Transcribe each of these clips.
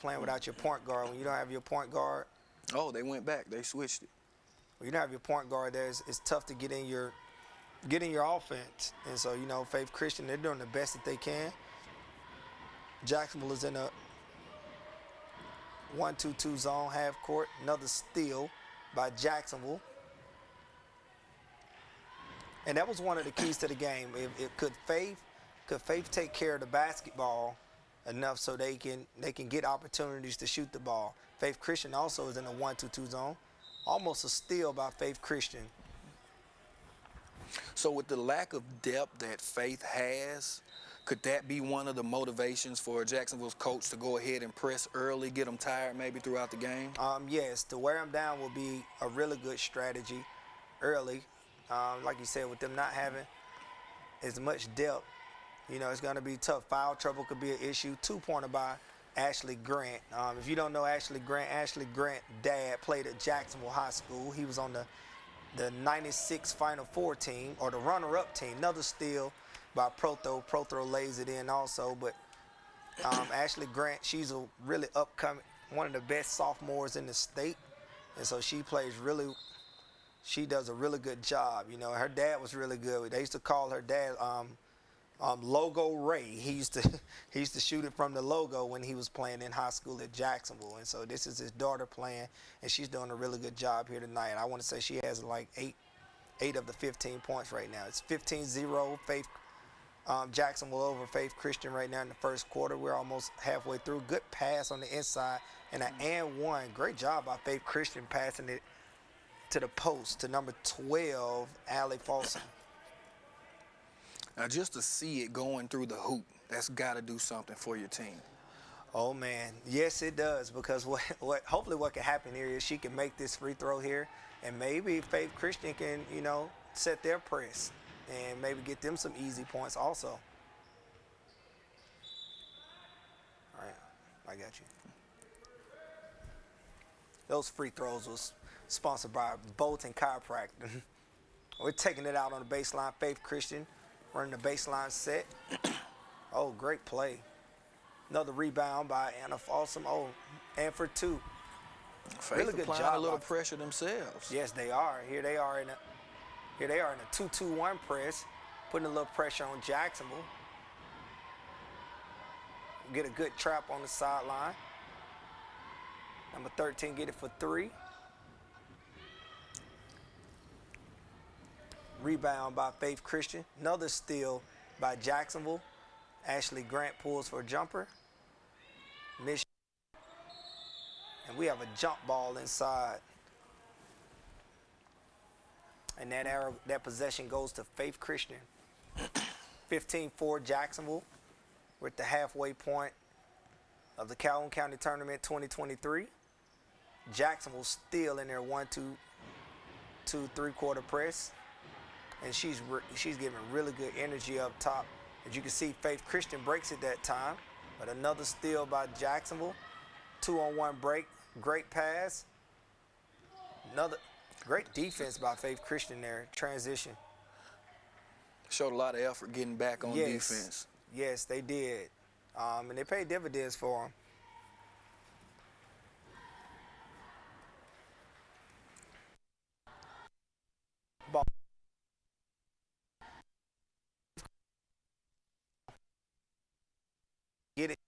playing without your point guard. When you don't have your point guard, Oh, they went back. They switched it. when you don't have your point guard there, it's tough to get in your offense. And so, you know, Faith Christian, they're doing the best that they can. Jacksonville is in a 1-2-2 zone, half court. Another steal by Jacksonville. And that was one of the keys to the game. Could Faith take care of the basketball enough so they can get opportunities to shoot the ball. Faith Christian also is in a 1-2-2 zone. Almost a steal by Faith Christian. So with the lack of depth that Faith has, could that be one of the motivations for Jacksonville's coach to go ahead and press early, get them tired maybe throughout the game? Yes, to wear them down will be a really good strategy early. Like you said, with them not having as much depth, you know, it's going to be tough. Foul trouble could be an issue. Two-pointer by Ashley Grant. If you don't know Ashley Grant's dad played at Jacksonville High School. He was on the 96 Final Four team, or the runner-up team. Another steal by Prothro. Prothro lays it in also. But Ashley Grant, she's a really upcoming, one of the best sophomores in the state. And so she does a really good job. You know, her dad was really good. They used to call her dad Logo Ray. He used to shoot it from the logo when he was playing in high school at Jacksonville. And so this is his daughter playing, and she's doing a really good job here tonight. I want to say she has like eight of the 15 points right now. It's 15-0 Faith Jacksonville over Faith Christian right now in the first quarter. We're almost halfway through. Good pass on the inside and an and one. Great job by Faith Christian passing it to the post to number 12, Allie Folsom. Now, just to see it going through the hoop, that's got to do something for your team. Oh, man. Yes, it does, because hopefully what can happen here is she can make this free throw here, and maybe Faith Christian can, you know, set their press and maybe get them some easy points also. All right, I got you. Those free throws was sponsored by Bolton Chiropractic. We're taking it out on the baseline. Faith Christian running the baseline set. Oh, great play. Another rebound by Anna Folsom. Oh, and for two. Faith really good applying job. A little pressure themselves. Yes, they are. Here they are in a 2-2-1 press, putting a little pressure on Jacksonville. Get a good trap on the sideline. Number 13 get it for three. Rebound by Faith Christian. Another steal by Jacksonville. Ashley Grant pulls for a jumper. Miss. And we have a jump ball inside. And that possession goes to Faith Christian. 15-4 Jacksonville. We're at the halfway point of the Calhoun County Tournament 2023. Jacksonville still in their 1-2-2 three-quarter press. And she's giving really good energy up top. As you can see, Faith Christian breaks it that time. But another steal by Jacksonville. 2-on-1 break. Great pass. Another great defense by Faith Christian there. Transition. Showed a lot of effort getting back on defense. Yes, they did. And they paid dividends for them. Ball. Get it.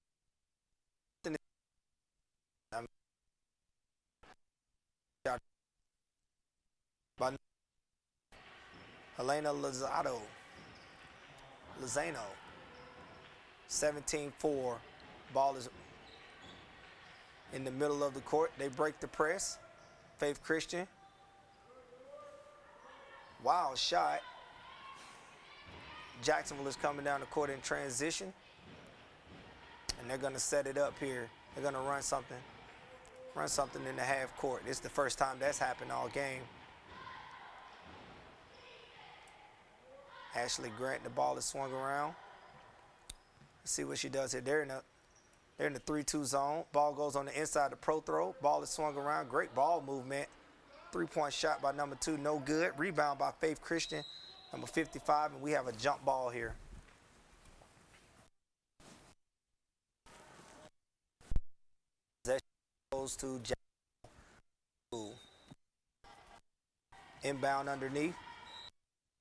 By Elena Lozano. 17-4. Ball is in the middle of the court. They break the press. Faith Christian. Wild shot. Jacksonville is coming down the court in transition. And they're going to set it up here. They're going to run something in the half court. This is the first time that's happened all game. Ashley Grant, the ball is swung around. Let's see what she does here. They're in the 3-2 zone. Ball goes on the inside to Prothro. Ball is swung around. Great ball movement. Three-point shot by number 2, no good. Rebound by Faith Christian, number 55, and we have a jump ball here. goes to Jacksonville. Inbound underneath.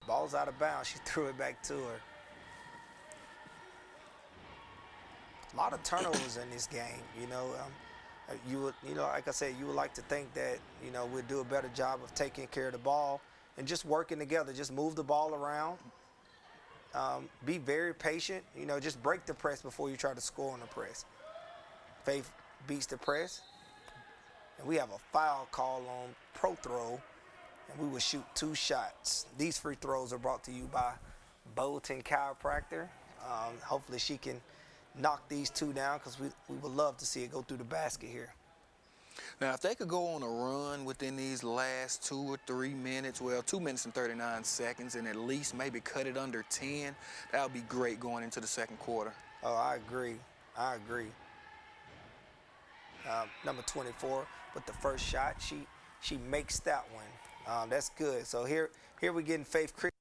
Ball's out of bounds. She threw it back to her. A lot of turnovers in this game, you know. Like I said, you would like to think that, we'd do a better job of taking care of the ball and just working together. Just move the ball around. Be very patient. Just break the press before you try to score on the press. Faith beats the press. And we have a foul call on pro throw, and we will shoot 2 shots. These free throws are brought to you by Bolton Chiropractor. Hopefully she can knock these 2 down, because we would love to see it go through the basket here. Now, if they could go on a run within these last 2 or 3 minutes, well, 2 minutes and 39 seconds, and at least maybe cut it under 10, that would be great going into the second quarter. Oh, I agree. Number 24 with the first shot. She makes that one. That's good. So here we're getting Faith Christian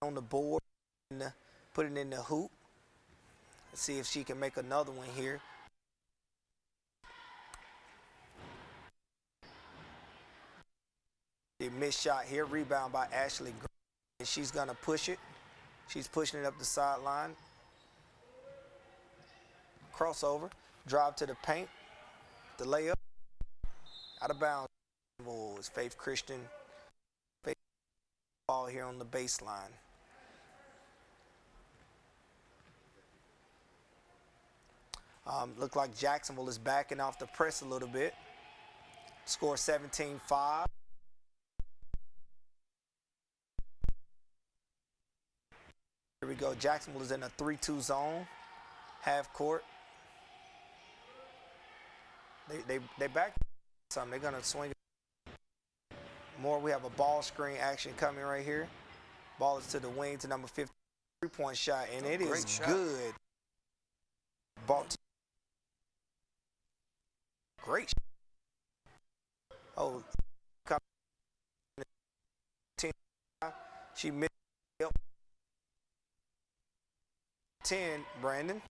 on the board and put it in the hoop. Let's see if she can make another one here. The missed shot here, rebound by Ashley Grant, and she's gonna push it. She's pushing it up the sideline. Crossover, drive to the paint, the layup, out of bounds. It's Faith Christian. Faith ball here on the baseline. Look like Jacksonville is backing off the press a little bit. Score 17-5. Here we go. Jacksonville is in a 3-2 zone, half court. They back some. They're gonna swing it more. We have a ball screen action coming right here. Ball is to the wing to number 50. 3-point shot, and it is good. Ball. Great. Oh, she missed 10, Brandon.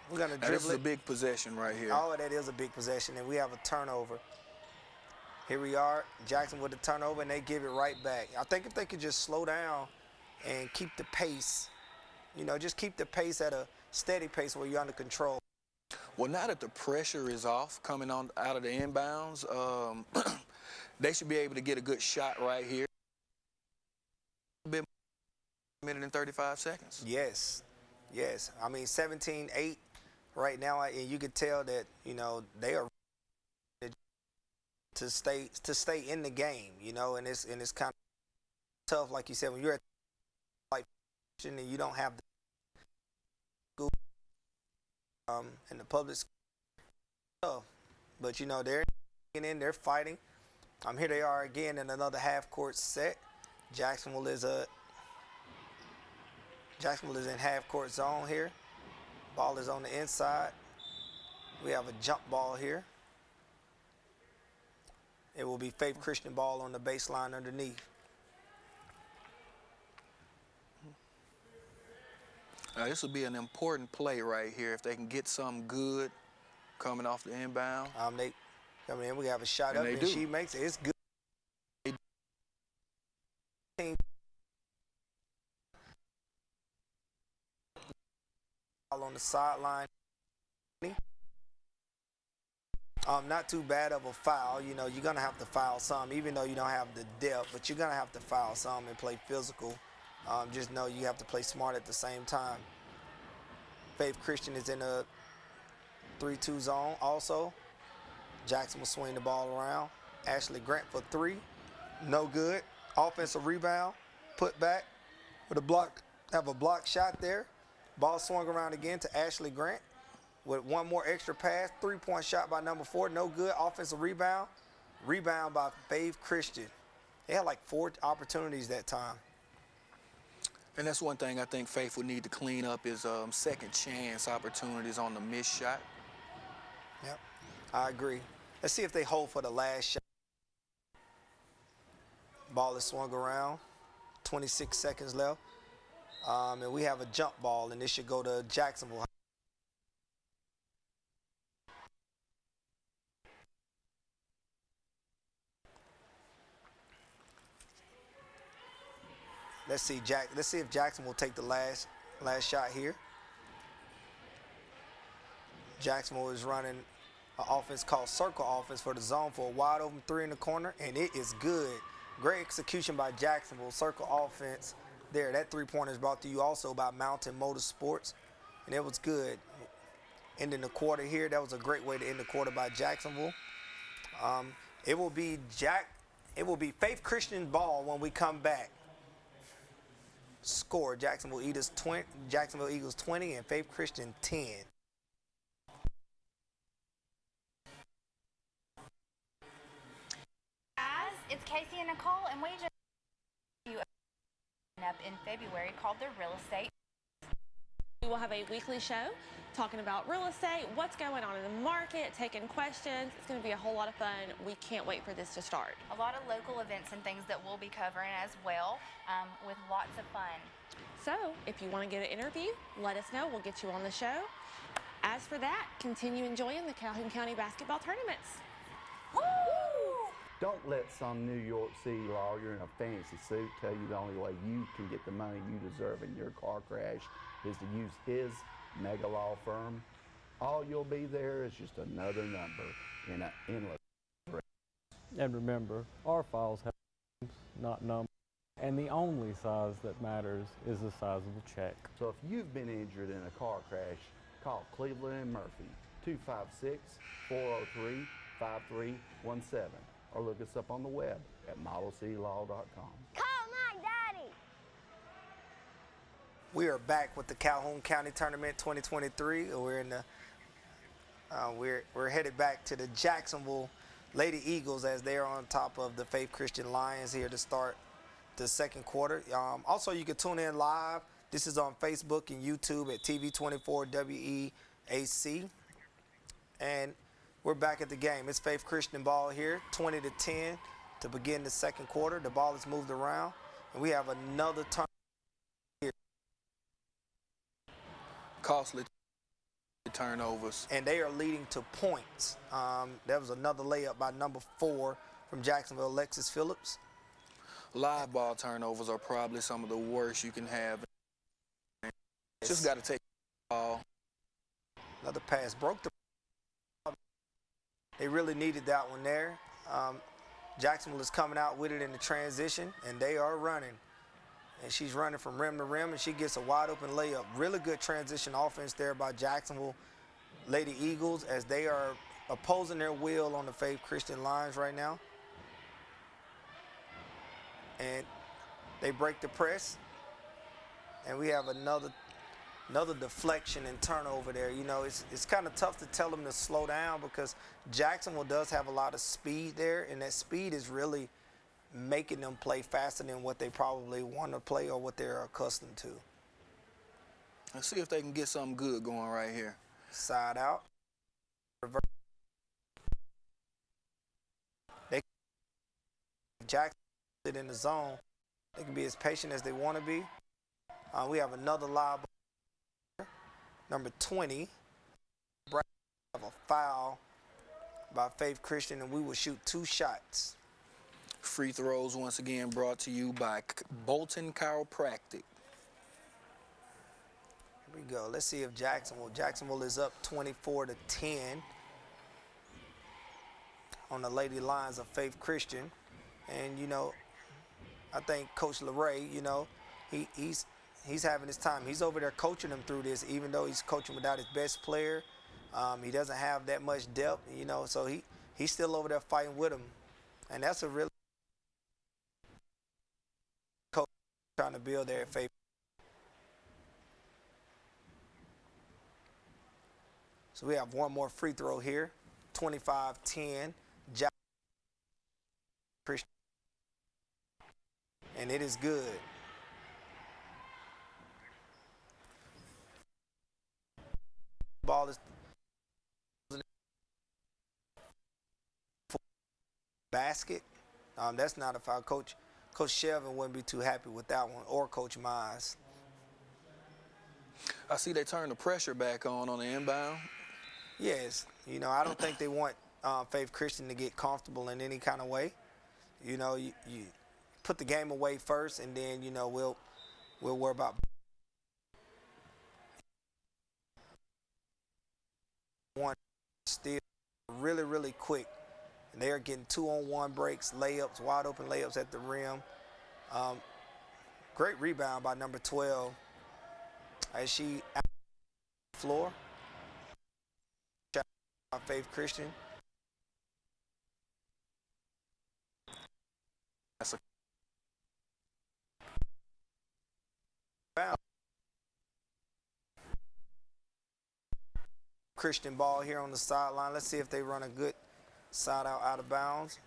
We're going to dribble it. This is a big possession right here. Oh, that is a big possession, and we have a turnover. Here we are, Jackson with the turnover, and they give it right back. I think if they could just slow down and keep the pace, just keep the pace at a steady pace where you're under control. Well, now that the pressure is off coming on out of the inbounds, they should be able to get a good shot right here. A bit more, 1 minute and 35 seconds. Yes. I mean, 17-8 right now, and you could tell that, they are to stay in the game, and it's kind of tough, like you said, when you're at like and you don't have the school and the public school, but they're in, they're fighting. Here they are again in another half court set. Jacksonville is in half court zone here. Ball is on the inside. We have a jump ball here. It will be Faith Christian ball on the baseline underneath. This will be an important play right here if they can get something good coming off the inbound. They come in. We have a shot And up, and she makes it. It's good. On the sideline. Not too bad of a foul. You're going to have to foul some, even though you don't have the depth, but you're going to have to foul some and play physical. Just know you have to play smart at the same time. Faith Christian is in a 3-2 zone also. Jackson will swing the ball around. Ashley Grant for 3. No good. Offensive rebound. Put back with a block. Have a block shot there. Ball swung around again to Ashley Grant with one more extra pass. 3-point shot by number 4. No good. Offensive rebound. Rebound by Faith Christian. They had like 4 opportunities that time. And that's one thing I think Faith would need to clean up is second chance opportunities on the missed shot. Yep, I agree. Let's see if they hold for the last shot. Ball is swung around. 26 seconds left. And we have a jump ball, and this should go to Jacksonville. Let's see if Jackson will take the last shot here. Jacksonville is running an offense called circle offense for the zone for a wide open three in the corner, and it is good. Great execution by Jacksonville. Circle offense there. That three-pointer is brought to you also by Mountain Motorsports, and it was good. Ending the quarter here, that was a great way to end the quarter by Jacksonville. It will be Faith Christian ball when we come back. Score: Jacksonville Eagles 20 and Faith Christian 10. It's Casey and Nicole, and we just up in February called the Real Estate. We will have a weekly show talking about real estate, what's going on in the market, taking questions. It's going to be a whole lot of fun. We can't wait for this to start. A lot of local events and things that we'll be covering as well, with lots of fun. So if you want to get an interview, let us know. We'll get you on the show. As for that, continue enjoying the Calhoun County basketball tournaments. Woo! Don't let some New York City lawyer in a fancy suit tell you the only way you can get the money you deserve in your car crash is to use his mega law firm. All you'll be there is just another number in an endless race. And remember, our files have names, not numbers, and the only size that matters is the size of the check. So if you've been injured in a car crash, call Cleveland and Murphy, 256-403-5317. Or look us up on the web at modelcitylaw.com. Call my daddy! We are back with the Calhoun County Tournament 2023. We're in the we're headed back to the Jacksonville Lady Eagles as they are on top of the Faith Christian Lions here to start the second quarter. Also, you can tune in live. This is on Facebook and YouTube at TV24 WEAC. And we're back at the game. It's Faith Christian ball here, 20-10 to begin the second quarter. The ball is moved around, and we have another turn here. Costly turnovers. And they are leading to points. There was another layup by number 4 from Jacksonville, Alexis Phillips. Live ball turnovers are probably some of the worst you can have. Just got to take the ball. Another pass broke the. They really needed that one there. Jacksonville is coming out with it in the transition, and they are running. And she's running from rim to rim, and she gets a wide open layup. Really good transition offense there by Jacksonville Lady Eagles as they are opposing their will on the Faith Christian Lions right now. And they break the press, and we have another deflection and turnover there. You know, it's kind of tough to tell them to slow down because Jacksonville does have a lot of speed there, and that speed is really making them play faster than what they probably want to play or what they're accustomed to. Let's see if they can get something good going right here. Side out. Reverse. They Jackson in the zone. They can be as patient as they want to be. We have another live ball. Number 20. Have a foul by Faith Christian, and we will shoot 2 shots. Free throws once again brought to you by Bolton Chiropractic. Here we go. Let's see if Jacksonville is up 24-10 on the Lady Lions of Faith Christian. And, you know, I think Coach LeRae, you know, he's having his time. He's over there coaching them through this, even though he's coaching without his best player. He doesn't have that much depth, you know, so he's still over there fighting with him. And that's a really coach trying to build there at Faith. So we have one more free throw here, 25-10, Jack Christian. And it is good. Ball is basket. That's not a foul. Coach Shelvin wouldn't be too happy with that one, or Coach Mize. I see they turned the pressure back on the inbound. Yes, you know, I don't think they want Faith Christian to get comfortable in any kind of way. You know, put the game away first, and then, you know, we'll worry about one. Still really, really quick. And they're getting 2-on-1 breaks, layups, wide open layups at the rim. Great rebound by number 12 as she out the floor. Faith Christian. That's a Foul. Christian ball here on the sideline. Let's see if they run a good side out of bounds.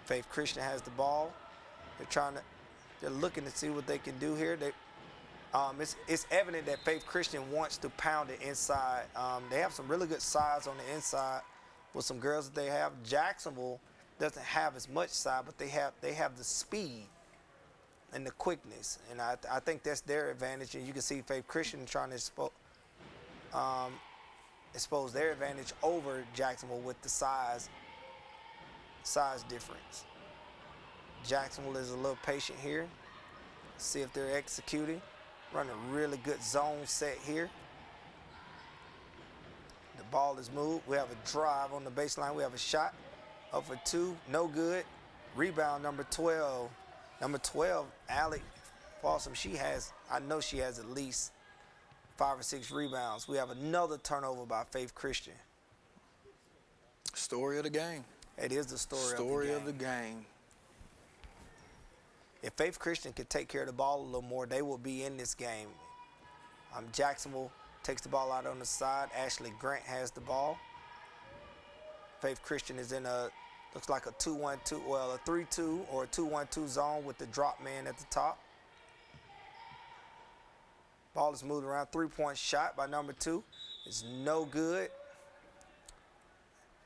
Faith Christian has the ball. They're looking to see what they can do here. It's evident that Faith Christian wants to pound it inside. They have some really good size on the inside with some girls that they have. Jacksonville doesn't have as much size, but they have the speed and the quickness, and I think that's their advantage. And you can see Faith Christian trying to expose their advantage over Jacksonville with the size difference. Jacksonville is a little patient here. See if they're executing. Run a really good zone set here. The ball is moved. We have a drive on the baseline. We have a shot up for 2. No good. Rebound number 12. Number 12, Alec Fossum. I know she has at least 5 or 6 rebounds. We have another turnover by Faith Christian. story of the game. It is the story of the game. If Faith Christian could take care of the ball a little more, they will be in this game. Jacksonville takes the ball out on the side. Ashley Grant has the ball. Faith Christian is in looks like a 2-1-2, well, a 3-2 or a 2-1-2 zone with the drop man at the top. Ball is moved around. 3-point shot by number 2. It's no good.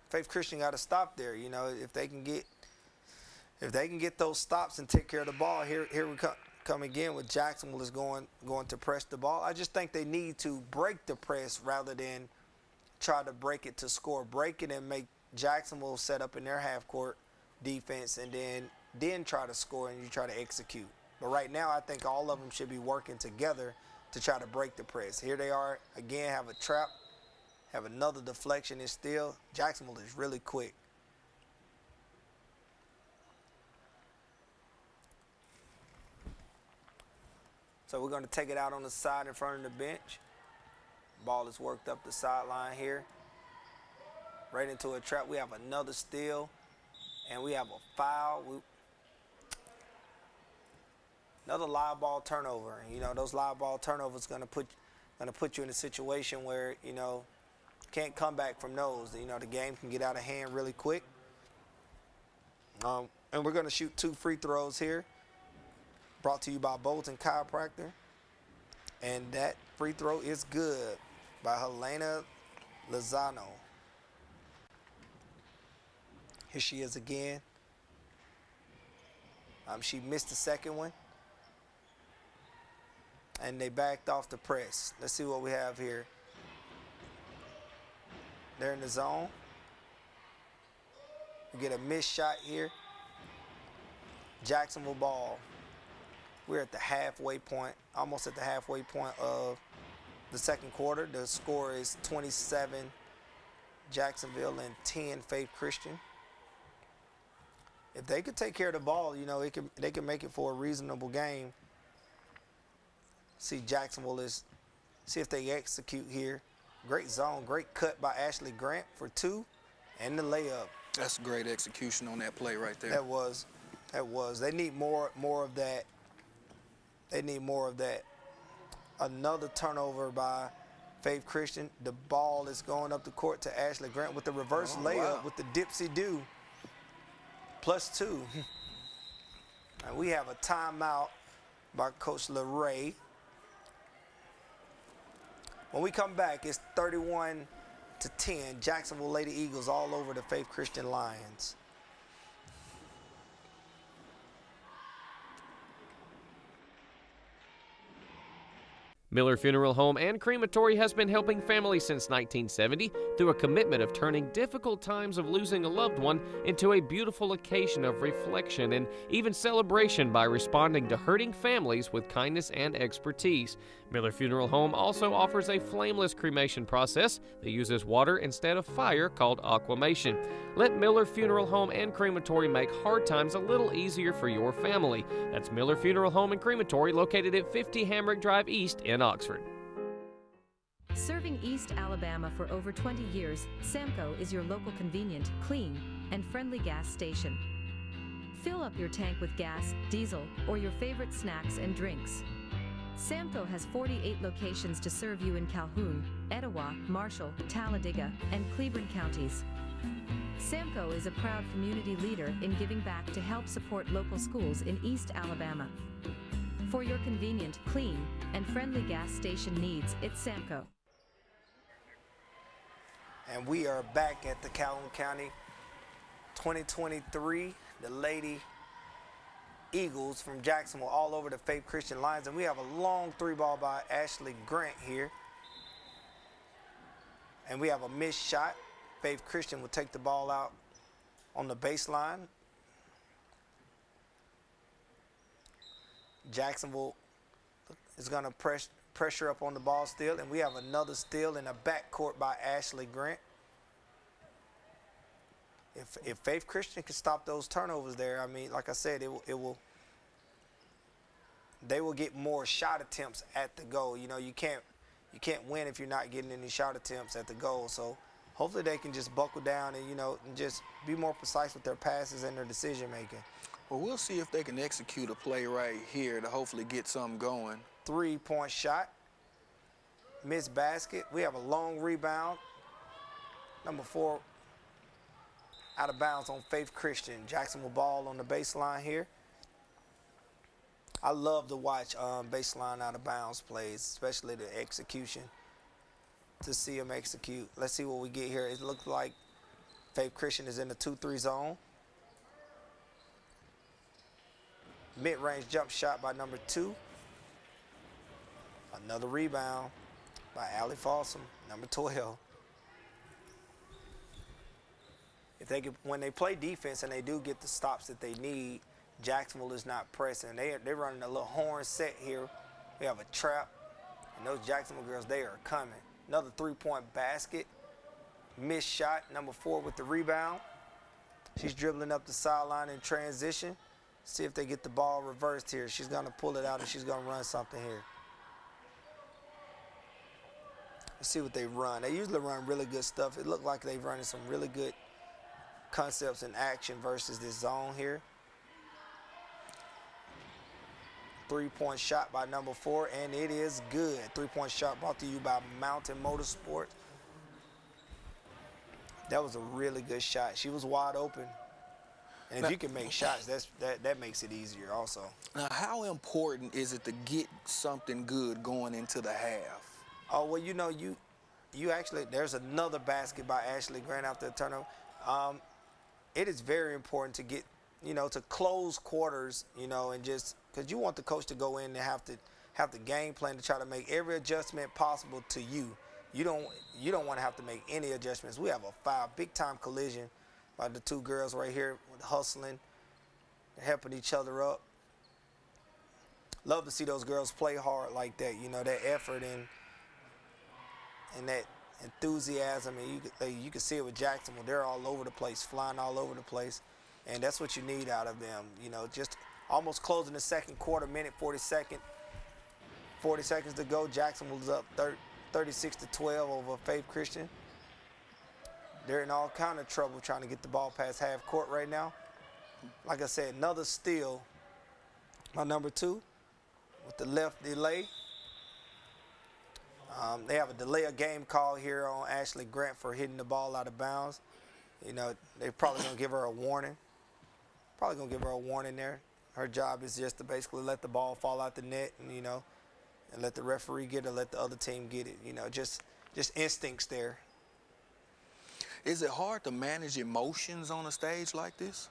Faith Christian got to stop there. You know, if they can get those stops and take care of the ball, here we come again with Jacksonville is going to press the ball. I just think they need to break the press rather than try to break it to score. Break it and make Jacksonville set up in their half-court defense, and then try to score and you try to execute. But right now, I think all of them should be working together to try to break the press. Here they are again, have a trap, have another deflection, and still Jacksonville is really quick. So we're going to take it out on the side in front of the bench. Ball is worked up the sideline here. Right into a trap. We have another steal, and we have a foul. Another live ball turnover. You know, those live ball turnovers going to put you in a situation where, you know, can't come back from those. You know, the game can get out of hand really quick. And we're going to shoot 2 free throws here. Brought to you by Bolton Chiropractor. And that free throw is good by Helena Lozano. Here she is again. She missed the second one. And they backed off the press. Let's see what we have here. They're in the zone. We get a missed shot here. Jacksonville ball. We're at the halfway point, almost at the halfway point of the second quarter. The score is 27 Jacksonville and 10 Faith Christian. If they could take care of the ball, you know, they can make it for a reasonable game. See see if they execute here. Great zone, great cut by Ashley Grant for 2 and the layup. That's great execution on that play right there. That was. They need more of that. They need more of that. Another turnover by Faith Christian. The ball is going up the court to Ashley Grant with the reverse layup with the dipsy-do. +2. And we have a timeout by Coach LeRae. When we come back, it's 31-10. Jacksonville Lady Eagles all over the Faith Christian Lions. Miller Funeral Home and Crematory has been helping families since 1970 through a commitment of turning difficult times of losing a loved one into a beautiful occasion of reflection and even celebration by responding to hurting families with kindness and expertise. Miller Funeral Home also offers a flameless cremation process that uses water instead of fire called aquamation. Let Miller Funeral Home and Crematory make hard times a little easier for your family. That's Miller Funeral Home and Crematory, located at 50 Hamrick Drive East in Oxford. Serving East Alabama for over 20 years, Samco is your local convenient, clean, and friendly gas station. Fill up your tank with gas, diesel, or your favorite snacks and drinks. Samco has 48 locations to serve you in Calhoun, Etowah, Marshall, Talladega, and Cleburne counties. Samco is a proud community leader in giving back to help support local schools in East Alabama. For your convenient, clean, and friendly gas station needs, it's Samco. And we are back at the Calhoun County 2023, the Lady Eagles from Jacksonville all over the Faith Christian Lions. And we have a long three ball by Ashley Grant here. And we have a missed shot. Faith Christian will take the ball out on the baseline. Jacksonville is going to pressure up on the ball still, and we have another steal in the backcourt by Ashley Grant. If Faith Christian can stop those turnovers there, I mean, like I said, they will get more shot attempts at the goal. You know, you can't win if you're not getting any shot attempts at the goal. So hopefully they can just buckle down and, and just be more precise with their passes and their decision making. Well, we'll see if they can execute a play right here to hopefully get something going. 3-point shot. Missed basket. We have a long rebound. Number 4 out of bounds on Faith Christian. Jacksonville ball on the baseline here. I love to watch baseline out of bounds plays, especially the execution, to see them execute. Let's see what we get here. It looks like Faith Christian is in the 2-3 zone. Mid-range jump shot by number 2. Another rebound by Allie Folsom, number 12. When they play defense and they do get the stops that they need, Jacksonville is not pressing. They're running a little horn set here. We have a trap, and those Jacksonville girls, they are coming. Another 3-point basket. Missed shot, number 4 with the rebound. She's dribbling up the sideline in transition. See if they get the ball reversed here. She's going to pull it out, and she's going to run something here. Let's see what they run. They usually run really good stuff. It looked like they've running some really good concepts in action versus this zone here. 3-point shot by number 4, and it is good. 3-point shot brought to you by Mountain Motorsport. That was a really good shot. She was wide open. And if you can make shots, that makes it easier also. Now, how important is it to get something good going into the half? Oh, well, you actually, there's another basket by Ashley Grant after the turnover. It is very important to get, to close quarters, and just, because you want the coach to go in and have the game plan to try to make every adjustment possible to you. You don't want to have to make any adjustments. We have a big-time collision by the two girls right here hustling, helping each other up. Love to see those girls play hard like that, that effort and that enthusiasm. And you can see it with Jacksonville. They're all over the place, flying all over the place. And that's what you need out of them, just almost closing the second quarter, minute 40 seconds to go. Jacksonville's up 36-12 over Faith Christian. They're in all kind of trouble trying to get the ball past half court right now. Like I said, another steal by number 2 with the left delay. They have a delay of game call here on Ashley Grant for hitting the ball out of bounds. They're probably going to give her a warning. There. Her job is just to basically let the ball fall out the net and, and let the referee get it, or let the other team get it. Just instincts there. Is it hard to manage emotions on a stage like this?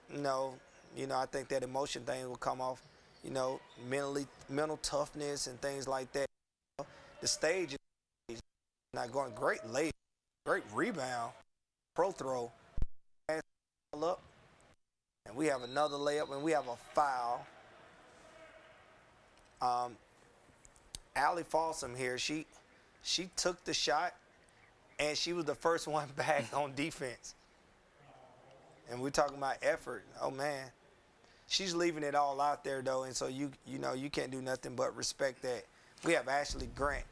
No. I think that emotion thing will come off you know, mental toughness and things like that. The stage is not going great late, great rebound, pro throw, up, and we have another layup, and we have a foul. Allie Folsom here, she took the shot, and she was the first one back on defense. And we're talking about effort. Oh man, she's leaving it all out there though, and so you know you can't do nothing but respect that. We have Ashley Grant,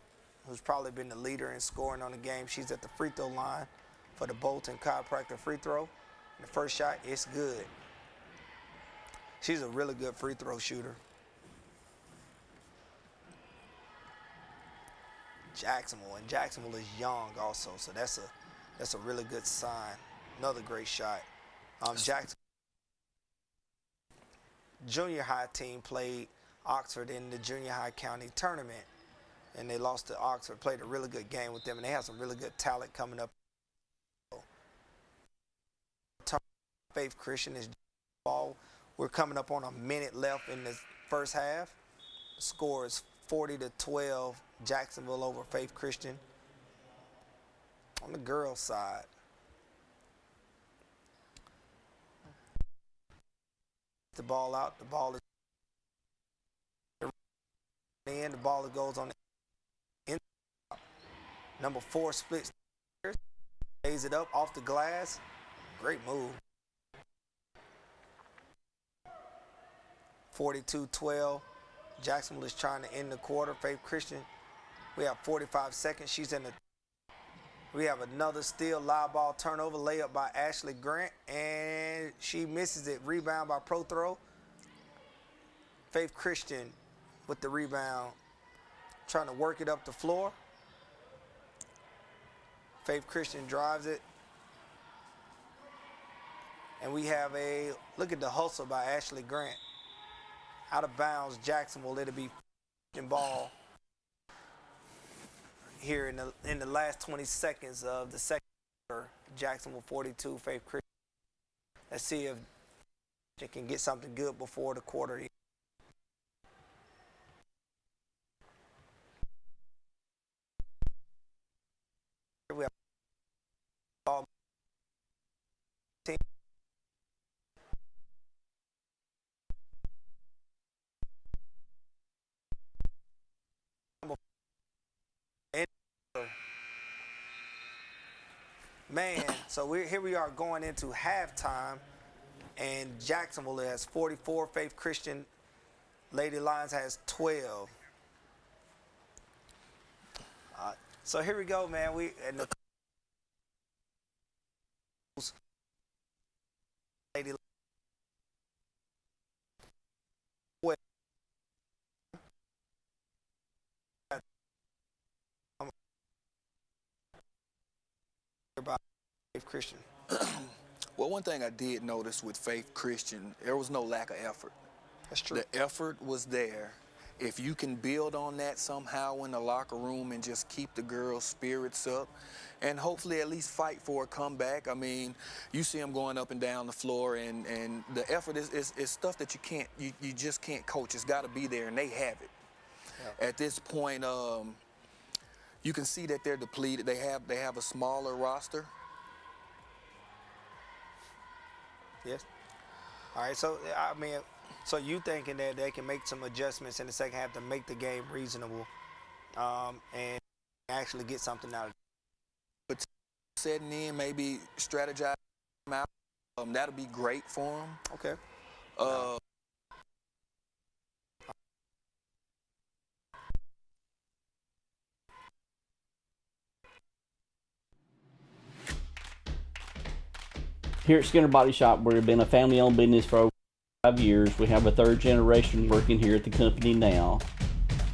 who's probably been the leader in scoring on the game. She's at the free throw line for the Bolton Chiropractor free throw. And the first shot, it's good. She's a really good free throw shooter. Jacksonville is young also, so that's a really good sign. Another great shot. Jackson junior high team played Oxford in the junior high county tournament, and they lost to Oxford. Played a really good game with them, and they have some really good talent coming up. Faith Christian is ball. We're coming up on a minute left in the first half. The score is 40-12. Jacksonville over Faith Christian. On the girls' side, the ball out. The ball is in. The ball goes on the in. Number 4 splits. Lays it up off the glass. Great move. 42-12. Jacksonville is trying to end the quarter. Faith Christian. We have 45 seconds. She's in the. We have another steal, live ball turnover, layup by Ashley Grant, and she misses it. Rebound by pro throw. Faith Christian with the rebound, trying to work it up the floor. Faith Christian drives it. And we have a, look at the hustle by Ashley Grant. Out of bounds, Jacksonville, it'll be ball here in the last 20 seconds of the second quarter. Jacksonville 42, Faith Christian. Let's see if they can get something good before the quarter. We have ball team. Man, so here we are going into halftime, and Jacksonville has 44. Faith Christian Lady Lions has 12. So here we go, man. We and the Lady Faith Christian. Well, one thing I did notice with Faith Christian, there was no lack of effort. That's true. The effort was there. If you can build on that somehow in the locker room and just keep the girls' spirits up and hopefully at least fight for a comeback. I mean, you see them going up and down the floor, and the effort is stuff that you just can't coach. It's got to be there, and they have it. Yeah. At this point, you can see that they're depleted. They have a smaller roster. Yes. All right, so, I mean, so you thinking that they can make some adjustments in the second half to make the game reasonable and actually get something out of it? But setting in, maybe strategize out, that'll be great for them. Okay. Here at Skinner Body Shop, we've been a family-owned business for over 5 years. We have a third generation working here at the company now.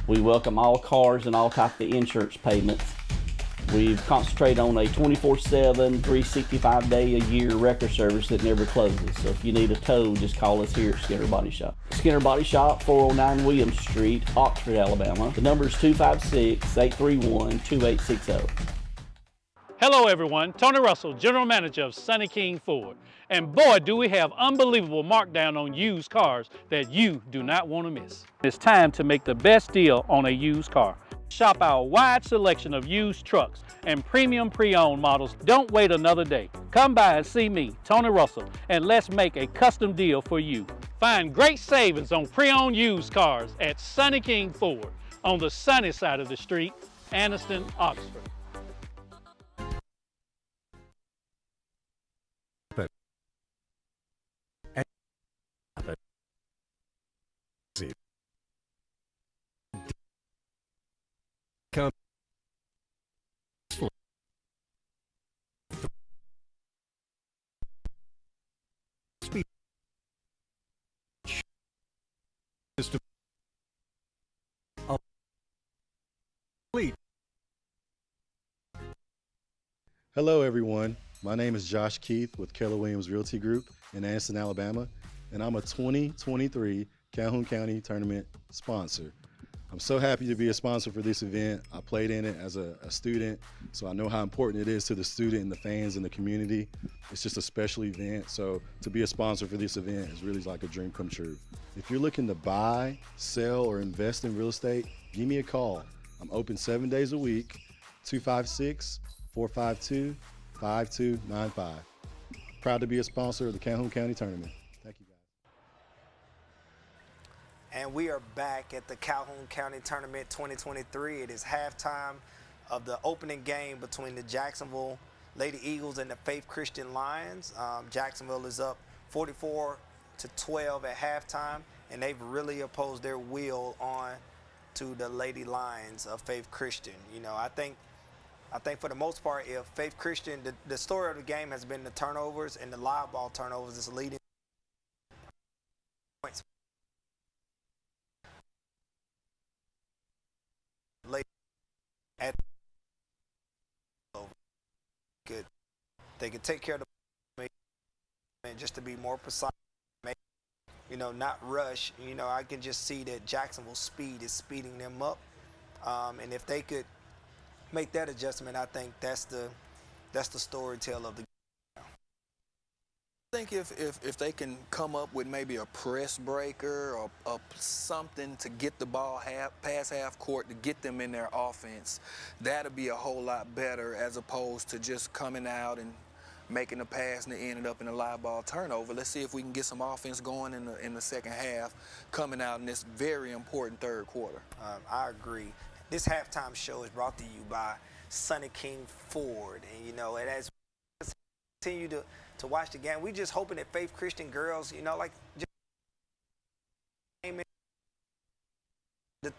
We welcome all cars and all types of insurance payments. We concentrate on a 24/7, 365-day-a-year record service that never closes. So if you need a tow, just call us here at Skinner Body Shop. Skinner Body Shop, 409 Williams Street, Oxford, Alabama. The number is 256-831-2860. Hello everyone, Tony Russell, General Manager of Sonny King Ford. And boy, do we have unbelievable markdown on used cars that you do not want to miss. It's time to make the best deal on a used car. Shop our wide selection of used trucks and premium pre-owned models. Don't wait another day. Come by and see me, Tony Russell, and let's make a custom deal for you. Find great savings on pre-owned used cars at Sonny King Ford on the sunny side of the street, Anniston, Oxford. Hello everyone, my name is Josh Keith with Keller Williams Realty Group in Anniston, Alabama, and I'm a 2023 Calhoun County Tournament sponsor. I'm so happy to be a sponsor for this event. I played in it as a student, so I know how important it is to the student and the fans and the community. It's just a special event, so to be a sponsor for this event is really like a dream come true. If you're looking to buy, sell, or invest in real estate, give me a call. I'm open 7 days a week, 256-452-5295. Proud to be a sponsor of the Calhoun County Tournament. Thank you, guys. And we are back at the Calhoun County Tournament 2023. It is halftime of the opening game between the Jacksonville Lady Eagles and the Faith Christian Lions. Jacksonville is up 44-12 at halftime, and they've really opposed their will on to the Lady Lions of Faith Christian. You know, I think for the most part, if Faith Christian, the story of the game has been the turnovers and the live ball turnovers is leading points. At good, they could take care of the and just to be more precise, you know, not rush. You know, I can just see that Jacksonville's speed is speeding them up, and if they could make that adjustment, I think that's the storytell of the game. I think if they can come up with maybe a press breaker or something to get the ball past half court to get them in their offense, that'll be a whole lot better as opposed to just coming out and making a pass and it ended up in a live ball turnover. Let's see if we can get some offense going in the second half, coming out in this very important third quarter. I agree. This halftime show is brought to you by Sonny King Ford, and you know, and as we continue to watch the game, we just hoping that Faith Christian girls, you know, like just the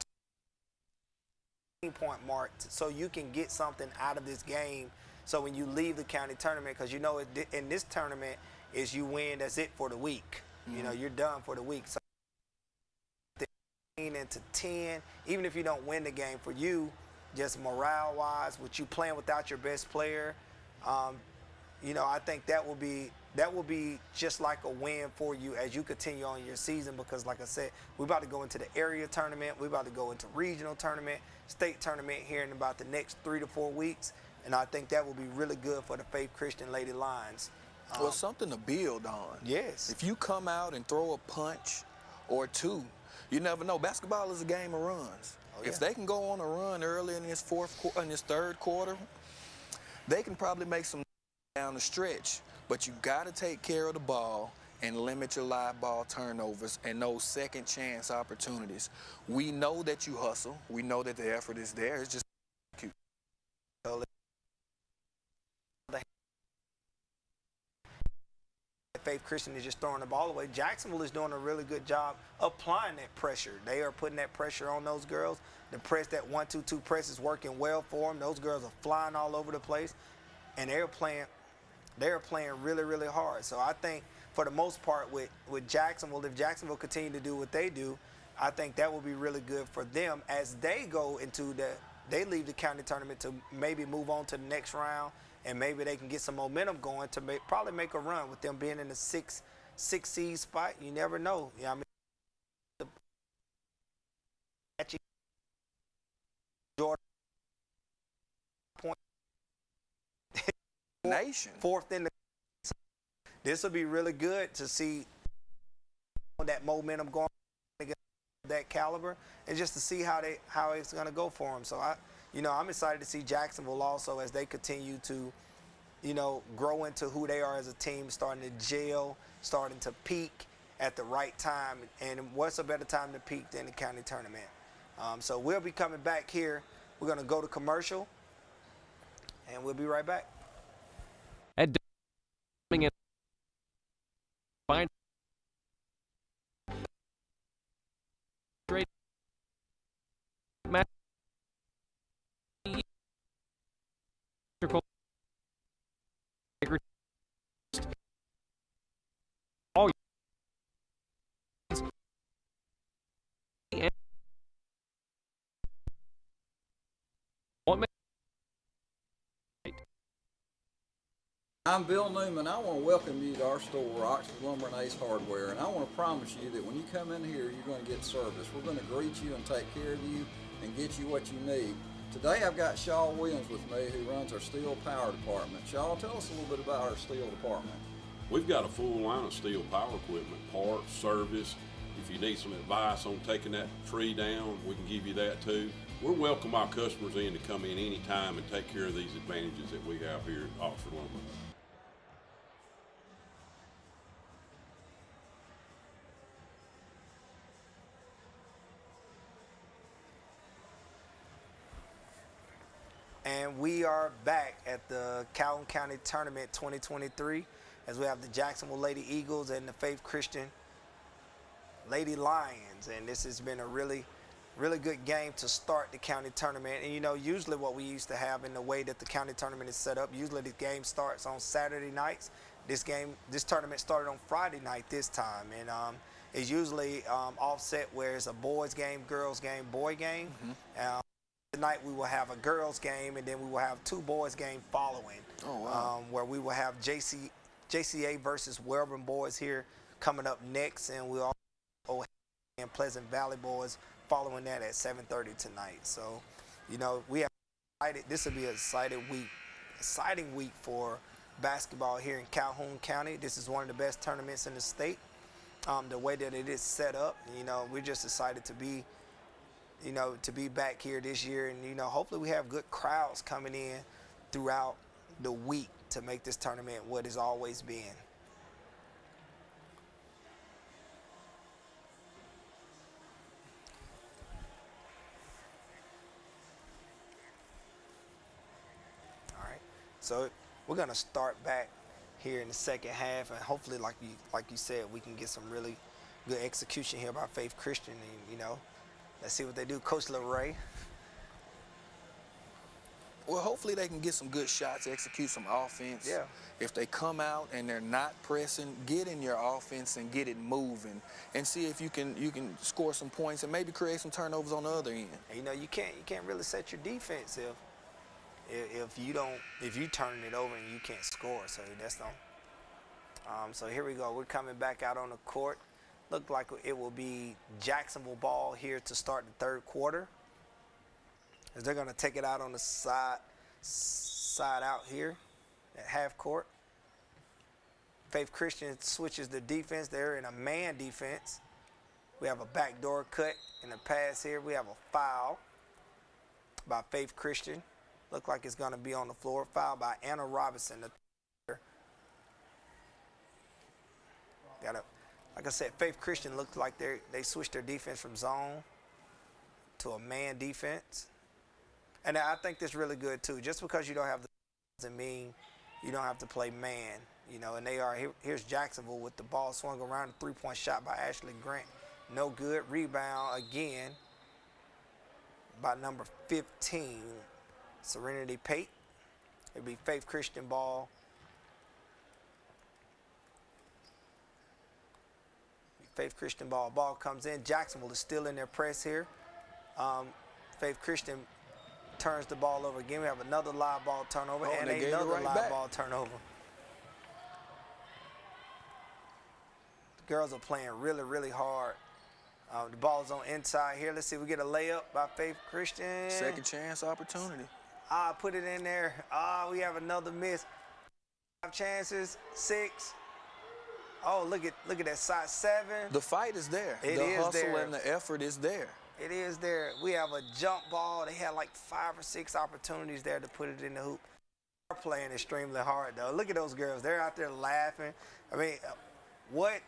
10-point mark, so you can get something out of this game. So when you leave the county tournament, because you know in this tournament is you win, that's it for the week. You know, you're done for the week. So into 10, even if you don't win the game, for you, just morale-wise, with you playing without your best player, you know, I think that will be just like a win for you as you continue on your season, because like I said, we're about to go into the area tournament, we're about to go into regional tournament, state tournament here in about the next 3 to 4 weeks, and I think that will be really good for the Faith Christian Lady Lions. Well, something to build on. Yes. If you come out and throw a punch or two, you never know. Basketball is a game of runs. Oh, yeah. If they can go on a run early in this third quarter, they can probably make some down the stretch. But you got to take care of the ball and limit your live ball turnovers and those second chance opportunities. We know that you hustle. We know that the effort is there. It's just cute. Faith Christian is just throwing the ball away. Jacksonville is doing a really good job applying that pressure. They are putting that pressure on those girls. The press, that 1-2-2 press is working well for them. Those girls are flying all over the place, and they're playing really, really hard. So I think for the most part with Jacksonville, if Jacksonville continue to do what they do, I think that will be really good for them as they go into they leave the county tournament to maybe move on to the next round, and maybe they can get some momentum going to probably make a run with them being in the six seed spot. You never know. You know what I mean? Jordan point Nation. Fourth in the. This will be really good to see that momentum going against that caliber, and just to see how it's going to go for them. So I'm excited to see Jacksonville also as they continue to, grow into who they are as a team, starting to gel, starting to peak at the right time. And what's a better time to peak than the county tournament? So we'll be coming back here. We're going to go to commercial, and we'll be right back. Find all I'm Bill Newman. I want to welcome you to our store, Oxford Lumber and Ace Hardware, and I want to promise you that when you come in here, you're going to get service. We're going to greet you and take care of you and get you what you need. Today I've got Shaw Williams with me, who runs our steel power department. Shaw, tell us a little bit about our steel department. We've got a full line of steel power equipment, parts, service. If you need some advice on taking that tree down, we can give you that too. We welcome our customers in to come in anytime and take care of these advantages that we have here at Oxford Lumber. And we are back at the Calhoun County Tournament 2023 as we have the Jacksonville Lady Eagles and the Faith Christian Lady Lions. And this has been a really good game to start the county tournament. And usually what we used to have in the way that the county tournament is set up, usually the game starts on Saturday nights. This tournament started on Friday night this time. And it's usually offset where it's a boys game, girls game, boy game. Mm-hmm. Tonight we will have a girls game, and then we will have two boys game following. Oh, wow. Where we will have JCA versus Wellborn boys here coming up next, and we'll also have Ohatchee and Pleasant Valley boys following that at 7:30 tonight. So, we have excited. This will be an exciting week for basketball here in Calhoun County. This is one of the best tournaments in the state. The way that it is set up, we're just excited to be back here this year, and hopefully we have good crowds coming in throughout the week to make this tournament what it's always been. All right, so we're gonna start back here in the second half, and hopefully, like you said, we can get some really good execution here by Faith Christian, and let's see what they do. Coach LeRae. Well, hopefully they can get some good shots, execute some offense. Yeah. If they come out and they're not pressing, get in your offense and get it moving, and see if you can score some points and maybe create some turnovers on the other end. And you can't really set your defense if you turn it over and you can't score. So that's no. So here we go. We're coming back out on the court. Look like it will be Jacksonville ball here to start the third quarter, as they're going to take it out on the side out here at half court. Faith Christian switches the defense. They're in a man defense. We have a backdoor cut and a pass here. We have a foul by Faith Christian. Look like it's going to be on the floor. Foul by Anna Robinson. Like I said, Faith Christian looked like they switched their defense from zone to a man defense. And I think that's really good, too. Just because you don't have the doesn't mean you don't have to play man. And they are. Here's Jacksonville with the ball swung around. A three-point shot by Ashley Grant. No good. Rebound again by number 15, Serenity Pate. It'll be Faith Christian ball. Faith Christian ball. Ball comes in. Jacksonville is still in their press here. Faith Christian turns the ball over again. We have another live ball turnover and another live ball turnover. The girls are playing really hard. The ball is on inside here. Let's see if we get a layup by Faith Christian. Second chance opportunity. Put it in there. We have another miss. chances, 6. Oh, look at that side, 7. The fight is there. It the is hustle there. and the effort is there. It is there. We have a jump ball. They had like 5 or 6 opportunities there to put it in the hoop. They're playing extremely hard, though. Look at those girls. They're out there laughing. I mean, what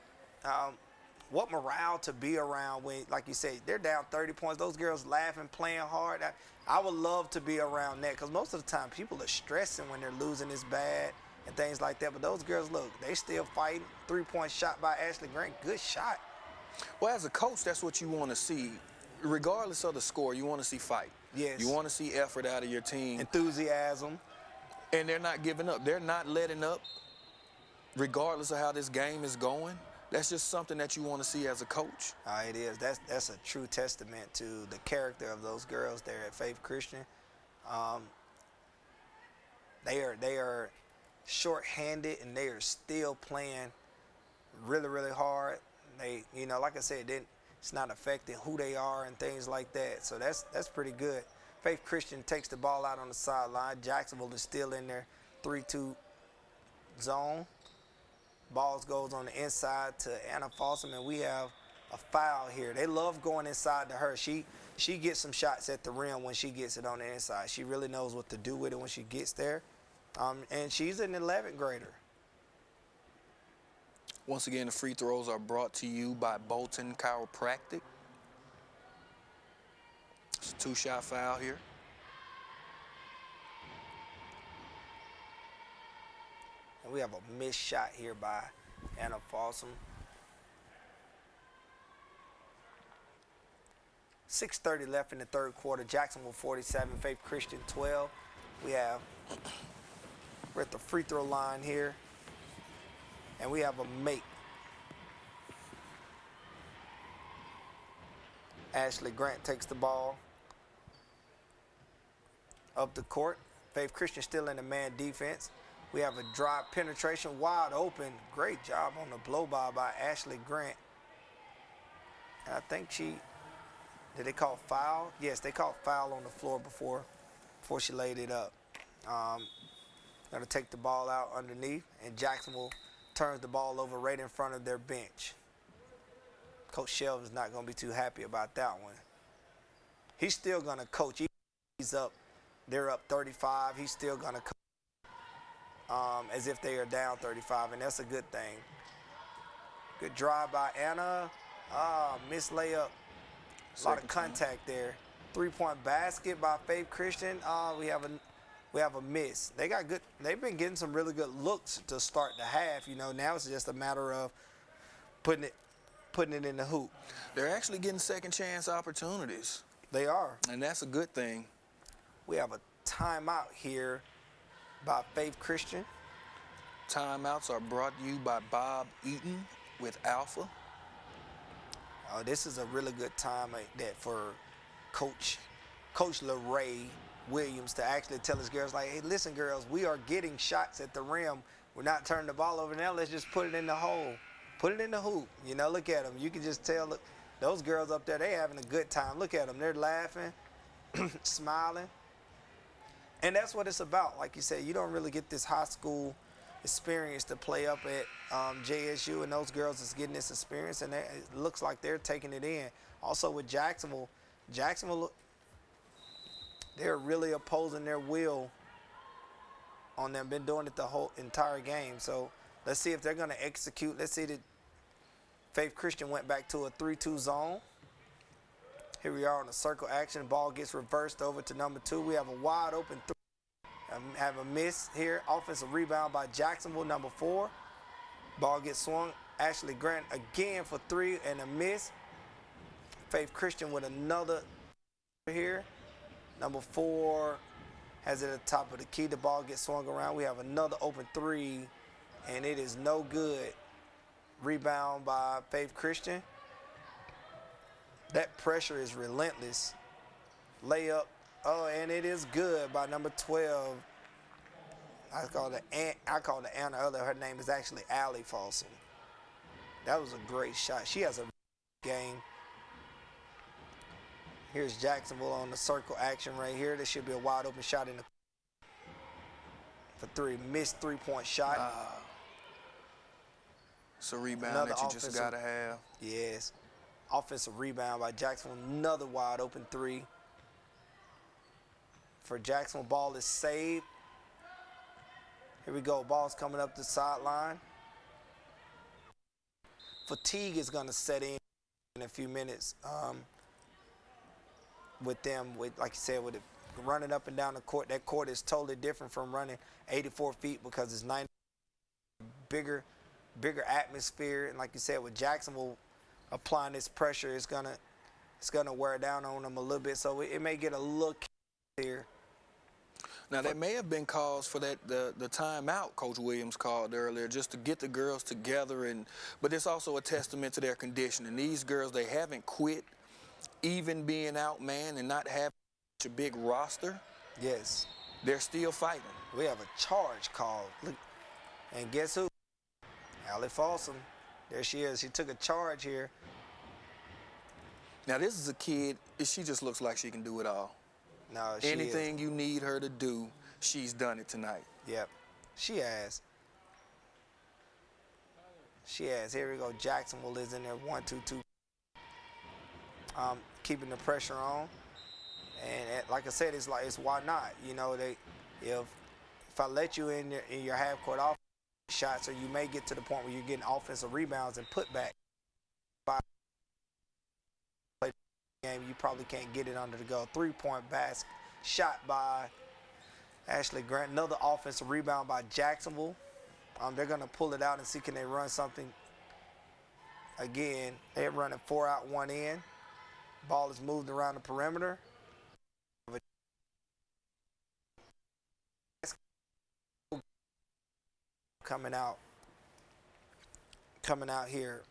morale to be around when, like you said, they're down 30 points. Those girls laughing, playing hard. I would love to be around that because most of the time people are stressing when they're losing this bad and things like that. But those girls, look, they still fighting. 3-point shot by Ashley Grant. Good shot. Well, as a coach, that's what you want to see. Regardless of the score, you want to see fight. Yes. You want to see effort out of your team. Enthusiasm. And they're not giving up. They're not letting up regardless of how this game is going. That's just something that you want to see as a coach. It is. That's a true testament to the character of those girls there at Faith Christian. They are short-handed and they are still playing really, really hard. They, like I said, it's not affecting who they are and things like that. So that's pretty good. Faith Christian takes the ball out on the sideline. Jacksonville is still in their 3-2 zone. Balls goes on the inside to Anna Fossum, and we have a foul here. They love going inside to her. She gets some shots at the rim when she gets it on the inside. She really knows what to do with it when she gets there. And she's an 11th grader. Once again, the free throws are brought to you by Bolton Chiropractic. It's a 2-shot foul here. And we have a missed shot here by Anna Fossum. 6:30 left in the third quarter. Jacksonville 47, Faith Christian 12. We're at the free throw line here. And we have a make. Ashley Grant takes the ball up the court. Faith Christian still in the man defense. We have a drive penetration, wide open. Great job on the blow-by Ashley Grant. And I think did they call foul? Yes, they called foul on the floor before she laid it up. Going to take the ball out underneath, and Jacksonville turns the ball over right in front of their bench. Coach Shelton's not going to be too happy about that one. He's still going to coach. He's up. They're up 35. He's still going to coach as if they are down 35, and that's a good thing. Good drive by Anna. Missed layup. A lot of contact there. 3-point basket by Faith Christian. We have a miss. They've been getting some really good looks to start the half. Now it's just a matter of putting it in the hoop. They're actually getting second chance opportunities. They are. And that's a good thing. We have a timeout here by Faith Christian. Timeouts are brought to you by Bob Eaton with Alpha. This is a really good time for Coach LeRae Williams to actually tell his girls, like, hey, listen, girls, we are getting shots at the rim. We're not turning the ball over now. Let's just put it in the hole. Put it in the hoop. Look at them. You can just tell, look, those girls up there, they having a good time. Look at them. They're laughing, smiling. And that's what it's about. Like you said, you don't really get this high school experience to play up at JSU, and those girls is getting this experience, and it looks like they're taking it in. Also with Jacksonville, they're really opposing their will on them. Been doing it the whole entire game. So let's see if they're going to execute. Let's see that Faith Christian went back to a 3-2 zone. Here we are on the circle action. Ball gets reversed over to number 2. We have a wide open 3. Have a miss here. Offensive rebound by Jacksonville, number 4. Ball gets swung. Ashley Grant again for 3 and a miss. Faith Christian with another here. Number 4 has it at the top of the key. The ball gets swung around. We have another open 3, and it is no good. Rebound by Faith Christian. That pressure is relentless. Layup. Oh, and it is good by number 12. I called it Anna earlier. Her name is actually Allie Folsom. That was a great shot. She has a game. Here's Jacksonville on the circle action right here. There should be a wide open shot in the. for three. Missed three-point shot. It's a rebound Another that you just got to have. Yes. Offensive rebound by Jacksonville. Another wide open three. For Jacksonville, ball is saved. Here we go. Ball's coming up the sideline. Fatigue is going to set in a few minutes with them. Like you said, with it running up and down the court. That court is totally different from running 84 feet because it's 90. Bigger atmosphere. And like you said, with Jacksonville applying this pressure, it's gonna wear down on them a little bit. So it may get a little here. Now, there may have been calls for that the timeout Coach Williams called earlier, just to get the girls together, but it's also a testament to their conditioning. These girls, they haven't quit, even being outmanned and not having such a big roster. Yes. They're still fighting. We have a charge call. Look, and guess who? Allie Folsom. There she is. She took a charge here. Now, this is a kid, she just looks like she can do it all. No, she Anything you need her to do, she's done it tonight. Yep, she has. She has. Here we go. Jacksonville is in there. 1-2-2. Keeping the pressure on. And like I said, it's why not? You know, if I let you in your half court offense shots, or you may get to the point where you're getting offensive rebounds and put back. By play game, you probably can't get it under the go. 3-point basket shot by Ashley Grant. Another offensive rebound by Jacksonville. They're gonna pull it out and see can they run something. Again, they're running 4 out, 1 in. Ball is moved around the perimeter. Coming out here.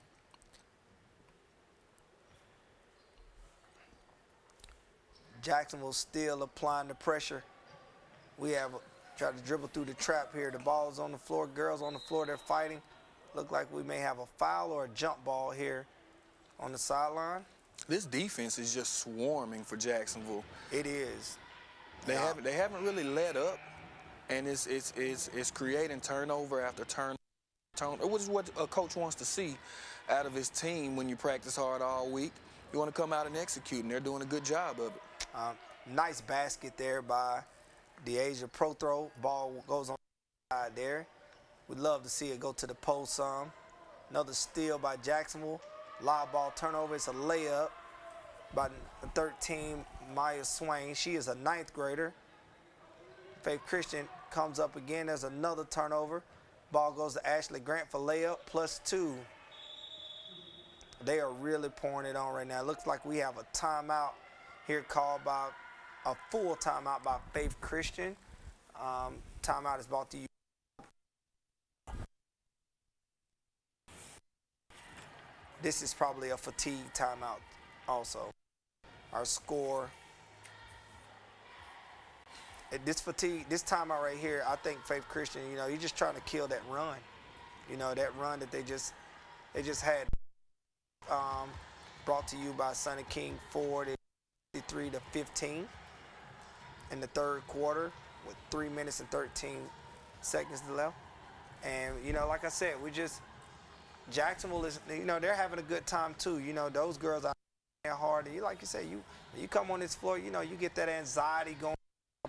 Jacksonville still applying the pressure. We have tried to dribble through the trap here. The ball is on the floor. Girls on the floor, they're fighting. Look like we may have a foul or a jump ball here on the sideline. This defense is just swarming for Jacksonville. It is. They haven't really let up. And it's creating turnover after turnover, which is what a coach wants to see out of his team when you practice hard all week. You want to come out and execute, and they're doing a good job of it. Nice basket there by DeAsia. Pro throw. Ball goes on the side there. We'd love to see it go to the post some. Another steal by Jacksonville. Live ball turnover. It's a layup by the 13, Maya Swain. She is a 9th grader. Faith Christian comes up again. There's another turnover. Ball goes to Ashley Grant for layup, +2. They are really pouring it on right now. It looks like we have a timeout here called by a full timeout by Faith Christian. Timeout is brought to you. This is probably a fatigue timeout also. Our score. This timeout right here, I think Faith Christian, you know, you're just trying to kill that run. You know, that run that they just had. Brought to you by Sonny King Ford, 53-15 in the third quarter with 3 minutes and 13 seconds left. And, you know, like I said, Jacksonville is, you know, they're having a good time too. You know, those girls are hard. And like you said, you come on this floor, you know, you get that anxiety going.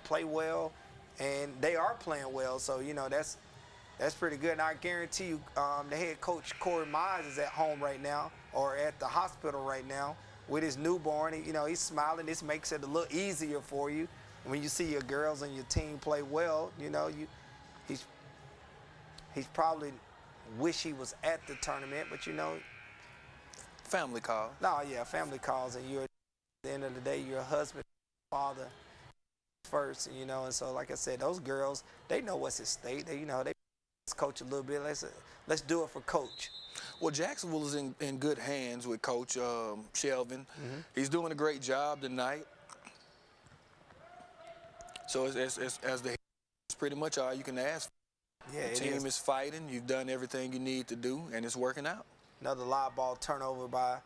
Play well, and they are playing well, so you know that's pretty good. And I guarantee you, the head coach Corey Mize is at home right now, or at the hospital right now with his newborn. You know, he's smiling. This makes it a little easier for you when you see your girls and your team play well. You know, he's probably wish he was at the tournament, but you know, family call. No, yeah, family calls, and you're at the end of the day, you're a husband, father. First, you know, and so like I said, those girls, they know what's at stake. They, you know, they coach a little bit. Let's do it for coach. Well, Jacksonville is in good hands with Coach Shelvin. Mm-hmm. He's doing a great job tonight. So as the head, it's pretty much all you can ask for. Yeah, the team is fighting. You've done everything you need to do, and it's working out. Another live ball turnover by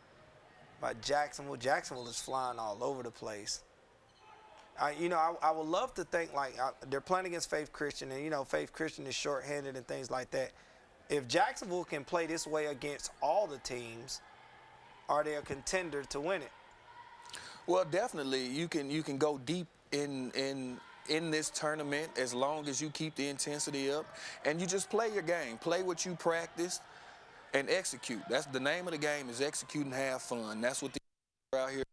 Jacksonville. Jacksonville is flying all over the place. I would love to think like they're playing against Faith Christian, and Faith Christian is shorthanded and things like that. If Jacksonville can play this way against all the teams, are they a contender to win it? Well, definitely you can go deep in this tournament as long as you keep the intensity up and you just play your game, play what you practiced, and execute. That's the name of the game, is execute and have fun. That's what the out here.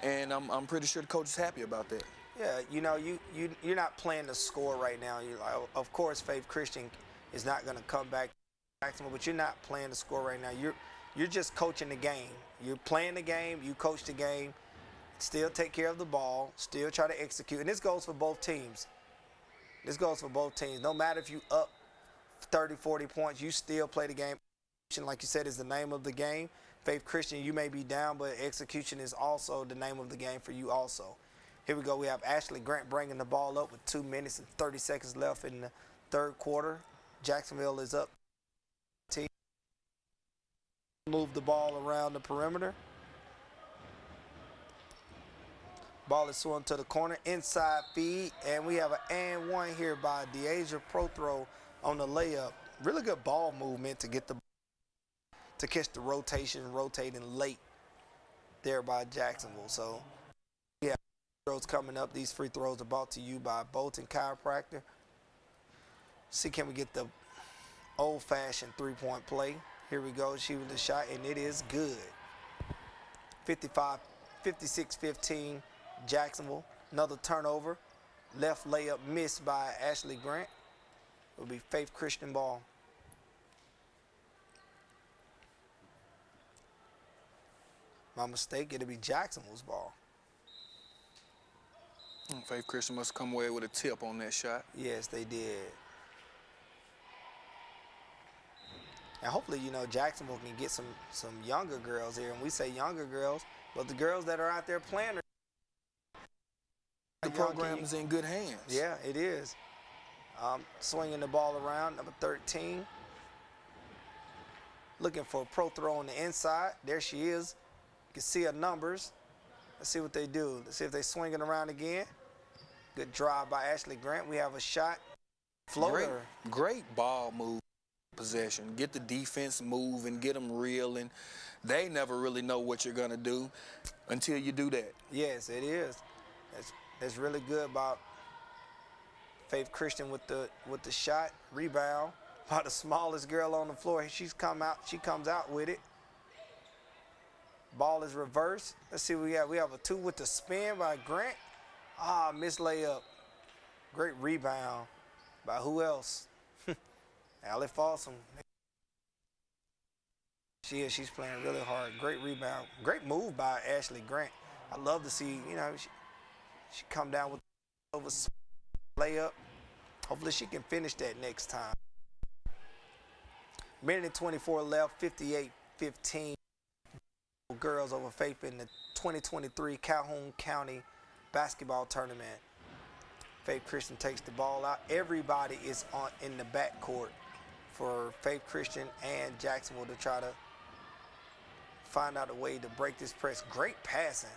And I'm pretty sure the coach is happy about that. Yeah, you're not playing the score right now. Of course, Faith Christian is not going to come back to Jacksonville, but you're not playing the score right now. You're just coaching the game. You're playing the game. You coach the game. Still take care of the ball. Still try to execute. And this goes for both teams. This goes for both teams. No matter if you up 30, 40 points, you still play the game. Like you said, is the name of the game. Faith Christian, you may be down, but execution is also the name of the game for you also. Here we go. We have Ashley Grant bringing the ball up with 2 minutes and 30 seconds left in the third quarter. Jacksonville is up. Move the ball around the perimeter. Ball is swung to the corner, inside feed, and we have an and one here by Deasia Prothrow on the layup. Really good ball movement to get to catch the rotating late there by Jacksonville. So, yeah, throws coming up. These free throws are brought to you by Bolton Chiropractor. See, can we get the old-fashioned three-point play? Here we go, shooting the shot, and it is good. 56-15, Jacksonville. Another turnover. Left layup missed by Ashley Grant. It will be Faith Christian ball. My mistake, it'll be Jacksonville's ball. Faith Christian must come away with a tip on that shot. Yes, they did. And hopefully, Jacksonville can get some younger girls here. And we say younger girls, but the girls that are out there playing the program is in good hands. Yeah, it is. Swinging the ball around, number 13. Looking for a pro throw on the inside. There she is. You can see her numbers. Let's see what they do. Let's see if they swing it around again. Good drive by Ashley Grant. We have a shot. Floater. Great ball move possession. Get the defense moving, get them reeling. They never really know what you're going to do until you do that. Yes, it is. That's really good about Faith Christian with the shot. Rebound by the smallest girl on the floor. She comes out with it. Ball is reversed. Let's see what we have. We have a 2 with the spin by Grant. Missed layup. Great rebound by who else? Allie Folsom. She's playing really hard. Great rebound. Great move by Ashley Grant. I love to see, she come down with over layup. Hopefully she can finish that next time. Minute and 24 left, 58-15. Girls over Faith in the 2023 Calhoun County basketball tournament. Faith Christian takes the ball out. Everybody is in the backcourt for Faith Christian and Jacksonville to try to find out a way to break this press. Great passing.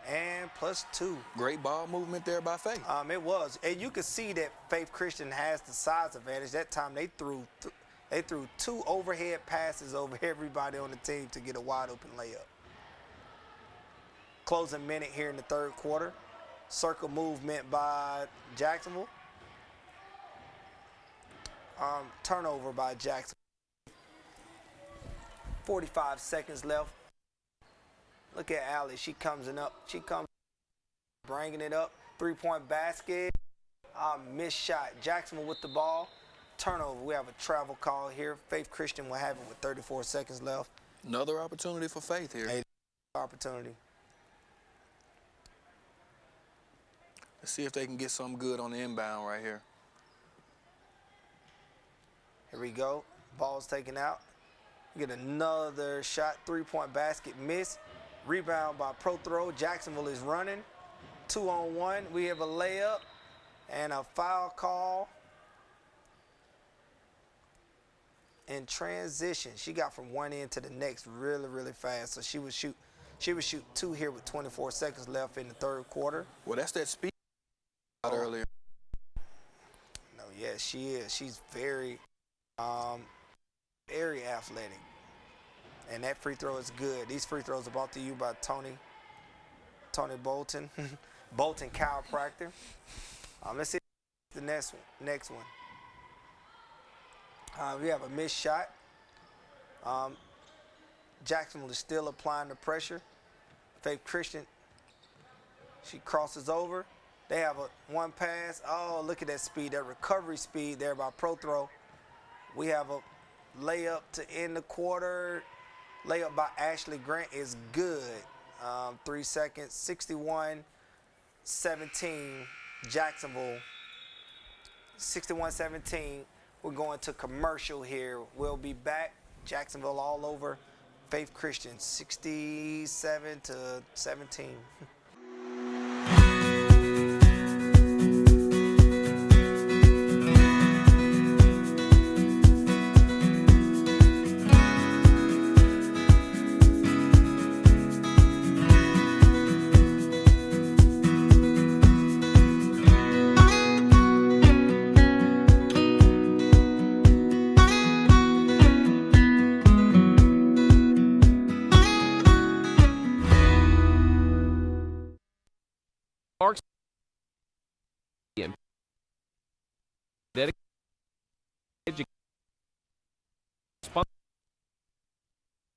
And +2. Great ball movement there by Faith. It was. And you could see that Faith Christian has the size advantage. That time they threw 2 overhead passes over everybody on the team to get a wide open layup. Closing minute here in the third quarter. Circle movement by Jacksonville. Turnover by Jacksonville. 45 seconds left. Look at Allie. She comes bringing it up. 3-point basket. Missed shot. Jacksonville with the ball. Turnover. We have a travel call here. Faith Christian will have it with 34 seconds left. Another opportunity for Faith here. Opportunity. Let's see if they can get something good on the inbound right here. Here we go. Ball's taken out. Get another shot. 3-point basket miss. Rebound by Prothrow. Jacksonville is running. 2-on-1. We have a layup and a foul call. In transition, she got from one end to the next really, really fast. So she was She would shoot 2 here with 24 seconds left in the third quarter. Well, that's that speed earlier. No, yes, she is. She's very, very athletic. And that free throw is good. These free throws are brought to you by Tony Bolton, Bolton Chiropractor. Let's see the next one. We have a missed shot. Jacksonville is still applying the pressure. Faith Christian, she crosses over. They have a one pass. Oh, look at that speed, that recovery speed there by Pro Throw. We have a layup to end the quarter. Layup by Ashley Grant is good. 3 seconds, 61-17, Jacksonville. 61-17. We're going to commercial here. We'll be back. Jacksonville all over. Faith Christian, 67-17. Marks dedicated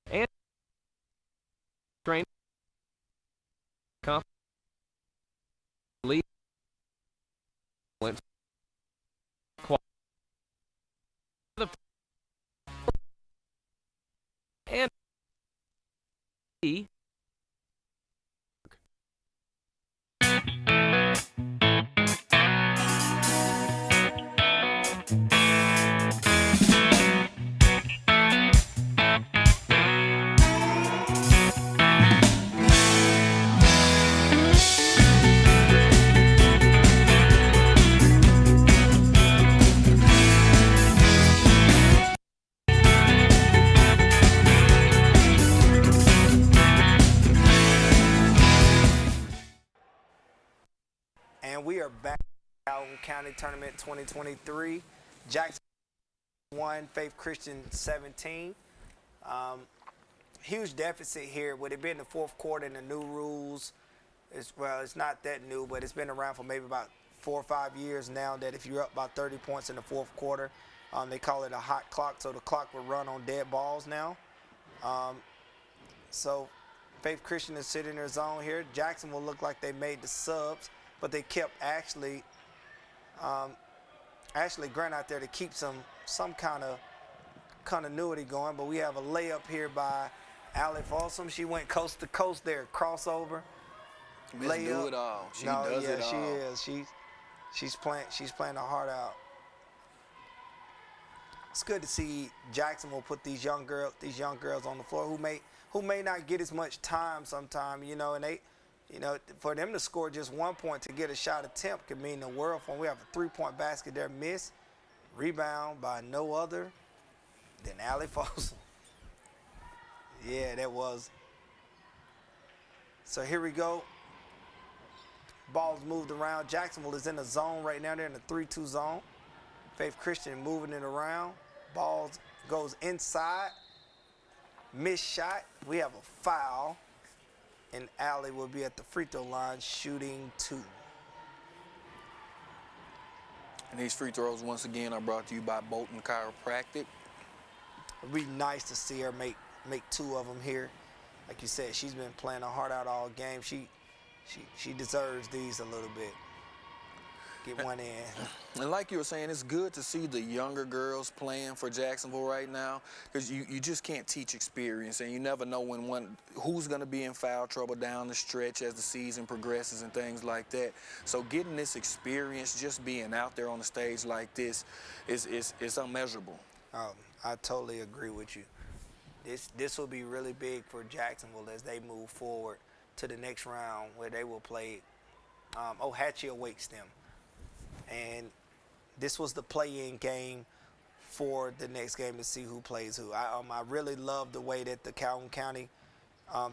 and train lead and And we are back at Calhoun County Tournament 2023. Jackson 1, Faith Christian 17. Huge deficit here. With it being the fourth quarter and the new rules, it's not that new, but it's been around for maybe about 4 or 5 years now that if you're up by 30 points in the fourth quarter, they call it a hot clock, so the clock will run on dead balls now. So Faith Christian is sitting in their zone here. Jackson will look like they made the subs, but they kept Ashley Grant out there to keep some kind of continuity going. But we have a layup here by Allie Folsom. She went coast to coast there, crossover. Layup. Do it all. She does it all. She is. She's playing her heart out. It's good to see Jackson will put these young girls on the floor who may not get as much time sometime, and they. For them to score just 1 point to get a shot attempt could mean the world for them. We have a 3-point basket there missed. Rebound by no other than Allie Folsom. Yeah, that was. So here we go. Ball's moved around. Jacksonville is in the zone right now. They're in the 3-2 zone. Faith Christian moving it around. Ball goes inside. Missed shot. We have a foul. And Allie will be at the free throw line shooting 2. And these free throws, once again, are brought to you by Bolton Chiropractic. It'd be nice to see her make 2 of them here. Like you said, she's been playing her heart out all game. She deserves these a little bit. Get one in. And like you were saying, it's good to see the younger girls playing for Jacksonville right now, because you just can't teach experience, and you never know who's going to be in foul trouble down the stretch as the season progresses and things like that. So getting this experience, just being out there on the stage like this, is unmeasurable. I totally agree with you. This will be really big for Jacksonville as they move forward to the next round, where they will play Ohatchee awaits them. And this was the play-in game for the next game to see who plays who. I really love the way that the Calhoun County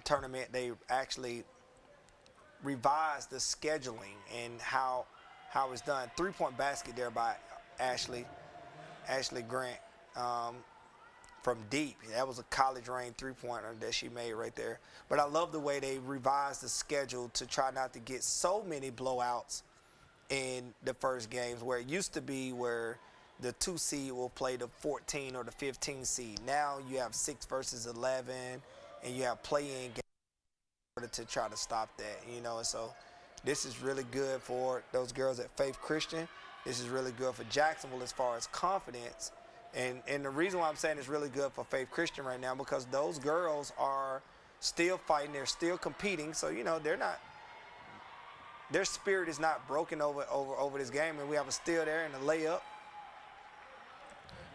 tournament, they actually revised the scheduling and how it's done. 3-point basket there by Ashley Grant from deep. That was a college range 3-pointer that she made right there. But I love the way they revised the schedule to try not to get so many blowouts in the first games, where it used to be where the 2 seed will play the 14 or the 15 seed. Now you have 6 versus 11, and you have play-in games in order to try to stop that, you know. And so this is really good for those girls at Faith Christian. This is really good for Jacksonville as far as confidence. And the reason why I'm saying it's really good for Faith Christian right now, because those girls are still fighting, they're still competing. So, you know, their spirit is not broken over this game, and we have a steal there and a layup.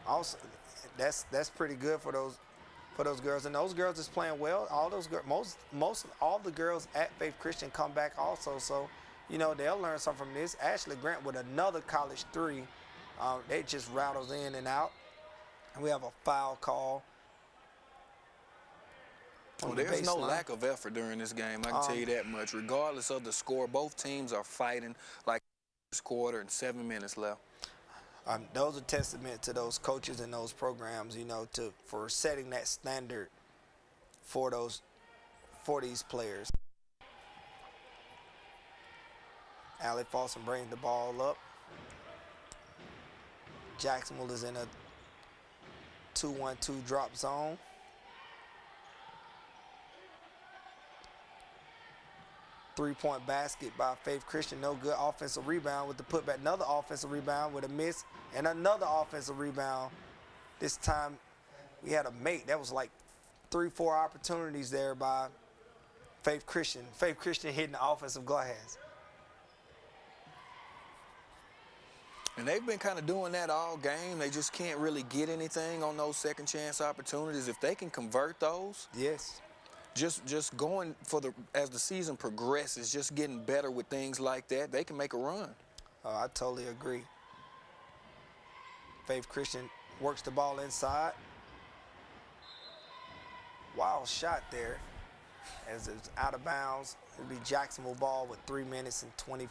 Also, that's pretty good for those girls, and those girls is playing well. All those girls, most all the girls at Faith Christian come back also, so you know they'll learn something from this. Ashley Grant with another college 3, they just rattles in and out, and we have a foul call. Well, there's no lack of effort during this game, I can tell you that much. Regardless of the score, both teams are fighting like first quarter and 7 minutes left. Those are testament to those coaches and those programs, you know, for setting that standard for these players. Allie Folsom brings the ball up. Jacksonville is in a 2-1-2 drop zone. Three-point basket by Faith Christian, no good. Offensive rebound with the putback. Another offensive rebound with a miss, and another offensive rebound. This time we had a mate. That was like 3-4 opportunities there by Faith Christian. Faith Christian hitting the offensive glass. And they've been kind of doing that all game. They just can't really get anything on those second chance opportunities. If they can convert those. Yes. Just going as the season progresses, just getting better with things like that, they can make a run. I totally agree. Faith Christian works the ball inside. Wild shot there as it's out of bounds. It'll be Jacksonville ball with 3 minutes and 20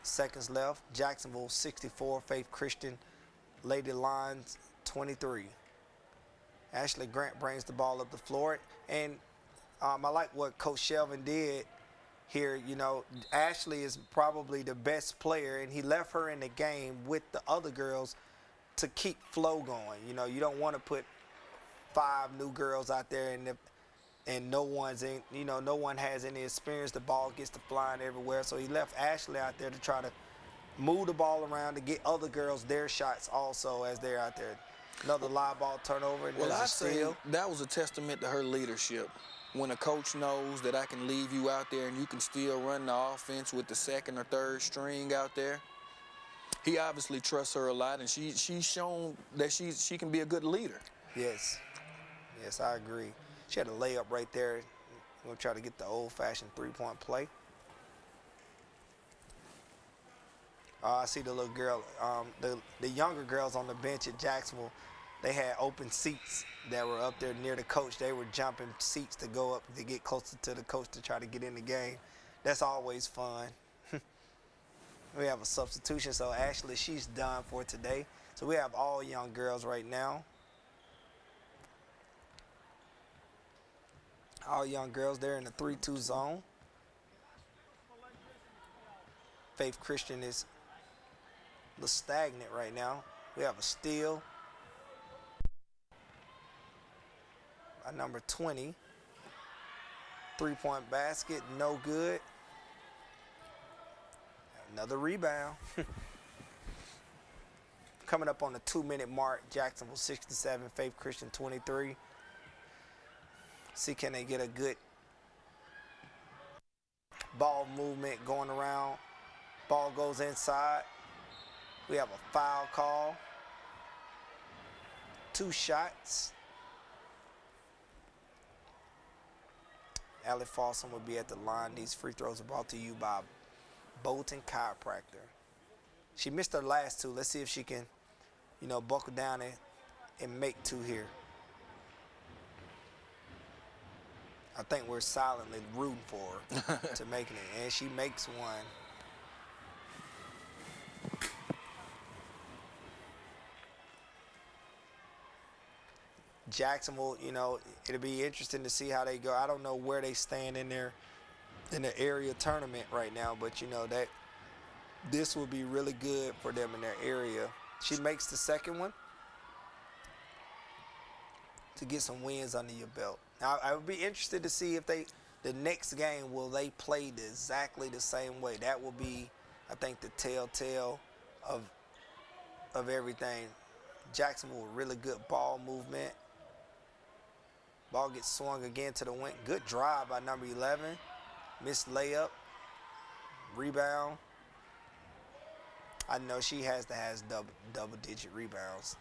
seconds left. Jacksonville 64, Faith Christian Lady Lions 23. Ashley Grant brings the ball up the floor, and I like what Coach Shelvin did here. You know, Ashley is probably the best player, and he left her in the game with the other girls to keep flow going. You know, you don't want to put 5 new girls out there and no one has any experience. The ball gets to flying everywhere. So he left Ashley out there to try to move the ball around to get other girls their shots also as they're out there. Another live ball turnover. And well, I say that was a testament to her leadership. When a coach knows that I can leave you out there and you can still run the offense with the second or third string out there, he obviously trusts her a lot, and she's shown that she can be a good leader. Yes, I agree. She had a layup right there. We'll try to get the old-fashioned 3-point play. I see the little girl, the younger girls on the bench at Jacksonville. They had open seats that were up there near the coach. They were jumping seats to go up to get closer to the coach to try to get in the game. That's always fun. We have a substitution, so Ashley, she's done for today. So we have all young girls right now. All young girls there in the 3-2 zone. Faith Christian is a little stagnant right now. We have a steal. Number 20. 3-point basket, no good. Another rebound. Coming up on the 2-minute mark, Jacksonville 67, Faith Christian 23. See, can they get a good ball movement going around. Ball goes inside. We have a foul call. 2 shots. Allie Folsom will be at the line. These free throws are brought to you by Bolton Chiropractor. She missed her last 2. Let's see if she can, buckle down and make 2 here. I think we're silently rooting for her to making it, and she makes one. Jacksonville, you know, it'll be interesting to see how they go. I don't know where they stand in the area tournament right now, but you know that this will be really good for them in their area. She makes the second one to get some wins under your belt. Now, I would be interested to see if the next game, will they play exactly the same way? That will be, I think, the telltale of everything. Jacksonville, really good ball movement. Ball gets swung again to the wing. Good drive by number 11. Missed layup. Rebound. I know she has double-digit rebounds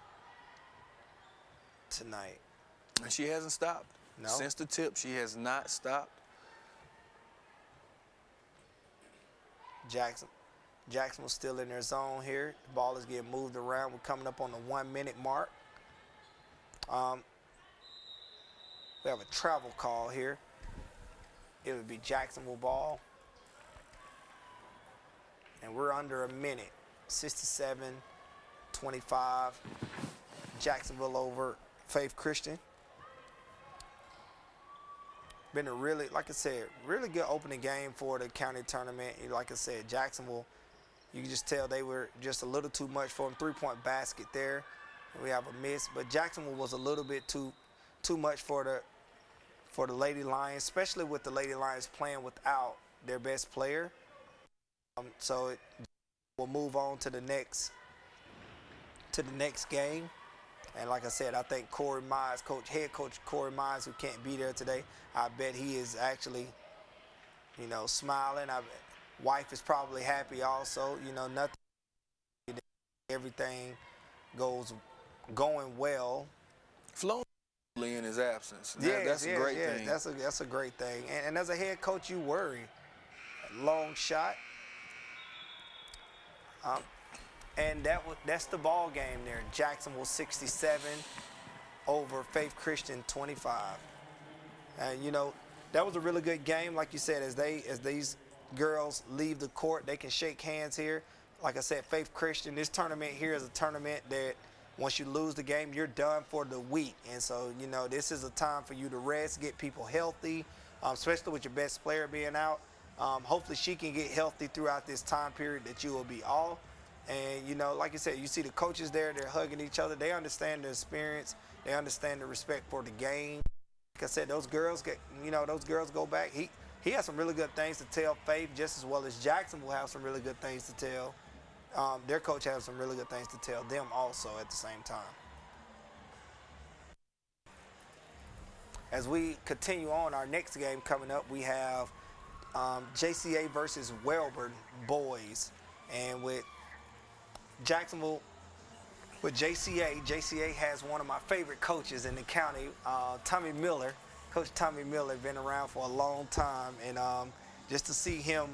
tonight. And she hasn't stopped. No. Since the tip, she has not stopped. Jacksonville's still in their zone here. The ball is getting moved around. We're coming up on the 1 minute mark. We have a travel call here. It would be Jacksonville ball. And we're under a minute. 67-25. Jacksonville over Faith Christian. Been a really, like I said, really good opening game for the county tournament. Like I said, Jacksonville, you can just tell they were just a little too much for them. 3-point basket there. We have a miss, but Jacksonville was a little bit too much for the Lady Lions, especially with the Lady Lions playing without their best player. So we'll move on to the next game. And like I said, I think Corey Mize, head coach Corey Mize, who can't be there today, I bet he is actually, you know, smiling. Wife is probably happy also. You know, everything going well. Flowing in his absence. That's a great thing. That's a great thing. And as a head coach, you worry. Long shot. And that's the ball game there. Jacksonville 67 over Faith Christian 25. And you know, that was a really good game. Like you said, as these girls leave the court, they can shake hands here. Like I said, Faith Christian, this tournament here is a tournament that once you lose the game, you're done for the week. And so, you know, this is a time for you to rest, get people healthy, especially with your best player being out. Hopefully she can get healthy throughout this time period that you will be off. And, you know, like you said, you see the coaches there, they're hugging each other. They understand the experience. They understand the respect for the game. Like I said, those girls go back. He has some really good things to tell Faith, just as well as Jackson will have some really good things to tell. Their coach has some really good things to tell them also at the same time. As we continue on, our next game coming up, we have JCA versus Wellborn boys. And with Jacksonville, with JCA has one of my favorite coaches in the county, Tommy Miller. Coach Tommy Miller, been around for a long time, and just to see him,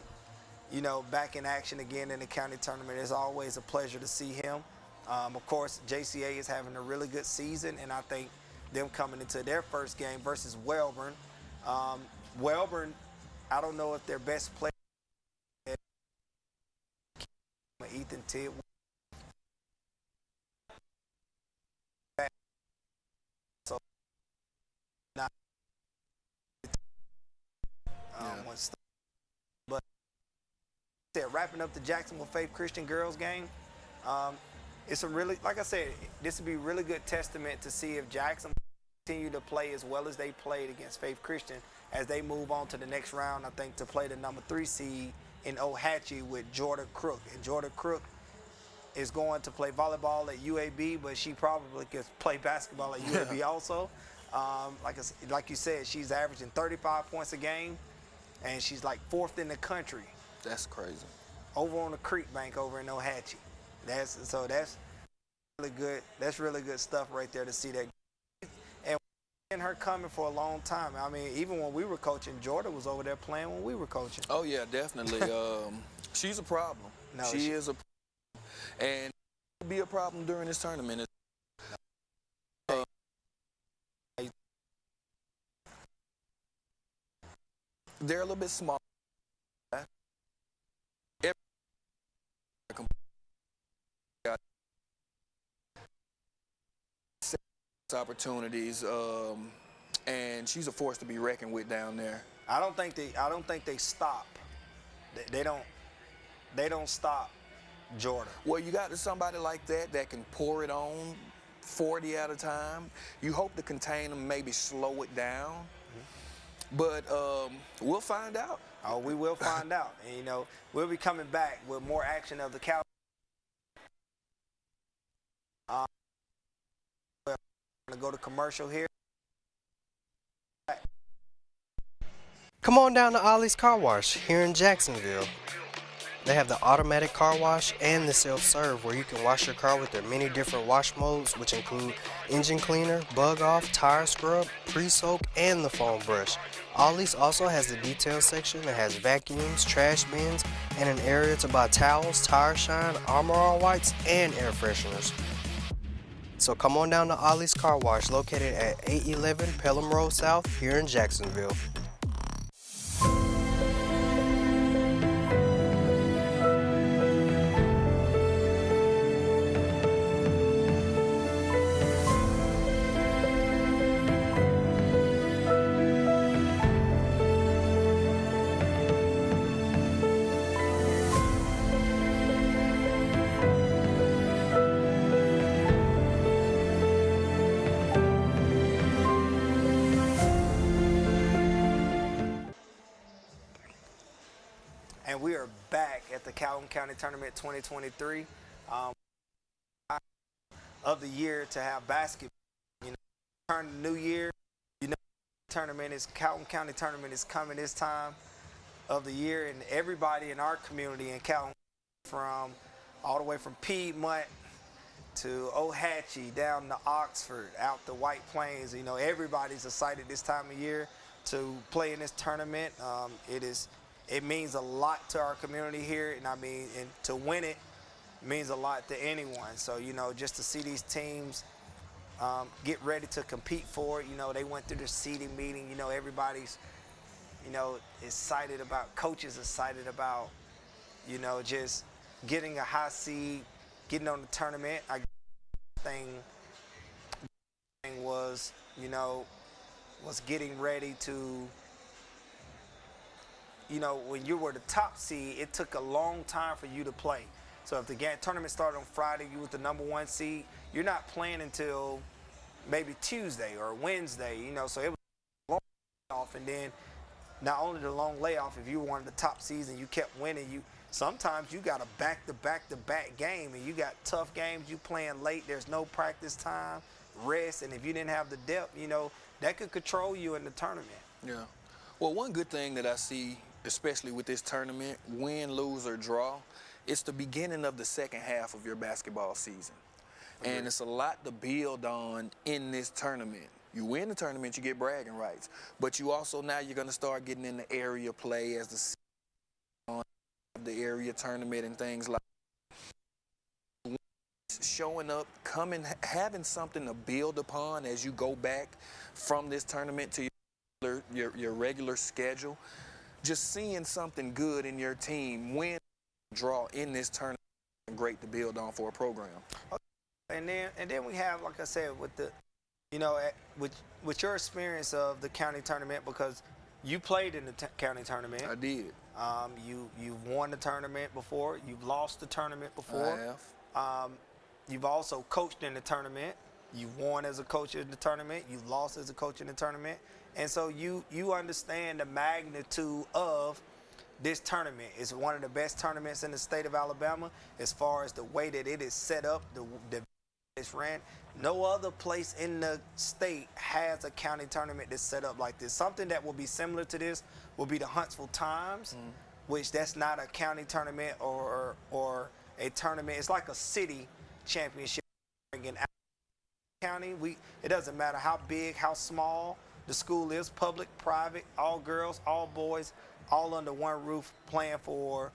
you know, back in action again in the county tournament is always a pleasure to see him. Of course, JCA is having a really good season, and I think them coming into their first game versus Wellborn. Wellborn, I don't know if their best player Ethan Tidd. But wrapping up the Jacksonville Faith Christian girls game, it's a really, like I said, this would be a really good testament to see if Jackson continue to play as well as they played against Faith Christian as they move on to the next round, I think, to play the number 3 seed in Ohatchee with Jordan Crook. And Jordan Crook is going to play volleyball at UAB, but she probably could play basketball at UAB also. Like you said, she's averaging 35 points a game, and she's like 4th in the country. That's crazy. Over on the creek bank over in Ohatchee. That's really good. That's really good stuff right there to see that. And we've her coming for a long time. I mean, even when we were coaching, Jordan was over there playing when we were coaching. Oh yeah, definitely. She's a problem. No, she is a problem. And it'll be a problem during this tournament. They're a little bit small. Opportunities, and she's a force to be reckoned with down there. I don't think they stop. They don't stop Jordan. Well, you got somebody like that can pour it on 40 at a time. You hope to contain them, maybe slow it down. But we'll find out. Oh, we will find out. And, you know, we'll be coming back with more action of the Calhoun. We're going to go to commercial here. Come on down to Ollie's Car Wash here in Jacksonville. They have the automatic car wash and the self-serve where you can wash your car with their many different wash modes, which include engine cleaner, bug off, tire scrub, pre-soak, and the foam brush. Ollie's also has the detail section that has vacuums, trash bins, and an area to buy towels, tire shine, Armor All Whites, and air fresheners. So come on down to Ollie's Car Wash located at 811 Pelham Road South here in Jacksonville. And we are back at the Calhoun County Tournament 2023 of the year to have basketball. You know, turn the new year, you know, Calhoun County Tournament is coming this time of the year, and everybody in our community in Calhoun, from all the way from Piedmont to Ohatchee down to Oxford, out the White Plains, you know, everybody's excited this time of year to play in this tournament. It means a lot to our community here, and and to win it means a lot to anyone. So, you know, just to see these teams get ready to compete for it, you know, they went through the seeding meeting, you know, everybody's, you know, excited about, coaches excited about, you know, just getting a high seed, getting on the tournament. I thing was, you know, was getting ready to, you know, when you were the top seed, it took a long time for you to play. So if the tournament started on Friday, you were the #1 seed, you're not playing until maybe Tuesday or Wednesday, you know, so it was a long layoff. And then not only the long layoff, if you were one of the top seeds and you kept winning, sometimes you got a back-to-back-to-back game, and you got tough games, you playing late, there's no practice time, rest, and if you didn't have the depth, you know, that could control you in the tournament. Yeah. Well, one good thing that I see, especially with this tournament, win, lose, or draw, it's the beginning of the second half of your basketball season. Okay. And it's a lot to build on in this tournament. You win the tournament, you get bragging rights. But you also, now you're going to start getting into area play as the season, the area tournament and things like that. Showing up, having something to build upon as you go back from this tournament to your regular schedule. Just seeing something good in your team, win, draw in this tournament, great to build on for a program. And then we have, like I said, with the, you know, with your experience of the county tournament, because you played in the county tournament. I did. You've won the tournament before. You've lost the tournament before. I have. You've also coached in the tournament. You've won as a coach in the tournament. You've lost as a coach in the tournament. And so you understand the magnitude of this tournament. It's one of the best tournaments in the state of Alabama as far as the way that it is set up, the it's ran. No other place in the state has a county tournament that's set up like this. Something that will be similar to this will be the Huntsville Times, which that's not a county tournament or a tournament. It's like a city championship in county. It doesn't matter how big, how small the school is, public, private, all girls, all boys, all under one roof playing for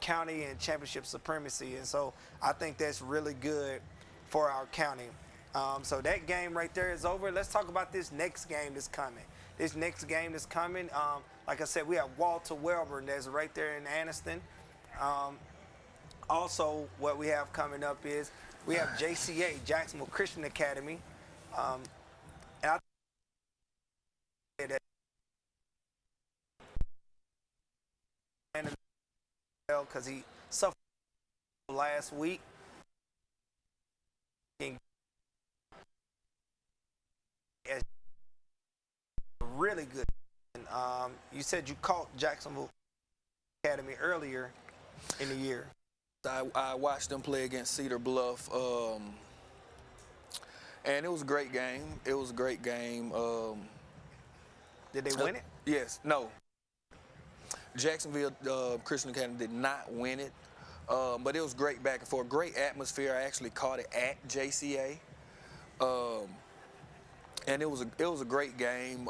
county and championship supremacy. And so I think that's really good for our county. So that game right there is over. Let's talk about this next game that's coming. this next game that's coming. Like I said, we have Walter Wellborn that's right there in Anniston. Also, what we have coming up is we have JCA, Jacksonville Christian Academy. And I think that because he suffered last week. Really good. And, you said you caught Jacksonville Academy earlier in the year. I watched them play against Cedar Bluff, and it was a great game. It was a great game. Did they win it? Yes. No. Jacksonville Christian Academy did not win it, but it was great back and forth. Great atmosphere. I actually caught it at JCA. And it was a great game.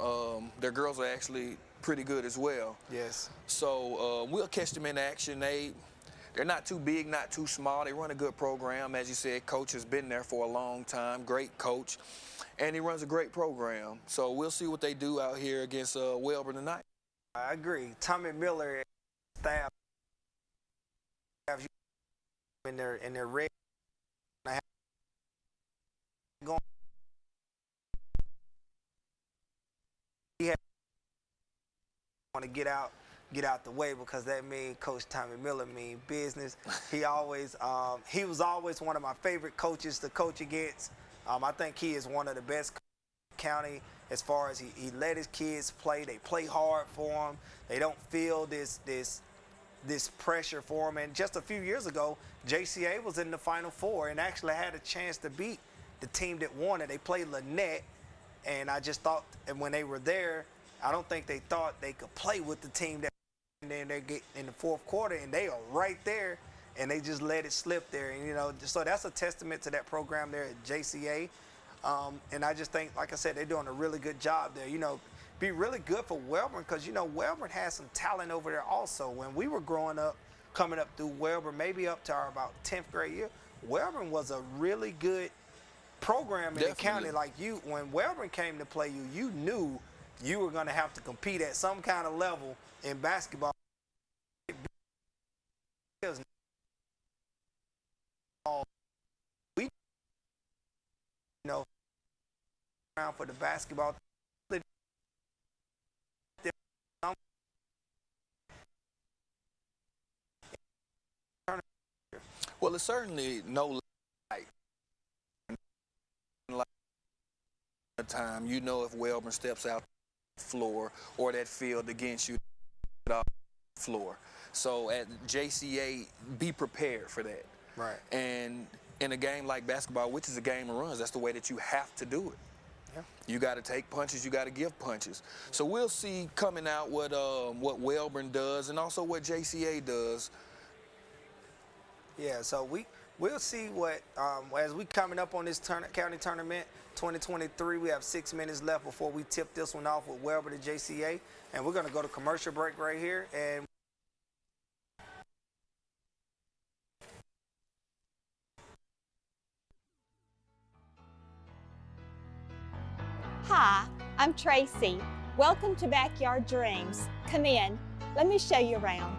Their girls are actually pretty good as well. Yes. So we'll catch them in action. They're not too big, not too small. They run a good program. As you said, coach has been there for a long time. Great coach, and he runs a great program. So we'll see what they do out here against Wellborn tonight. I agree. Tommy Miller staff have you in their red. Going. He want to get out the way because that means Coach Tommy Miller mean business. He always he was always one of my favorite coaches to coach against. I think he is one of the best county as far as he let his kids play. They play hard for him. They don't feel this pressure for him. And just a few years ago, JCA was in the Final Four and actually had a chance to beat the team that won it. They played Lynette, and I just thought, and when they were there, I don't think they thought they could play with the team that. And then they get in the fourth quarter, and they are right there, and they just let it slip there. And so that's a testament to that program there at JCA. And I just think, like I said, they're doing a really good job there. Be really good for Wellborn because Wellborn has some talent over there also. When we were growing up, coming up through Wellborn, maybe up to our about 10th grade year, Wellborn was a really good program in the county. Like when Wellborn came to play you knew you were going to have to compete at some kind of level in basketball. We around for the basketball. Well, it's certainly no light. Time if Wellborn steps out the floor or that field against you off the floor. So at JCA, be prepared for that. Right. And in a game like basketball, which is a game of runs, that's the way that you have to do it. Yeah. You got to take punches, you got to give punches. So we'll see coming out what Wellborn does and also what JCA does. Yeah, so we'll see what, as we coming up on this county tournament, 2023, we have 6 minutes left before we tip this one off with Wellborn and JCA. And we're going to go to commercial break right here. And Hi, I'm Tracy. Welcome to Backyard Dreams. Come in. Let me show you around.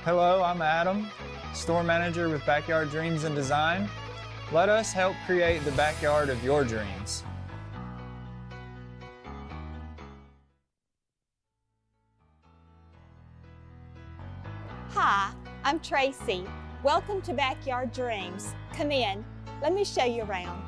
Hello, I'm Adam, store manager with Backyard Dreams and Design. Let us help create the backyard of your dreams. Hi, I'm Tracy. Welcome to Backyard Dreams. Come in. Let me show you around.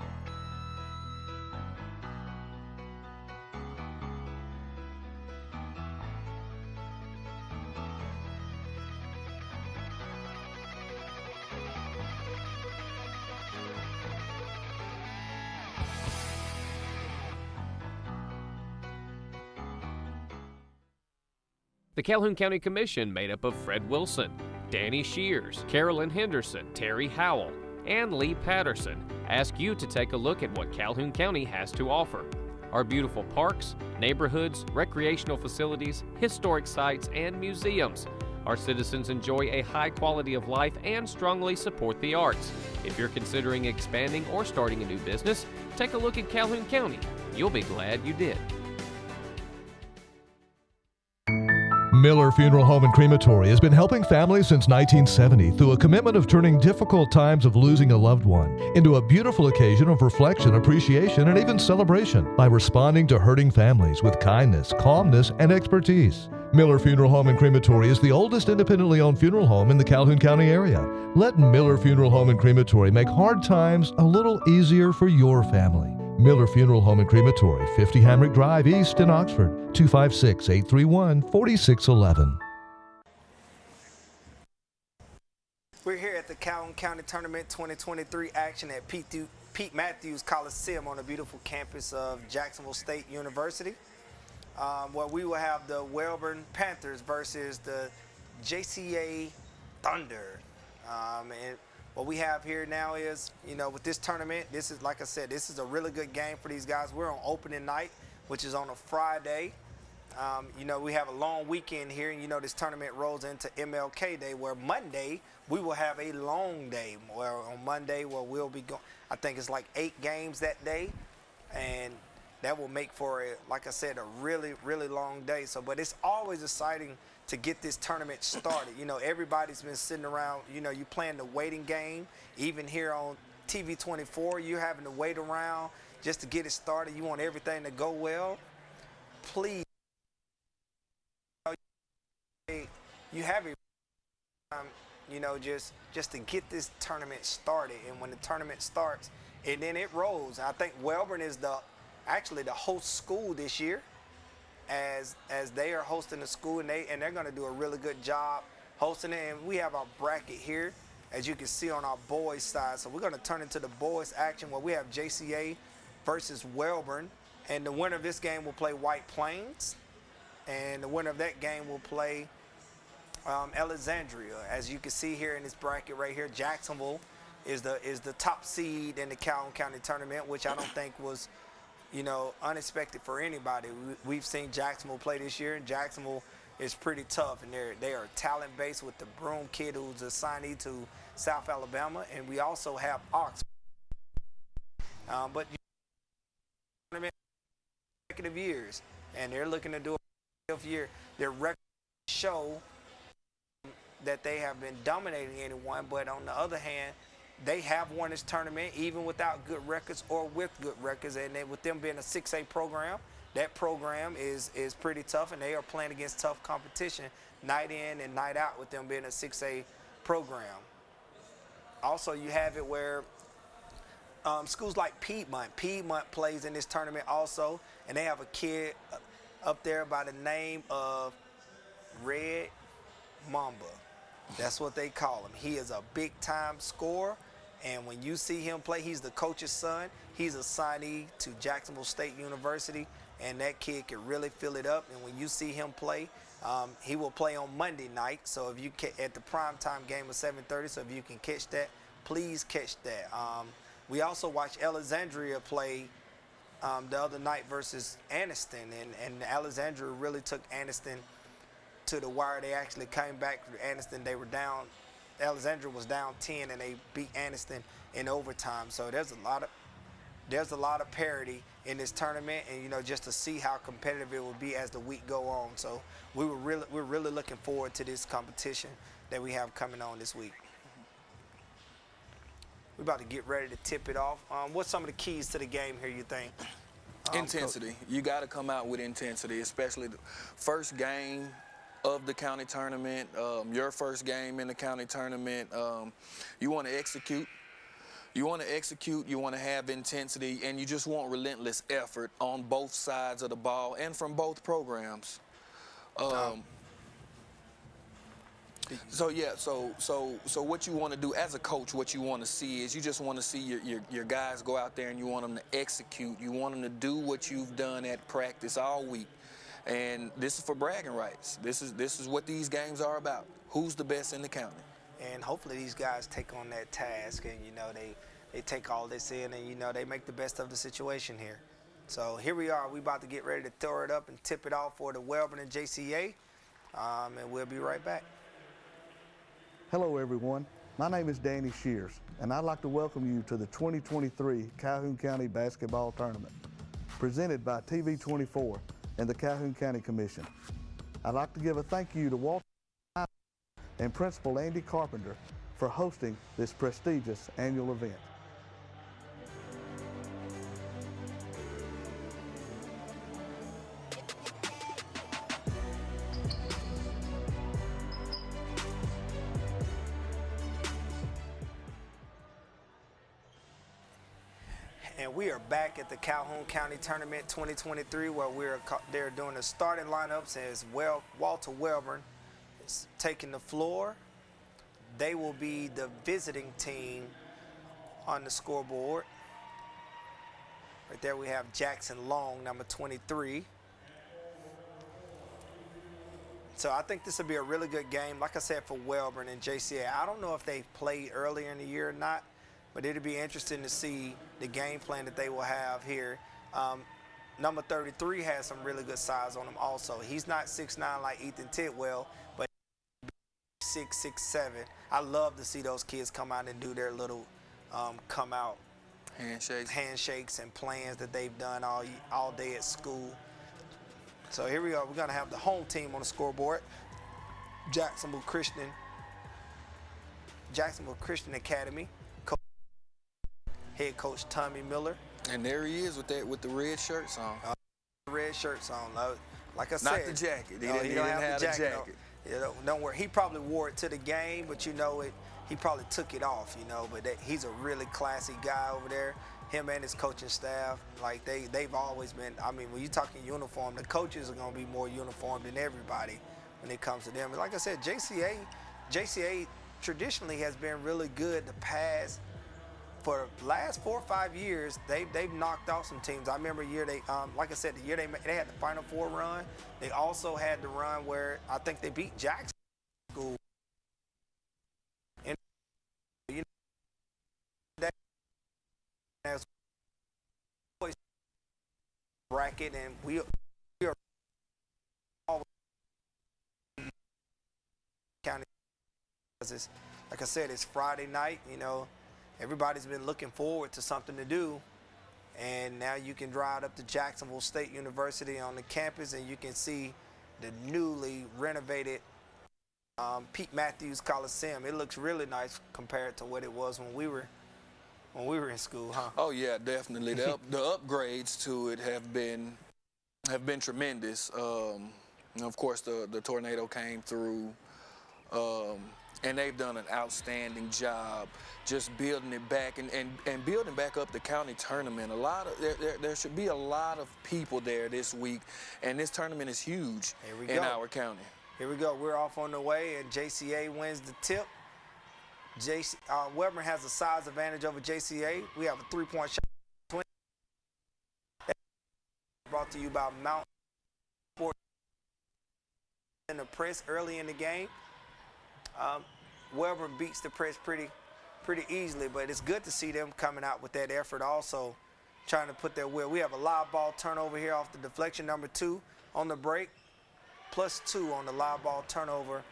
The Calhoun County Commission, made up of Fred Wilson, Danny Shears, Carolyn Henderson, Terry Howell, and Lee Patterson, ask you to take a look at what Calhoun County has to offer. Our beautiful parks, neighborhoods, recreational facilities, historic sites, and museums. Our citizens enjoy a high quality of life and strongly support the arts. If you're considering expanding or starting a new business, take a look at Calhoun County. You'll be glad you did. Miller Funeral Home and Crematory has been helping families since 1970 through a commitment of turning difficult times of losing a loved one into a beautiful occasion of reflection, appreciation, and even celebration by responding to hurting families with kindness, calmness, and expertise. Miller Funeral Home and Crematory is the oldest independently owned funeral home in the Calhoun County area. Let Miller Funeral Home and Crematory make hard times a little easier for your family. Miller Funeral Home and Crematory, 50 Hamrick Drive East in Oxford, 256-831-4611. We're here at the Calhoun County Tournament 2023 action at Pete Matthews Coliseum on the beautiful campus of Jacksonville State University. Where we will have the Wellborn Panthers versus the JCA Thunder. And what we have here now is, with this tournament, this is, like I said, this is a really good game for these guys. We're on opening night, which is on a Friday. We have a long weekend here, and this tournament rolls into MLK Day, where Monday we will have a long day. Where on Monday, where we'll be going, I think it's like 8 games that day, and that will make for, like I said, a really, really long day. But it's always exciting to get this tournament started. Everybody's been sitting around, you playing the waiting game. Even here on TV 24, you're having to wait around just to get it started. You want everything to go well. Please, you have a just to get this tournament started. And when the tournament starts, and then it rolls. I think Wellborn is actually the host school this year, as they are hosting the school, and they're going to do a really good job hosting it. And we have our bracket here, as you can see on our boys side. So we're going to turn into the boys action, where we have JCA versus Wellborn, and the winner of this game will play White Plains, and the winner of that game will play Alexandria. As you can see here in this bracket right here, Jacksonville is the top seed in the Calhoun County tournament, which I don't think was unexpected for anybody. We've seen Jacksonville play this year, and Jacksonville is pretty tough, and they are talent-based with the Broom kid, who's a signee to South Alabama, and we also have Oxford. But consecutive years, and they're looking to do a 5th year. Their records show that they have been dominating anyone, but on the other hand, they have won this tournament even without good records or with good records, and with them being a 6A program, that program is pretty tough, and they are playing against tough competition night in and night out with them being a 6A program. Also, you have it where schools like Piedmont plays in this tournament also, and they have a kid up there by the name of Red Mamba. That's what they call him. He is a big-time scorer, and when you see him play, he's the coach's son. He's a signee to Jacksonville State University, and that kid can really fill it up. And when you see him play, he will play on Monday night. So if you at the primetime game of 7:30, so if you can catch that, please catch that. We also watched Alexandria play the other night versus Anniston, and Alexandria really took Anniston to the wire. They actually came back to Anniston. They were down. Alexandria was down 10, and they beat Anniston in overtime. So there's a lot of parity in this tournament, and just to see how competitive it will be as the week go on. So we're really looking forward to this competition that we have coming on this week. We're about to get ready to tip it off. What's some of the keys to the game here, you think? Intensity. Coach? You got to come out with intensity, especially the first game of the county tournament, your first game in the county tournament. You want to execute. You want to execute, you want to have intensity, and you just want relentless effort on both sides of the ball and from both programs. So what you want to do as a coach, what you want to see is you just want to see your guys go out there, and you want them to execute. You want them to do what you've done at practice all week. And this is for bragging rights. This is what these games are about. Who's the best in the county? And hopefully these guys take on that task, and they take all this in, and they make the best of the situation here. So here we are. We about to get ready to throw it up and tip it off for the Wellborn and JCA, and we'll be right back. Hello everyone, my name is Danny Shears, and I'd like to welcome you to the 2023 Calhoun County Basketball Tournament, presented by TV24 and the Calhoun County Commission. I'd like to give a thank you to Walter and Principal Andy Carpenter for hosting this prestigious annual event. And we are back at the Calhoun County Tournament 2023, where they're doing the starting lineups as well. Walter Wellborn is taking the floor. They will be the visiting team on the scoreboard. Right there we have Jackson Long, number 23. So I think this will be a really good game, like I said, for Wellborn and JCA. I don't know if they've played earlier in the year or not, but it'll be interesting to see the game plan that they will have here. Number 33 has some really good size on him also. He's not 6'9" like Ethan Tidwell, but 6'6", 6'7". I love to see those kids come out and do their little come out handshakes and plans that they've done all day at school. So here we go. We're going to have the home team on the scoreboard. Jacksonville Christian Academy. Head coach Tommy Miller. And there he is with the red shirts on. Red shirts on. Like I said. Not the jacket. He didn't have the jacket. No, don't worry. He probably wore it to the game, but he probably took it off, But he's a really classy guy over there. Him and his coaching staff, like they've always been. I mean, when you're talking uniform, the coaches are going to be more uniform than everybody when it comes to them. And like I said, JCA traditionally has been really good the past. For the last 4 or 5 years, they've knocked off some teams. I remember a year like I said, the year they had the Final Four run. They also had the run where I think they beat Jacksonville. And that always bracket, and we are always counting. Like I said, it's Friday night. Everybody's been looking forward to something to do, and now you can drive up to Jacksonville State University on the campus and you can see the newly renovated Pete Matthews Coliseum. It looks really nice compared to what it was when we were in school, huh? Oh yeah, definitely. The upgrades to it have been tremendous. Of course, the tornado came through. And they've done an outstanding job just building it back and building back up the county tournament. There should be a lot of people there this week, and this tournament is huge in our county. Here we go. We're off on the way, and JCA wins the tip. Wellborn has a size advantage over JCA. We have a three-point shot. Brought to you by Mount Sport in the press early in the game. Wellborn beats the press pretty easily, but it's good to see them coming out with that effort also, trying to put their will. We have a live ball turnover here off the deflection, number 2 on the break, +2 on the live ball turnover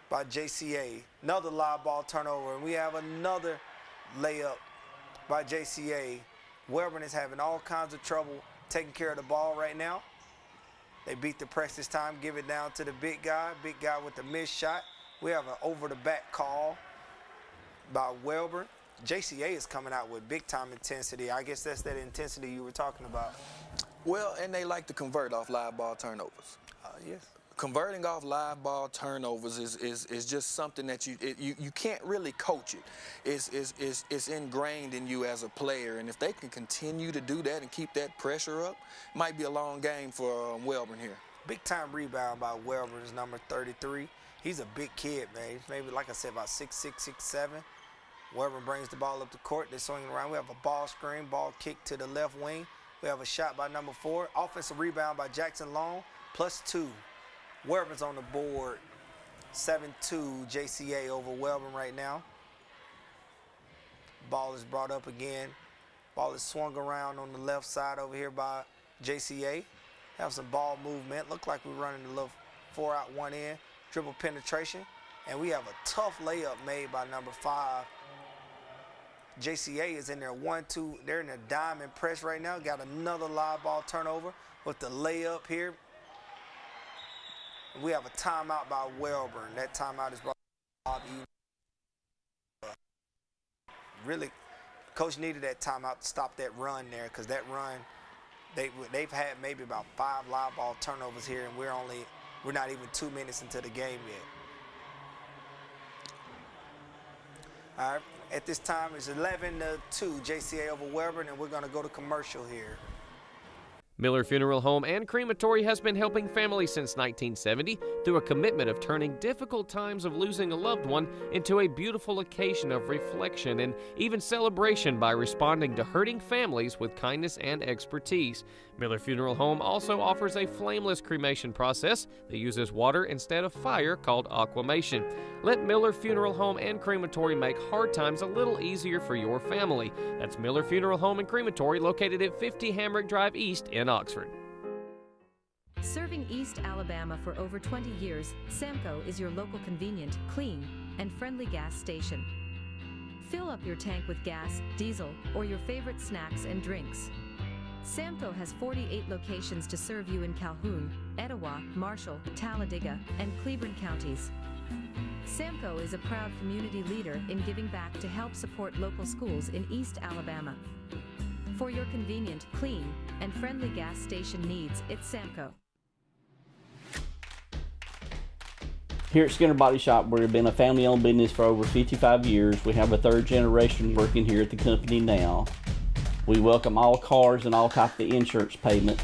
by JCA. Another live ball turnover, and we have another layup by JCA. Wellborn is having all kinds of trouble taking care of the ball right now. They beat the press this time, give it down to the big guy with the missed shot. We have an over-the-back call by Wellborn. JCA is coming out with big-time intensity. I guess that's that intensity you were talking about. Well, and they like to convert off live ball turnovers. Yes. Converting off live ball turnovers is just something that you can't really coach it. It's ingrained in you as a player, and if they can continue to do that and keep that pressure up, it might be a long game for Wellborn here. Big-time rebound by Wellborn is number 33. He's a big kid, man. He's maybe, like I said, about 6'6", 6'7". Wellborn brings the ball up the court. They're swinging around. We have a ball screen, ball kick to the left wing. We have a shot by number 4. Offensive rebound by Jackson Long, +2. Wellborn's on the board, 7-2 JCA over Wellborn right now. Ball is brought up again. Ball is swung around on the left side over here by JCA. Have some ball movement. Look like we're running a little 4 out, 1 in. Dribble penetration. And we have a tough layup made by number 5. JCA is in there 1-2. They're in a diamond press right now. Got another live ball turnover with the layup here. We have a timeout by Wellborn. That timeout is brought by Bob. Really, coach needed that timeout to stop that run there, because that run, they've had maybe about 5 live ball turnovers here, and we're not even 2 minutes into the game yet. All right, at this time it's 11-2, JCA over Wellborn, and we're going to go to commercial here. Miller Funeral Home and Crematory has been helping families since 1970 through a commitment of turning difficult times of losing a loved one into a beautiful occasion of reflection and even celebration by responding to hurting families with kindness and expertise. Miller Funeral Home also offers a flameless cremation process that uses water instead of fire called aquamation. Let Miller Funeral Home and Crematory make hard times a little easier for your family. That's Miller Funeral Home and Crematory, located at 50 Hamrick Drive East in Oxford. Serving East Alabama for over 20 years, Samco is your local convenient, clean, and friendly gas station. Fill up your tank with gas, diesel, or your favorite snacks and drinks. Samco has 48 locations to serve you in Calhoun, Etowah, Marshall, Talladega, and Cleburne counties. Samco is a proud community leader in giving back to help support local schools in East Alabama. For your convenient, clean, and friendly gas station needs, it's Samco. Here at Skinner Body Shop, we've been a family-owned business for over 55 years. We have a 3rd generation working here at the company now. We welcome all cars and all types of insurance payments.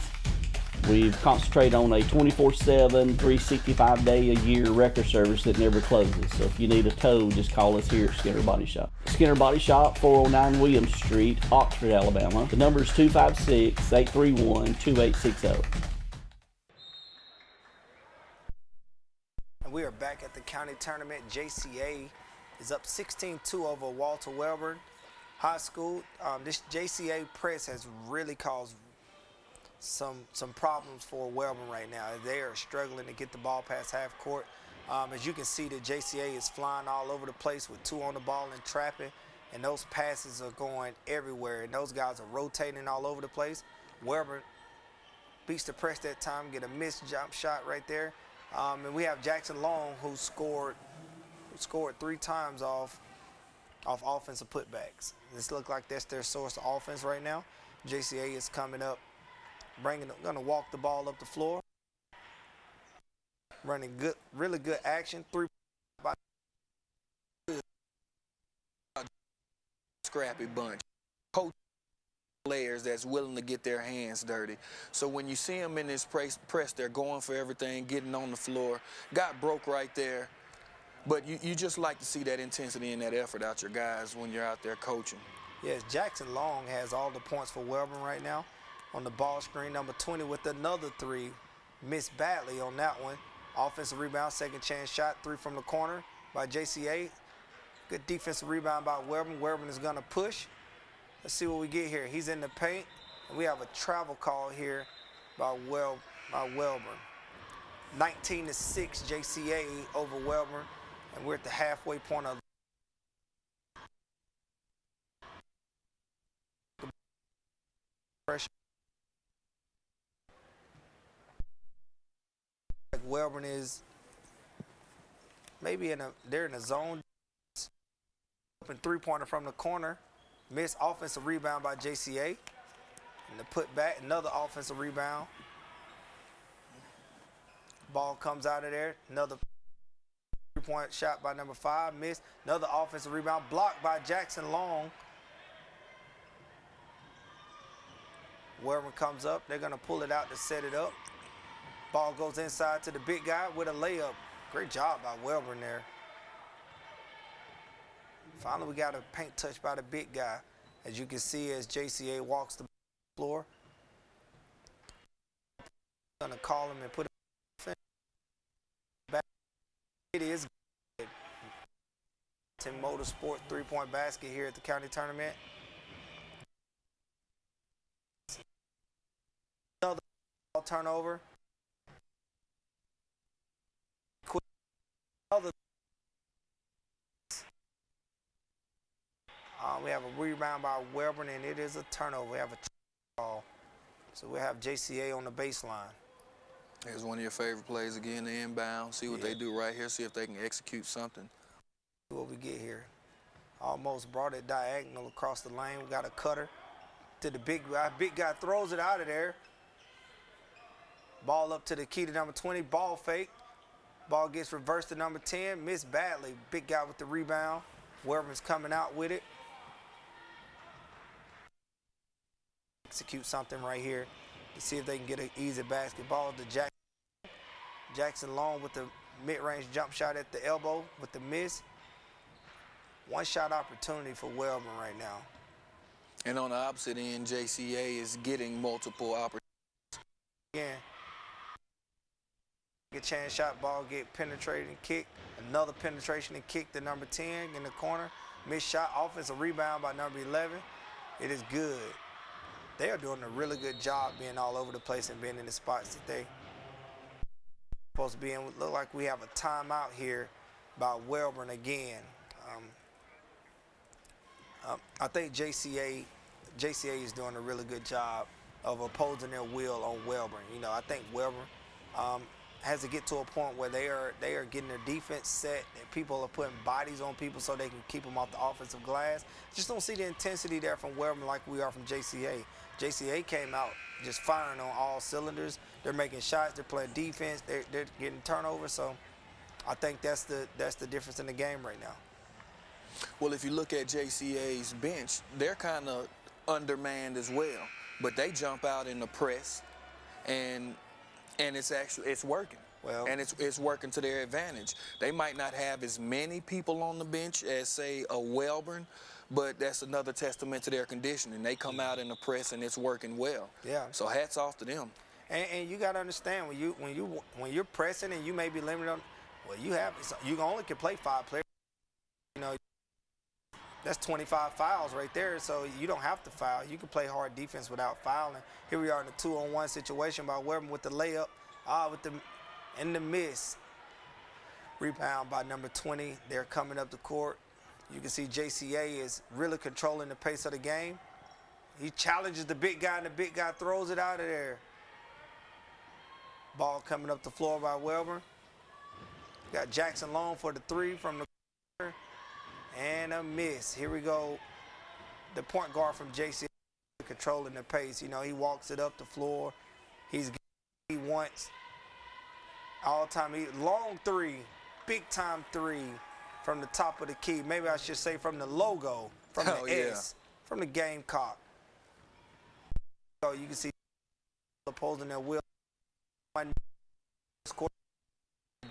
We've concentrated on a 24/7, 365-day-a-year record service that never closes. So if you need a tow, just call us here at Skinner Body Shop. Skinner Body Shop, 409 Williams Street, Oxford, Alabama. The number is 256-831-2860. And we are back at the county tournament. JCA is up 16-2 over Walter Wellborn High School. This JCA press has really caused some problems for Wellborn right now. They are struggling to get the ball past half court. As you can see, the JCA is flying all over the place with 2 on the ball and trapping, and those passes are going everywhere, and those guys are rotating all over the place. Wellborn beats the press that time, get a missed jump shot right there. And we have Jackson Long, who scored 3 times off offensive putbacks. This looks like that's their source of offense right now. JCA is coming up, gonna walk the ball up the floor, running good, really good action. 3 by Scrappy bunch. Coach players that's willing to get their hands dirty. So when you see them in this press, they're going for everything, getting on the floor. Got broke right there. But you just like to see that intensity and that effort out your guys when you're out there coaching. Yes, Jackson Long has all the points for Wellborn right now. On the ball screen, number 20 with another 3. Missed badly on that one. Offensive rebound, second chance shot, 3 from the corner by JCA. Good defensive rebound by Wellborn. Wellborn is gonna push. Let's see what we get here. He's in the paint. And we have a travel call here by Wellborn. 19-6 JCA over Wellborn. And we're at the halfway point of the pressure. Wellborn is maybe they're in a zone. Open 3-pointer from the corner. Missed offensive rebound by JCA. And the put back, another offensive rebound. Ball comes out of there. Another 3-point shot by number 5. Missed. Another offensive rebound. Blocked by Jackson Long. Wellborn comes up. They're going to pull it out to set it up. Ball goes inside to the big guy with a layup. Great job by Wellborn there. Finally, we got a paint touch by the big guy. As you can see, as JCA walks the floor. Gonna call him and put him back. It is good. Tim Motorsport 3-point basket here at the county tournament. Another ball turnover. rebound by Wellborn, and it is a turnover. We have a ball. So we'll have JCA on the baseline. Here's one of your favorite plays again, the inbound. See what they do right here, see if they can execute something. What we get here. Almost brought it diagonal across the lane. We got a cutter to the big guy. Big guy throws it out of there. Ball up to the key to number 20. Ball fake. Ball gets reversed to number 10. Missed badly. Big guy with the rebound. Wellborn's coming out with it. Execute something right here to see if they can get an easy basketball to Jackson. Jackson Long with the mid-range jump shot at the elbow with the miss. One shot opportunity for Wellborn right now. And on the opposite end, JCA is getting multiple opportunities. Again, get chance shot, ball get penetrated and kick. Another penetration and kick to number 10 in the corner. Missed shot, offensive rebound by number 11. It is good. They are doing a really good job being all over the place and being in the spots that they supposed to be in. Look like we have a timeout here by Wellborn again. I think JCA is doing a really good job of opposing their will on Wellborn. You know, I think Wellborn has to get to a point where they are getting their defense set, and people are putting bodies on people so they can keep them off the offensive glass. Just don't see the intensity there from Wellborn like we are from JCA. JCA came out just firing on all cylinders. They're making shots, they're playing defense, they're getting turnovers. So I think that's the difference in the game right now. Well, if you look at JCA's bench, they're kind of undermanned as well, but they jump out in the press, and it's working. Well, and it's working to their advantage. They might not have as many people on the bench as, say, a Wellborn, but that's another testament to their conditioning. They come out in the press and it's working well. Yeah. So hats off to them. And you got to understand when you're pressing and you may be limited on, well, you only can play 5 players. You know, that's 25 fouls right there, so you don't have to foul. You can play hard defense without fouling. Here we are in a 2-on-1 situation by Wellborn with the layup, in the miss. Rebound by number 20. They're coming up the court. You can see JCA is really controlling the pace of the game. He challenges the big guy, and the big guy throws it out of there. Ball coming up the floor by Wellborn. Got Jackson Long for the 3 from the corner. And a miss. Here we go. The point guard from JCA controlling the pace. You know, he walks it up the floor. He wants all time. Long 3, big time 3 from the top of the key. Maybe I should say from the logo, from the S, from the Gamecock. So you can see opposing their will.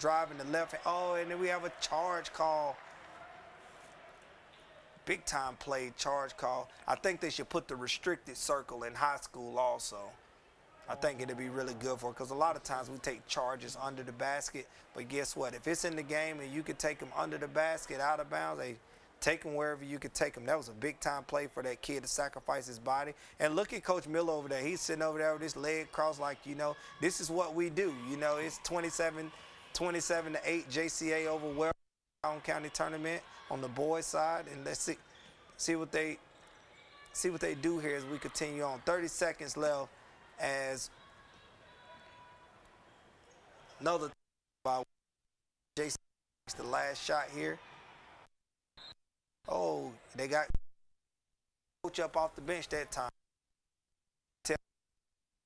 Driving the left hand. Oh, and then we have a charge call. Big time play, charge call. I think they should put the restricted circle in high school also. I think it'd be really good for it, because a lot of times we take charges under the basket, but guess what? If it's in the game and you can take them under the basket, out of bounds, they take them wherever you could take them. That was a big time play for that kid to sacrifice his body. And look at Coach Miller over there. He's sitting over there with his leg crossed like, you know, this is what we do. You know, it's 27-8 JCA over Wellborn Calhoun County tournament on the boys' side, and let's see what they do here as we continue on. 30 seconds left as another by JCA makes the last shot here. Oh, they got coach up off the bench that time. Tell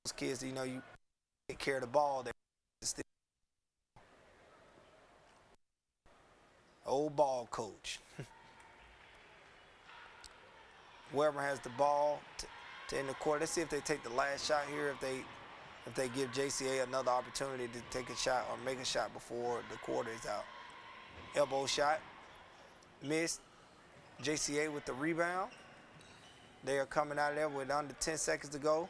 those kids, you know, you take care of the ball. Old ball coach. Wellborn has the ball to end the court. Let's see if they take the last shot here. If they give JCA another opportunity to take a shot or make a shot before the quarter is out. Elbow shot, missed. JCA with the rebound. They are coming out of there with under 10 seconds to go.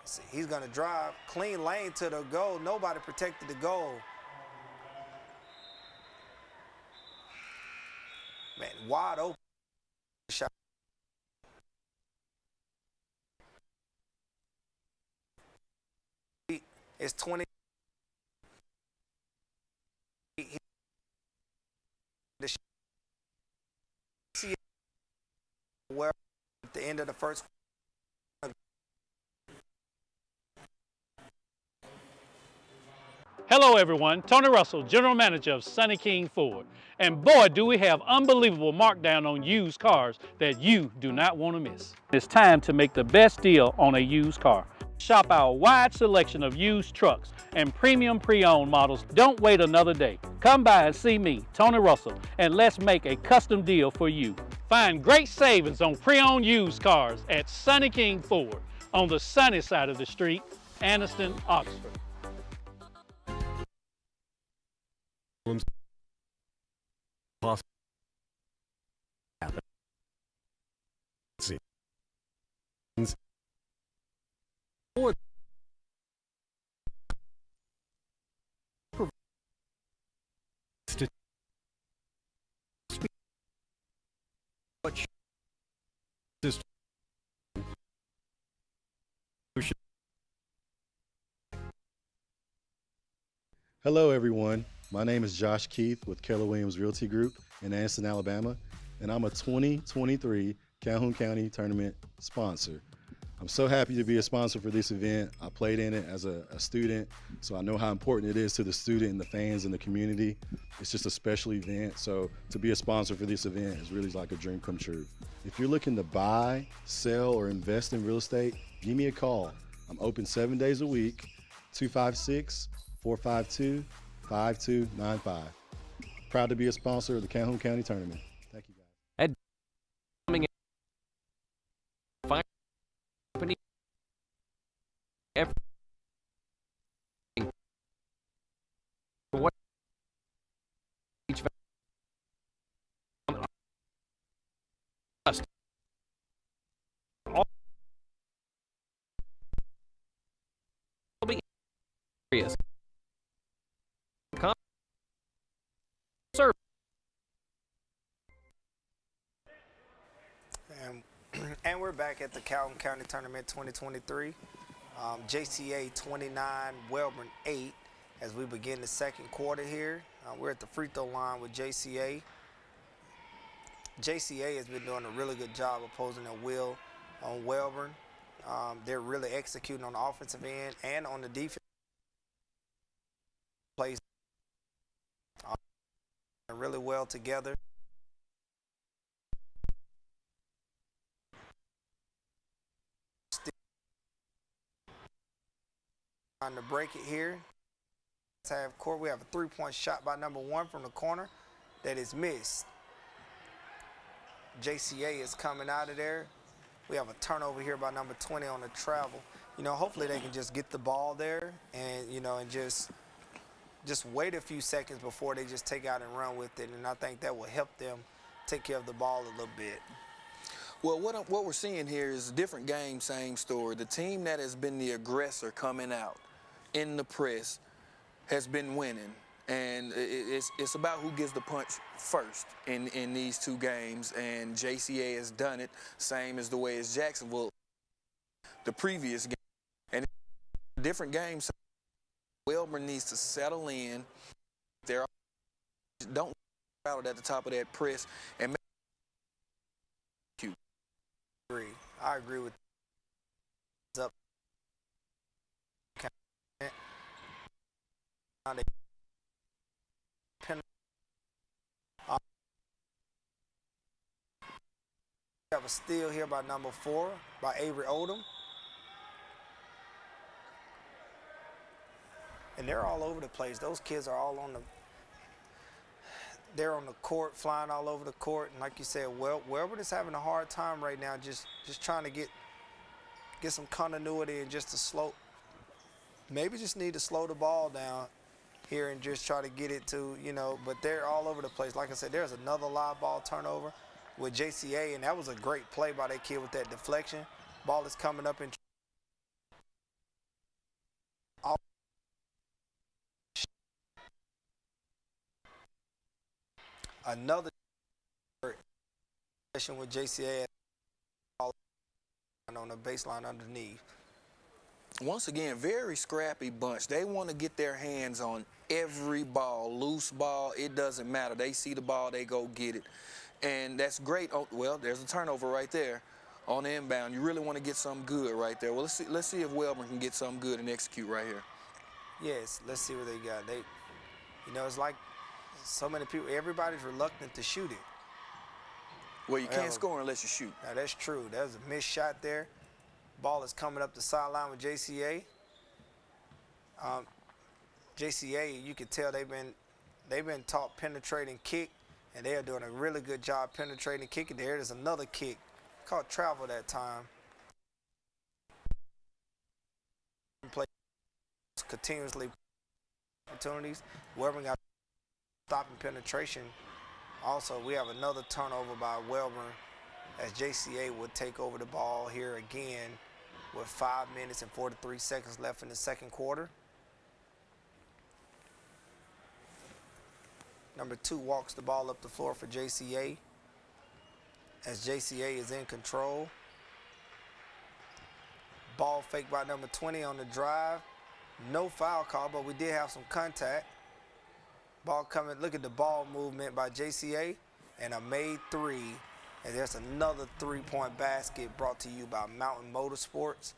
See, he's gonna drive, clean lane to the goal. Nobody protected the goal. Man, wide open shot. It's 20. The well at the end of the first. Hello everyone, Tony Russell, General Manager of Sunny King Ford. And boy, do we have unbelievable markdown on used cars that you do not want to miss. It's time to make the best deal on a used car. Shop our wide selection of used trucks and premium pre-owned models. Don't wait another day. Come by and see me, Tony Russell, and let's make a custom deal for you. Find great savings on pre-owned used cars at Sunny King Ford on the sunny side of the street, Anniston, Oxford. Hello, everyone. My name is Josh Keith with Keller Williams Realty Group in Anniston, Alabama, and I'm a 2023 Calhoun County Tournament sponsor. I'm so happy to be a sponsor for this event. I played in it as a student, so I know how important it is to the student and the fans and the community. It's just a special event, so to be a sponsor for this event is really like a dream come true. If you're looking to buy, sell, or invest in real estate, give me a call. I'm open 7 days a week, 256-452-5295. Proud to be a sponsor of the Calhoun County Tournament. Thank you, guys. What And we're back at the Calhoun County Tournament 2023. JCA 29, Wellborn 8 as we begin the second quarter here. We're at the free throw line with JCA. JCA has been doing a really good job opposing their will on Wellborn. They're really executing on the offensive end and on the defense. Plays really well together. Trying to break it here. Half court, we have a three-point shot by number 1 from the corner that is missed. JCA is coming out of there. We have a turnover here by number 20 on the travel. You know, hopefully they can just get the ball there and, you know, and just wait a few seconds before they just take out and run with it. And I think that will help them take care of the ball a little bit. Well, what we're seeing here is a different game, same story. The team that has been the aggressor coming out in the press has been winning. And it's about who gets the punch first in these two games. And JCA has done it, same as the way as Jacksonville, the previous game. And different games, Wellborn needs to settle in. Don't out at the top of that press and make I agree with up. We have a steal here by number 4 by Avery Odom. And they're all over the place. Those kids are all on the they're on the court, flying all over the court, and like you said, Wellborn is having a hard time right now, just trying to get some continuity and just to slow, maybe just need to slow the ball down here and just try to get it to, you know, but they're all over the place. Like I said, there's another live ball turnover with JCA, and that was a great play by that kid with that deflection. Ball is coming up in. Another session with JCA on the baseline underneath. Once again, very scrappy bunch. They want to get their hands on every ball, loose ball, it doesn't matter. They see the ball, they go get it. And that's great. Oh, well, there's a turnover right there on the inbound. You really want to get something good right there. Well, let's see if Wellborn can get something good and execute right here. Yes, let's see what they got. It's like so many people, everybody's reluctant to shoot it. Well, you can't score unless you shoot. Now, that's true. There's a missed shot there. Ball is coming up the sideline with JCA. JCA, you can tell they've been taught penetrating kick, and they are doing a really good job penetrating kicking. There's another kick called travel that time. Play continuously opportunities. Wellborn got stopping penetration. Also, we have another turnover by Wellborn as JCA would take over the ball here again with 5 minutes and 43 seconds left in the second quarter. Number 2 walks the ball up the floor for JCA as JCA is in control. Ball fake by number 20 on the drive. No foul call, but we did have some contact. Ball coming, look at the ball movement by JCA, and a made 3. And there's another 3-point basket brought to you by Mountain Motorsports.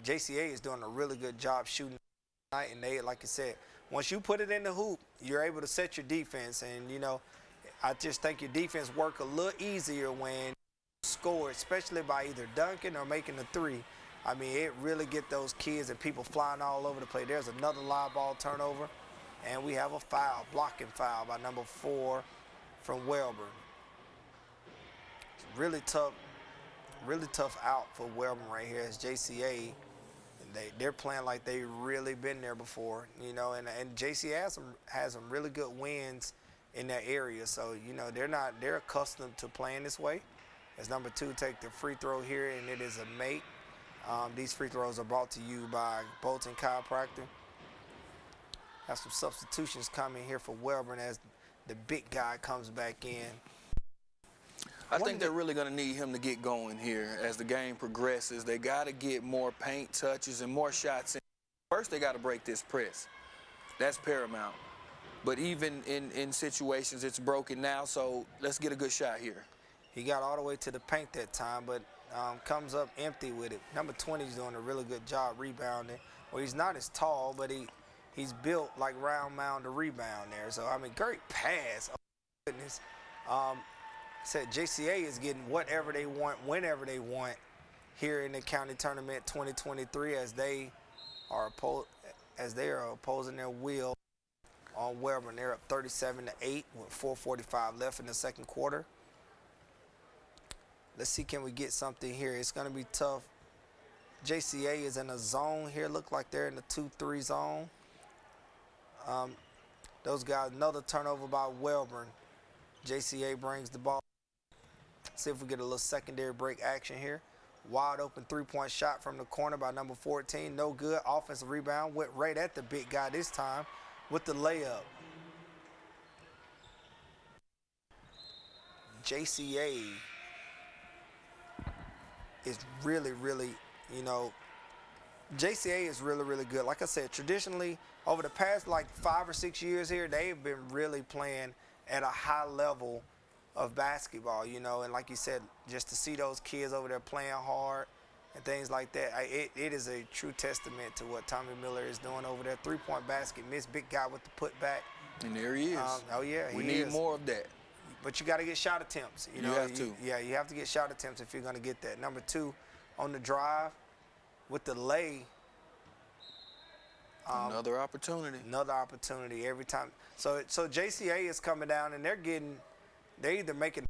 JCA is doing a really good job shooting tonight, and they, like I said, once you put it in the hoop, you're able to set your defense. And, I just think your defense work a little easier when you score, especially by either dunking or making a 3. I mean, it really get those kids and people flying all over the place. There's another live ball turnover, and we have a foul, blocking foul by number 4 from Wellborn. Really tough out for Wellborn right here as JCA. They're playing like they've really been there before, and JCA has some really good wins in that area. So, they're accustomed to playing this way. As number 2 take the free throw here, and it is a make. These free throws are brought to you by Bolton Chiropractor. Have some substitutions coming here for Wellborn as the big guy comes back in. I think they're really going to need him to get going here as the game progresses. They got to get more paint touches and more shots in. First, they got to break this press. That's paramount. But even in situations, it's broken now, so let's get a good shot here. He got all the way to the paint that time, but comes up empty with it. Number 20 is doing a really good job rebounding. Well, he's not as tall, but he's built like round mound to rebound there. So, I mean, great pass. Oh, goodness. Said JCA is getting whatever they want, whenever they want here in the county tournament 2023 as they are opposing their will on Wellborn. They're up 37-8 with 4:45 left in the second quarter. Let's see, can we get something here? It's going to be tough. JCA is in a zone here. Look like they're in the 2-3 zone. Those guys, another turnover by Wellborn. JCA brings the ball. See if we get a little secondary break action here. Wide open 3-point shot from the corner by number 14. No good. Offensive rebound. Went right at the big guy this time with the layup. JCA is really, JCA is really, really good. Like I said, traditionally, over the past like 5 or 6 years here, they've been really playing at a high level of basketball, and like you said, just to see those kids over there playing hard and things like that, it is a true testament to what Tommy Miller is doing over there. 3-point basket, miss, big guy with the putback. And there he is. Oh, yeah, we need more of that. But you got to get shot attempts. You have to. Yeah, you have to get shot attempts if you're going to get that. Number 2 on the drive with the lay. Another opportunity. Another opportunity every time. So JCA is coming down, and they're either making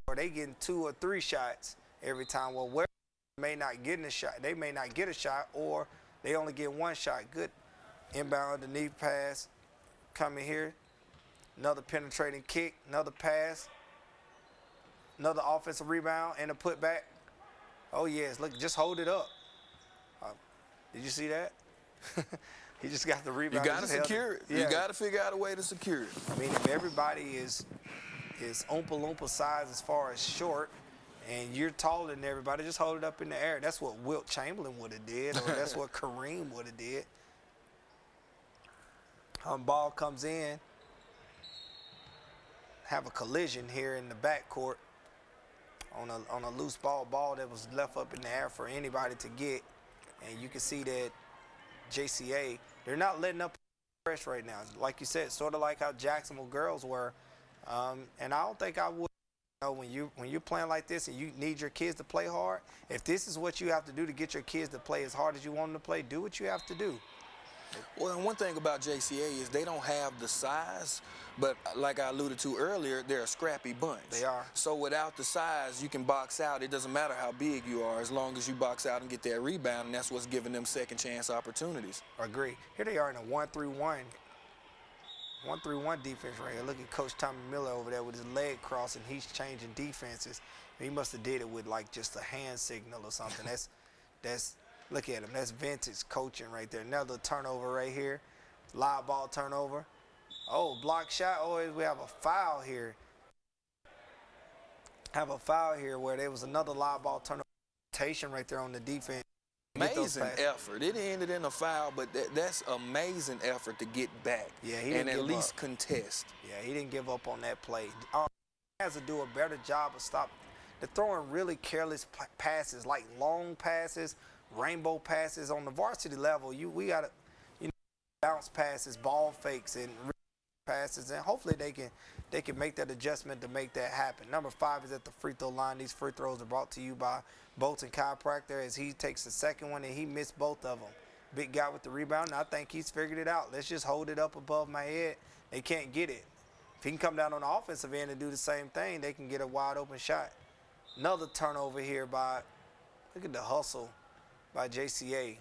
or they getting 2 or 3 shots every time. Well, where may not get a shot, they may not get a shot, or they only get 1 shot. Good inbound underneath pass coming here. Another penetrating kick, another pass, another offensive rebound, and a putback. Oh yes, look, just hold it up. Did you see that? He just got the rebound. You got to secure it. Yeah. You got to figure out a way to secure it. I mean, if everybody is Oompa Loompa size as far as short, and you're taller than everybody, just hold it up in the air. That's what Wilt Chamberlain would have did, or that's what Kareem would have did. Ball comes in. have a collision here in the backcourt on a loose ball that was left up in the air for anybody to get. And you can see that JCA, they're not letting up press right now. Like you said, sort of like how Jacksonville girls were. And I don't think I would. You know, when you're playing like this and you need your kids to play hard, if this is what you have to do to get your kids to play as hard as you want them to play, do what you have to do. Well, and one thing about JCA is they don't have the size, but like I alluded to earlier, they're a scrappy bunch. They are. So without the size, you can box out. It doesn't matter how big you are, as long as you box out and get that rebound, and that's what's giving them second chance opportunities. Agree. Here they are in a 1-3-1. 1-3-1 defense right here. Look at Coach Tommy Miller over there with his leg crossing. He's changing defenses. He must have did it with like just a hand signal or something. That's look at him. That's vintage coaching right there. Another turnover right here. Live ball turnover. Oh, block shot. Oh, we have a foul here. Have a foul here where there was another live ball turnover right there on the defense. Amazing effort. It ended in a foul, but that's amazing effort to get back. Yeah, he and didn't at give least up. contest. Yeah, he didn't give up on that play. He has to do a better job of stop. They're throwing really careless passes, like long passes, rainbow passes on the varsity level. We got to, bounce passes, ball fakes, and passes, and hopefully they can make that adjustment to make that happen. Number 5 is at the free throw line. These free throws are brought to you by Bolton Chiropractor as he takes the second one and he missed both of them. Big guy with the rebound, and I think he's figured it out. Let's just hold it up above my head. They can't get it. If he can come down on the offensive end and do the same thing, they can get a wide open shot. Another turnover here by, look at the hustle by JCA.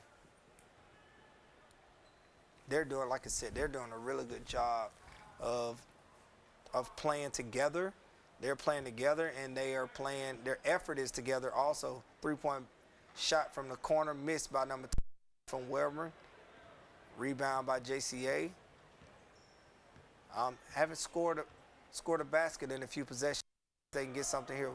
They're doing, like I said, they're doing a really good job of playing together. They're playing together, and they are playing, their effort is together also. 3-point shot from the corner, missed by number 2 from Wellborn. Rebound by JCA. Haven't scored a basket in a few possessions. They can get something here.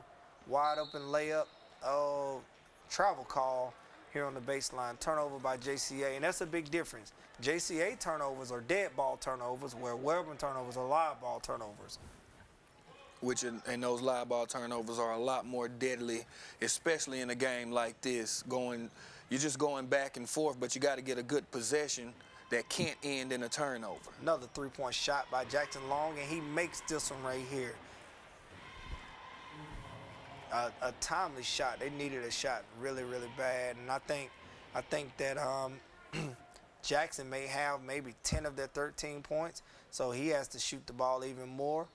Wide open layup. Oh, travel call here on the baseline. Turnover by JCA, and that's a big difference. JCA turnovers are dead ball turnovers, where Wellborn turnovers are live ball turnovers. Which and those live ball turnovers are a lot more deadly, especially in a game like this. You're just going back and forth, but you got to get a good possession that can't end in a turnover. Another 3-point shot by Jackson Long, and he makes this one right here. A timely shot. They needed a shot really, really bad, and I think that Jackson may have maybe 10 of their 13 points, so he has to shoot the ball even more.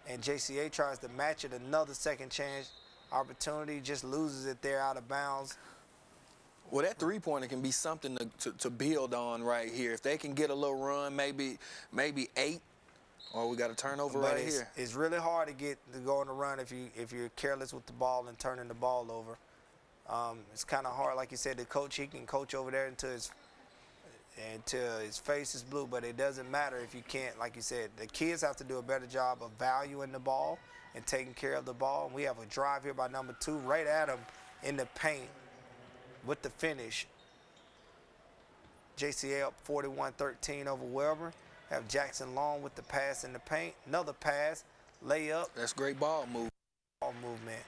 And JCA tries to match it, another second chance opportunity, just loses it there out of bounds. Well, that three-pointer can be something to build on right here. If they can get a little run, maybe 8, or we got a turnover right here. It's really hard to go on the run if you're careless with the ball and turning the ball over. It's kind of hard, like you said, the coach, he can coach over there until his face is blue, but it doesn't matter if you can't. Like you said, the kids have to do a better job of valuing the ball and taking care of the ball. We have a drive here by number 2 right at him in the paint with the finish. JCA up 41-13 over Wellborn. Have Jackson Long with the pass in the paint. Another pass, layup. That's great ball movement. Ball movement.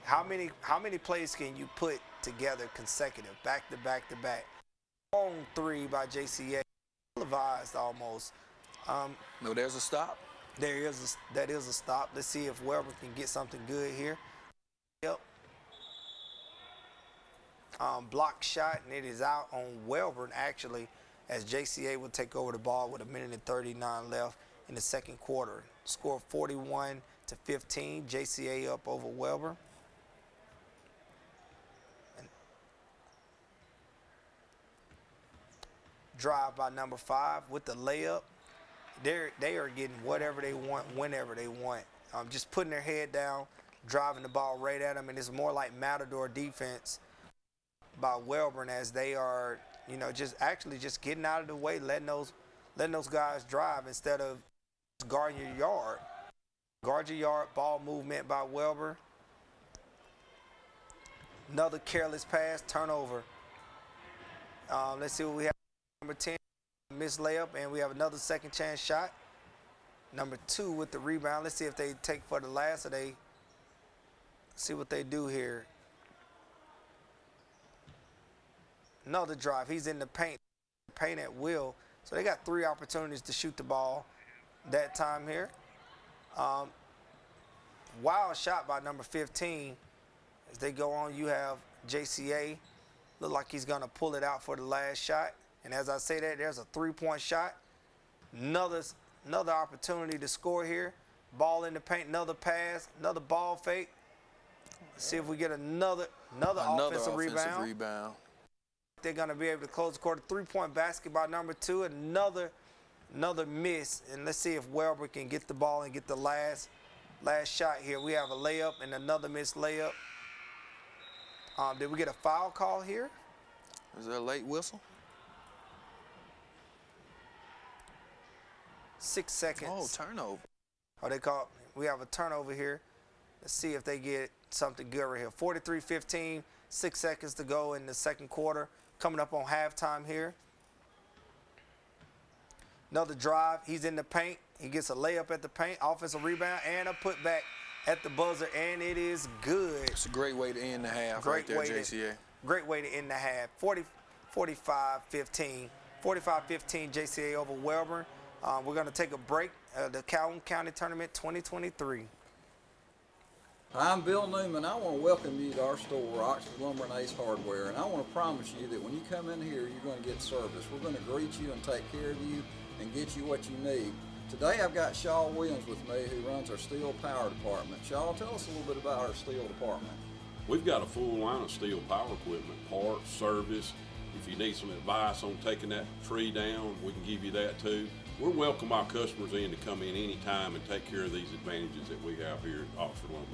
How many plays can you put together consecutive, back to back to back? Long 3 by JCA, televised almost. No, there's a stop. That is a stop. Let's see if Wellborn can get something good here. Yep. Block shot, and it is out on Wellborn actually, as JCA will take over the ball with 1:39 left in the second quarter. Score 41-15. JCA up over Wellborn. Drive by number 5 with the layup. They are getting whatever they want, whenever they want. Just putting their head down, driving the ball right at them, and it's more like Matador defense by Wellborn as they are, just getting out of the way, letting those guys drive instead of guarding your yard. Guard your yard. Ball movement by Wellborn. Another careless pass, turnover. Let's see what we have. Number 10, missed layup, and we have another second chance shot. Number 2 with the rebound. Let's see if they take for the last, or they see what they do here. Another drive. He's in the paint at will. So they got 3 opportunities to shoot the ball that time here. Wild shot by number 15. As they go on, you have JCA. Look like he's going to pull it out for the last shot. And as I say that, there's a 3-point shot. Another opportunity to score here. Ball in the paint, another pass, another ball fake. Let's see if we get another offensive rebound. They're going to be able to close the quarter. 3-point basket by number 2. Another miss. And let's see if Wellborn can get the ball and get the last shot here. We have a layup and another missed layup. Did we get a foul call here? Is there a late whistle? 6 seconds. Oh, turnover. We have a turnover here. Let's see if they get something good right here. 43-15, 6 seconds to go in the second quarter. Coming up on halftime here. Another drive. He's in the paint. He gets a layup at the paint, offensive rebound, and a putback at the buzzer, and it is good. It's a great way to end the half right there, JCA. Great way to end the half. 45-15. 45-15 JCA over Wellborn. We're going to take a break. The Calhoun County Tournament 2023. I'm Bill Newman. I want to welcome you to our store, Oxford Lumber and Ace Hardware, and I want to promise you that when you come in here, you're going to get service. We're going to greet you and take care of you and get you what you need. Today I've got Shaw Williams with me, who runs our steel power department. Shaw, tell us a little bit about our steel department. We've got a full line of steel power equipment, parts, service. If you need some advice on taking that tree down, we can give you that too. We'll welcome our customers in to come in anytime and take care of these advantages that we have here at Oxford Lumber.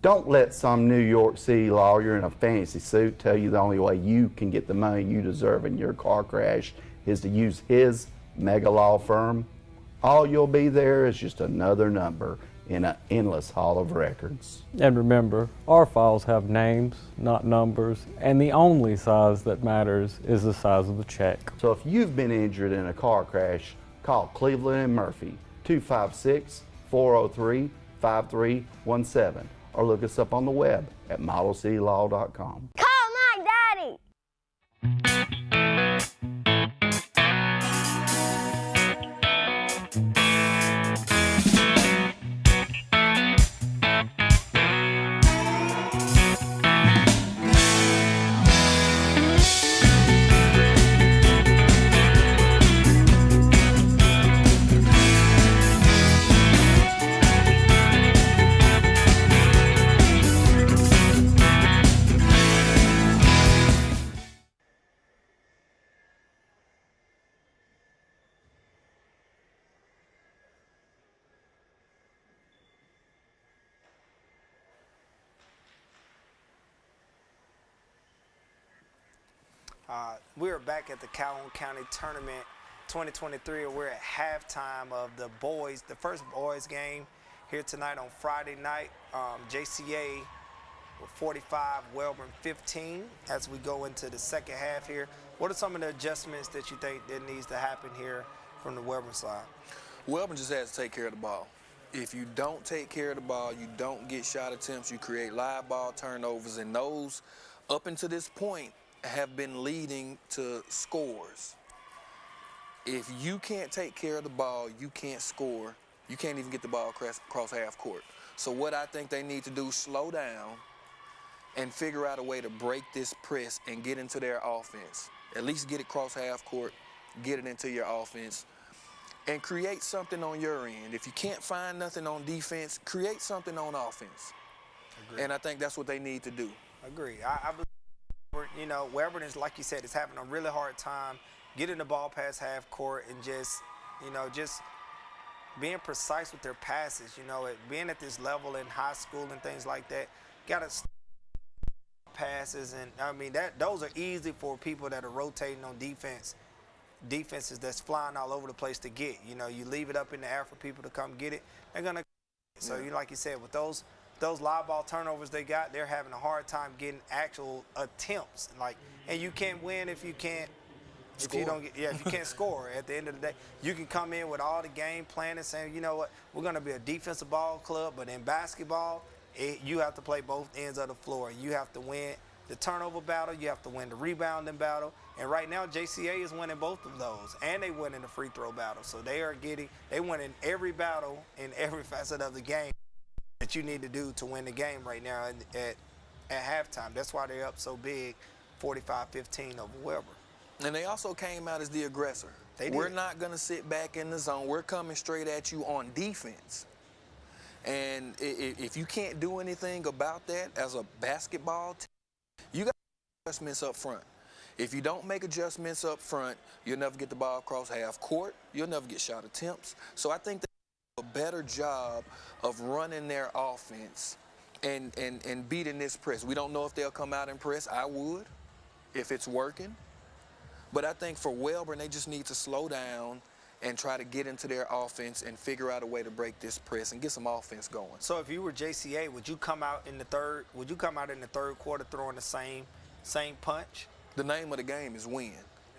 Don't let some New York City lawyer in a fancy suit tell you the only way you can get the money you deserve in your car crash is to use his mega law firm. All you'll be there is just another number in an endless hall of records. And remember, our files have names, not numbers, and the only size that matters is the size of the check. So if you've been injured in a car crash, call Cleveland and Murphy, 256-403-5317. Or look us up on the web at modelcitylaw.com. Call my daddy! We're back at the Calhoun County Tournament 2023. We're at halftime of the first boys game here tonight on Friday night. JCA with 45, Wellborn 15 as we go into the second half here. What are some of the adjustments that you think that needs to happen here from the Wellborn side? Wellborn just has to take care of the ball. If you don't take care of the ball, you don't get shot attempts, you create live ball turnovers, and those up until this point have been leading to scores. If you can't take care of the ball, you can't score. You can't even get the ball across half court. So what I think they need to do, slow down and figure out a way to break this press and get into their offense. At least get it across half court, get it into your offense, and create something on your end. If you can't find nothing on defense, create something on offense. Agreed. And I think that's what they need to do. Agree. I believe, Wellborn is, like you said, is having a really hard time getting the ball past half court and just being precise with their passes. You know, being at this level in high school and things like that, got to passes, and I mean those are easy for people that are rotating on defenses that's flying all over the place to get. You know, you leave it up in the air for people to come get it, they're gonna. So you like you said, with those live ball turnovers they got, they're having a hard time getting actual attempts. Like, and you can't win if you can't. If you don't get, if you can't score, at the end of the day, you can come in with all the game plan and saying, you know what, we're going to be a defensive ball club, but in basketball, you have to play both ends of the floor. You have to win the turnover battle, you have to win the rebounding battle, and right now JCA is winning both of those, and they winning the free throw battle. So they winning every battle in every facet of the game that you need to do to win the game right now at halftime. That's why they're up so big, 45-15 over Wellborn. And they also came out as the aggressor. We're not going to sit back in the zone. We're coming straight at you on defense. And if you can't do anything about that as a basketball team, you got adjustments up front. If you don't make adjustments up front, you'll never get the ball across half court. You'll never get shot attempts. So I think they do a better job of running their offense and beating this press. We don't know if they'll come out and press. I would, if it's working. But I think for Wellborn, they just need to slow down and try to get into their offense and figure out a way to break this press and get some offense going. So if you were JCA, would you come out in the third? Would you come out in the third quarter throwing the same punch? The name of the game is win.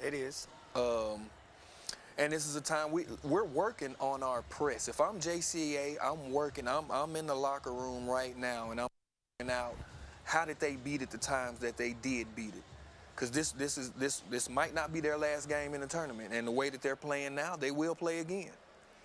It is. And this is a time we're working on our press. If I'm JCA, I'm working. I'm in the locker room right now, and I'm figuring out how did they beat it the times that they did beat it. Because this might not be their last game in the tournament, and the way that they're playing now, they will play again.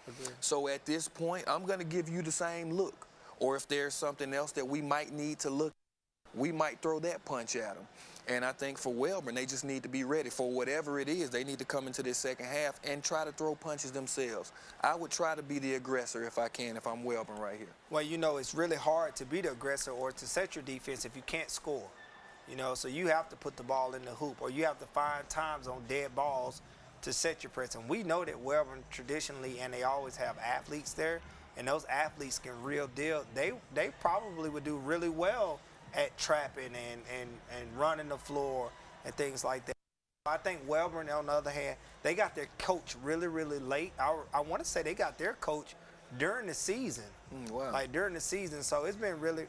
Okay. So at this point, I'm going to give you the same look. Or if there's something else that we might need to look at, we might throw that punch at them. And I think for Wellborn, they just need to be ready for whatever it is. They need to come into this second half and try to throw punches themselves. I would try to be the aggressor if I can, if I'm Wellborn right here. Well, you know, it's really hard to be the aggressor or to set your defense if you can't score. You know, so you have to put the ball in the hoop, or you have to find times on dead balls to set your press. And we know that Wellborn traditionally, and they always have athletes there, and those athletes can real deal. They probably would do really well at trapping and running the floor and things like that. I think Wellborn, on the other hand, they got their coach really, really late. I want to say they got their coach during the season. Wow. Like during the season. So it's been really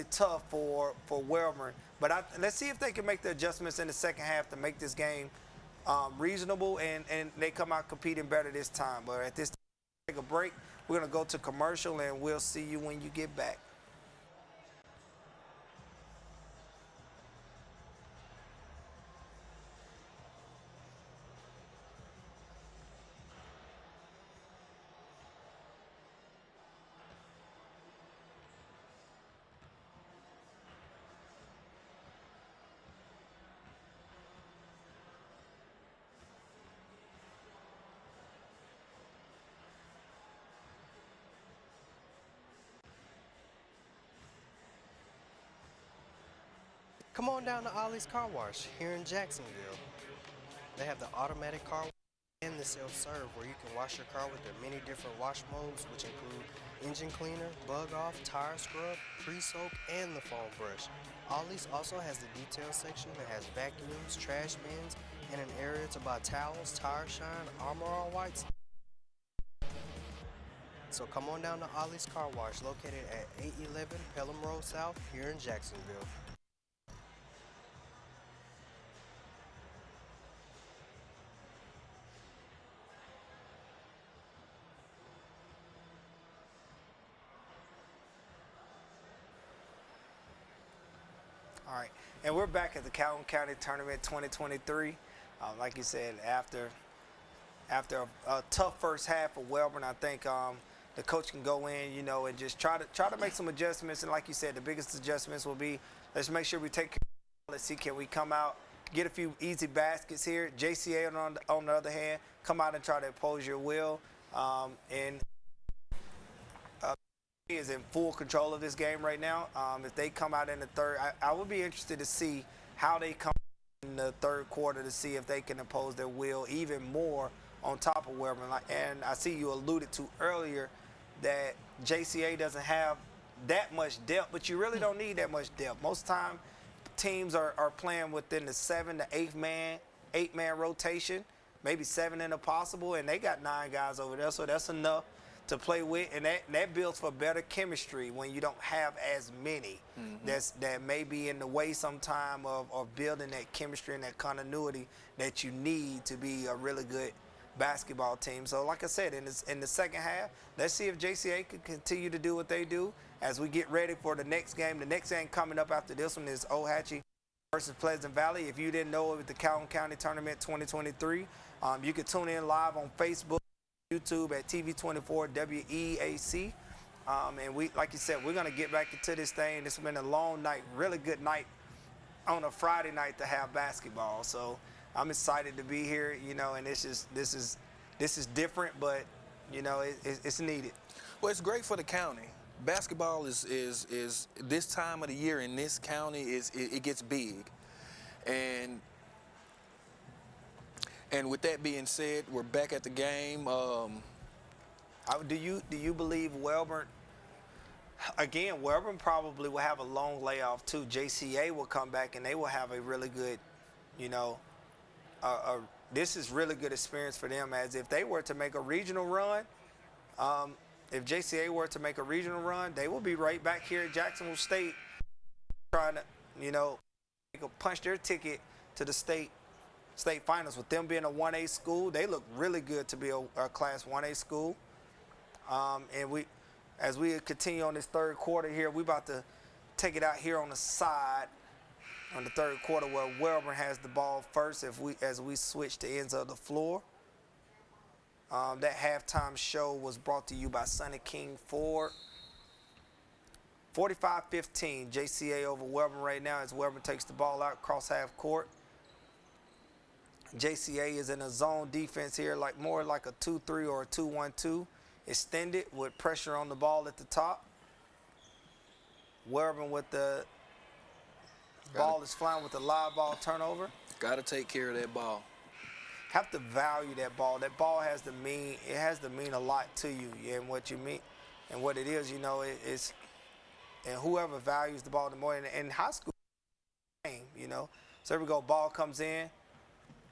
tough for Wellborn, but let's see if they can make the adjustments in the second half to make this game reasonable, and they come out competing better this time. But at this time, take a break. We're going to go to commercial, and we'll see you when you get back. Come on down to Ollie's Car Wash here in Jacksonville. They have the automatic car wash and the self-serve where you can wash your car with their many different wash modes, which include engine cleaner, bug off, tire scrub, pre-soak, and the foam brush. Ollie's also has the detail section that has vacuums, trash bins, and an area to buy towels, tire shine, Armor All Whites. So come on down to Ollie's Car Wash located at 811 Pelham Road South here in Jacksonville. All right, and we're back at the Calhoun County Tournament 2023. Like you said, after a tough first half of Wellborn, I think the coach can go in, you know, and just try to make some adjustments. And like you said, the biggest adjustments will be, let's make sure we take care of, let's see, can we come out, get a few easy baskets here. JCA on the other hand, come out and try to impose your will, and is in full control of this game right now. If they come out in the third, I would be interested to see how they come in the third quarter to see if they can impose their will even more on top of Wellborn. And I see you alluded to earlier that JCA doesn't have that much depth, but you really don't need that much depth. Most time, teams are playing within the 7 to 8-man rotation, maybe 7 in a possible, and they got 9 guys over there, so that's enough to play with, and that builds for better chemistry when you don't have as many. That may be in the way sometime of building that chemistry and that continuity that you need to be a really good basketball team. So like I said, in the second half, let's see if JCA can continue to do what they do as we get ready for the next game. The next game coming up after this one is Ohatchee versus Pleasant Valley. If you didn't know, it was the Calhoun County Tournament 2023. You can tune in live on Facebook, YouTube at TV24 WEAC. And we, like you said, we're going to get back into this thing. It's been a long night, really good night on a Friday night to have basketball. So I'm excited to be here, you know, and this is different, but you know, it's needed. Well, it's great for the county. Basketball is this time of the year in this county it gets big, and with that being said, we're back at the game. Do you believe Wellborn? Again, Wellborn probably will have a long layoff too. JCA will come back and they will have a really good, you know, this is really good experience for them, as if they were to make a regional run. If JCA were to make a regional run, they will be right back here at Jacksonville State trying to, you know, punch their ticket to the state finals. With them being a 1A school, they look really good to be a Class 1A school. And as we continue on this third quarter here, we about to take it out here on the side on the third quarter where Wellborn has the ball first as we switch to ends of the floor. That halftime show was brought to you by Sonny King Ford. 45-15, JCA over Wellborn right now as Wellborn takes the ball out across half court. JCA is in a zone defense here, more like a 2-3 or a 2-1-2, extended with pressure on the ball at the top. Wellborn with the ball is flying with the live ball turnover. Got to take care of that ball. Have to value that ball. That ball has to mean a lot to you, and what you mean and what it is, you know, it's and whoever values the ball the more in high school game, you know. So here we go, ball comes in.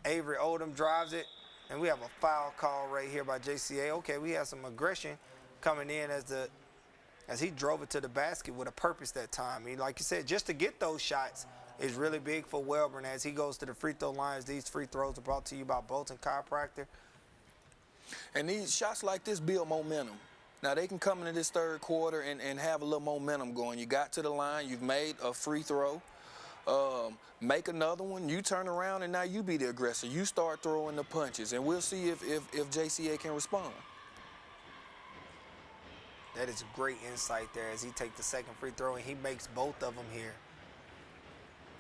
Avery Odom drives it, and we have a foul call right here by JCA. Okay, we have some aggression coming in as he drove it to the basket with a purpose that time. I mean, like you said, just to get those shots is really big for Wellborn as he goes to the free throw lines. These free throws are brought to you by Bolton Chiropractor. And these shots like this build momentum. Now, they can come into this third quarter and have a little momentum going. You got to the line, you've made a free throw, make another one, you turn around, and now you be the aggressor. You start throwing the punches, and we'll see if JCA can respond. That is great insight there as he takes the second free throw, and he makes both of them here.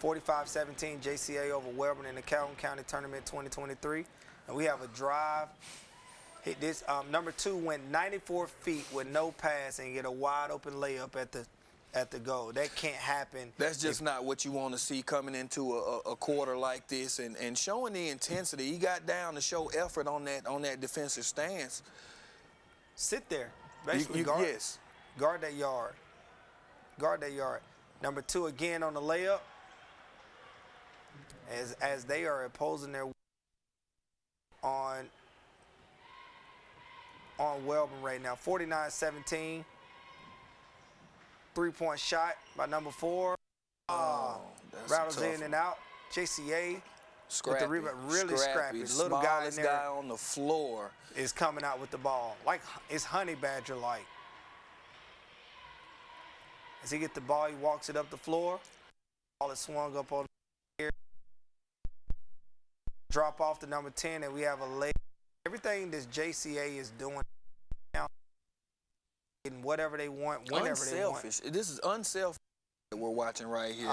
45-17, JCA over Wellborn in the Calhoun County Tournament 2023. And we have a drive. Hit this. Number 2 went 94 feet with no pass and get a wide open layup at the goal. That can't happen. That's just not what you want to see coming into a quarter like this, and showing the intensity. He got down to show effort on that defensive stance. Sit there. Basically guard that yard. Guard that yard. Number 2 again on the layup. As they are opposing their on Wellborn right now. 49-17. 3-point shot by number 4. Rattles in and out. JCA with the rebound. Really scrappy. Little guy in there. Guy on the floor is coming out with the ball. Like it's Honey Badger like. As he gets the ball, he walks it up the floor. Ball is swung up on here. Drop off to number 10, and we have a lay. Everything this JCA is doing now, getting whatever they want, whenever they want. This is unselfish that we're watching right here.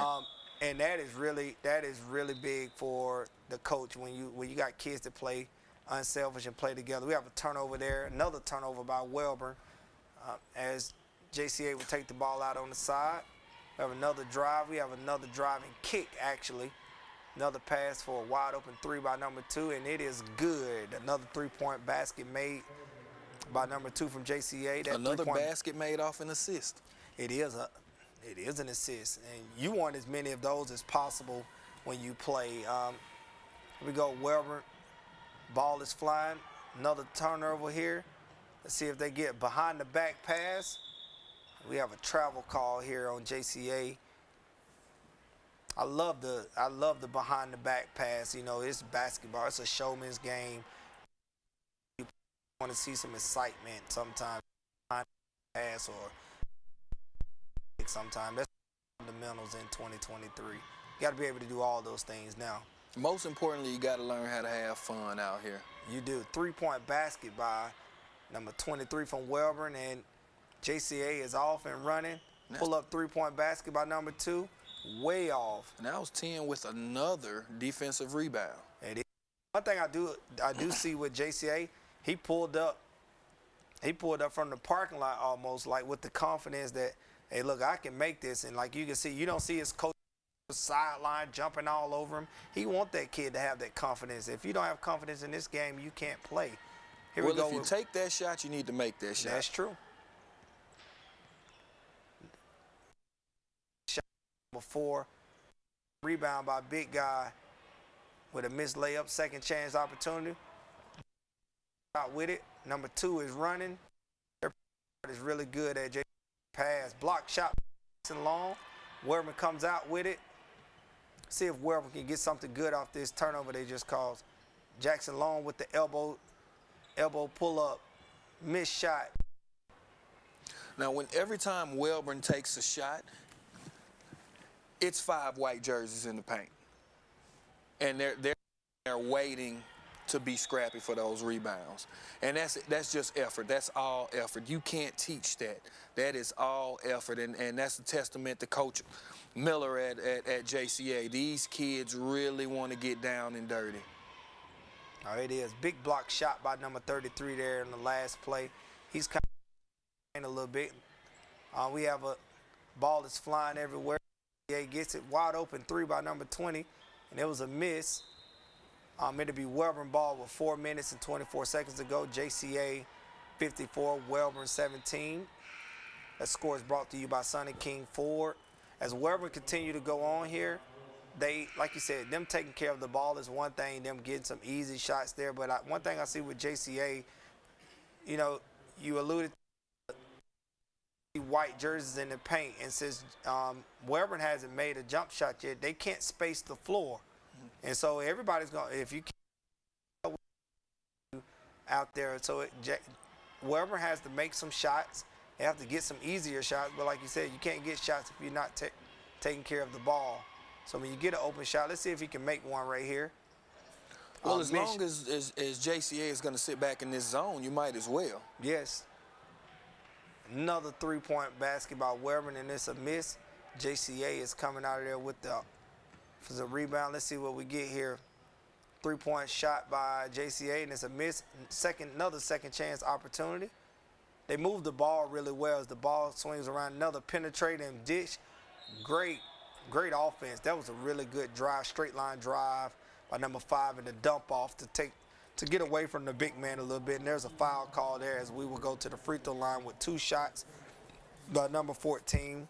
And that is really big for the coach when you got kids that play unselfish and play together. We have a turnover there, another turnover by Wellborn, as JCA will take the ball out on the side. We have another drive. We have another driving kick actually. Another pass for a wide open three by number 2, and it is good. Another three-point basket made by number 2 from JCA. That Another basket made off an assist. It is an assist, and you want as many of those as possible when you play. Here we go, Wellborn. Ball is flying. Another turnover here. Let's see if they get behind the back pass. We have a travel call here on JCA. I love the behind the back pass. You know, it's basketball. It's a showman's game. You want to see some excitement sometimes. Behind the pass or sometimes. That's fundamentals in 2023. You got to be able to do all those things now. Most importantly, you got to learn how to have fun out here. You do. Three-point basket by number 23 from Wellborn, and JCA is off and running. Pull up three-point basket by number 2. Way off. And that was 10 with another defensive rebound. It is. One thing I do see with JCA, he pulled up from the parking lot almost, like with the confidence that, hey, look, I can make this. And like you can see, you don't see his coach sideline jumping all over him. He want that kid to have that confidence. If you don't have confidence in this game, you can't play. Here we go. If you take that shot, you need to make that shot. That's true. Before, rebound by big guy with a missed layup, second chance opportunity. Out with it. Number 2 is running. Their is really good at J. Pass, block shot, and long. Wellborn comes out with it. See if Wellborn can get something good off this turnover they just caused. Jackson Long with the elbow pull up, missed shot. Now, every time Wellborn takes a shot, it's 5 white jerseys in the paint. And they're waiting to be scrappy for those rebounds. And that's just effort. That's all effort. You can't teach that. That is all effort. And that's a testament to Coach Miller at JCA. These kids really want to get down and dirty. Oh, it is. Big block shot by number 33 there in the last play. He's kind of a little bit. We have a ball that's flying everywhere. He gets it wide open 3 by number 20, and it was a miss. It'll be Wellborn ball with 4 minutes and 24 seconds to go. JCA 54, Wellborn 17. That score is brought to you by Sonny King Ford. As Wellborn continue to go on here, they, like you said, them taking care of the ball is one thing, them getting some easy shots there. But one thing I see with JCA, you know, you alluded to white jerseys in the paint, and since Wellborn hasn't made a jump shot yet, they can't space the floor. And so everybody's going to, if you can't out there, so Wellborn has to make some shots. They have to get some easier shots, but like you said, you can't get shots if you're not taking care of the ball. So when you get an open shot, let's see if he can make one right here. Well, as long as JCA is going to sit back in this zone, you might as well. Yes. Another three-point basket by Wellborn, and it's a miss. JCA is coming out of there with the rebound. Let's see what we get here. Three-point shot by JCA, and it's a miss. Another second chance opportunity. They move the ball really well as the ball swings around. Another penetrating dish. Great offense. That was a really good drive, straight line drive by number 5, and the dump off to get away from the big man a little bit. And there's a foul call there as we will go to the free throw line with 2 shots by number 14.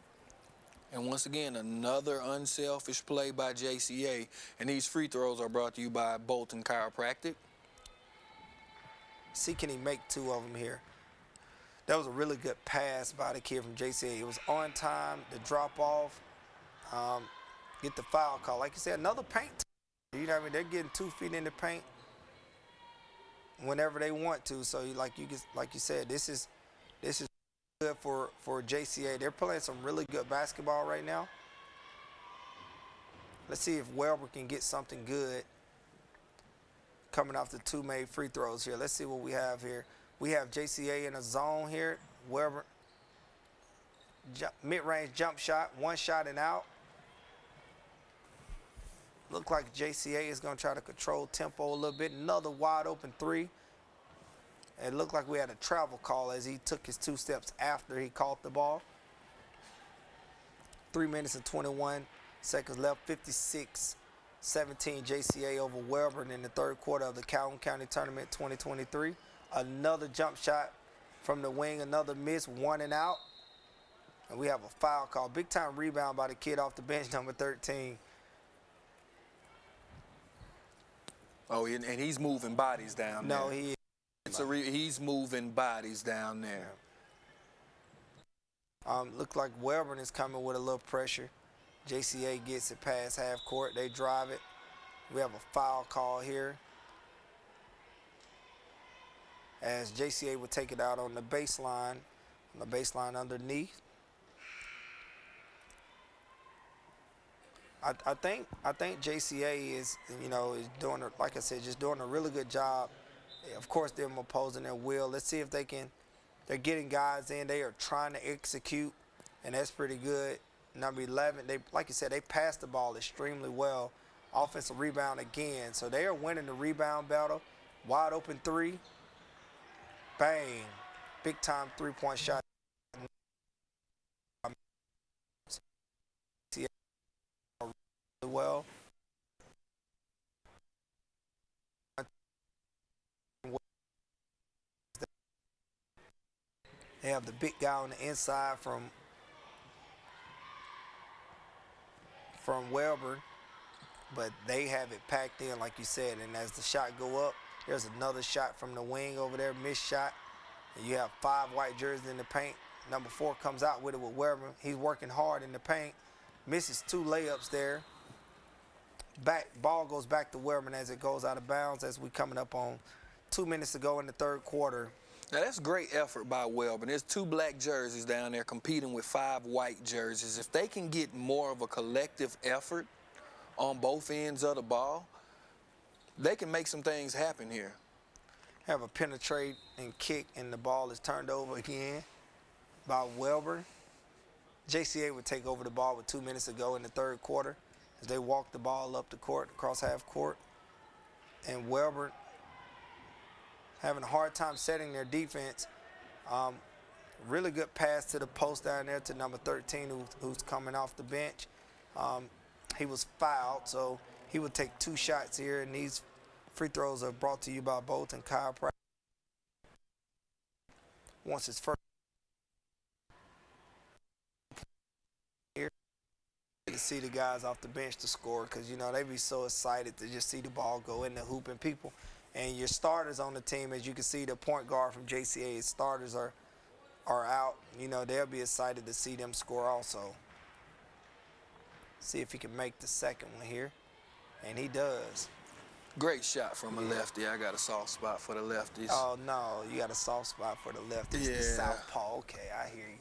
And once again, another unselfish play by JCA. And these free throws are brought to you by Bolton Chiropractic. See, can he make 2 of them here? That was a really good pass by the kid from JCA. It was on time, the drop off, get the foul call. Like you said, another paint. You know what I mean? They're getting 2 feet in the paint whenever they want to. So like you said, this is good for JCA. They're playing some really good basketball right now. Let's see if Wellborn can get something good coming off the 2 made free throws here. Let's see what we have here. We have JCA in a zone here. Wellborn, mid-range jump shot, 1 shot and out. Look like JCA is going to try to control tempo a little bit. Another wide open 3. It looked like we had a travel call as he took his 2 steps after he caught the ball. 3 minutes and 21 seconds left, 56 17 JCA over Wellborn in the third quarter of the Calhoun County Tournament 2023. Another jump shot from the wing, another miss, 1 and out. And we have a foul call. Big time rebound by the kid off the bench, number 13. Oh, and he's moving bodies down there. No, he is. He's moving bodies down there. Look like Wellborn is coming with a little pressure. JCA gets it past half court. They drive it. We have a foul call here, as JCA would take it out on the baseline underneath. I think JCA is doing, like I said, just doing a really good job. Of course, they're opposing their will. Let's see if they can. They're getting guys in. They are trying to execute, and that's pretty good. Number 11, like you said, they passed the ball extremely well. Offensive rebound again. So they are winning the rebound battle. Wide open three. Bang. Big time three-point shot. Well. They have the big guy on the inside from Wellborn, but they have it packed in, like you said. And as the shot go up, there's another shot from the wing over there, missed shot. And you have 5 white jerseys in the paint. Number 4 comes out with it with Wellborn. He's working hard in the paint, misses 2 layups there. Ball goes back to Wellborn as it goes out of bounds, as we coming up on 2 minutes to go in the third quarter. Now, that's great effort by Wellborn. There's 2 black jerseys down there competing with 5 white jerseys. If they can get more of a collective effort on both ends of the ball, they can make some things happen here. Have a penetrate and kick, and the ball is turned over again by Wellborn. JCA would take over the ball with 2 minutes to go in the third quarter as they walk the ball up the court, across half court. And Wellborn having a hard time setting their defense. Really good pass to the post down there to number 13, who's coming off the bench. He was fouled, so he would take 2 shots here, and these free throws are brought to you by Bolt and Kyle Pratt. Once his first here, to see the guys off the bench to score, because they be so excited to just see the ball go in the hoop and people. And your starters on the team, as you can see, the point guard from JCA's starters are out. They'll be excited to see them score also. See if he can make the second one here. And he does. Great shot from a lefty. I got a soft spot for the lefties. Oh, no, you got a soft spot for the lefties. Yeah. The southpaw. Okay, I hear you.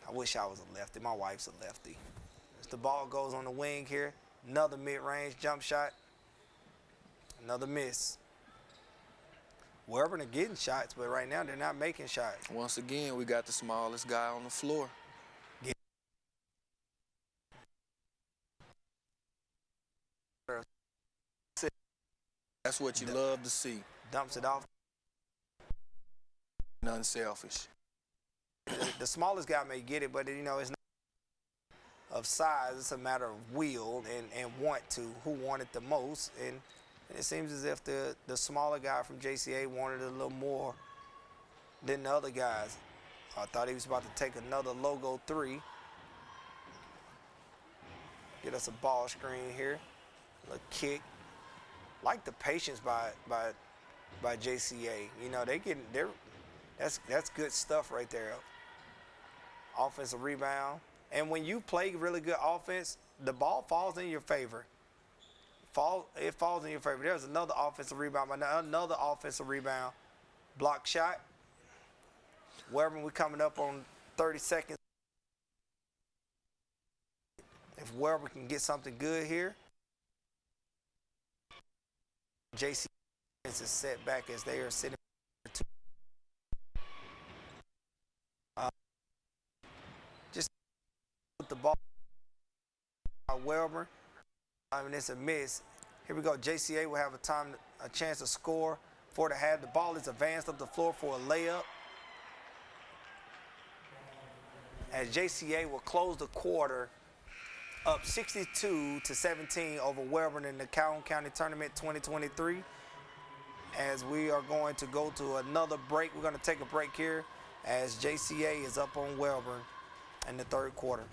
I wish I was a lefty. My wife's a lefty. As the ball goes on the wing here, another mid-range jump shot. Another miss. Wellborn are getting shots, but right now they're not making shots. Once again, we got the smallest guy on the floor. That's what you love to see. Dumps it off. Unselfish. The smallest guy may get it, but it's not of size. It's a matter of will and want to, who want it the most. And it seems as if the smaller guy from JCA wanted it a little more than the other guys. I thought he was about to take another logo 3. Get us a ball screen here. A kick. Like the patience by JCA. That's good stuff right there. Offensive rebound. And when you play really good offense, the ball falls in your favor. It falls in your favor. There's another offensive rebound, another offensive rebound. Block shot. Wellborn, we're coming up on 30 seconds. If Wellborn can get something good here. JC is set back as they are sitting. Just put the ball Wellborn. It's a miss. Here we go. JCA will have a chance to score. For to have the ball is advanced up the floor for a layup. As JCA will close the quarter up 62-17 over Wellborn in the Calhoun County Tournament 2023. As we are going to go to another break, we're going to take a break here as JCA is up on Wellborn in the third quarter.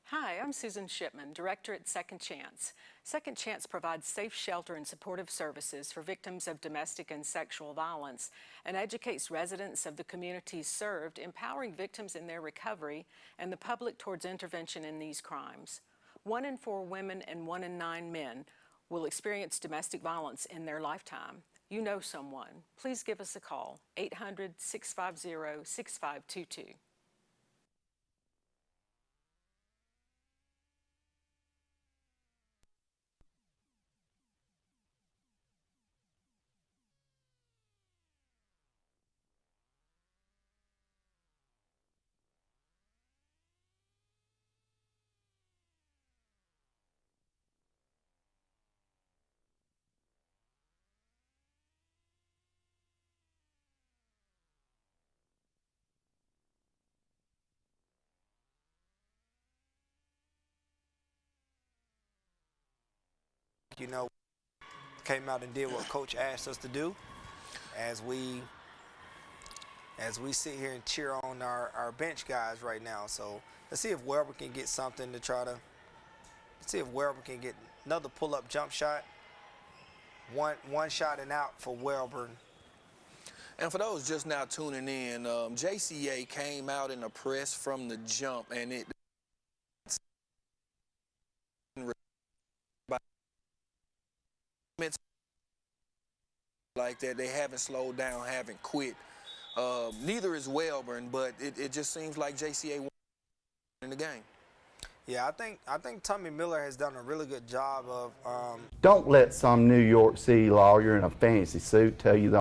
Hi, I'm Susan Shipman, Director at Second Chance. Second Chance provides safe shelter and supportive services for victims of domestic and sexual violence and educates residents of the communities served, empowering victims in their recovery and the public towards intervention in these crimes. 1 in 4 women and 1 in 9 men will experience domestic violence in their lifetime. You know someone. Please give us a call, 800-650-6522. You know, came out and did what Coach asked us to do as we sit here and cheer on our bench guys right now. So let's see if Wellborn can get something to try to see if Wellborn can get another pull-up jump shot. One shot and out for Wellborn. And for those just now tuning in, JCA came out in a press from the jump, and it like that. They haven't slowed down, haven't quit. Neither is Wellborn, but it just seems like JCA won in the game. Yeah, I think Tommy Miller has done a really good job of. Don't let some New York City lawyer in a fancy suit tell you the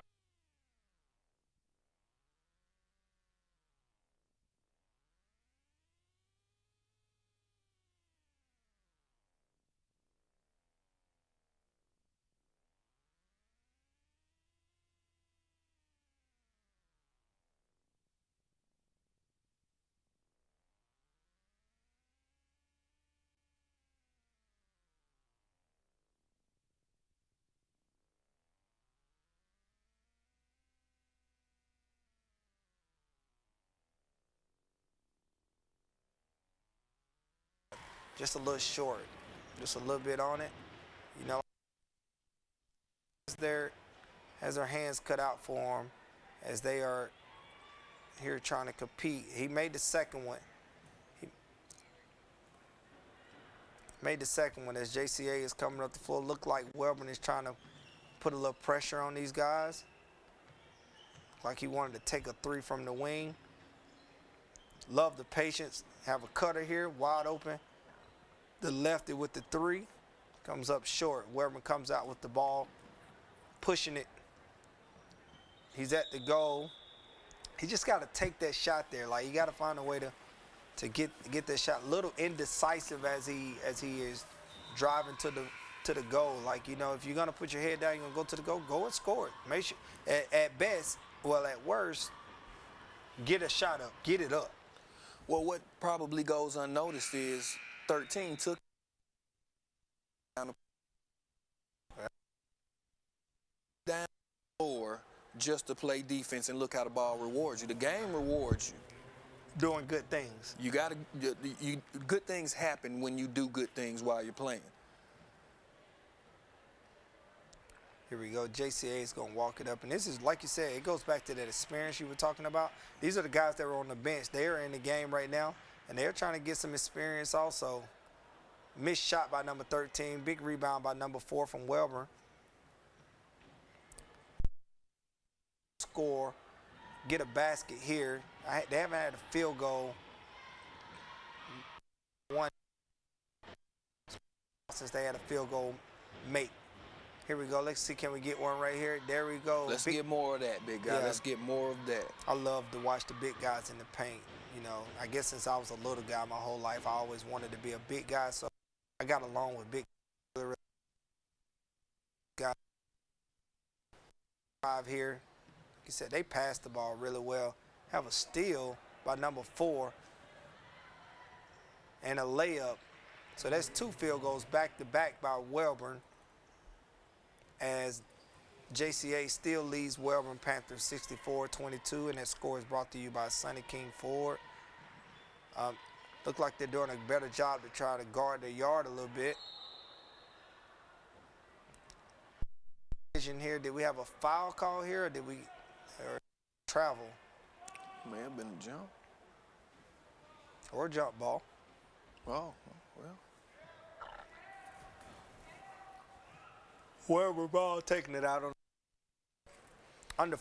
just a little short, just a little bit on it. You know, there has their hands cut out for him as they are here trying to compete. He made the second one. He made the second one as JCA is coming up the floor. Look like Wellborn is trying to put a little pressure on these guys. Like he wanted to take a 3 from the wing. Love the patience. Have a cutter here, wide open. The lefty with the 3 comes up short. Wellborn comes out with the ball, pushing it. He's at the goal. He just got to take that shot there. Like, you got to find a way to get that shot. A little indecisive as he is driving to the goal. Like, you know, if you're gonna put your head down, you're gonna go to the goal. Go and score it. Make sure. At best, well, at worst, get a shot up. Get it up. Well, what probably goes unnoticed is 13 took down 4 just to play defense, and look how the ball rewards you. The game rewards you. Doing good things. You got to. Good things happen when you do good things while you're playing. Here we go. JCA is going to walk it up. And this is, like you said, it goes back to that experience you were talking about. These are the guys that were on the bench. They are in the game right now, and they're trying to get some experience also. Missed shot by number 13. Big rebound by number 4 from Wellborn. Score get a basket here. They haven't had a field goal one since they had a field goal make. Here we go. Let's see, can we get one right here? There we go. Let's get more of that, big guy. Yeah. Let's get more of that. I love to watch the big guys in the paint. You know, I guess since I was a little guy my whole life, I always wanted to be a big guy, so I got along with big guys. Five here. Like you said, they passed the ball really well. Have a steal by number 4 and a layup. So that's 2 field goals back-to-back by Wellborn, as JCA still leads Wellborn Panthers 64-22, and that score is brought to you by Sonny King Ford. Look like they're doing a better job to try to guard their yard a little bit. Here, did we have a foul call here, or did we travel? May have been a jump. Or a jump ball. Oh, well. Wellborn ball taking it out on under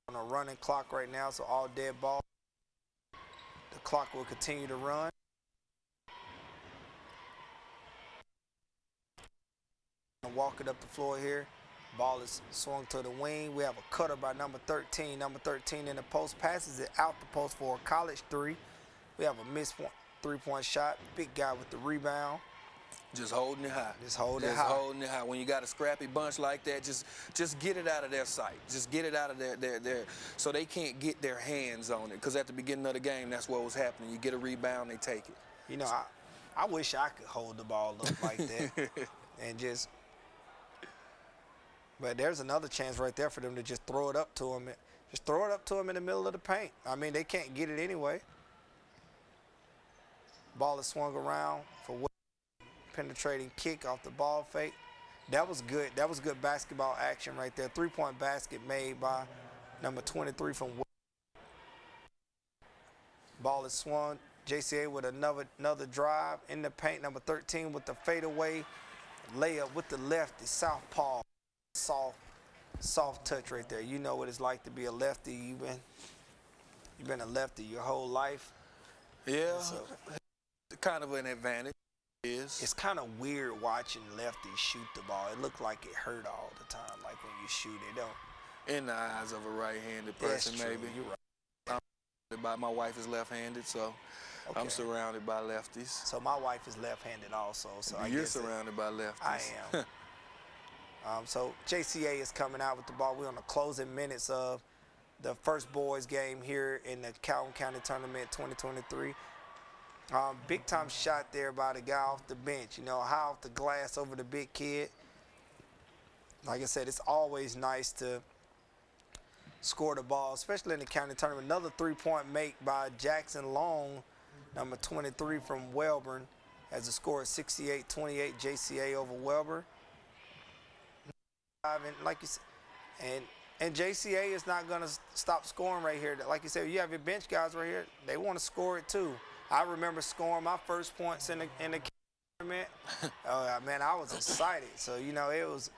on a running clock right now, so all dead ball. The clock will continue to run. Walk it up the floor here. Ball is swung to the wing. We have a cutter by number 13. Number 13 in the post, passes it out the post for a college 3. We have a missed 3-point shot. Big guy with the rebound. Just holding it high. Just holding it high. Just holding it high. When you got a scrappy bunch like that, just get it out of their sight. Just get it out of their so they can't get their hands on it. Because at the beginning of the game, that's what was happening. You get a rebound, they take it. You know, I wish I could hold the ball up like that and just. But there's another chance right there for them to just throw it up to him. Just throw it up to him in the middle of the paint. I mean, they can't get it anyway. Ball is swung around for penetrating kick off the ball fake. That was good. That was good basketball action right there. 3-point basket made by number 23 from ball is swung. JCA with another drive in the paint. Number 13 with the fadeaway layup with the left is southpaw. Soft touch right there. You know what it's like to be a lefty. You've been a lefty your whole life. Yeah, so, kind of an advantage. It's kind of weird watching lefties shoot the ball. It looked like it hurt all the time, like when you shoot it. Don't. In the eyes of a right-handed person, That's true. maybe. You're right. My wife is left-handed, so okay. I'm surrounded by lefties. So my wife is left-handed also. So you're surrounded by lefties. I am. So JCA is coming out with the ball. We're on the closing minutes of the first boys game here in the Calhoun County Tournament 2023. Big time shot there by the guy off the bench. You know, high off the glass over the big kid. Like I said, it's always nice to score the ball, especially in the county tournament. Another 3-point make by Jackson Long, number 23 from Wellborn, as the score is 68-28, JCA over Wellborn. And like you said, and JCA is not going to stop scoring right here. Like you said, you have your bench guys right here. They want to score it too. I remember scoring my first points in the tournament. Man, I was excited. So you know, it was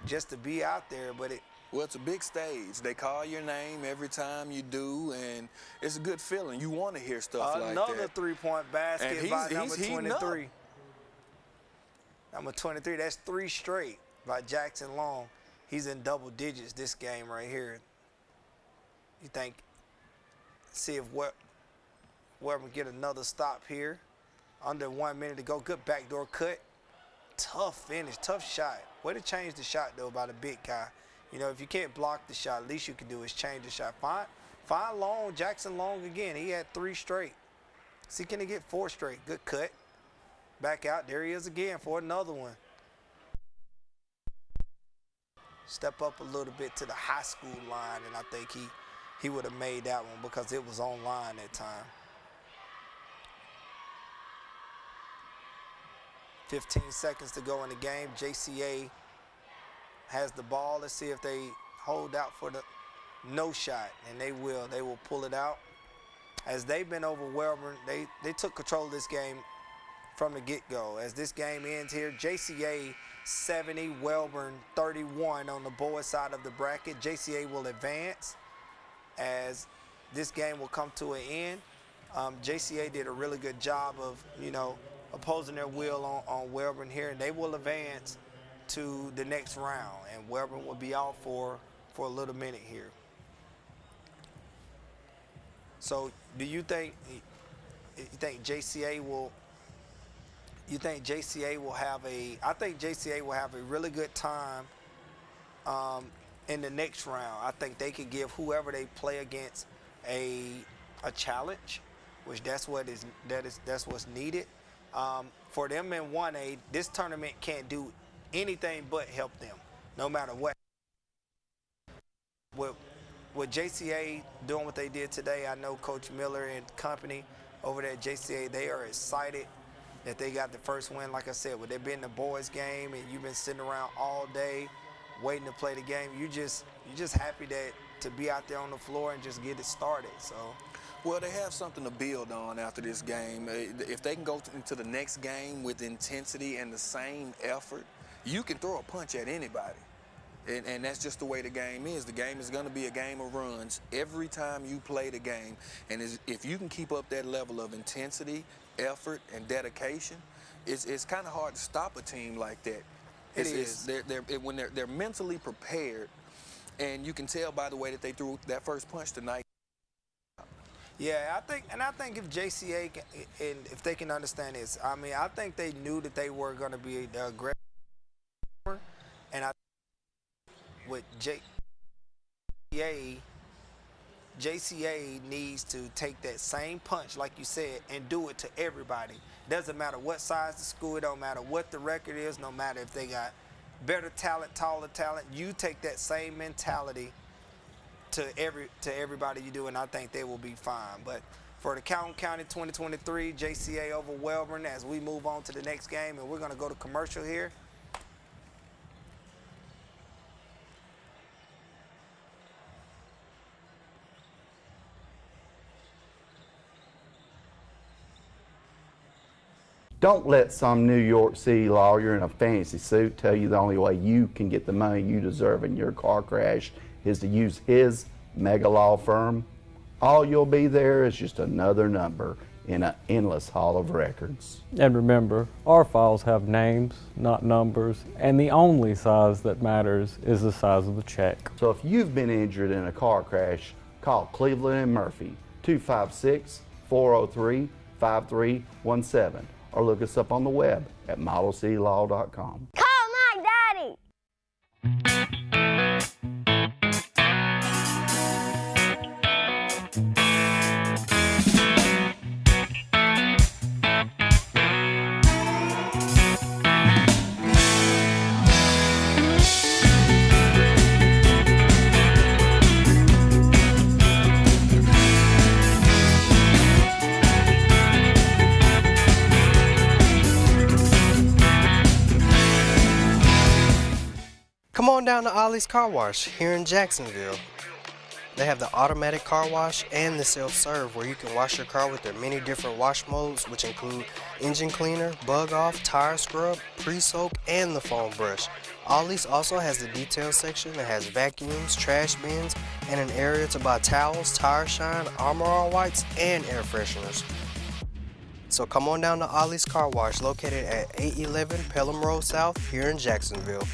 just to be out there. But well, it's a big stage. They call your name every time you do, and it's a good feeling. You want to hear stuff like that. Another 3-point basket by number 23. Number 23. That's 3 straight by Jackson Long. He's in double digits this game right here. You think, see if Wellborn get another stop here. Under 1 minute to go. Good backdoor cut. Tough finish, tough shot. Way to change the shot though by the big guy. You know, if you can't block the shot, at least you can do is change the shot. Find Long, Jackson Long again. He had 3 straight. See, can he get 4 straight? Good cut. Back out, there he is again for another one. Step up a little bit to the high school line, and I think he would have made that one because it was online that time. 15 seconds to go in the game. JCA has the ball. Let's see if they hold out for the no shot, and they will. They will pull it out. As they've been over Wellborn, they took control of this game from the get-go. As this game ends here, JCA 70, Wellborn 31 on the boys side of the bracket. JCA will advance as this game will come to an end. JCA did a really good job of, opposing their will on Wellborn here, and they will advance to the next round, and Wellborn will be out for a little minute here. So do you think JCA will have I think JCA will have a really good time in the next round. I think they could give whoever they play against a challenge, which that's what's needed. For them in 1A, this tournament can't do anything but help them, no matter what. With JCA doing what they did today, I know Coach Miller and company over there at JCA, they are excited that they got the first win. Like I said, with it being the boys game and you've been sitting around all day waiting to play the game, you're just happy to be out there on the floor and just get it started. So. Well, they have something to build on after this game. If they can go into the next game with intensity and the same effort, you can throw a punch at anybody. And that's just the way the game is. The game is going to be a game of runs every time you play the game. And if you can keep up that level of intensity, effort, and dedication, it's kind of hard to stop a team like that. It is. When they're mentally prepared, and you can tell by the way that they threw that first punch tonight. Yeah, I think if JCA and if they can understand this, I mean, I think they knew that they were going to be the aggressive, and with JCA needs to take that same punch, like you said, and do it to everybody. Doesn't matter what size the school, it don't matter what the record is, no matter if they got better talent, taller talent. You take that same mentality to everybody you do, and I think they will be fine. But for the Calhoun County 2023, JCA over Wellborn as we move on to the next game, and we're going to go to commercial here. Don't let some New York City lawyer in a fancy suit tell you the only way you can get the money you deserve in your car crash is to use his mega law firm. All you'll be there is just another number in an endless hall of records. And remember, our files have names, not numbers, and the only size that matters is the size of the check. So if you've been injured in a car crash, call Cleveland and Murphy, 256-403-5317, or look us up on the web at modelcitylaw.com. Call my daddy! Come on down to Ollie's Car Wash here in Jacksonville. They have the automatic car wash and the self-serve where you can wash your car with their many different wash modes, which include engine cleaner, bug off, tire scrub, pre-soak, and the foam brush. Ollie's also has the detail section that has vacuums, trash bins, and an area to buy towels, tire shine, Armor All Whites, and air fresheners. So come on down to Ollie's Car Wash located at 811 Pelham Road South here in Jacksonville.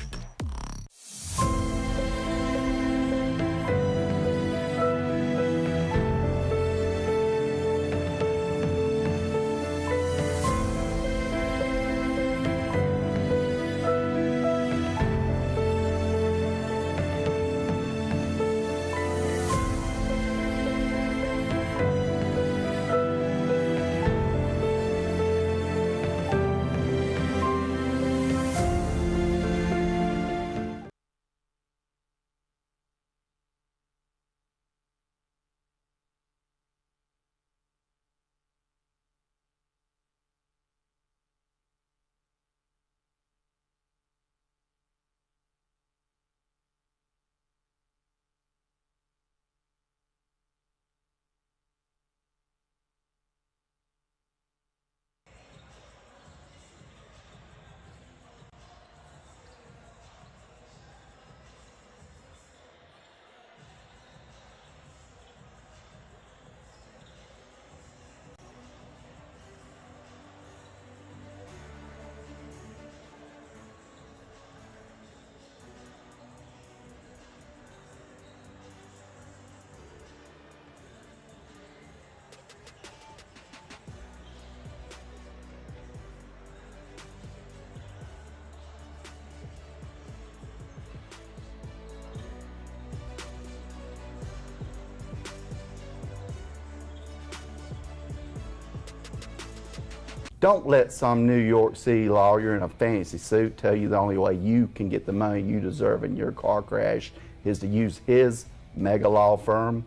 Don't let some New York City lawyer in a fancy suit tell you the only way you can get the money you deserve in your car crash is to use his mega law firm.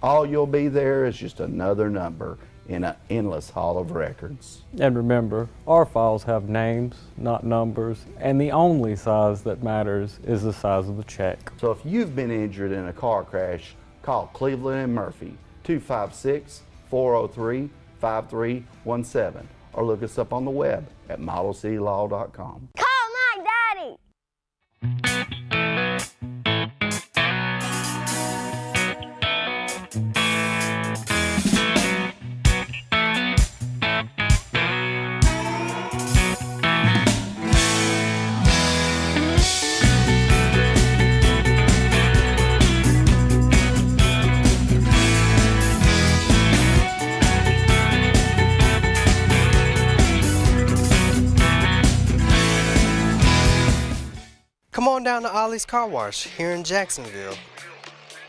All you'll be there is just another number in an endless hall of records. And remember, our files have names, not numbers, and the only size that matters is the size of the check. So if you've been injured in a car crash, call Cleveland and Murphy, 256-403-5317, or look us up on the web at modelcitylaw.com. Call my daddy! Come on down to Ollie's Car Wash here in Jacksonville.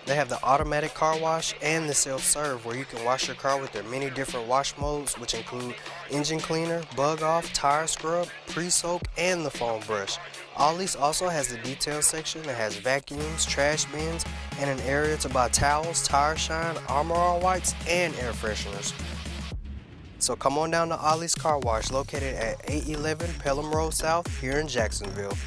They have the automatic car wash and the self-serve where you can wash your car with their many different wash modes, which include engine cleaner, bug off, tire scrub, pre-soak, and the foam brush. Ollie's also has the detail section that has vacuums, trash bins, and an area to buy towels, tire shine, Armor All Whites, and air fresheners. So come on down to Ollie's Car Wash located at 811 Pelham Road South here in Jacksonville.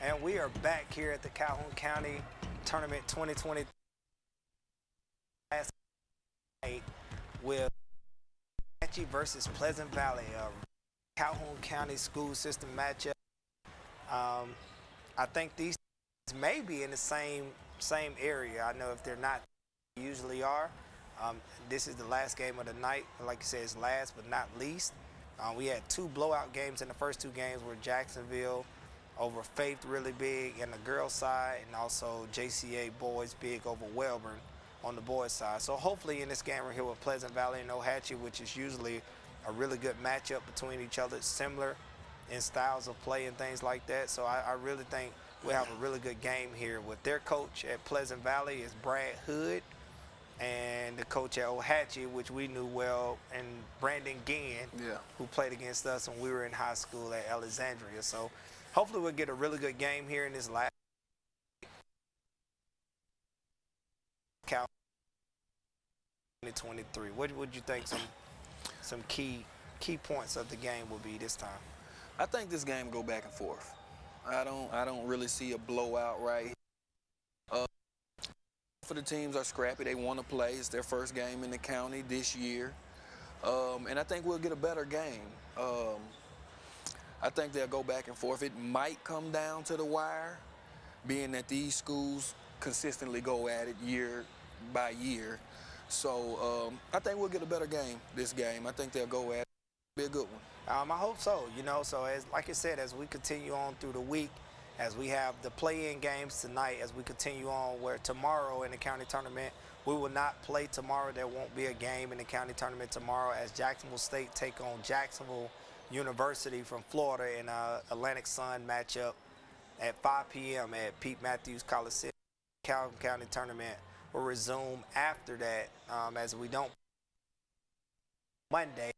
And we are back here at the Calhoun County Tournament 2020 last night with Ohatchee versus Pleasant Valley, a Calhoun County school system matchup. I think these teams may be in the same area. I know if they're not, they usually are. This is the last game of the night. Like you said, it's last but not least. We had 2 blowout games in the first 2 games where Jacksonville over Faith really big in the girls side, and also JCA boys big over Wellborn on the boys side. So hopefully in this game we're here with Pleasant Valley and Ohatchee, which is usually a really good matchup between each other, similar in styles of play and things like that. So I really think we'll have a really good game here with their coach at Pleasant Valley is Brad Hood, and the coach at Ohatchee, which we knew well, and Brandon Ginn, who played against us when we were in high school at Alexandria. So hopefully we'll get a really good game here in this last Cal 2023. What would you think some key points of the game will be this time? I think this game go back and forth. I don't really see a blowout right here. For the teams are scrappy. They want to play. It's their first game in the county this year. And I think we'll get a better game. I think they'll go back and forth. It might come down to the wire, being that these schools consistently go at it year by year. So I think we'll get a better game this game. I think they'll go at it. It'll be a good one. I hope so. You know, so like I said, as we continue on through the week, as we have the play-in games tonight, as we continue on, where tomorrow in the county tournament, we will not play tomorrow. There won't be a game in the county tournament tomorrow, as Jacksonville State take on Jacksonville University from Florida in a Atlantic Sun matchup at 5 p.m. at Pete Matthews Coliseum. Calhoun County tournament will resume after that, as we don't Monday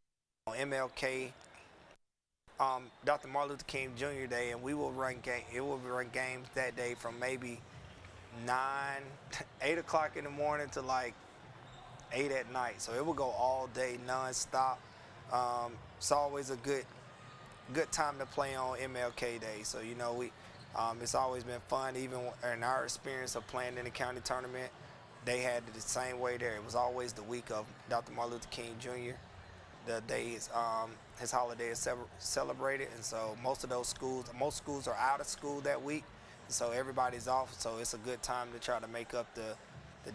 on MLK, Dr. Martin Luther King Jr. Day, and we will run games that day from maybe 8 o'clock in the morning to like 8 at night. So it will go all day, non-stop. It's always a good time to play on MLK Day. So, you know, it's always been fun. Even in our experience of playing in the county tournament, they had it the same way there. It was always the week of Dr. Martin Luther King Jr. The day his holiday is celebrated, and so most schools are out of school that week, so everybody's off. So it's a good time to try to make up the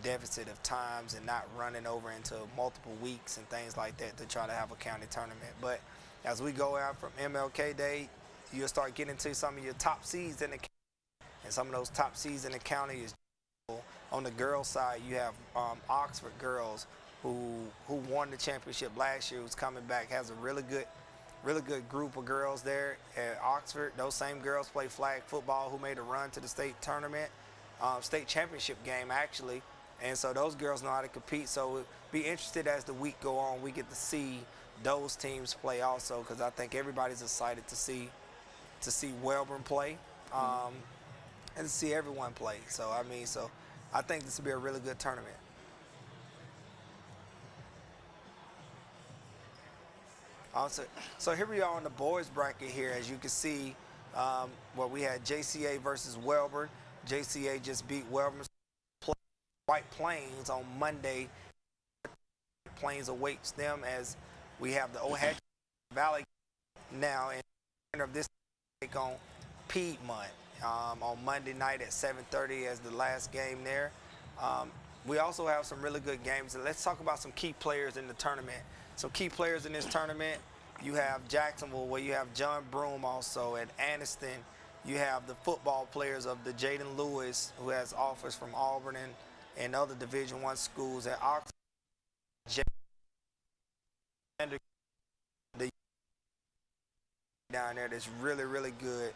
deficit of times and not running over into multiple weeks and things like that to try to have a county tournament. But as we go out from MLK Day, you'll start getting to some of your top seeds in the county, and some of those top seeds in the county is on the girls side. You have Oxford girls who won the championship last year, who's coming back, has a really good group of girls there at Oxford. Those same girls play flag football, who made a run to the state tournament, state championship game actually, and so those girls know how to compete. So we'll be interested as the week go on. We get to see those teams play also, because I think everybody's excited to see Wellborn play, and to see everyone play. So I think this will be a really good tournament. So here we are on the boys bracket here. As you can see, where we had JCA versus Wellborn. JCA just beat Wellborn. White Plains on Monday. Plains awaits them, as we have the Ohatchee Valley now in of this take on Piedmont on Monday night at 7:30 as the last game there. We also have some really good games. Let's talk about some key players in the tournament. Some key players in this tournament, you have Jacksonville, where you have John Broom also. At Anniston, you have the football players of the Jaden Lewis, who has offers from Auburn and other Division I schools. At Oxford, the down there that's really, really good.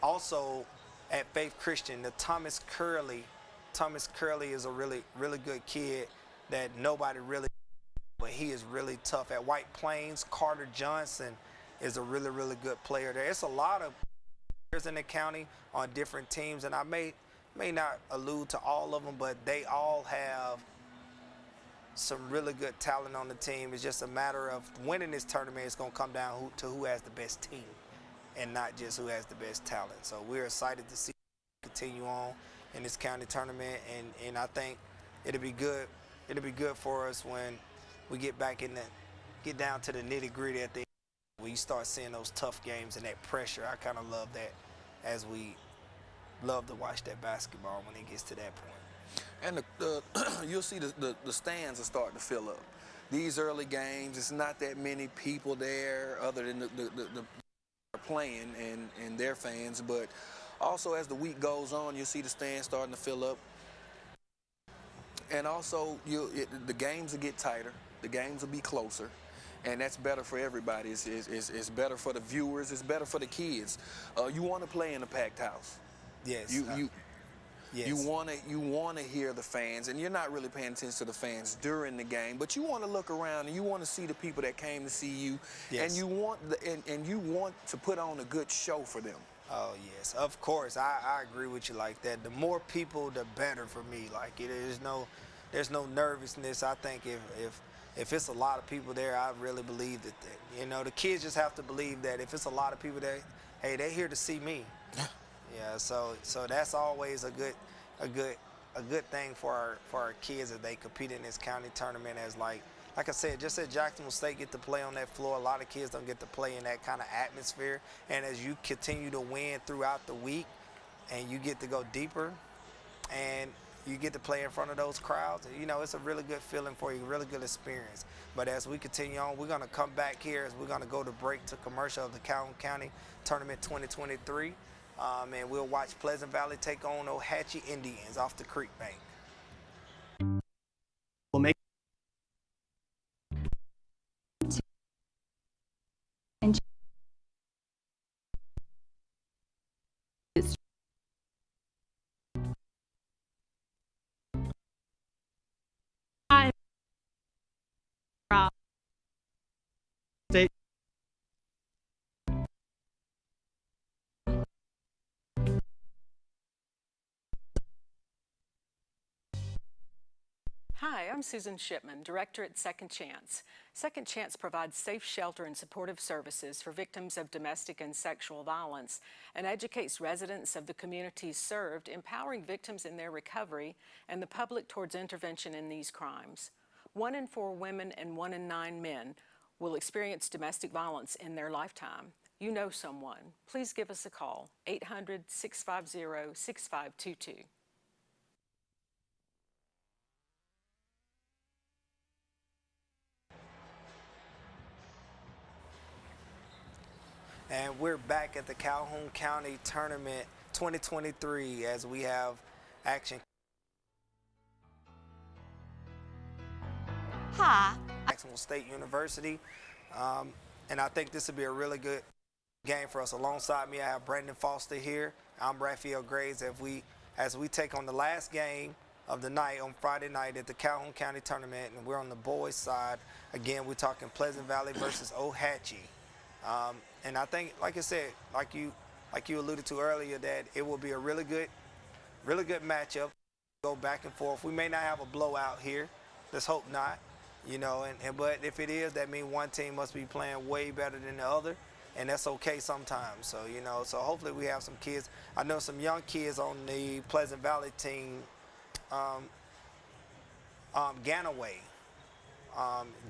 Also at Faith Christian, the Thomas Curley is a really, really good kid that nobody really, but he is really tough. At White Plains, Carter Johnson is a really, really good player there. It's a lot of players in the county on different teams, and I may not allude to all of them, but they all have some really good talent on the team. It's just a matter of winning this tournament. It's going to come down to who has the best team. and not just who has the best talent. So we're excited to see continue on in this county tournament, and I think it'll be good. It'll be good for us when we get back in get down to the nitty-gritty at the end, where you start seeing those tough games and that pressure. I kind of love that, as we love to watch that basketball when it gets to that point. And you'll see the stands are starting to fill up. These early games, it's not that many people there other than the playing and their fans, but also as the week goes on, you'll see the stands starting to fill up. And also, the games will get tighter, the games will be closer, and that's better for everybody. It's better for the viewers, it's better for the kids. You want to play in a packed house. Yes. Yes. You want to hear the fans, and you're not really paying attention to the fans during the game, but you want to look around and you want to see the people that came to see you, yes. and you want to put on a good show for them. Oh yes, of course. I agree with you like that. The more people, the better for me. Like there's no nervousness. I think if it's a lot of people there, I really believe that the kids just have to believe that if it's a lot of people there, hey, they're here to see me. Yeah, so that's always a good thing for our kids as they compete in this county tournament. As like I said, just as Jacksonville State get to play on that floor, a lot of kids don't get to play in that kind of atmosphere. And as you continue to win throughout the week, and you get to go deeper, and you get to play in front of those crowds, it's a really good feeling for you, a really good experience. But as we continue on, we're gonna come back here as we're gonna go to break to commercial of the Calhoun County Tournament 2023. And we'll watch Pleasant Valley take on Ohatchee Indians off the creek bank. Hi, I'm Susan Shipman, Director at Second Chance. Second Chance provides safe shelter and supportive services for victims of domestic and sexual violence and educates residents of the communities served, empowering victims in their recovery and the public towards intervention in these crimes. 1 in 4 women and 1 in 9 men will experience domestic violence in their lifetime. You know someone. Please give us a call, 800-650-6522. And we're back at the Calhoun County Tournament 2023 as we have action. Hi. Jacksonville State University. And I think this will be a really good game for us. Alongside me, I have Brandon Foster here. I'm Raphael Graves as we take on the last game of the night on Friday night at the Calhoun County Tournament, and we're on the boys' side. Again, we're talking Pleasant Valley versus Ohatchee. And I think, like I said, like you alluded to earlier, that it will be a really good matchup. Go back and forth. We may not have a blowout here. Let's hope not. But if it is, that means one team must be playing way better than the other, and that's okay sometimes. So so hopefully we have some kids. I know some young kids on the Pleasant Valley team. Ganaway,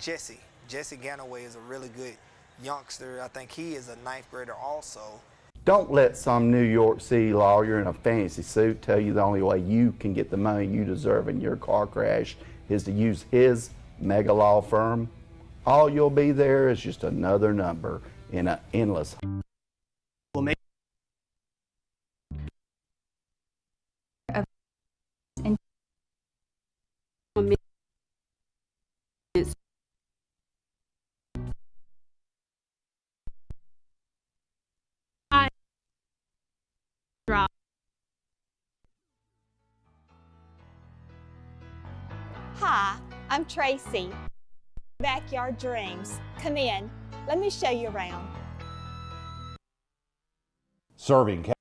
Jesse Ganaway is a really good youngster. I think he is a 9th grader also. Don't let some New York City lawyer in a fancy suit tell you the only way you can get the money you deserve in your car crash is to use his mega law firm. All you'll be there is just another number in an endless. Hi, I'm Tracy. Backyard Dreams. Come in. Let me show you around. Serving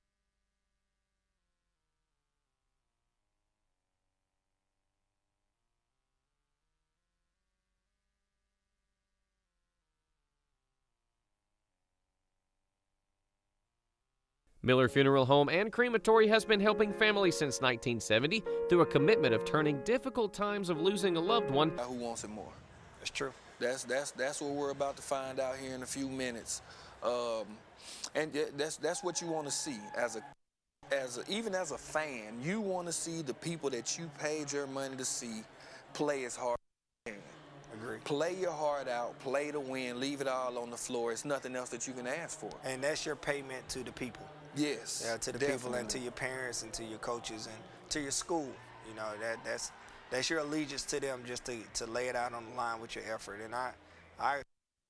Miller Funeral Home and Crematory has been helping families since 1970 through a commitment of turning difficult times of losing a loved one. Who wants it more? That's true. That's what we're about to find out here in a few minutes, and that's what you want to see even as a fan. You want to see the people that you paid your money to see play as hard as you can. Agree. Play your heart out, play to win, leave it all on the floor. It's nothing else that you can ask for. And that's your payment to the people. Yes. Yeah, to the people and to your parents and to your coaches and to your school. You know, that's your allegiance to them, just to lay it out on the line with your effort. And I agree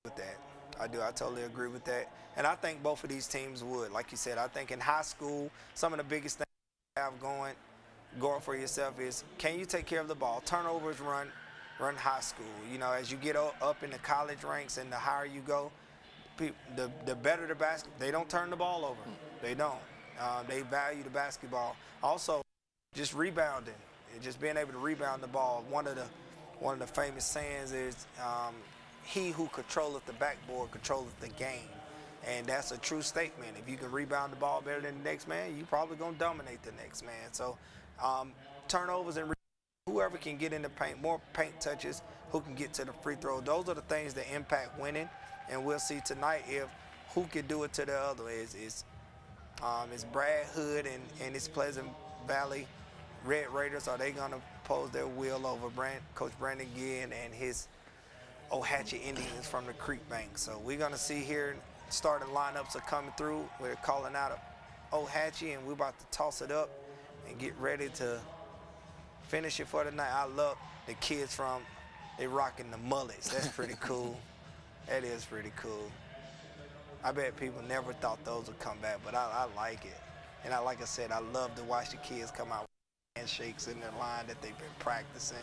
with that. I do. I totally agree with that. And I think both of these teams would. Like you said, I think in high school, some of the biggest things you have going for yourself is, can you take care of the ball? Turnovers run high school. You know, as you get up in the college ranks and the higher you go, the better the basketball. They don't turn the ball over. They don't. They value the basketball. Also, just rebounding, and just being able to rebound the ball. One of the famous sayings is, "He who controlleth the backboard controlleth the game," and that's a true statement. If you can rebound the ball better than the next man, you're probably gonna dominate the next man. So, turnovers and whoever can get in the paint, more paint touches, who can get to the free throw. Those are the things that impact winning, and we'll see tonight if who can do it to the other. Is Brad Hood and his Pleasant Valley Red Raiders, are they gonna pose their will over Coach Brandon Ginn and his Ohatchee Indians from the Creek Bank? So we're gonna see here, starting lineups are coming through. We're calling out Ohatchee, and we're about to toss it up and get ready to finish it for the night. I love the kids they rocking the mullets. That's pretty cool. That is pretty cool. I bet people never thought those would come back, but I like it. And like I said, I love to watch the kids come out with handshakes in their line that they've been practicing.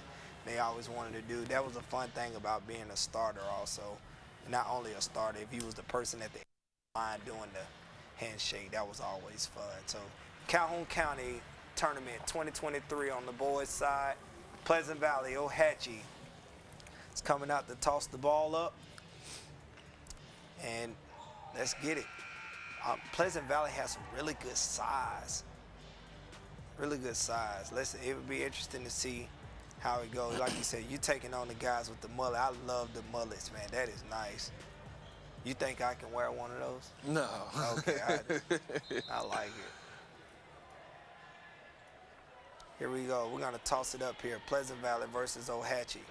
They always wanted to do. That was a fun thing about being a starter also. Not only a starter, if you was the person at the line doing the handshake, that was always fun. So Calhoun County Tournament 2023 on the boys' side. Pleasant Valley, Ohatchee is coming out to toss the ball up. And let's get it. Pleasant Valley has some really good size. Really good size. It would be interesting to see how it goes. Like you said, you taking on the guys with the mullet. I love the mullets, man. That is nice. You think I can wear one of those? No. Okay, I like it. Here we go. We're going to toss it up here. Pleasant Valley versus Ohatchee.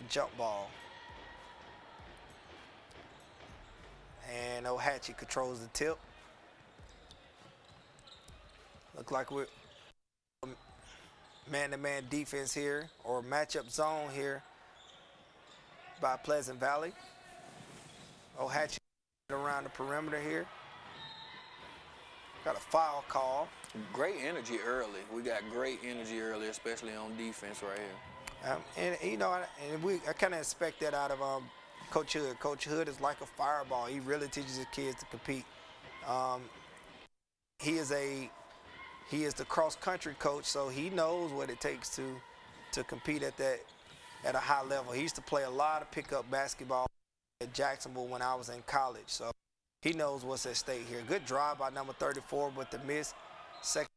Jump ball. And Ohatchee controls the tip. Look like we're man-to-man defense here, or matchup zone here by Pleasant Valley. Ohatchee around the perimeter here. Got a foul call. Great energy early. We got great energy early, especially on defense right here. And you know, I kind of expect that out of Coach Hood. Coach Hood is like a fireball. He really teaches his kids to compete. He is the cross-country coach, so he knows what it takes to compete at a high level. He used to play a lot of pickup basketball at Jacksonville when I was in college, so he knows what's at stake here. Good drive by number 34, but the miss. Second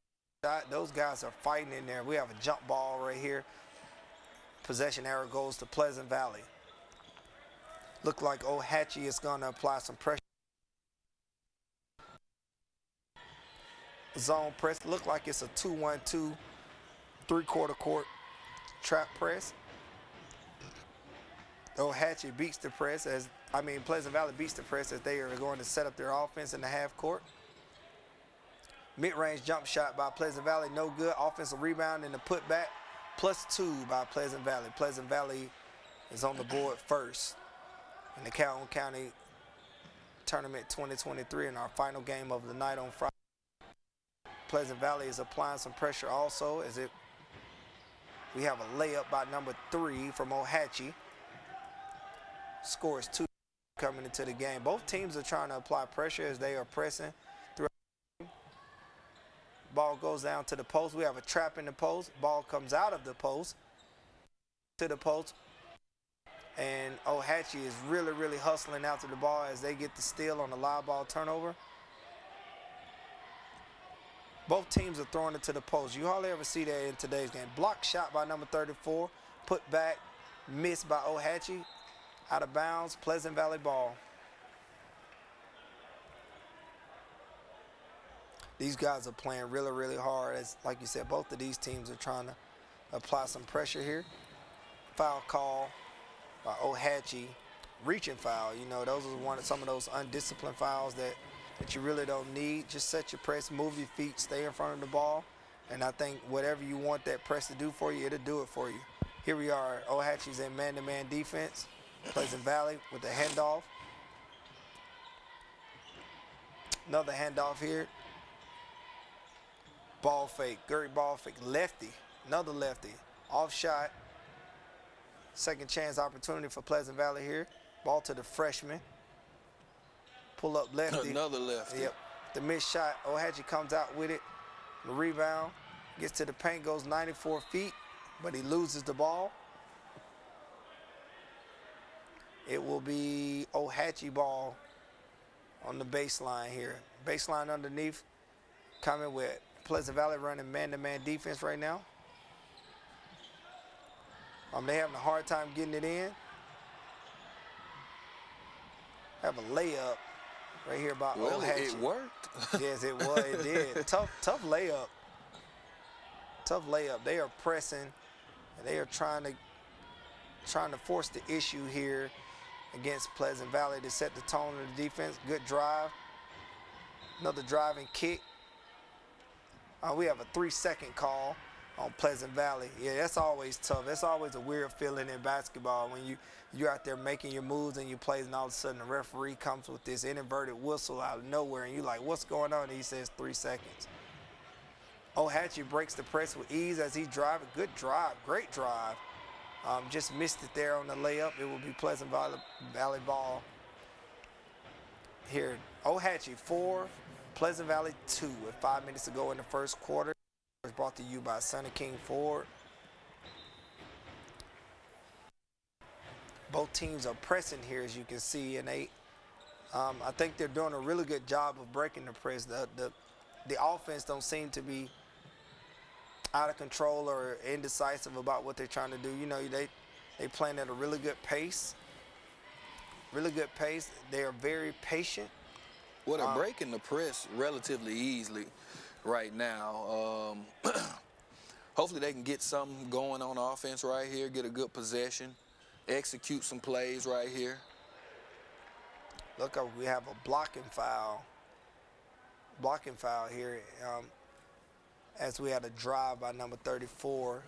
shot, those guys are fighting in there. We have a jump ball right here. Possession arrow goes to Pleasant Valley. Look like Ohatchee is going to apply some pressure. Zone press. Look like it's a 2-1-2, three-quarter court trap press. Ohatchee beats the press Pleasant Valley beats the press as they are going to set up their offense in the half court. Mid-range jump shot by Pleasant Valley, no good. Offensive rebound and the putback, +2 by Pleasant Valley. Pleasant Valley is on the board first in the Calhoun County Tournament 2023 in our final game of the night on Friday. Pleasant Valley is applying some pressure also we have a layup by number 3 from Ohatchee. Scores 2 coming into the game. Both teams are trying to apply pressure as they are pressing throughout the game. Ball goes down to the post. We have a trap in the post. Ball comes out of the post to the post. And Ohatchee is really, really hustling out to the ball as they get the steal on the live ball turnover. Both teams are throwing it to the post. You hardly ever see that in today's game. Block shot by number 34. Put back, missed by Ohatchee. Out of bounds, Pleasant Valley ball. These guys are playing really, really hard. As like you said, both of these teams are trying to apply some pressure here. Foul call by Ohatchee. Reaching foul. You know, those are some of those undisciplined fouls that you really don't need. Just set your press, move your feet, stay in front of the ball. And I think whatever you want that press to do for you, it'll do it for you. Here we are. Ohatchee's in man-to-man defense. Pleasant Valley with the handoff. Another handoff here. Ball fake, Gurry ball fake, lefty, another lefty, off shot. Second chance opportunity for Pleasant Valley here. Ball to the freshman. Pull up lefty. Another lefty. Yep. The missed shot, Ohatchee comes out with it. The rebound, gets to the paint, goes 94 feet, but he loses the ball. It will be Ohatchee ball on the baseline here. Baseline underneath, coming with Pleasant Valley running man-to-man defense right now. They're having a hard time getting it in. Have a layup right here by Ohatchee. It worked. Yes, it was. It did. Tough layup. Tough layup. They are pressing, and they are trying to force the issue here against Pleasant Valley to set the tone of the defense. Good drive. Another driving kick. We have a 3-second call on Pleasant Valley. Yeah, that's always tough. That's always a weird feeling in basketball when you're out there making your moves and you play, and all of a sudden the referee comes with this inverted whistle out of nowhere, and you're like, what's going on? And he says 3 seconds. Ohatchee breaks the press with ease as he's driving. Good drive, great drive. Just missed it there on the layup. It will be Pleasant Valley ball here. Ohatchee 4, Pleasant Valley 2 with 5 minutes to go in the first quarter. It's brought to you by Sonny King Ford. Both teams are pressing here, as you can see, and I think they're doing a really good job of breaking the press. The offense don't seem to be out of control or indecisive about what they're trying to do. You know, they playing at a really good pace. Really good pace. They are very patient. Well, they're breaking the press relatively easily right now. Hopefully they can get something going on offense right here, get a good possession, execute some plays right here. Look, we have a blocking foul. Blocking foul here as we had a drive by number 34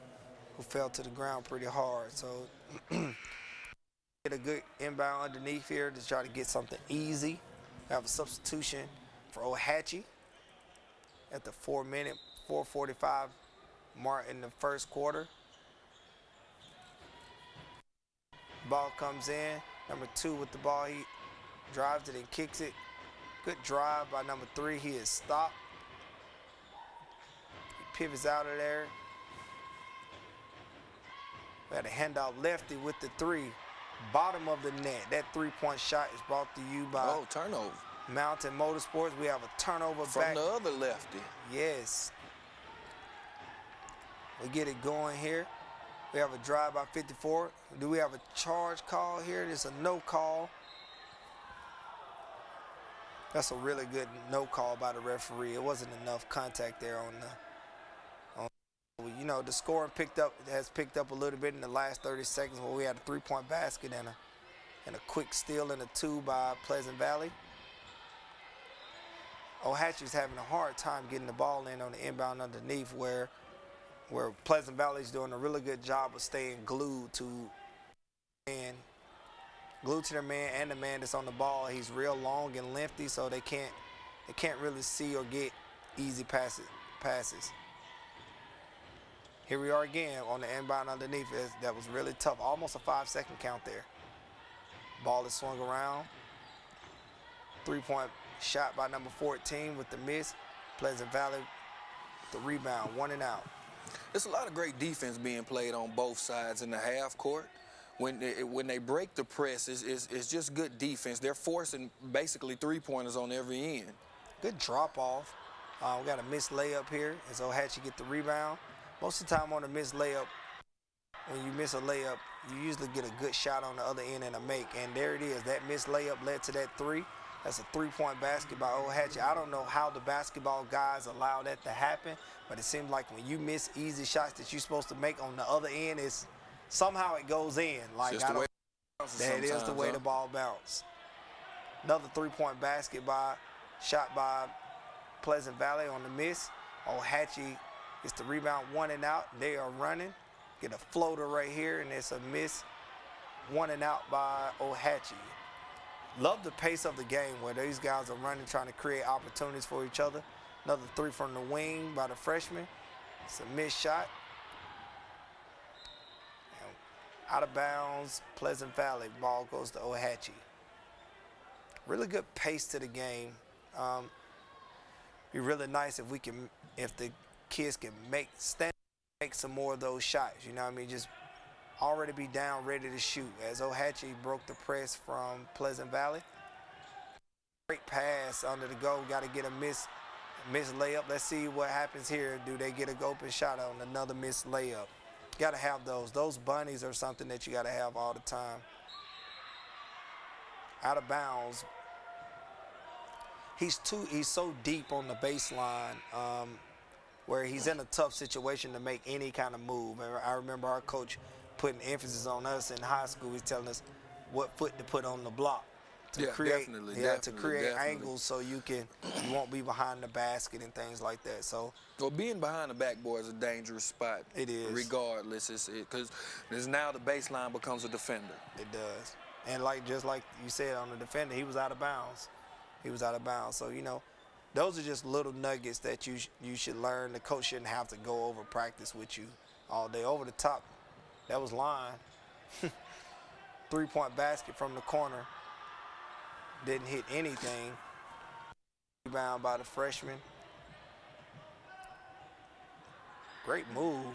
who fell to the ground pretty hard. So get a good inbound underneath here to try to get something easy. Have a substitution for Ohatchee at the 4:45 mark in the first quarter. Ball comes in. Number 2 with the ball. He drives it and kicks it. Good drive by number 3. He is stopped. He pivots out of there. We had a handout lefty with the 3. Bottom of the net. That 3-point shot is brought to you by turnover. Mountain Motorsports. We have a turnover from back. the other lefty. Yes. We get it going here. We have a drive by 54. Do we have a charge call here? There's a no call. That's a really good no call by the referee. It wasn't enough contact there on you know, the scoring has picked up a little bit in the last 30 seconds where we had a 3-point basket and a quick steal and a 2 by Pleasant Valley. Ohatchee's having a hard time getting the ball in on the inbound underneath where Pleasant Valley's doing a really good job of staying glued to their man and the man that's on the ball. He's real long and lengthy, so they can't really see or get easy passes. Here we are again on the inbound underneath. That was really tough. Almost a 5-second count there. Ball is swung around. 3-point shot by number 14 with the miss. Pleasant Valley, the rebound, 1 and out. There's a lot of great defense being played on both sides in the half court. When they break the press, it's just good defense. They're forcing basically 3-pointers on every end. Good drop off. We got a missed layup here as Ohatchee get the rebound. Most of the time on a missed layup, when you miss a layup, you usually get a good shot on the other end and a make. And there it is. That missed layup led to that three. That's a three-point basket by Ohatchee. I don't know how the basketball guys allow that to happen, but it seems like when you miss easy shots that you're supposed to make on the other end, it's somehow it goes in. Like Just the way that is the way the ball bounced. Another three-point basket shot by Pleasant Valley on the miss. Ohatchee gets the rebound, 1 and out. They are running. Get a floater right here, and it's a miss. 1 and out by Ohatchee. Love the pace of the game where these guys are running, trying to create opportunities for each other. Another three from the wing by the freshman. It's a missed shot. And out of bounds, Pleasant Valley. Ball goes to Ohatchee. Really good pace to the game. Be really nice if the kids can make some more of those shots. You know what I mean? Just already be down, ready to shoot. As Ohatchee broke the press from Pleasant Valley. Great pass under the goal. Got to get a missed layup. Let's see what happens here. Do they get an open shot on another missed layup? Got to have those. Those bunnies are something that you got to have all the time. Out of bounds. He's so deep on the baseline where he's in a tough situation to make any kind of move. And I remember our coach putting emphasis on us in high school. He's telling us what foot to put on the block to create angles so you won't be behind the basket and things like that. So, well, being behind the backboard is a dangerous spot. It is. Regardless, because now the baseline becomes a defender. It does. And just like you said on the defender, he was out of bounds. He was out of bounds. So, you know, those are just little nuggets that you should learn. The coach shouldn't have to go over practice with you all day. Over the top, that was line. Three-point basket from the corner. Didn't hit anything. Rebound by the freshman. Great move.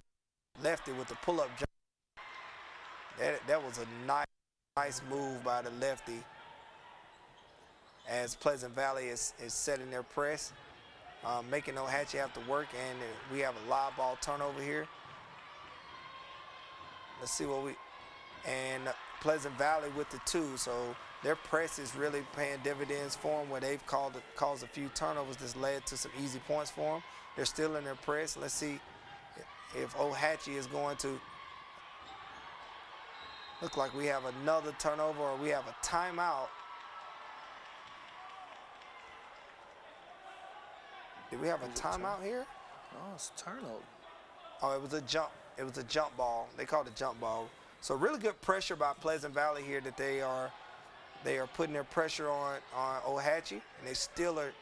Lefty with the pull-up jump. That was a nice move by the lefty. As Pleasant Valley is setting their press, making Ohatchee have to work, and we have a live ball turnover here. Let's see and Pleasant Valley with the 2, so their press is really paying dividends for them where they've caused a few turnovers that's led to some easy points for them. They're still in their press. Let's see if Ohatchee is going to look like we have another turnover or we have a timeout. Did we have a timeout here? Oh, it's a turnover. Oh, it was a jump. It was a jump ball. They called it jump ball. So really good pressure by Pleasant Valley here that they are putting their pressure on Ohatchee, and they still are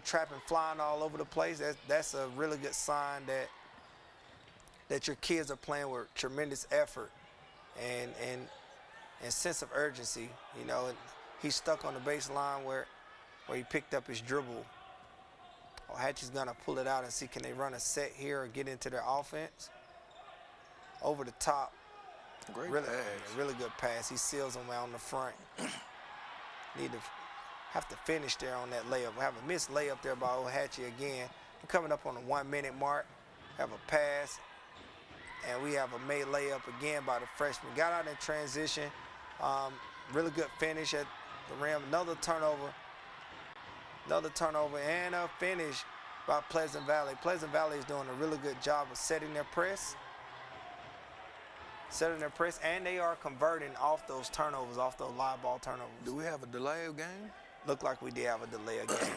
trapping, flying all over the place. That's a really good sign that your kids are playing with tremendous effort and sense of urgency. You know, and he's stuck on the baseline where he picked up his dribble. Ohatchee's gonna pull it out and see can they run a set here or get into their offense. Over the top. Great really, pass. Really good pass. He seals them out on the front. Have to finish there on that layup. We have a missed layup there by Ohatchee again. We're coming up on the 1-minute mark. Have a pass. And we have a made layup again by the freshman. Got out in transition. Really good finish at the rim. Another turnover and a finish by Pleasant Valley. Pleasant Valley is doing a really good job of setting their press, and they are converting off those turnovers, off those live ball turnovers. Do we have a delay of game? Look like we did have a delay of game.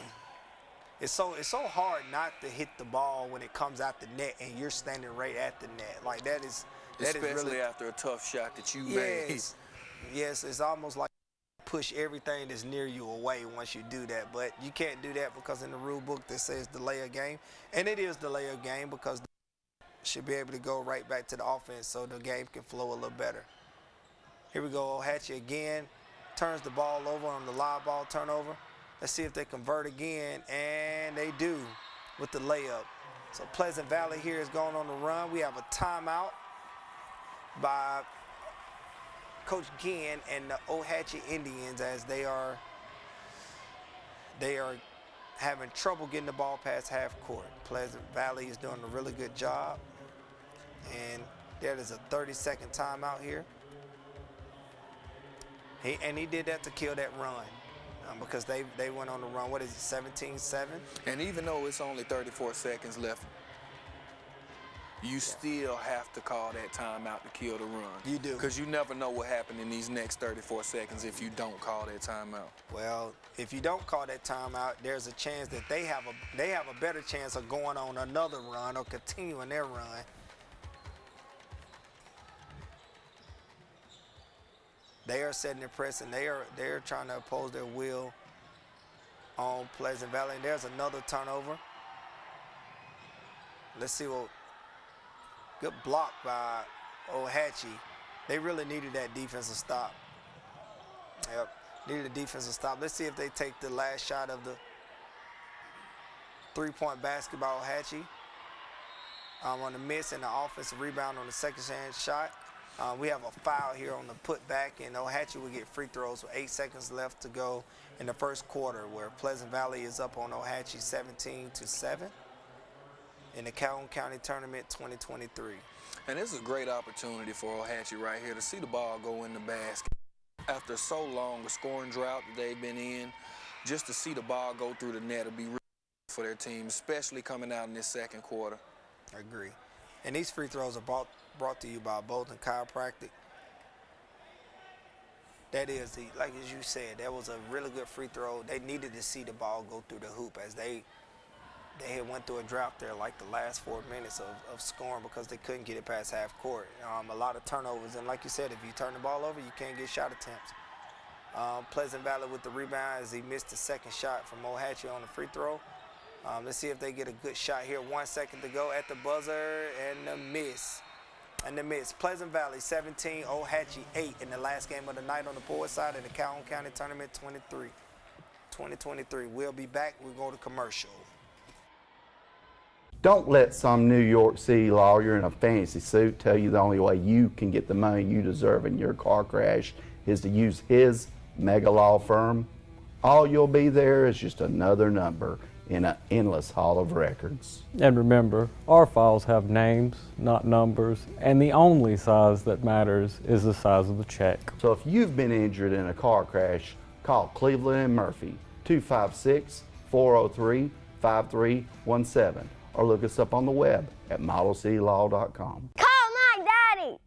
It's so hard not to hit the ball when it comes out the net and you're standing right at the net. Like that is especially after a tough shot that you made. Yes, it's almost like push everything that's near you away once you do that, but you can't do that because in the rule book that says delay of game, and it is delay of game because should be able to go right back to the offense so the game can flow a little better. Here we go. Ohatchee again turns the ball over on the live ball turnover. Let's see if they convert again, and they do with the layup. So Pleasant Valley here is going on the run. We have a timeout by Coach Ginn and the Ohatchee Indians as they are having trouble getting the ball past half court. Pleasant Valley is doing a really good job. And there is a 30-second timeout here. He did that to kill that run because they went on the run. What is it, 17-7? And even though it's only 34 seconds left, you still have to call that timeout to kill the run. You do. Because you never know what happened in these next 34 seconds if you don't call that timeout. Well, if you don't call that timeout, there's a chance that they have a better chance of going on another run or continuing their run. They are setting their press, and they are trying to oppose their will on Pleasant Valley. And there's another turnover. Let's see what. Good block by Ohatchee. They really needed that defensive stop. Yep, needed a defensive stop. Let's see if they take the last shot of the three-point basket by Ohatchee. On the miss and the offensive rebound on the second chance shot. We have a foul here on the putback, and Ohatchee will get free throws with 8 seconds left to go in the first quarter, where Pleasant Valley is up on Ohatchee 17-7 in the Calhoun County Tournament 2023. And this is a great opportunity for Ohatchee right here to see the ball go in the basket. After so long a scoring drought that they've been in, just to see the ball go through the net will be really good for their team, especially coming out in this second quarter. I agree. And these free throws are brought to you by Bolton Chiropractic. That is, like as you said, that was a really good free throw. They needed to see the ball go through the hoop as they had went through a drought there like the last 4 minutes of scoring because they couldn't get it past half court. A lot of turnovers, and like you said, if you turn the ball over, you can't get shot attempts. Pleasant Valley with the rebound as he missed the second shot from Ohatchee on the free throw. Let's see if they get a good shot here. 1 second to go at the buzzer, and the miss. And the miss. Pleasant Valley 17, Ohatchee 8 in the last game of the night on the board side in the Calhoun County Tournament 2023. We'll be back. We'll go to commercial. Don't let some New York City lawyer in a fancy suit tell you the only way you can get the money you deserve in your car crash is to use his mega law firm. All you'll be there is just another number in an endless hall of records. And remember, our files have names, not numbers, and the only size that matters is the size of the check. So if you've been injured in a car crash, call Cleveland and Murphy, 256-403-5317, or look us up on the web at modelcitylaw.com. Call my daddy!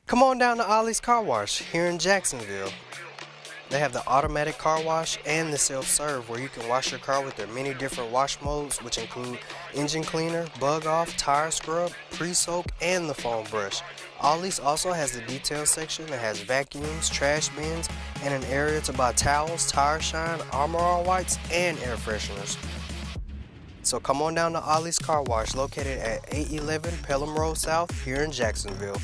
Come on down to Ollie's Car Wash here in Jacksonville. They have the automatic car wash and the self-serve where you can wash your car with their many different wash modes, which include engine cleaner, bug off, tire scrub, pre-soak, and the foam brush. Ollie's also has the detail section that has vacuums, trash bins, and an area to buy towels, tire shine, Armor All Whites, and air fresheners. So come on down to Ollie's Car Wash located at 811 Pelham Road South here in Jacksonville.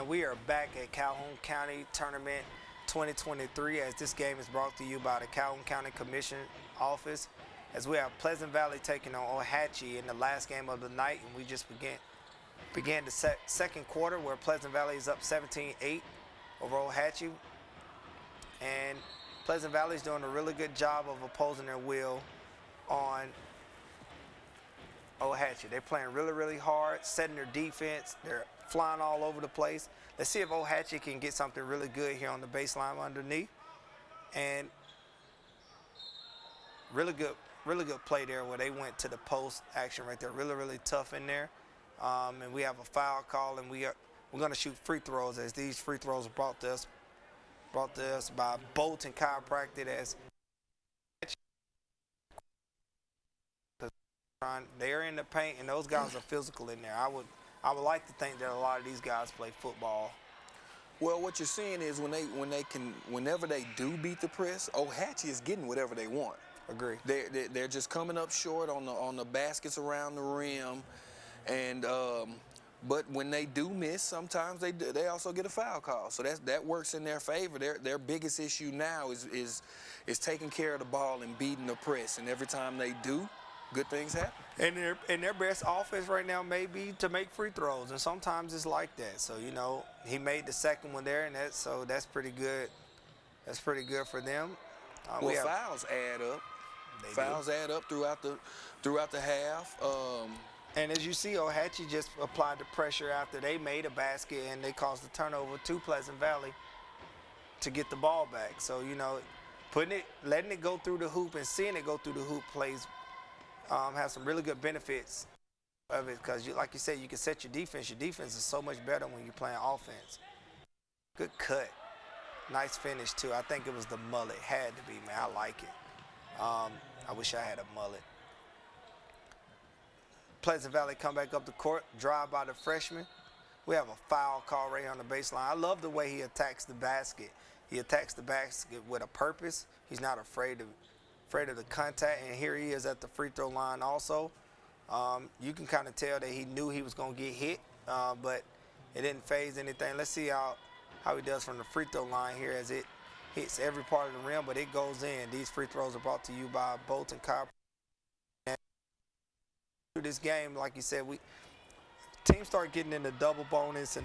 We are back at Calhoun County Tournament 2023 as this game is brought to you by the Calhoun County Commission Office as we have Pleasant Valley taking on Ohatchee in the last game of the night, and we just began the second quarter where Pleasant Valley is up 17-8 over Ohatchee, and Pleasant Valley is doing a really good job of opposing their will on Ohatchee. They're playing really, really hard, setting their defense. They're flying all over the place. Let's see if Ohatchee can get something really good here on the baseline underneath. And really good play there where they went to the post action right there. Really tough in there. And we have a foul call, and we're going to shoot free throws, as these free throws brought to us by Bolton Chiropractic. As they're in the paint, and those guys are physical in there. I would like to think that a lot of these guys play football. Well, what you're seeing is whenever they do beat the press, Ohatchee is getting whatever they want. Agree. They're just coming up short on the baskets around the rim, and but when they do miss, sometimes they also get a foul call. So that works in their favor. Their biggest issue now is taking care of the ball and beating the press. And every time they do, good things happen. And their best offense right now may be to make free throws, and sometimes it's like that. So he made the second one there, and that's pretty good. That's pretty good for them. Fouls add up. Fouls add up throughout the half. And as you see, Ohatchee just applied the pressure after they made a basket, and they caused a turnover to Pleasant Valley to get the ball back. So letting it go through the hoop and seeing it go through the hoop plays has some really good benefits of it, because like you said, you can set your defense. Your defense is so much better when you're playing offense. Good cut. Nice finish, too. I think it was the mullet. Had to be, man. I like it. I wish I had a mullet. Pleasant Valley come back up the court, drive by the freshman. We have a foul call right here on the baseline. I love the way he attacks the basket. He attacks the basket with a purpose. He's not afraid of the contact, and here he is at the free throw line also. You can kind of tell that he knew he was going to get hit, but it didn't phase anything. Let's see how he does from the free throw line here, as it hits every part of the rim, but it goes in. These free throws are brought to you by Bolton Chiropractic. Through this game, like you said, teams start getting into double bonus and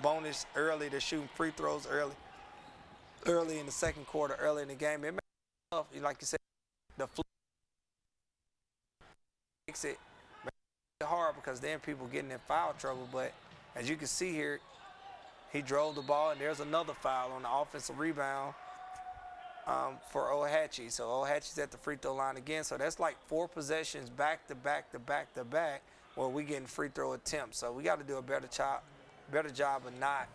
bonus early. They're shooting free throws early in the second quarter, early in the game. It makes it tough, like you said, makes it hard, because then people getting in foul trouble. But as you can see here, he drove the ball, and there's another foul on the offensive rebound for Ohatchee. So Ohatchee's at the free throw line again. So that's like 4 possessions back to back where we getting free throw attempts. So we got to do a better job of not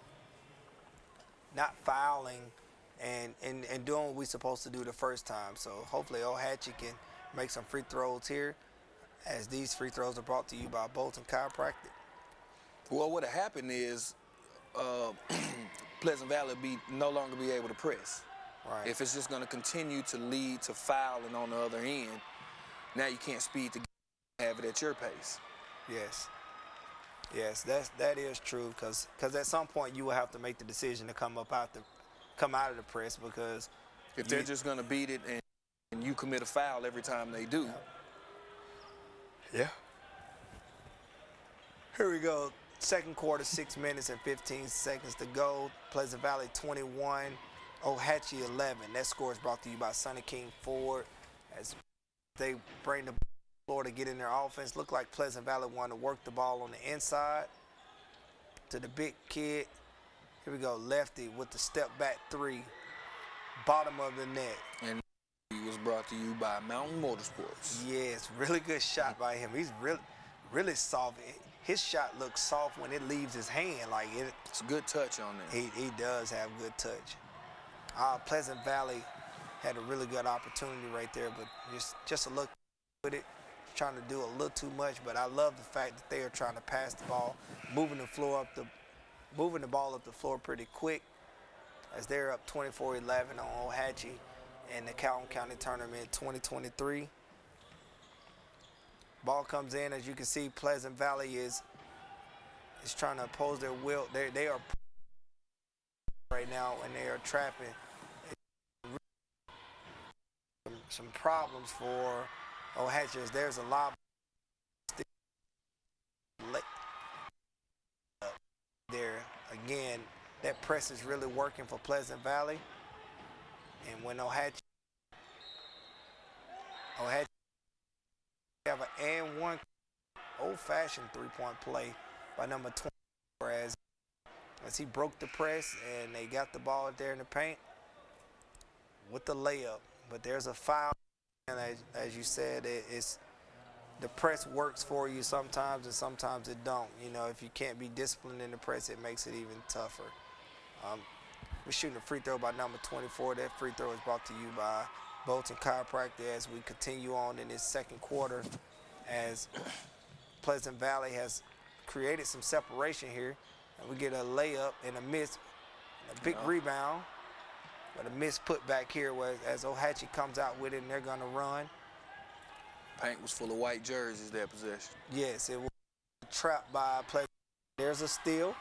fouling and doing what we're supposed to do the first time. So hopefully Ohatchee can make some free throws here, as these free throws are brought to you by Bolton Chiropractic. Well, what happened is Pleasant Valley no longer be able to press. Right. If it's just going to continue to lead to fouling on the other end, now you can't speed the game and have it at your pace. Yes, that is true, because at some point you will have to make the decision to come out of the press, because if they're just going to beat it and you commit a foul every time they do. Yeah. Here we go. Second quarter, 6 minutes and 15 seconds to go. Pleasant Valley 21, Ohatchee 11. That score is brought to you by Sonny King Ford, as they bring the floor to get in their offense. Look like Pleasant Valley wanted to work the ball on the inside to the big kid. Here we go, lefty with the step back 3, bottom of the net. And he was brought to you by Mountain Motorsports. Yes, really good shot by him. He's really soft. His shot looks soft when it leaves his hand. It's a good touch on there. He does have good touch. Pleasant Valley had a really good opportunity right there, but just a look with it, trying to do a little too much. But I love the fact that they are trying to pass the ball, moving the ball up the floor pretty quick, as they're up 24-11 on Ohatchee in the Calhoun County Tournament 2023. Ball comes in. As you can see, Pleasant Valley is trying to oppose their will. They are right now, and they are trapping. Some problems for Ohatchee. There's a lot there. Again, that press is really working for Pleasant Valley. And when Ohatchee have an and one old-fashioned three-point play by number 20, as he broke the press and they got the ball there in the paint with the layup. But there's a foul, and as you said, the press works for you sometimes, and sometimes it don't. You know, if you can't be disciplined in the press, it makes it even tougher. We're shooting a free throw by number 24. That free throw is brought to you by Bolton Chiropractic as we continue on in this second quarter, as Pleasant Valley has created some separation here, and we get a layup and a miss, and a big rebound, but a miss put back here as Ohatchee comes out with it, and they're going to run. Paint was full of white jerseys, their possession. Yes, it was trapped by Pleasant. There's a steal.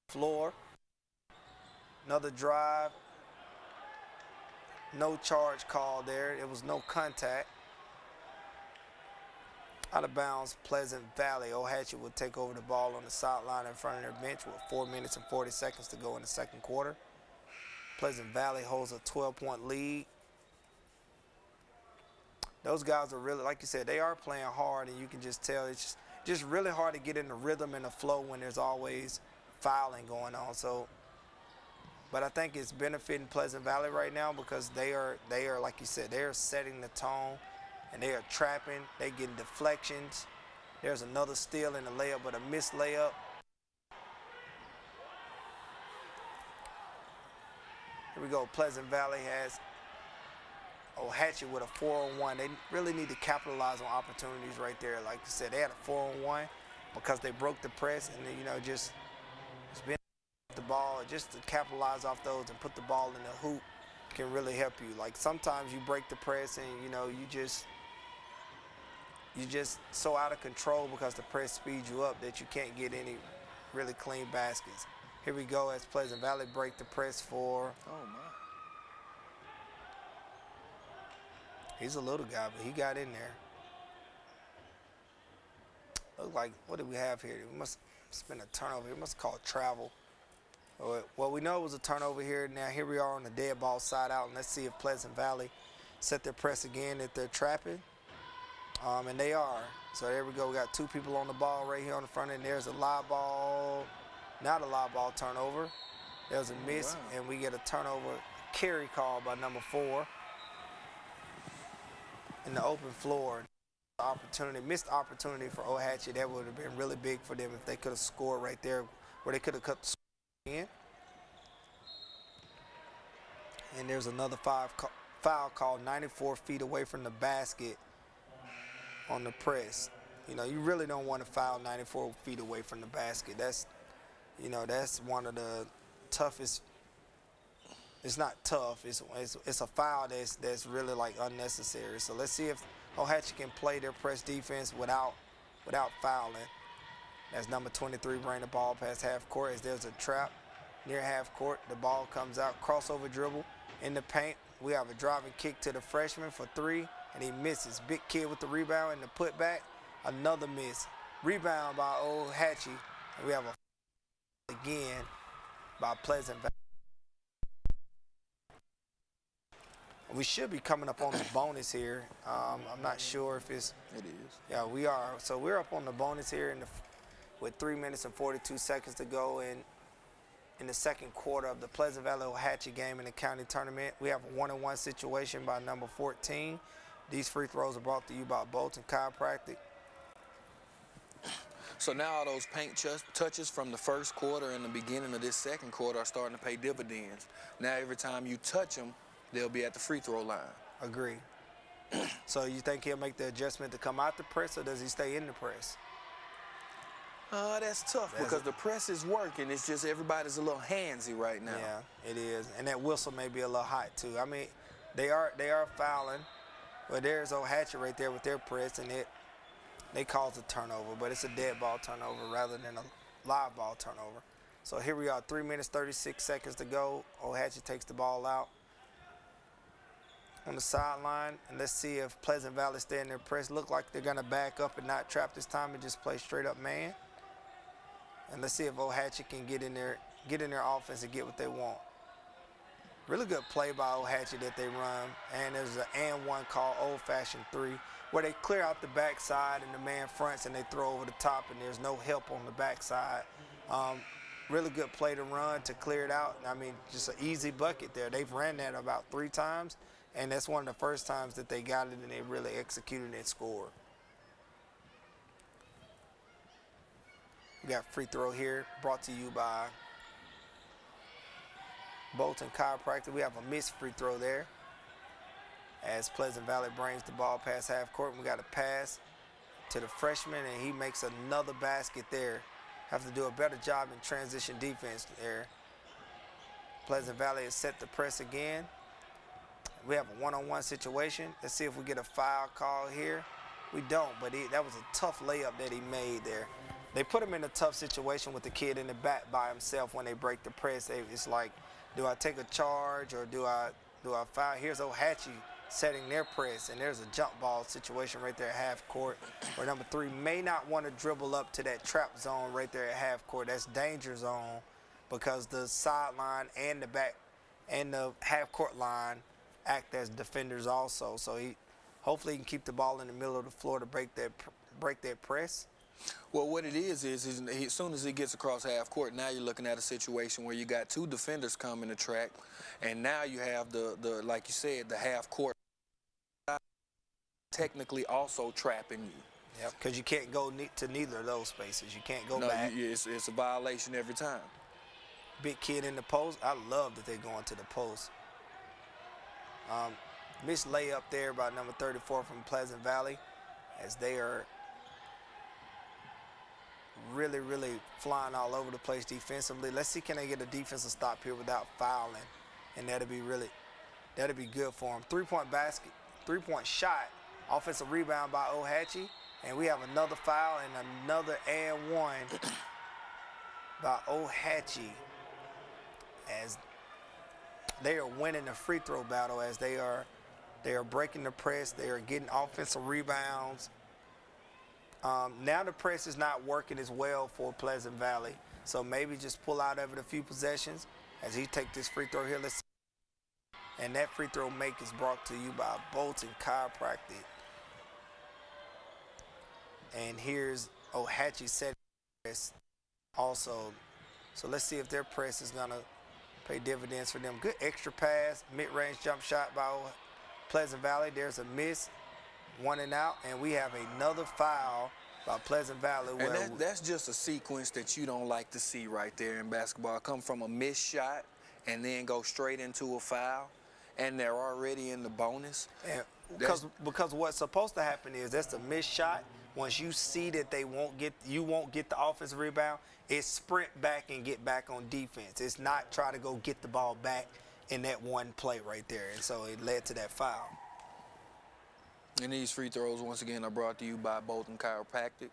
Floor. Another drive. No charge called there. It was no contact. Out of bounds, Pleasant Valley. Ohatchee will take over the ball on the sideline in front of their bench with 4 minutes and 40 seconds to go in the second quarter. Pleasant Valley holds a 12-point lead. Those guys are really, like you said, they are playing hard, and you can just tell it's just really hard to get in the rhythm and the flow when there's always fouling going on. So, but I think it's benefiting Pleasant Valley right now because they are like you said, they are setting the tone, and they are trapping. They getting deflections. There's another steal in the layup, but a missed layup. Here we go. Pleasant Valley has Ohatchee with a 4-on-1. They really need to capitalize on opportunities right there. Like you said, they had a 4-on-1 because they broke the press, and you know, just been the ball, just to capitalize off those and put the ball in the hoop can really help you. Like sometimes you break the press and you know you just so out of control because the press speeds you up that you can't get any really clean baskets. Here we go as Pleasant Valley break the press for. Oh my. He's a little guy, but he got in there. Look like, what do we have here? We must have been a turnover. It must call travel. Well, we know it was a turnover here. Now here we are on the dead ball side out, and let's see if Pleasant Valley set their press again if they're trapping. And they are. So there we go. We got two people on the ball right here on the front end. There's a live ball, not a live ball turnover. There's a miss, and we get a turnover carry call by number 4 in the open floor. Missed opportunity for Ohatchee. That would have been really big for them if they could have scored right there, where they could have cut the score in. And there's another foul call 94 feet away from the basket on the press. You know, you really don't want to foul 94 feet away from the basket. That's, you know, that's one of the toughest. It's not tough. It's a foul that's really like unnecessary. So let's see if Ohatchee can play their press defense without fouling. That's number 23 bring the ball past half court as there's a trap near half court. The ball comes out, crossover dribble in the paint. We have a driving kick to the freshman for 3, and he misses. Big kid with the rebound and the putback. Another miss. Rebound by Ohatchee. And we have a again by Pleasant Valley. We should be coming up on the bonus here. I'm not sure if it's. It is. Yeah, we are. So we're up on the bonus here with 3 minutes and 42 seconds to go in the second quarter of the Pleasant Valley Ohatchee game in the county tournament. We have a 1-on-1 situation by number 14. These free throws are brought to you by Bolton Chiropractic. So now all those paint touches from the first quarter and the beginning of this second quarter are starting to pay dividends. Now every time you touch them, they'll be at the free throw line. Agree. So you think he'll make the adjustment to come out the press, or does he stay in the press? That's tough because the press is working. It's just everybody's a little handsy right now. Yeah, it is. And that whistle may be a little hot too. I mean, they are fouling. Well, there's Ohatchee right there with their press, and they cause a turnover, but it's a dead ball turnover rather than a live ball turnover. So here we are, 3 minutes, 36 seconds to go. Ohatchee takes the ball out on the sideline, and let's see if Pleasant Valley stay in their press. Look like they're gonna back up and not trap this time and just play straight up man. And let's see if Ohatchee can get in their offense and get what they want. Really good play by Ohatchee that they run, and there's an and one call, old-fashioned 3, where they clear out the backside and the man fronts and they throw over the top, and there's no help on the backside. really good play to run to clear it out. I mean, just an easy bucket there. They've ran that about 3 times, and that's one of the first times that they got it and they really executed and scored. We got free throw here, brought to you by Bolton Chiropractic. We have a missed free throw there as Pleasant Valley brings the ball past half court. We got a pass to the freshman, and he makes another basket there. Have to do a better job in transition defense there. Pleasant Valley has set the press again. We have a one-on-one situation. Let's see if we get a foul call here. We don't, but that was a tough layup that he made there. They put him in a tough situation with the kid in the back by himself when they break the press. It's like, do I take a charge or do I foul? Here's Ohatchee setting their press, and there's a jump ball situation right there at half court where number 3 may not want to dribble up to that trap zone right there at half court. That's danger zone because the sideline and the back and the half court line act as defenders also. So hopefully he can keep the ball in the middle of the floor to break that press. Well, what it is as soon as he gets across half court, now you're looking at a situation where you got 2 defenders coming to track, and now you have the like you said, the half court technically also trapping you. Yep, because you can't go to neither of those spaces. You can't go back. It's a violation every time. Big kid in the post. I love that they're going to the post. Missed layup there by number 34 from Pleasant Valley as they are really, really flying all over the place defensively. Let's see, can they get a defensive stop here without fouling? And that'll be good for them. 3-point basket, 3-point shot, offensive rebound by Ohatchee. And we have another foul and another and one by Ohatchee as they are winning the free throw battle as they are breaking the press. They are getting offensive rebounds. Now the press is not working as well for Pleasant Valley, so maybe just pull out of it a few possessions as he takes this free throw here. Let's see. And that free throw make is brought to you by Bolton Chiropractic. And here's Ohatchee setting press also. So let's see if their press is gonna pay dividends for them. Good extra pass, mid-range jump shot by Pleasant Valley. There's a miss. 1 and out, and we have another foul by Pleasant Valley. And that's just a sequence that you don't like to see right there in basketball. Come from a missed shot and then go straight into a foul, and they're already in the bonus. And because what's supposed to happen is that's a missed shot. Once you see that you won't get the offensive rebound, it's sprint back and get back on defense. It's not try to go get the ball back in that one play right there, and so it led to that foul. And these free throws, once again, are brought to you by Bolton Chiropractic.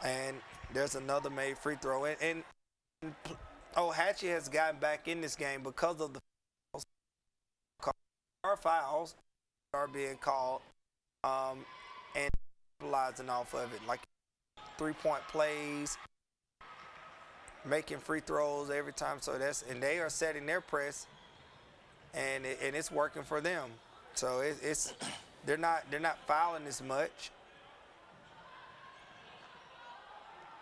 And there's another made free throw. And Ohatchee has gotten back in this game because of the fouls. Our fouls are being called and capitalizing off of it. Like 3-point plays, making free throws every time. So and they are setting their press, and it's working for them. So they're not fouling as much.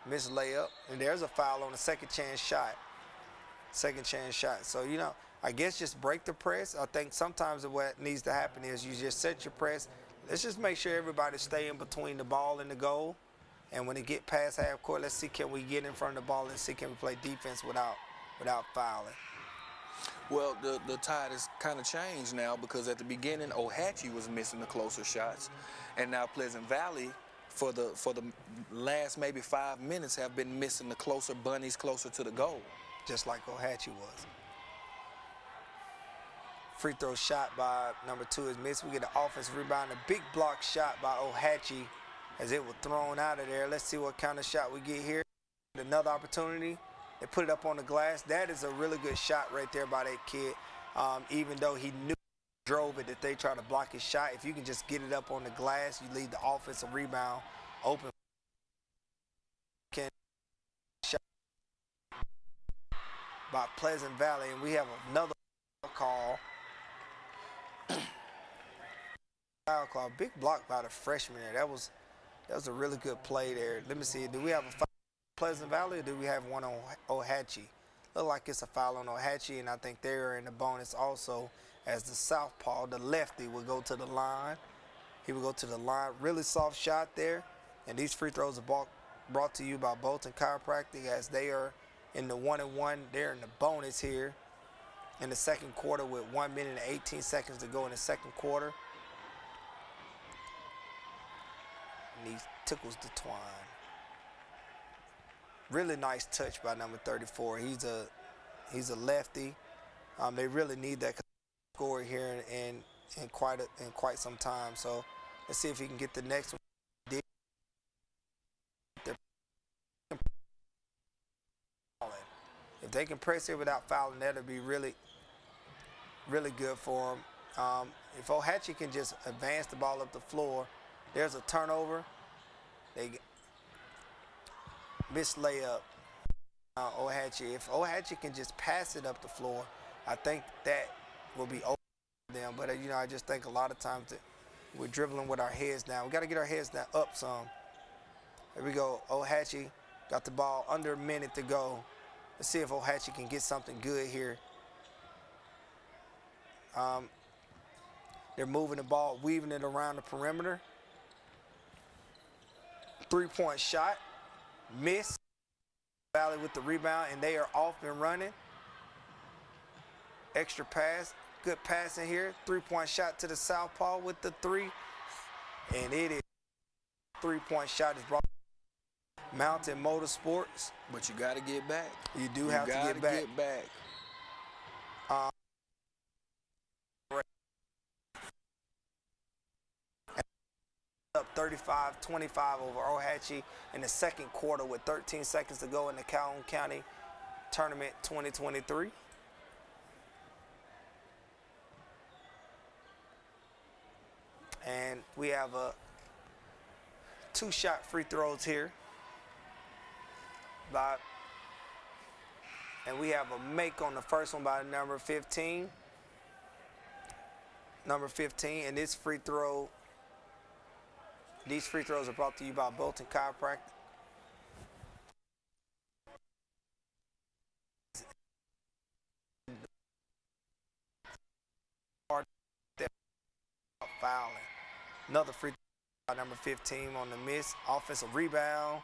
Missed layup, and there's a foul on a second chance shot. So I guess just break the press. I think sometimes what needs to happen is you just set your press. Let's just make sure everybody's staying between the ball and the goal. And when they get past half court, let's see, can we get in front of the ball and see, can we play defense without fouling. Well, the tide has kind of changed now because at the beginning, Ohatchee was missing the closer shots, and now Pleasant Valley, for the last maybe 5 minutes, have been missing the closer bunnies closer to the goal. Just like Ohatchee was. Free throw shot by number 2 is missed. We get an offensive rebound, a big block shot by Ohatchee as it was thrown out of there. Let's see what kind of shot we get here. Another opportunity. They put it up on the glass. That is a really good shot right there by that kid. Even though he knew drove it, that they try to block his shot. If you can just get it up on the glass, you leave the offensive rebound open. Shot by Pleasant Valley, and we have another call. Foul call. Big block by the freshman there. That was a really good play there. Let me see. Do we have a foul? Pleasant Valley, or do we have one on Ohatchee? Look like it's a foul on Ohatchee, and I think they're in the bonus also, as the southpaw, the lefty, will go to the line. He will go to the line. Really soft shot there. And these free throws are brought to you by Bolton Chiropractic, as they are in the 1-and-1. They're in the bonus here in the second quarter with 1 minute and 18 seconds to go in the second quarter. And he tickles the twine. Really nice touch by number 34. He's a lefty. They really need that score here in quite some time. So let's see if he can get the next one. If they can press here without fouling, that'll be really, really good for them. If Ohatchee can just advance the ball up the floor, there's a turnover. They miss layup. Ohatchee. If Ohatchee can just pass it up the floor, I think that will be open for them. But you know, I just think a lot of times that we're dribbling with our heads down. We got to get our heads down up some. Here we go. Ohatchee got the ball under a minute to go. Let's see if Ohatchee can get something good here. They're moving the ball, weaving it around the perimeter. 3-point shot, miss. Valley with the rebound, and they are off and running. Extra pass, good pass in here. 3-point shot to the southpaw with the three. And it is 3-point shot is brought. Mountain Motorsports. But you got to get back. You do have to get back. Up 35-25 over Ohatchee in the second quarter with 13 seconds to go in the Calhoun County Tournament 2023. And we have a 2-shot free throws here. And we have a make on the first one by number 15. Number 15, and these free throws are brought to you by Bolton Chiropractic. Fouling. Another free throw by number 15 on the miss. Offensive rebound.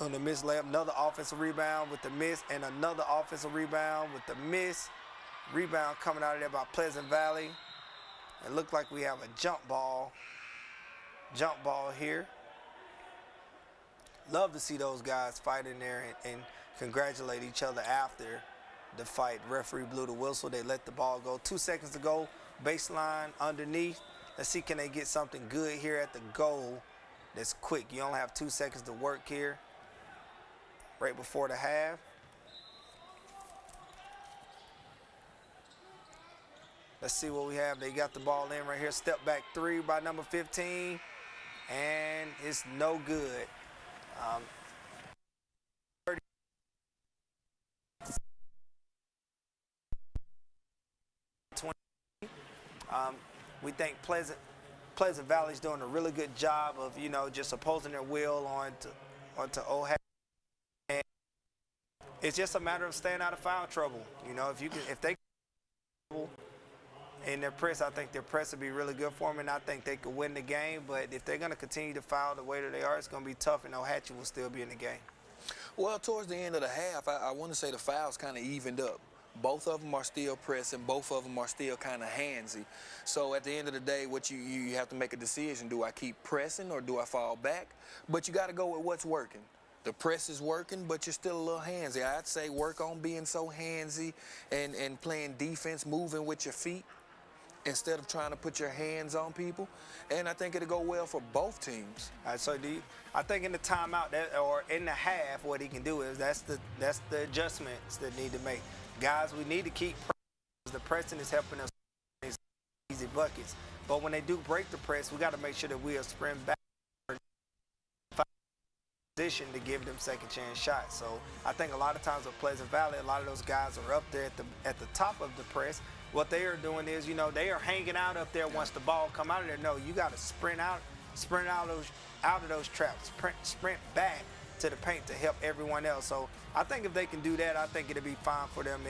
On the miss layup, another offensive rebound with the miss, and another offensive rebound with the miss. Rebound coming out of there by Pleasant Valley. It looked like we have a jump ball here. Love to see those guys fight in there and congratulate each other after the fight. Referee blew the whistle. They let the ball go. 2 seconds to go. Baseline underneath. Let's see, can they get something good here at the goal that's quick. You only have 2 seconds to work here. Right before the half. Let's see what we have. They got the ball in right here. Step back three by number 15. And it's no good. 20. We think Pleasant Valley's doing a really good job of, you know, just opposing their will onto Ohatchee. It's just a matter of staying out of foul trouble. You know, if they in their press, I think their press will be really good for them, and I think they could win the game. But if they're going to continue to foul the way that they are, it's going to be tough, and Ohatchee will still be in the game. Well, towards the end of the half, I want to say the fouls kind of evened up. Both of them are still pressing. Both of them are still kind of handsy. So at the end of the day, what you have to make a decision. Do I keep pressing or do I fall back? But you got to go with what's working. The press is working, but you're still a little handsy. I'd say work on being so handsy and playing defense, moving with your feet instead of trying to put your hands on people. And I think it'll go well for both teams. All right, so I think in the timeout or in the half, what he can do is that's the adjustments that need to make. Guys, we need to keep pressing. The pressing is helping us these easy buckets. But when they do break the press, we got to make sure that we are sprint back position to give them second chance shots. So I think a lot of times with Pleasant Valley, a lot of those guys are up there at the top of the press. What they are doing is, you know, they are hanging out up there once the ball come out of there. No, you got to sprint out of those traps, sprint back to the paint to help everyone else. So I think if they can do that, I think it'll be fine for them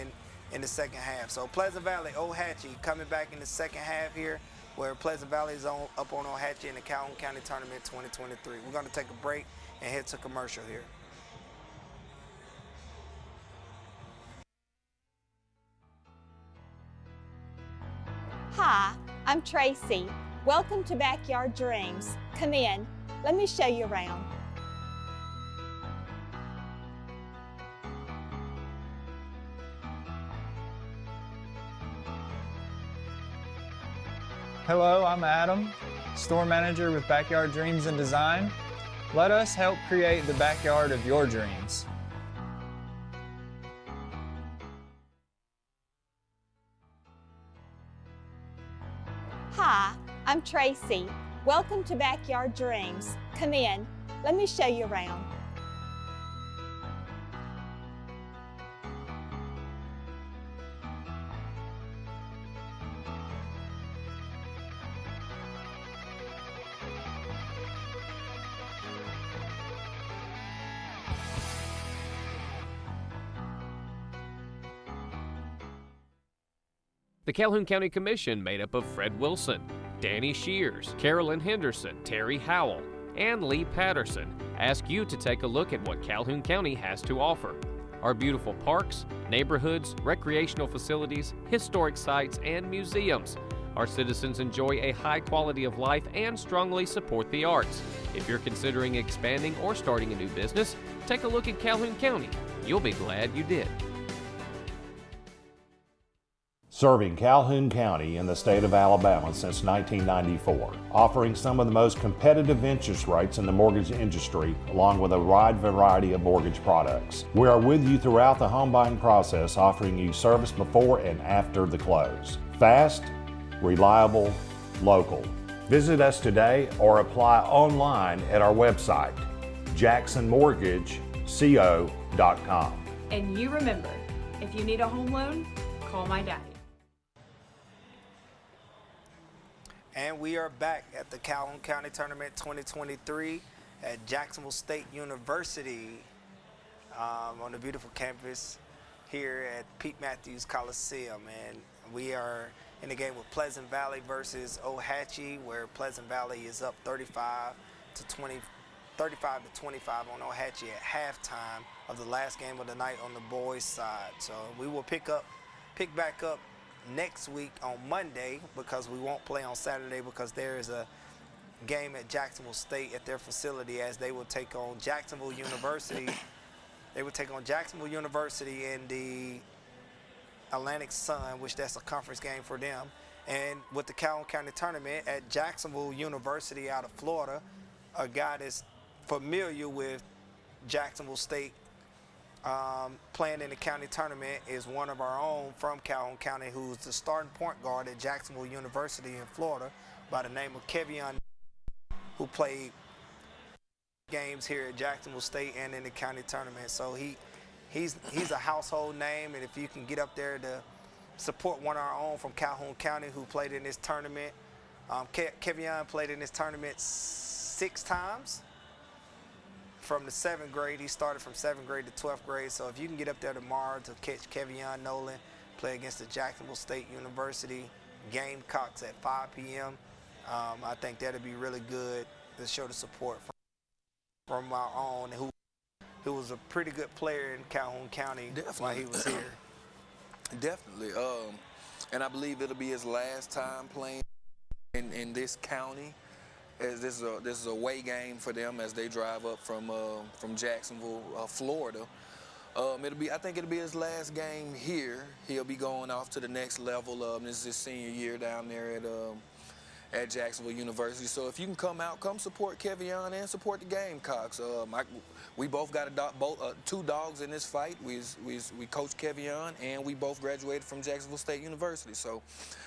in the second half. So Pleasant Valley, Ohatchee coming back in the second half here, where Pleasant Valley is up on Ohatchee in the Calhoun County Tournament 2023. We're going to take a break and head to commercial here. Hi, I'm Tracy. Welcome to Backyard Dreams. Come in. Let me show you around. Hello, I'm Adam, store manager with Backyard Dreams and Design. Let us help create the backyard of your dreams. Hi, I'm Tracy. Welcome to Backyard Dreams. Come in. Let me show you around. The Calhoun County Commission, made up of Fred Wilson, Danny Shears, Carolyn Henderson, Terry Howell, and Lee Patterson, ask you to take a look at what Calhoun County has to offer. Our beautiful parks, neighborhoods, recreational facilities, historic sites, and museums. Our citizens enjoy a high quality of life and strongly support the arts. If you're considering expanding or starting a new business, take a look at Calhoun County. You'll be glad you did. Serving Calhoun County in the state of Alabama since 1994, offering some of the most competitive interest rates in the mortgage industry, along with a wide variety of mortgage products. We are with you throughout the home buying process, offering you service before and after the close. Fast, reliable, local. Visit us today or apply online at our website, jacksonmortgageco.com. And you remember, if you need a home loan, call my daddy. And we are back at the Calhoun County Tournament 2023 at Jacksonville State University on the beautiful campus here at Pete Matthews Coliseum. And we are in the game with Pleasant Valley versus Ohatchee, where Pleasant Valley is up 35 to 25 on Ohatchee at halftime of the last game of the night on the boys' side. So we will pick back up next week on Monday, because we won't play on Saturday because there is a game at Jacksonville State at their facility, as they will take on Jacksonville University. They will take on Jacksonville University in the Atlantic Sun, which that's a conference game for them. And with the Calhoun County Tournament at Jacksonville University out of Florida, a guy that's familiar with Jacksonville State playing in the county tournament is one of our own from Calhoun County, who's the starting point guard at Jacksonville University in Florida, by the name of Kevion, who played games here at Jacksonville State and in the county tournament. So he's a household name, and if you can get up there to support one of our own from Calhoun County who played in this tournament, Kevion played in this tournament 6 times. From the 7th grade, he started from 7th grade to 12th grade. So if you can get up there tomorrow to catch Kevion Nolan play against the Jacksonville State University Gamecocks at 5 p.m., I think that'll be really good to show the support from our own, who was a pretty good player in Calhoun County while he was here. Definitely. And I believe it'll be his last time playing in this county, as this is a away game for them as they drive up from Jacksonville, Florida. I think it'll be his last game here. He'll be going off to the next level. This is his senior year down there at Jacksonville University. So if you can come out, come support Kevion and support the Gamecocks. We both got 2 dogs in this fight. We coach Kevion, and we both graduated from Jacksonville State University. So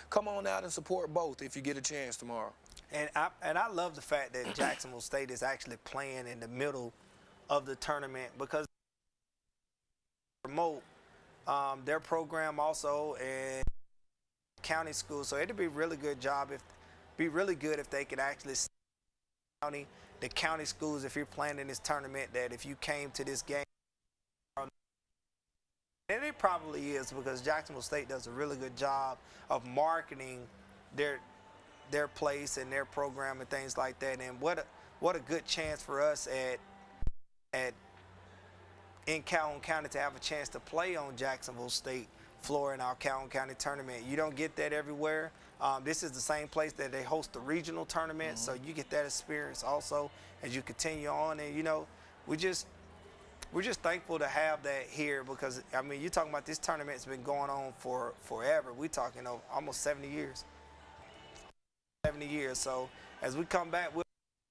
come on out and support both if you get a chance tomorrow. And I love the fact that Jacksonville State is actually playing in the middle of the tournament, because promote their program also in county school. So it'd be a really good job if they could actually stay in the county the county schools, if you're playing in this tournament, that if you came to this game, and it probably is, because Jacksonville State does a really good job of marketing their place and their program and things like that. And what a good chance for us in Calhoun County to have a chance to play on Jacksonville State floor in our Calhoun County tournament. You don't get that everywhere. This is the same place that they host the regional tournament, so you get that experience also as you continue on. And you know, we're just thankful to have that here, because I mean, you're talking about this tournament's been going on for forever. We're talking of almost 70 years. 70 years. So as we come back, we'll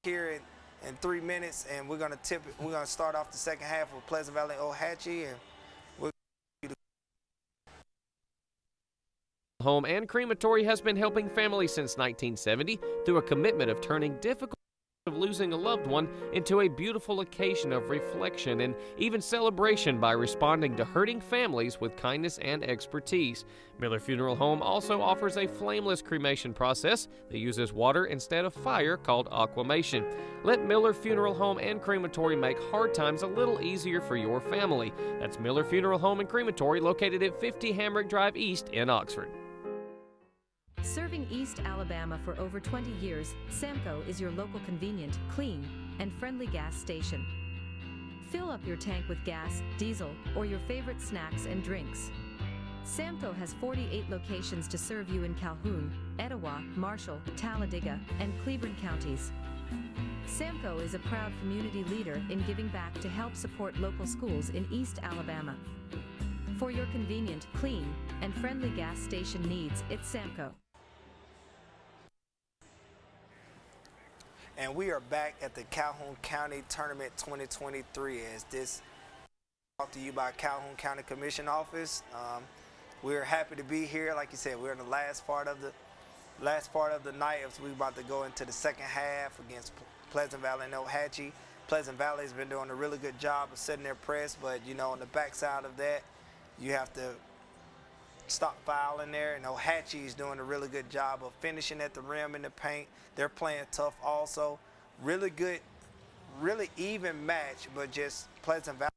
be here in 3 minutes, and we're gonna start off the second half with Pleasant Valley and Ohatchee, and Home and Crematory has been helping families since 1970 through a commitment of turning difficult of losing a loved one into a beautiful occasion of reflection and even celebration by responding to hurting families with kindness and expertise. Miller Funeral Home also offers a flameless cremation process that uses water instead of fire called aquamation. Let Miller Funeral Home and Crematory make hard times a little easier for your family. That's Miller Funeral Home and Crematory, located at 50 Hamrick Drive East in Oxford. Serving East Alabama for over 20 years, Samco is your local convenient, clean, and friendly gas station. Fill up your tank with gas, diesel, or your favorite snacks and drinks. Samco has 48 locations to serve you in Calhoun, Etowah, Marshall, Talladega, and Cleburne counties. Samco is a proud community leader in giving back to help support local schools in East Alabama. For your convenient, clean, and friendly gas station needs, it's Samco. And we are back at the Calhoun County Tournament 2023, as this brought to you by Calhoun County Commission Office. We're happy to be here. Like you said, we're in the last part of the night as we're about to go into the second half against Pleasant Valley and Ohatchee. Pleasant Valley has been doing a really good job of setting their press, but you know, on the backside of that, you have to stop fouling there, and Ohatchee is doing a really good job of finishing at the rim in the paint. They're playing tough also. Really good, really even match, but just Pleasant Valley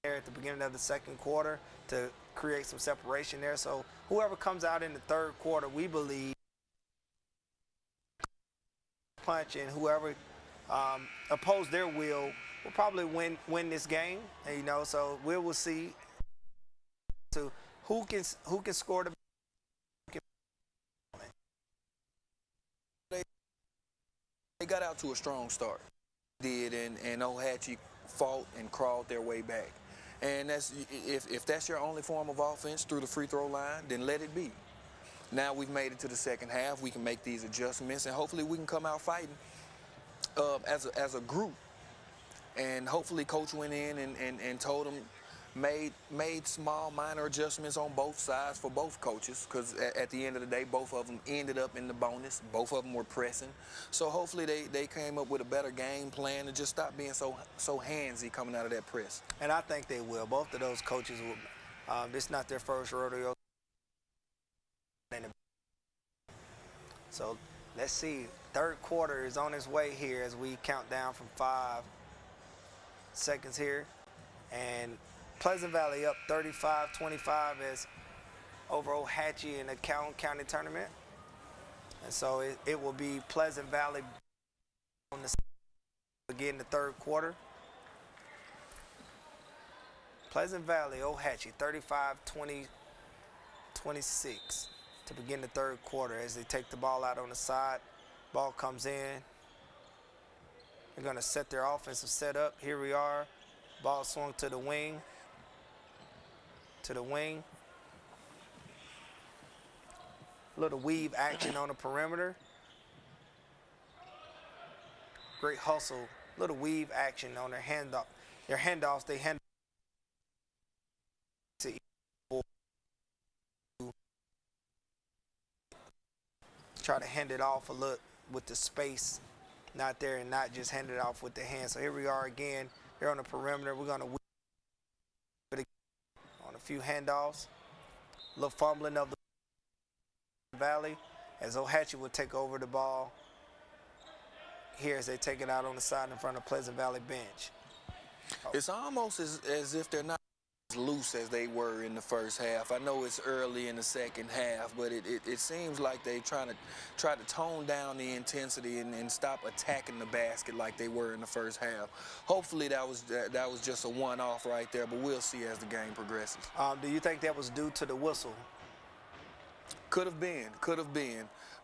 there at the beginning of the second quarter to create some separation there. So whoever comes out in the third quarter, we believe, punch, and whoever oppose their will probably win this game. And, you know, so we will see to who can score the. They got out to a strong start, and Ohatchee fought and crawled their way back. And that's if that's your only form of offense through the free throw line, then let it be. Now we've made it to the second half. We can make these adjustments, and hopefully we can come out fighting as a group. And hopefully Coach went in and told them, made small minor adjustments on both sides for both coaches, because at the end of the day, both of them ended up in the bonus. Both of them were pressing. So hopefully they came up with a better game plan to just stop being so handsy coming out of that press. And I think they will. Both of those coaches will. This is not their first rodeo. So let's see. Third quarter is on its way here as we count down from 5 seconds here. And Pleasant Valley up 35-25 as over Ohatchee in the Calhoun County tournament. And so it will be Pleasant Valley on the again the third quarter. Pleasant Valley, Ohatchee, 35-26 to begin the third quarter as they take the ball out on the side. Ball comes in. They're going to set their offensive setup. Here we are. Ball swung to the wing. A little weave action on the perimeter. Great hustle. Little weave action on their handoff. Their handoffs, they hand to try to hand it off a look with the space not there, and not just hand it off with the hand. So here we are again. They're on the perimeter. We're going to on a few handoffs. A little fumbling of the Valley as Ohatchee will take over the ball here as they take it out on the side in front of Pleasant Valley bench. It's almost as if they're not as loose as they were in the first half. I know it's early in the second half, but it seems like they try to tone down the intensity and stop attacking the basket like they were in the first half. Hopefully that was just a one-off right there, but we'll see as the game progresses. Do you think that was due to the whistle? Could have been,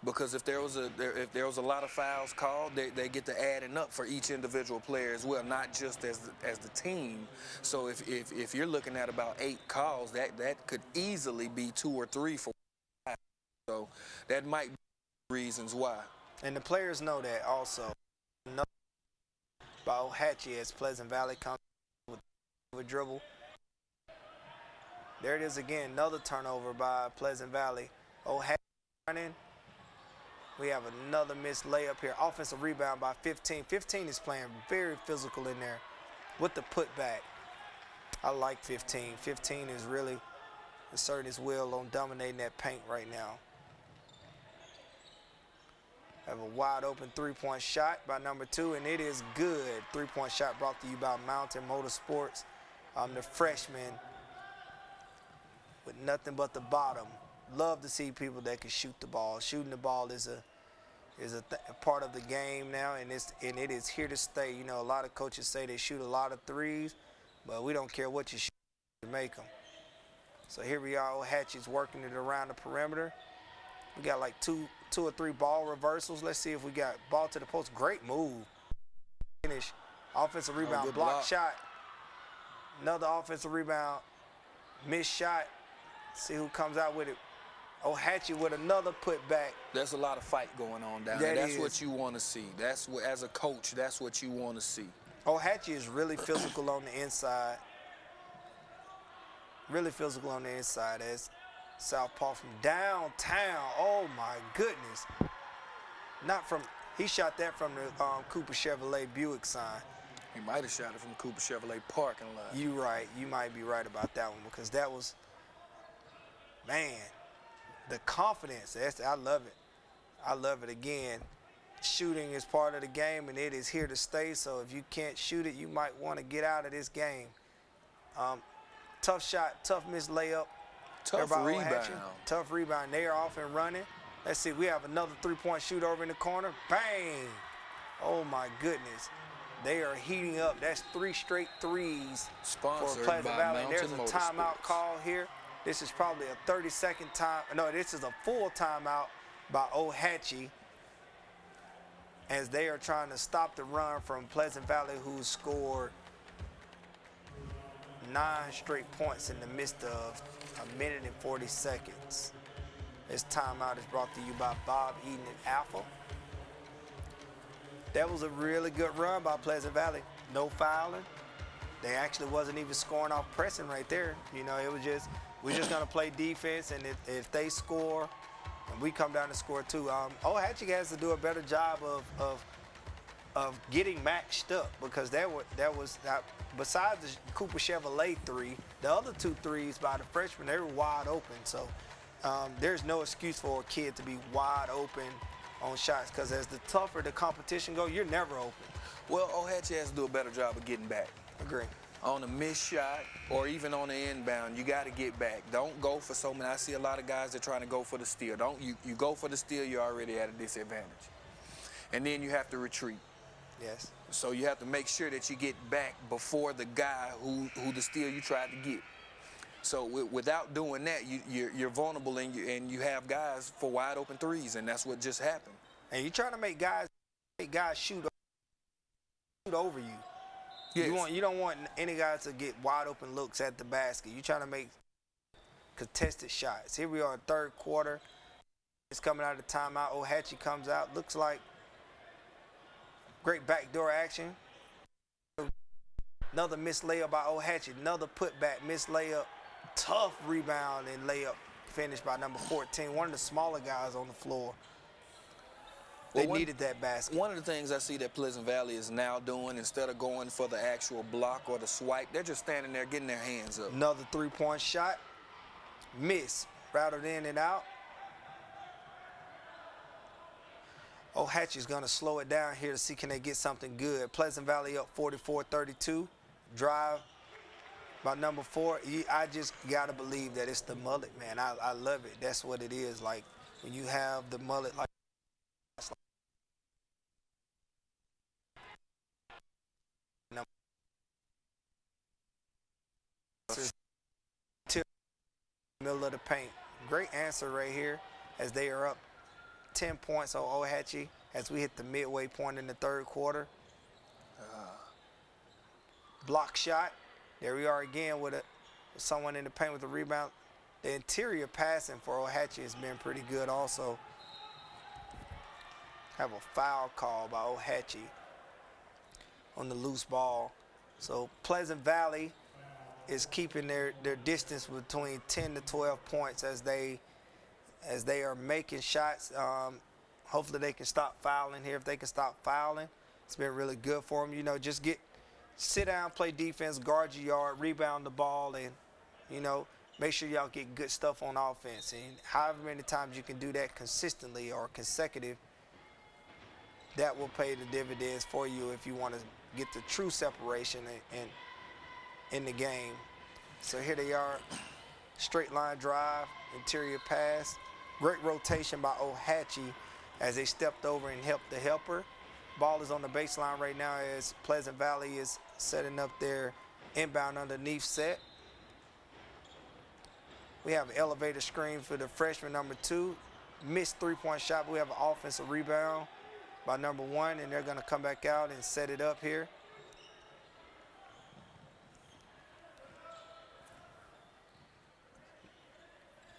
because if there was a lot of fouls called, they get to adding up for each individual player as well, not just as the team. So if you're looking at about 8 calls, that could easily be 2 or 3 for 5. So that might be reasons why. And the players know that also. By Ohatchee as Pleasant Valley comes with a dribble. There it is again, another turnover by Pleasant Valley. Ohatchee running. We have another missed layup here. Offensive rebound by 15. 15 is playing very physical in there with the putback. I like 15. 15 is really asserting his will on dominating that paint right now. Have a wide open three-point shot by number 2, and it is good. Three-point shot brought to you by Mountain Motorsports. The freshman with nothing but the bottom. Love to see people that can shoot the ball. Shooting the ball is a part of the game now, and it is here to stay. You know, a lot of coaches say they shoot a lot of threes, but we don't care what you shoot to make them. So here we are. Ohatchee's working it around the perimeter. We got like two or three ball reversals. Let's see if we got ball to the post. Great move. Finish. Offensive rebound, block shot. Another offensive rebound, missed shot. See who comes out with it. Ohatchee with another putback. There's a lot of fight going on down there. That's what you want to see. That's what, as a coach, that's what you want to see. Ohatchee is really physical on the inside. Really physical on the inside as Southpaw from downtown. Oh my goodness. Not from, he shot that from the Cooper Chevrolet Buick sign. He might have shot it from Cooper Chevrolet parking lot. You right. You might be right about that one because that was, man, the confidence. I love it. I love it again. Shooting is part of the game, and it is here to stay. So if you can't shoot it, you might want to get out of this game. Tough shot, tough missed layup. Tough rebound. Tough rebound. They are off and running. Let's see. We have another three-point shoot over in the corner. Bang! Oh my goodness. They are heating up. That's 3 straight threes for Pleasant Valley. There's a timeout call here. This is probably a 30-second time. No, this is a full timeout by Ohatchee as they are trying to stop the run from Pleasant Valley, who scored 9 straight points in the midst of 1 minute and 40 seconds. This timeout is brought to you by Bob Eden and Alpha. That was a really good run by Pleasant Valley. No fouling. They actually wasn't even scoring off pressing right there. You know, it was just, we're just gonna play defense, and if they score, and we come down and score too. Ohatchee has to do a better job of getting matched up, because that was besides the Cooper Chevrolet 3, the other 2 threes by the freshmen, they were wide open. So there's no excuse for a kid to be wide open on shots, because as the tougher the competition goes, you're never open. Well, Ohatchee has to do a better job of getting back. Agree. On a missed shot or even on the inbound, you got to get back. Don't go for so many. I see a lot of guys that are trying to go for the steal. You go for the steal, you're already at a disadvantage. And then you have to retreat. Yes. So you have to make sure that you get back before the guy who the steal you tried to get. So without doing that, you're vulnerable, and you have guys for wide open threes, and that's what just happened. And you're trying to make guys shoot over you. Yes. You don't want any guys to get wide open looks at the basket. You're trying to make contested shots. Here we are, third quarter. It's coming out of the timeout. Ohatchee comes out. Looks like great backdoor action. Another missed layup by Ohatchee. Another putback, missed layup. Tough rebound and layup finished by number 14, one of the smaller guys on the floor. They needed that basket. One of the things I see that Pleasant Valley is now doing, instead of going for the actual block or the swipe, they're just standing there getting their hands up. Another three-point shot. Miss. Routed in and out. Ohatchee is going to slow it down here to see can they get something good. Pleasant Valley up 44-32. Drive by number 4. I just got to believe that it's the mullet, man. I love it. That's what it is. Like, when you have the mullet like middle of the paint. Great answer right here as they are up 10 points on Ohatchee as we hit the midway point in the third quarter. Block shot. There we are again with someone in the paint with a rebound. The interior passing for Ohatchee has been pretty good also. Have a foul call by Ohatchee on the loose ball. So Pleasant Valley is keeping their distance between 10 to 12 points as they are making shots. Hopefully they can stop fouling here. If they can stop fouling, it's been really good for them. You know, just sit down, play defense, guard your yard, rebound the ball, and, you know, make sure y'all get good stuff on offense. And however many times you can do that consistently or consecutive, that will pay the dividends for you if you want to get the true separation in the game. So here they are, straight line drive, interior pass. Great rotation by Ohatchee as they stepped over and helped the helper. Ball is on the baseline right now as Pleasant Valley is setting up their inbound underneath set. We have an elevator screen for the freshman number 2. Missed three-point shot, but we have an offensive rebound by number 1, and they're going to come back out and set it up here.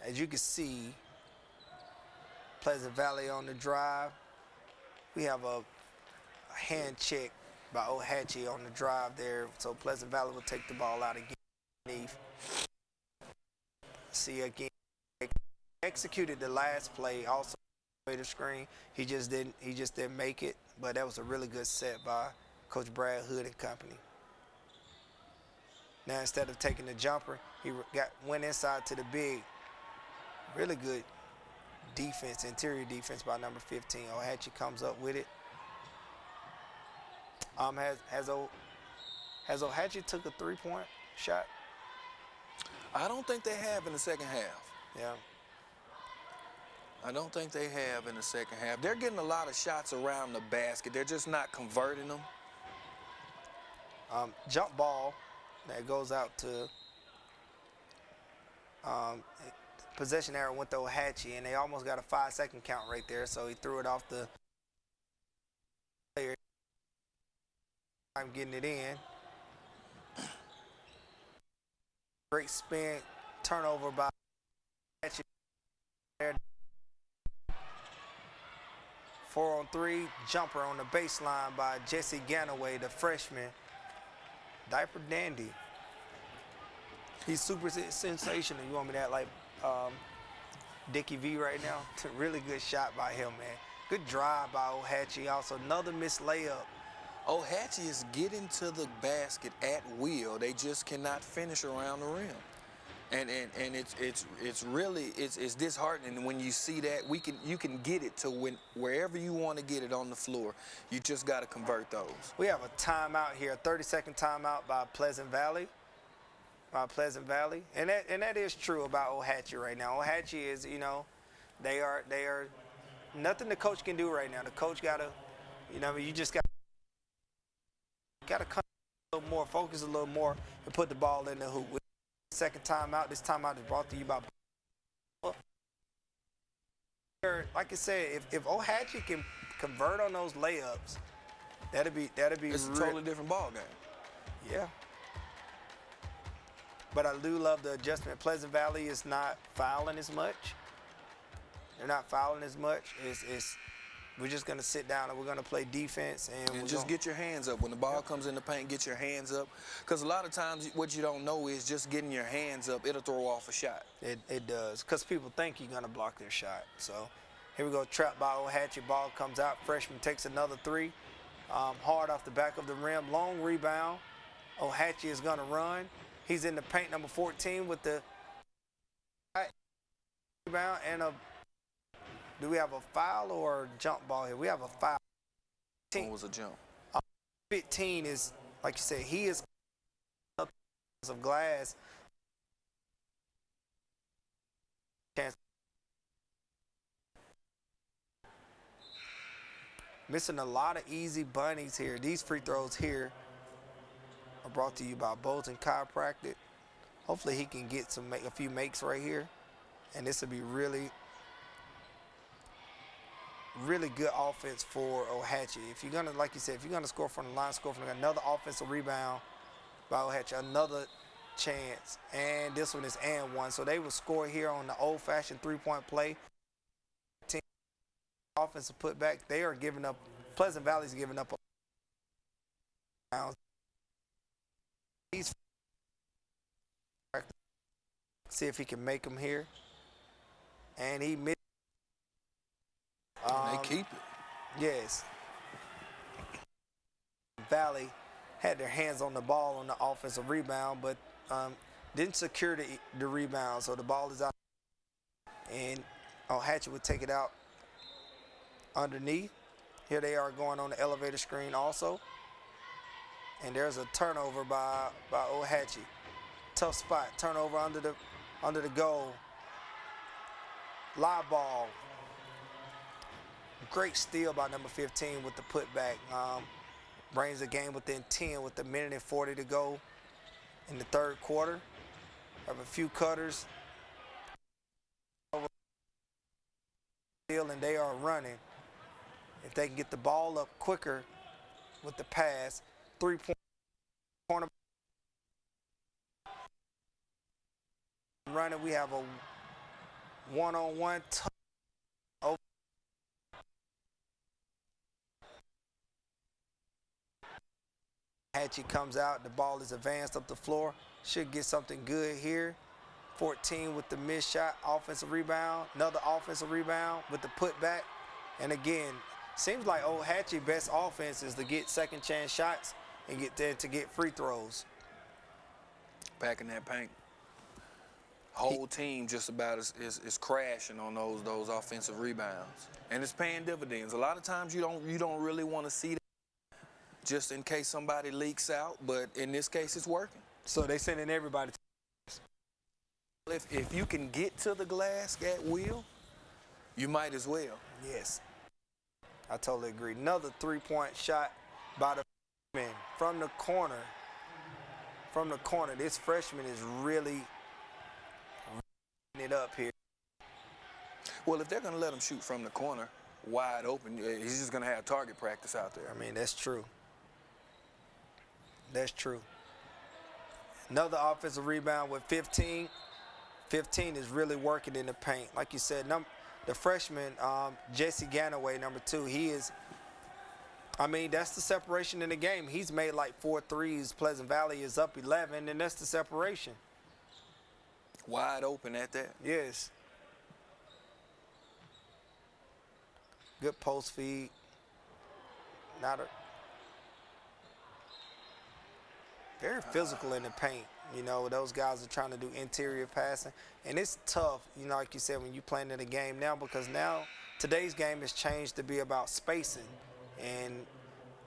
As you can see, Pleasant Valley on the drive. We have a hand check by Ohatchee on the drive there. So Pleasant Valley will take the ball out again. See again, executed the last play also the screen. He just didn't make it, but that was a really good set by Coach Brad Hood and company. Now instead of taking the jumper, he went inside to the big. Really good defense, interior defense by number 15. Ohatchee comes up with it. Has Ohatchee took a three-point shot? I don't think they have in the second half. Yeah. I don't think they have in the second half. They're getting a lot of shots around the basket. They're just not converting them. Jump ball that goes out to possession error went to Ohatchee, and they almost got a 5-second count right there, so he threw it off the player. I'm getting it in. Great spin, turnover by Ohatchee. 4-on-3, jumper on the baseline by Jesse Ganaway, the freshman. Diaper dandy. He's super sensational. You want me to act like Dickie V right now? Really good shot by him, man. Good drive by Ohatchee. Also, another missed layup. Ohatchee is getting to the basket at will. They just cannot finish around the rim. And it's really disheartening when you see that. You can get it to wherever you want to get it on the floor. You just got to convert those. We have a timeout here, a 30-second timeout by Pleasant Valley. And that is true about Ohatchee right now. Ohatchee is, you know, they are nothing the coach can do right now. The coach gotta, you know, you just gotta come a little more, focus a little more, and put the ball in the hoop. Second timeout. This timeout is brought to you by. Like I said, if Ohatchee can convert on those layups, that'd be. It's a totally different ball game. Yeah. But I do love the adjustment. Pleasant Valley is not fouling as much. They're not fouling as much. We're just going to sit down and we're going to play defense. And just get your hands up. When the ball comes in the paint, get your hands up. Because a lot of times what you don't know is just getting your hands up, it'll throw off a shot. It does. Because people think you're going to block their shot. So here we go. Trap by Ohatchee. Ball comes out. Freshman takes another three. Hard off the back of the rim. Long rebound. Ohatchee is going to run. He's in the paint, number 14, with the rebound and a Do we have a foul or a jump ball here? We have a foul. What was a jump? 15 is, like you said, he is up of glass. Missing a lot of easy bunnies here. These free throws here are brought to you by Bolton Chiropractic. Hopefully he can get a few makes right here, and this will be really good offense for Ohatchee. If you're gonna, like you said, if you're gonna score from the line, score from another offensive rebound by Ohatchee, another chance, and this one is and one. So they will score here on the old-fashioned three-point play. Offensive putback, they are giving up. Pleasant Valley's giving up a see if he can make them here, and he missed. They keep it. Yes. Valley had their hands on the ball on the offensive rebound, but didn't secure the rebound, so the ball is out, and Ohatchee would take it out underneath. Here they are going on the elevator screen also. And there's a turnover by Ohatchee. Tough spot. Turnover under the goal. Live ball. Great steal by number 15 with the putback. Brings the game within 10 with a minute and 40 to go in the third quarter. Have a few cutters. And they are running. If they can get the ball up quicker with the pass, 3-point corner running, we have a one-on-one. Ohatchee comes out, the ball is advanced up the floor. Should get something good here. 14 with the missed shot, offensive rebound, another offensive rebound with the putback. And again, seems like Ohatchee best offense is to get second chance shots and get there to get free throws. Back in that paint. Whole team just about is crashing on those offensive rebounds, and it's paying dividends. A lot of times you don't really want to see that, just in case somebody leaks out, but in this case it's working. So they sending everybody. If you can get to the glass at will, you might as well. Yes. I totally agree. Another three-point shot by the freshman from the corner. From the corner, this freshman is really it up here. Well, if they're going to let him shoot from the corner, wide open, he's just going to have target practice out there. I mean, that's true. That's true. Another offensive rebound with 15. 15 is really working in the paint. Like you said, the freshman, Jesse Ganaway, number 2, he is, I mean, that's the separation in the game. He's made like 4 threes. Pleasant Valley is up 11, and that's the separation. Wide open at that. Yes. Good post feed. Very physical in the paint. You know, those guys are trying to do interior passing. And it's tough, you know, like you said, when you're playing in a game now, because now today's game has changed to be about spacing. And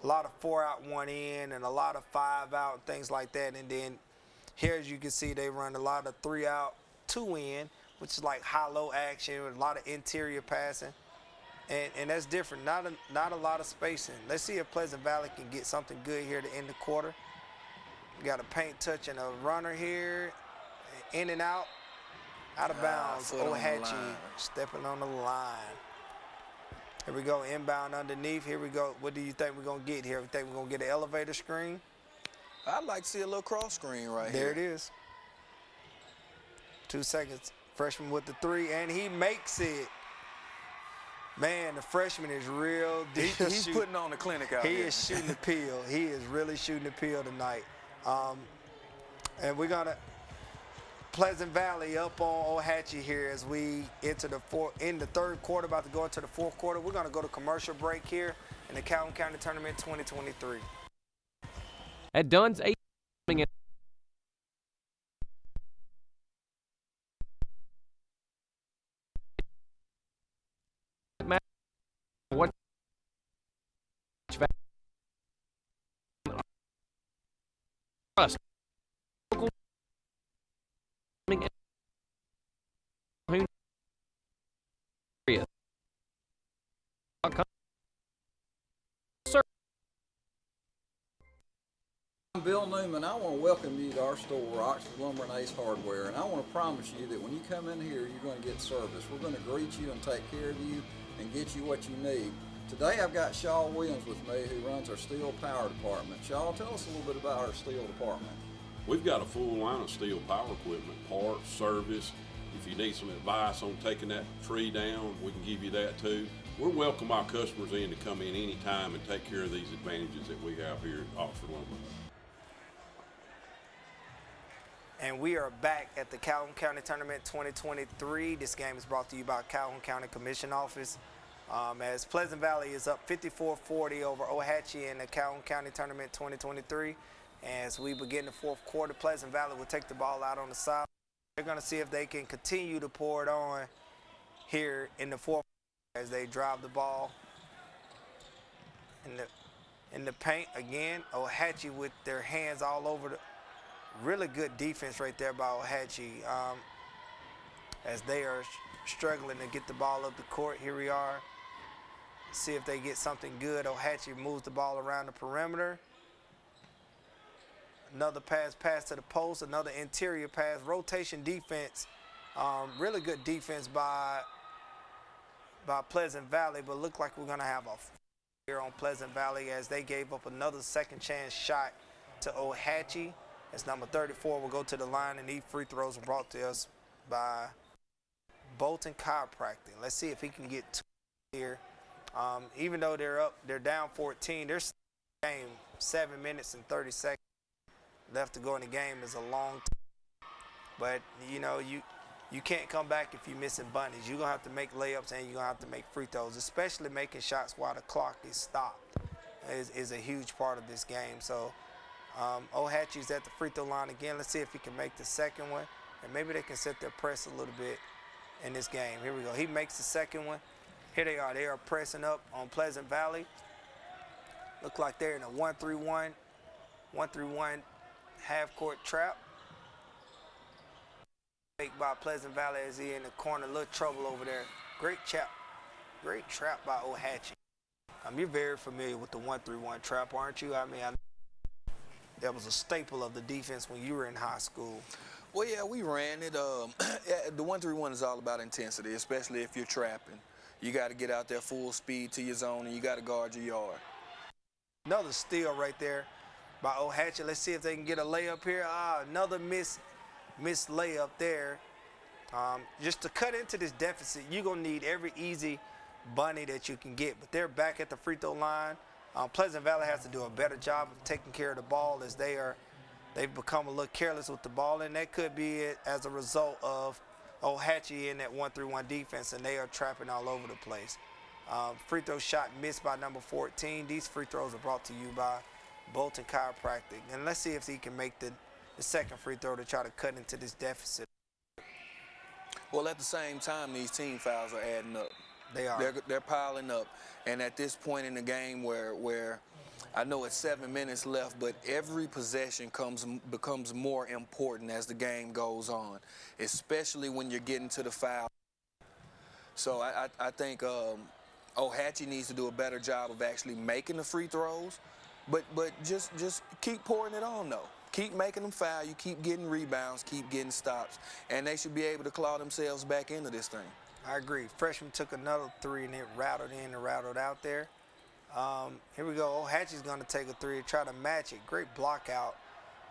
a lot of 4 out, 1 in, and a lot of 5 out, and things like that. And then here, as you can see, they run a lot of 3 out, 2 in, which is like high-low action with a lot of interior passing. And that's different, not a lot of spacing. Let's see if Pleasant Valley can get something good here to end the quarter. We got a paint touch and a runner here, in and out of bounds. Ohatchee stepping on the line. Here we go, inbound underneath. Here we go. What do you think we're going to get here? We think we're going to get an elevator screen? I'd like to see a little cross screen right here. There it is. 2 seconds. Freshman with the 3, and he makes it. Man, the freshman is real. He's putting on the clinic out here. He is shooting the peel. He is really shooting the peel tonight. And we're going to Pleasant Valley up on Ohatchee here as we enter in the third quarter, about to go into the fourth quarter. We're going to go to commercial break here in the Calhoun County Tournament 2023. At Dunn's 8 Bill Newman. I want to welcome you to our store, Oxford Lumber and Ace Hardware, and I want to promise you that when you come in here, you're going to get service. We're going to greet you and take care of you and get you what you need. Today I've got Shaw Williams with me, who runs our steel power department. Shaw, tell us a little bit about our steel department. We've got a full line of steel power equipment, parts, service. If you need some advice on taking that tree down, we can give you that too. We welcome our customers in to come in anytime and take care of these advantages that we have here at Oxford Lumber. And we are back at the Calhoun County Tournament 2023. This game is brought to you by Calhoun County Commission Office. As Pleasant Valley is up 54-40 over Ohatchee in the Calhoun County Tournament 2023. As we begin the fourth quarter, Pleasant Valley will take the ball out on the side. They're going to see if they can continue to pour it on here in the fourth quarter as they drive the ball in the paint. Again, Ohatchee with their hands all over the really good defense right there by Ohatchee as they are struggling to get the ball up the court. Here we are. See if they get something good. Ohatchee moves the ball around the perimeter. Another pass to the post, another interior pass, rotation defense. Really good defense by Pleasant Valley, but look like we're gonna have a here on Pleasant Valley as they gave up another second chance shot to Ohatchee. As number 34 will go to the line, and these free throws are brought to us by Bolton Chiropractic. Let's see if he can get two here. Even though they're down 14, they're still in the game. 7 minutes and 30 seconds left to go in the game is a long time. But you know, you can't come back if you're missing bunnies. You're gonna have to make layups and you're gonna have to make free throws, especially making shots while the clock is stopped is a huge part of this game. So Ohatchee's at the free throw line again. Let's see if he can make the second one, and maybe they can set their press a little bit in this game. Here we go. He makes the second one. Here they are. They are pressing up on Pleasant Valley. Look like they're in a 1-3-1 half-court trap. Faked by Pleasant Valley as he in the corner. A little trouble over there. Great trap by Ohatchee. You're very familiar with the 1-3-1 trap, aren't you? I mean, that was a staple of the defense when you were in high school. Well, yeah, we ran it. The 1-3-1 is all about intensity, especially if you're trapping. You got to get out there full speed to your zone, and you got to guard your yard. Another steal right there by Ohatchee. Let's see if they can get a layup here. Another missed layup there. Just to cut into this deficit, you're going to need every easy bunny that you can get. But they're back at the free throw line. Pleasant Valley has to do a better job of taking care of the ball as they've become a little careless with the ball, and that could be it as a result of Ohatchee in that 1-3-1 defense, and they are trapping all over the place. Free throw shot missed by number 14. These free throws are brought to you by Bolton Chiropractic. And let's see if he can make the second free throw to try to cut into this deficit. Well, at the same time, these team fouls are adding up. They are. They're piling up. And at this point in the game where I know it's 7 minutes left, but every possession becomes more important as the game goes on, especially when you're getting to the foul. So I think Ohatchee needs to do a better job of actually making the free throws, but just keep pouring it on, though. Keep making them foul. You keep getting rebounds, keep getting stops, and they should be able to claw themselves back into this thing. I agree. Freshman took another three, and it rattled in and rattled out there. Here we go. Ohatchee's going to take a three and try to match it. Great block out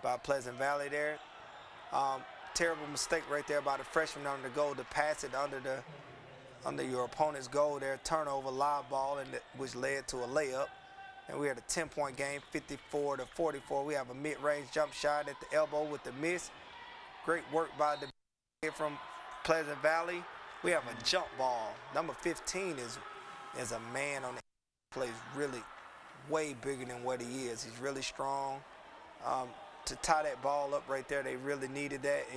by Pleasant Valley there. Terrible mistake right there by the freshman under the goal to pass it under your opponent's goal there. Turnover, live ball, which led to a layup. And we had a 10-point game, 54-44. We have a mid-range jump shot at the elbow with the miss. Great work by the kid from Pleasant Valley. We have a jump ball. Number 15 is a man on the plays really way bigger than what he is. He's really strong. To tie that ball up right there, they really needed that.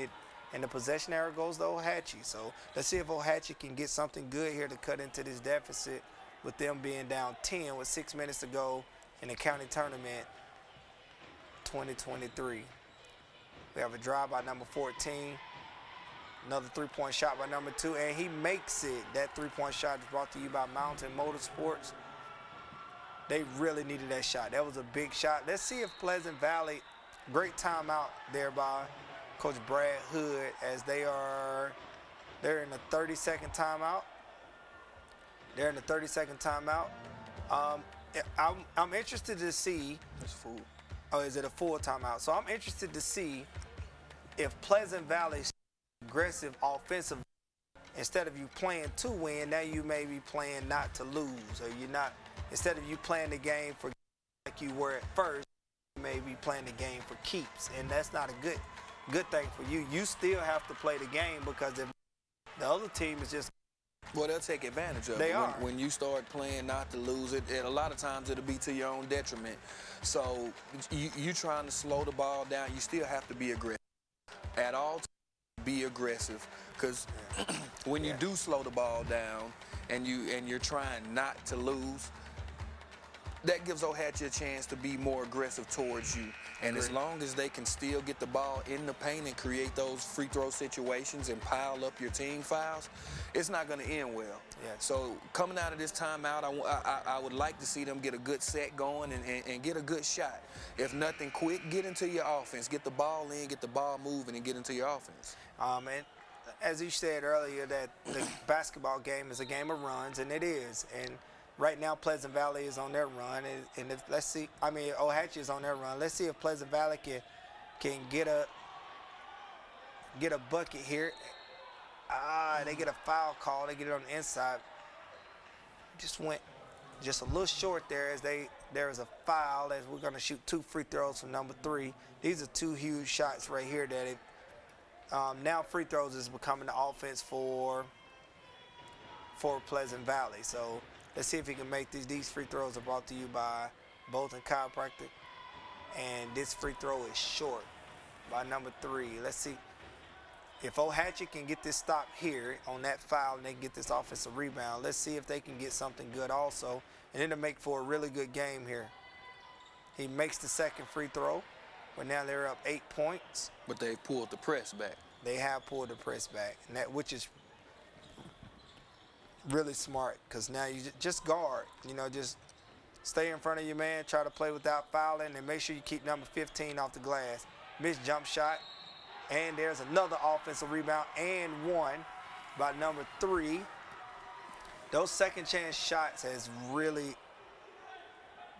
And the possession error goes to Ohatchee. So let's see if Ohatchee can get something good here to cut into this deficit with them being down 10 with 6 minutes to go in the county tournament 2023. We have a drive by number 14. Another three-point shot by number 2, and he makes it. That three-point shot is brought to you by Mountain Motorsports. They really needed that shot. That was a big shot. Let's see if Pleasant Valley great timeout there by Coach Brad Hood as they're in the 30-second timeout. They're in the 30-second timeout. I'm interested to see. It's full. Oh, is it a full timeout? So I'm interested to see if Pleasant Valley's aggressive offensive, instead of you playing to win, now you may be playing not to lose, or you're not. Instead of you playing the game for like you were at first, you may be playing the game for keeps, and that's not a good thing for you. You still have to play the game because if the other team is just. Well, they'll take advantage of They it. are. When you start playing not to lose it, and a lot of times it'll be to your own detriment. So you trying to slow the ball down, you still have to be aggressive. At all times, be aggressive, because when you do slow the ball down and you're trying not to lose, that gives Ohatchee a chance to be more aggressive towards you. And as long as they can still get the ball in the paint and create those free throw situations and pile up your team fouls, it's not going to end well. Yeah. So coming out of this timeout, I would like to see them get a good set going and get a good shot. If nothing quick, get into your offense. Get the ball in, get the ball moving, and get into your offense. And as you said earlier, that the basketball game is a game of runs, and it is. And right now, Pleasant Valley is on their run, and if, Ohatchee is on their run. Let's see if Pleasant Valley can get a bucket here. They get a foul call. They get it on the inside. Just went just a little short there as there is a foul as we're going to shoot 2 free throws from number 3. These are 2 huge shots right here that now free throws is becoming the offense for Pleasant Valley. So let's see if he can make these. These free throws are brought to you by Bolton Chiropractic. And this free throw is short by number 3. Let's see. If Ohatchee can get this stop here on that foul and they can get this offensive rebound, let's see if they can get something good also. And it'll make for a really good game here. He makes the second free throw, but now they're up 8 points. But they pulled the press back. They have pulled the press back, and which is really smart because now you just guard. Just stay in front of your man, try to play without fouling, and make sure you keep number 15 off the glass. Missed jump shot. And there's another offensive rebound and one by number 3. Those second chance shots has really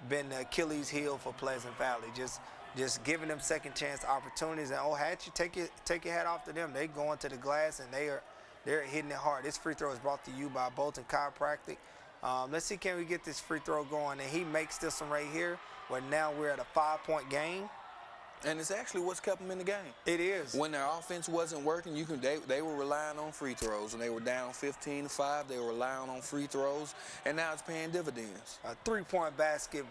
been the Achilles heel for Pleasant Valley. Just giving them second chance opportunities. And Ohatchee, take your hat off to them. They going to the glass and they're hitting it hard. This free throw is brought to you by Bolton Chiropractic. Let's see, can we get this free throw going? And he makes this one right here. Where now we're at a 5-point game. And it's actually what's kept them in the game. It is. When their offense wasn't working, they were relying on free throws. When they were down 15-5, they were relying on free throws, and now it's paying dividends. A 3-point basket,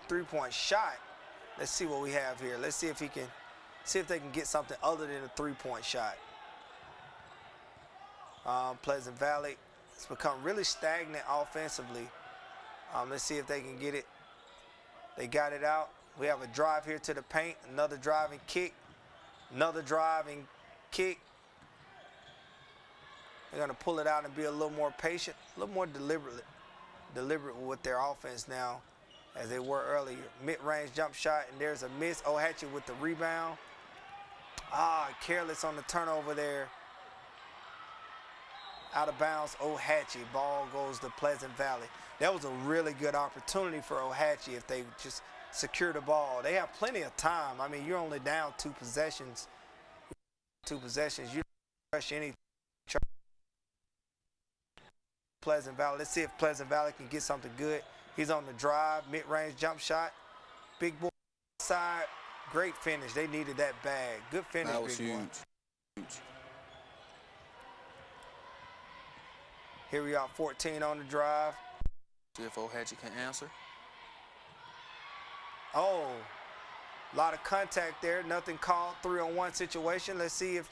3-point shot. Let's see what we have here. Let's see if they can get something other than a 3-point shot. Pleasant Valley has become really stagnant offensively. Let's see if they can get it. They got it out. We have a drive here to the paint, another driving kick, another driving kick. They're going to pull it out and be a little more patient, a little more deliberate with their offense now as they were earlier. Mid-range jump shot, and there's a miss. Ohatchee with the rebound. Careless on the turnover there. Out of bounds, Ohatchee. Ball goes to Pleasant Valley. That was a really good opportunity for Ohatchee if they just secure the ball. They have plenty of time. I mean, you're only down 2 possessions. You don't rush anything. Pleasant Valley. Let's see if Pleasant Valley can get something good. He's on the drive, mid-range jump shot. Big boy side. Great finish. They needed that bag. Good finish, That was big boy. huge. Here we are, 14 on the drive. See if Ohatchee can answer. Oh, a lot of contact there. Nothing called. 3-on-1 situation. Let's see if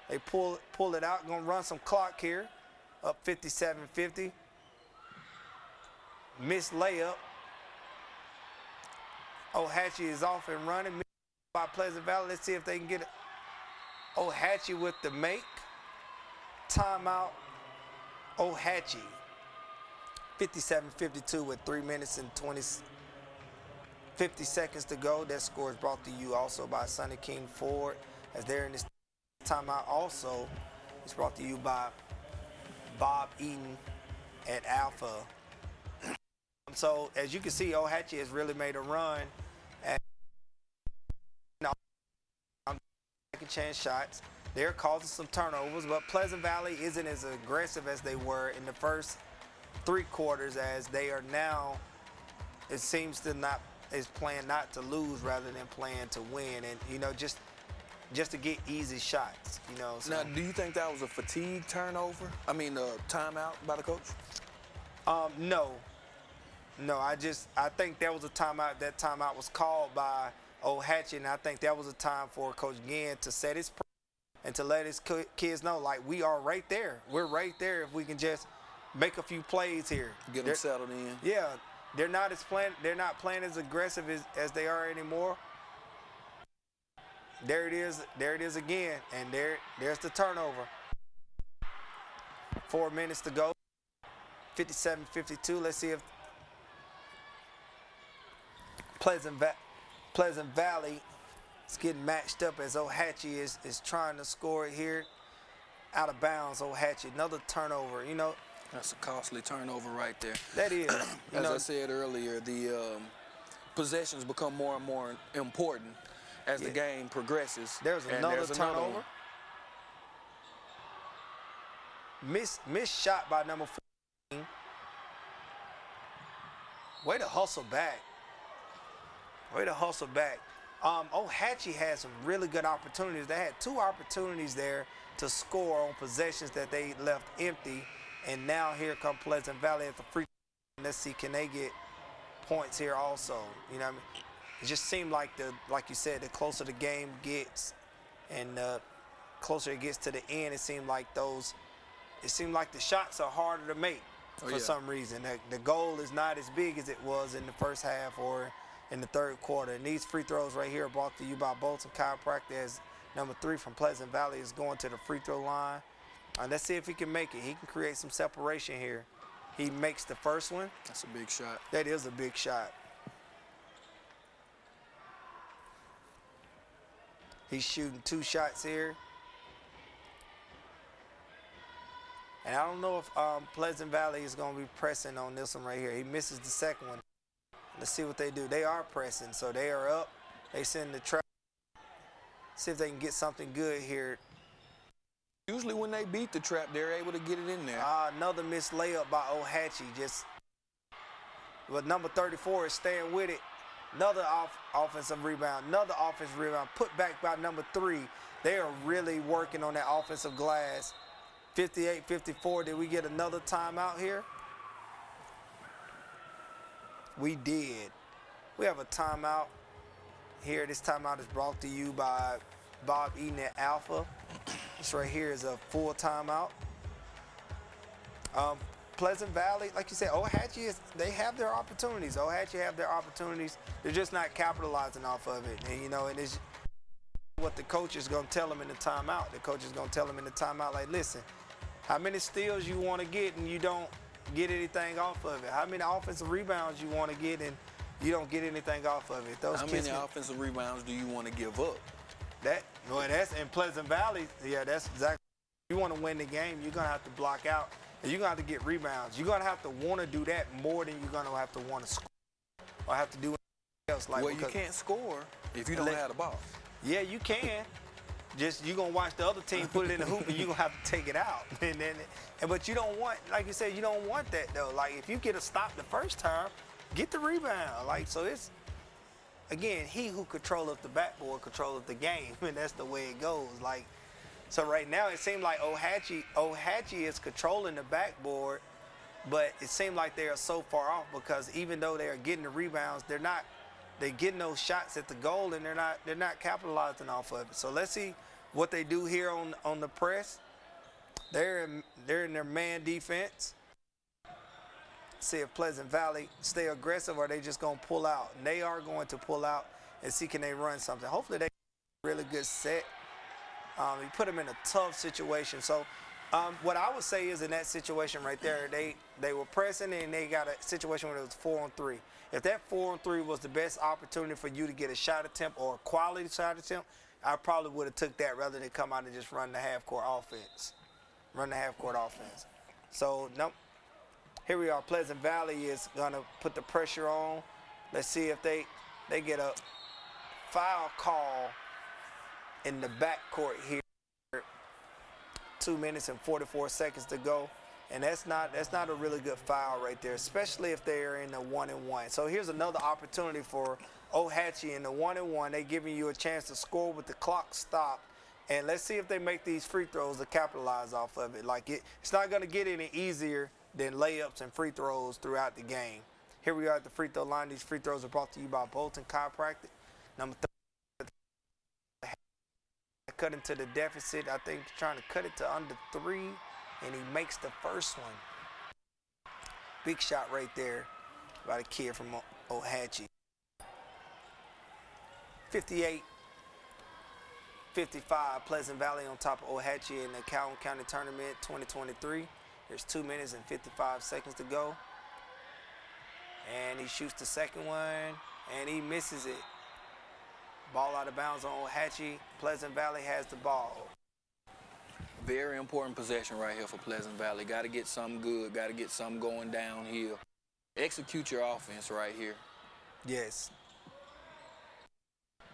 they pull it out. Gonna run some clock here. Up 57-50. Missed layup. Ohatchee is off and running. Missed by Pleasant Valley. Let's see if they can get it. Ohatchee with the make. Timeout. Ohatchee. 57-52 with 3 minutes and 50 seconds to go. That score is brought to you also by Sonny King Ford. As they're in this timeout also, it's brought to you by Bob Eaton at Alpha. So as you can see, Ohatchee has really made a run at second chance shots. They're causing some turnovers, but Pleasant Valley isn't as aggressive as they were in the first 3 quarters, as they are now, it seems to not, is playing not to lose rather than playing to win, and you know, just to get easy shots, you know. So. Now, do you think that was a fatigue turnover? I mean, timeout by the coach? No. I think that was a timeout. That timeout was called by Ohatchee, and I think that was a time for Coach Ginn to set his and to let his kids know, like, we are right there. We're right there if we can just make a few plays here. Get them settled in. Yeah, they're not playing as aggressive as they are anymore. There it is again, and there's the turnover. 4 minutes to go. 57-52. Let's see if Pleasant Valley is getting matched up as Ohatchee is trying to score it here. Out of bounds, Ohatchee. Another turnover, you know. That's a costly turnover right there. That is. As I said earlier, the possessions become more and more important as the game progresses. There's another turnover. Missed shot by number 14. Way to hustle back. Ohatchee had some really good opportunities. They had 2 opportunities there to score on possessions that they left empty. And now here come Pleasant Valley at the free throw. Let's see, can they get points here also? You know what I mean? It just seemed like like you said, the closer the game gets and closer it gets to the end, it seemed like the shots are harder to make for some reason. The goal is not as big as it was in the first half or in the 3rd quarter. And these free throws right here are brought to you by Bolton Chiropractic, as number 3 from Pleasant Valley is going to the free throw line. Let's see if he can make it. He can create some separation here. He makes the first one. That's a big shot. That is a big shot. He's shooting 2 shots here. And I don't know if Pleasant Valley is going to be pressing on this one right here. He misses the second one. Let's see what they do. They are pressing, so they are up. They send the trap. See if they can get something good here. Usually when they beat the trap, they're able to get it in there. Another missed layup by Ohatchee. But number 34 is staying with it. Another offensive rebound. Another offensive rebound. Put back by number 3. They are really working on that offensive glass. 58-54. Did we get another timeout here? We did. We have a timeout here. This timeout is brought to you by Bob Eaton at Alpha. This right here is a full timeout. Pleasant Valley, like you said, Ohatchee, they have their opportunities. Ohatchee have their opportunities. They're just not capitalizing off of it. And, you know, and it's what the coach is going to tell them in the timeout. The coach is going to tell them in the timeout, like, listen, how many steals you want to get and you don't get anything off of it? How many offensive rebounds you want to get and you don't get anything off of it? How many offensive rebounds do you want to give up? That's in Pleasant Valley. Yeah, that's exactly. If you want to win the game, you're going to have to block out. And you're going to have to get rebounds. You're going to have to want to do that more than you're going to have to want to score or have to do anything else. Well, you can't score if you don't have the ball. Yeah, you can. Just you're going to watch the other team put it in the hoop and you're going to have to take it out. But you don't want, like you said, you don't want that, though. Like, if you get a stop the first time, get the rebound. Like, so it's, again, he who controlleth the backboard controlleth the game, and that's the way it goes. Like, so right now it seems like Ohatchee is controlling the backboard, but it seems like they are so far off because even though they are getting the rebounds, they're getting those shots at the goal and they're not capitalizing off of it. So let's see what they do here on the press. They're in their man defense. See if Pleasant Valley stay aggressive or they just gonna pull out. And they are going to pull out and see can they run something. Hopefully they get a really good set. You put them in a tough situation. So What I would say is in that situation right there, they were pressing and they got a situation where it was 4-on-3. If that 4-on-3 was the best opportunity for you to get a shot attempt or a quality shot attempt, I probably would have took that rather than come out and just run the half-court offense. So, nope. Here we are. Pleasant Valley is going to put the pressure on. Let's see if they get a foul call in the backcourt here. 2 minutes and 44 seconds to go. And that's not a really good foul right there, especially if they're in the 1-and-1. So here's another opportunity for Ohatchee in the 1-and-1. They're giving you a chance to score with the clock stopped. And let's see if they make these free throws to capitalize off of it. Like it's not going to get any easier than layups and free throws throughout the game. Here we are at the free throw line. These free throws are brought to you by Bolton Chiropractic. Number 3, cut into the deficit. I think he's trying to cut it to under 3, and he makes the first one. Big shot right there by the kid from Ohatchee. 58-55, Pleasant Valley on top of Ohatchee in the Calhoun County Tournament 2023. There's 2 minutes and 55 seconds to go. And he shoots the second one, and he misses it. Ball out of bounds on Ohatchee. Pleasant Valley has the ball. Very important possession right here for Pleasant Valley. Got to get something good. Got to get something going downhill. Execute your offense right here. Yes.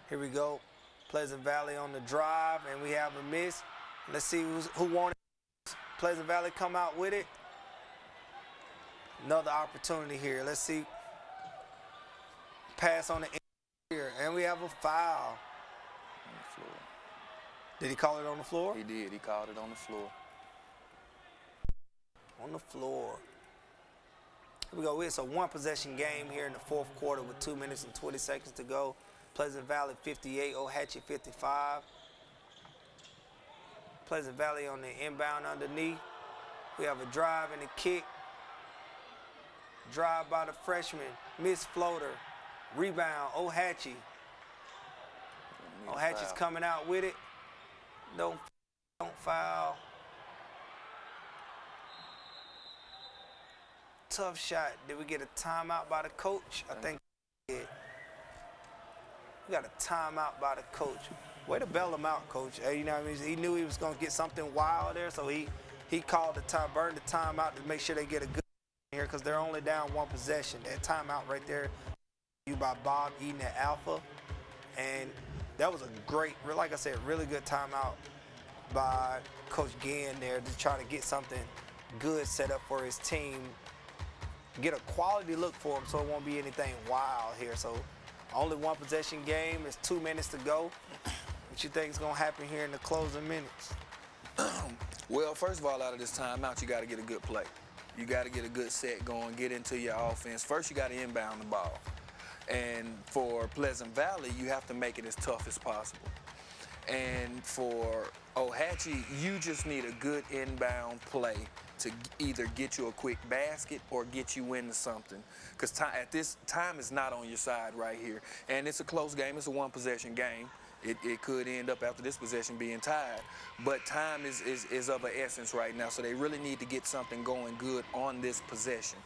Here we go. Pleasant Valley on the drive, and we have a miss. Let's see who won it. Pleasant Valley come out with it. Another opportunity here. Let's see. Pass on the here, and we have a foul. On the floor. Did he call it on the floor? He did. He called it on the floor. On the floor. Here we go. It's a one-possession game here in the fourth quarter with 2 minutes and 20 seconds to go. Pleasant Valley 58, Ohatchee 55. Pleasant Valley on the inbound underneath. We have a drive and a kick. Drive by the freshman, miss floater, rebound, Ohatchee. Ohatchee's coming out with it. Don't foul. Tough shot. Did we get a timeout by the coach? I think we did. We got a timeout by the coach. Way to bail him out, coach. You know what I mean? He knew he was going to get something wild there, so he called the time, burned the timeout to make sure they get a good here because they're only down one possession. That timeout right there, you by Bob eating at Alpha, and that was a great, like I said, really good timeout by Coach Ginn there to try to get something good set up for his team, get a quality look for him so it won't be anything wild here. So only one possession game. It's 2 minutes to go. What you think is going to happen here in the closing minutes? Well, first of all, out of this timeout, you got to get a good play. You got to get a good set going, get into your offense. First, you got to inbound the ball. And for Pleasant Valley, you have to make it as tough as possible. And for Ohatchee, you just need a good inbound play to either get you a quick basket or get you into something. Because at this time is not on your side right here. And it's a close game. It's a one-possession game. It could end up after this possession being tied. But time is of an essence right now, so they really need to get something going good on this possession.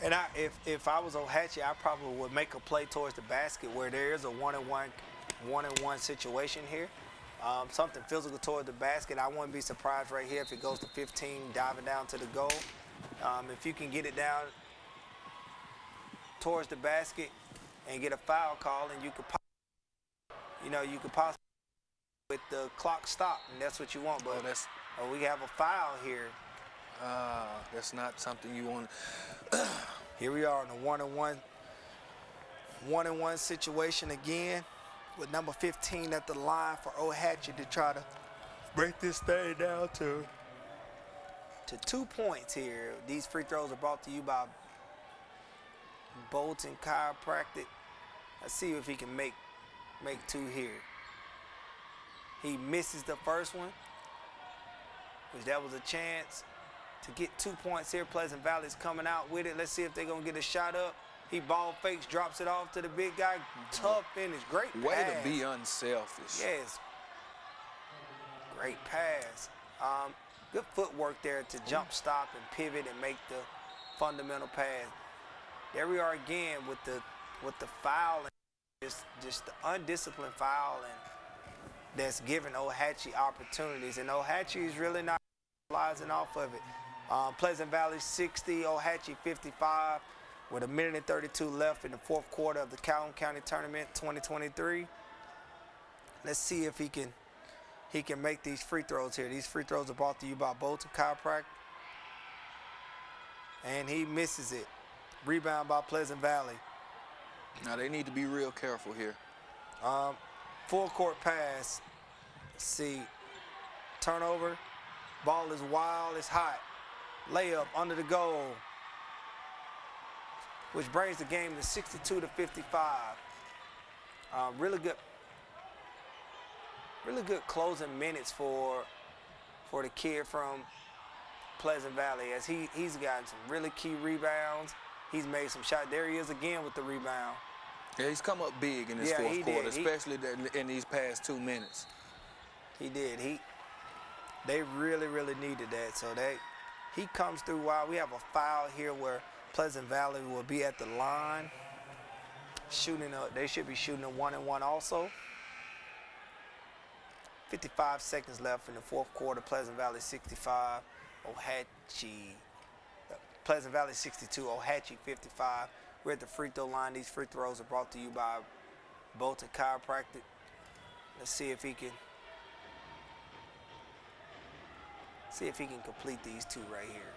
And if I was Ohatchee, I probably would make a play towards the basket where there is a one-on-one situation here. Something physical toward the basket. I wouldn't be surprised right here if it goes to 15, diving down to the goal. If you can get it down towards the basket and get a foul call, and you could possibly with the clock stop, and that's what you want. But we have a foul here. That's not something you want. Here we are in a one-on-one situation again, with number 15 at the line for Ohatchee to try to break this thing down to 2 points here. These free throws are brought to you by Bolton Chiropractic. Let's see if he can make 2 here. He misses the first one, which that was a chance to get 2 points here. Pleasant Valley's coming out with it. Let's see if they're going to get a shot up. He ball fakes, drops it off to the big guy. Tough finish. Great pass. Way to be unselfish. Yes. Great pass. good footwork there to jump stop and pivot and make the fundamental pass. There we are again with the foul, and just the undisciplined foul, and that's giving Ohatchee opportunities. And Ohatchee is really not realizing off of it. Pleasant Valley 60, Ohatchee 55, with 1:32 left in the fourth quarter of the Calhoun County Tournament 2023. Let's see if he can make these free throws here. These free throws are brought to you by Bolton Chiropractic. And he misses it. Rebound by Pleasant Valley. Now they need to be real careful here. Full court pass. Let's see. Turnover. Ball is wild, it's hot. Layup under the goal, which brings the game to 62-55. Really good closing minutes for the kid from Pleasant Valley, as he's gotten some really key rebounds. He's made some shots. There he is again with the rebound. Yeah, he's come up big in this fourth quarter, especially in these past 2 minutes. He did. They really needed that. So he comes through wild. We have a foul here where Pleasant Valley will be at the line. They should be shooting a 1-and-1 also. 55 seconds left in the fourth quarter. Pleasant Valley 65, Pleasant Valley 62, Ohatchee 55. We're at the free throw line. These free throws are brought to you by Bolton Chiropractic. Let's see if he can complete these two right here.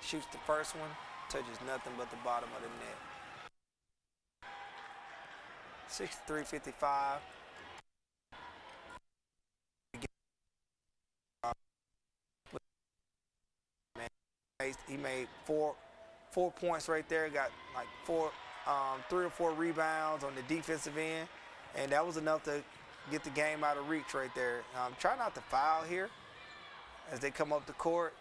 Shoots the first one, touches nothing but the bottom of the net. 63-55. He made four points right there. Got like 3 or 4 rebounds on the defensive end, and that was enough to get the game out of reach right there. Try not to foul here as they come up the court.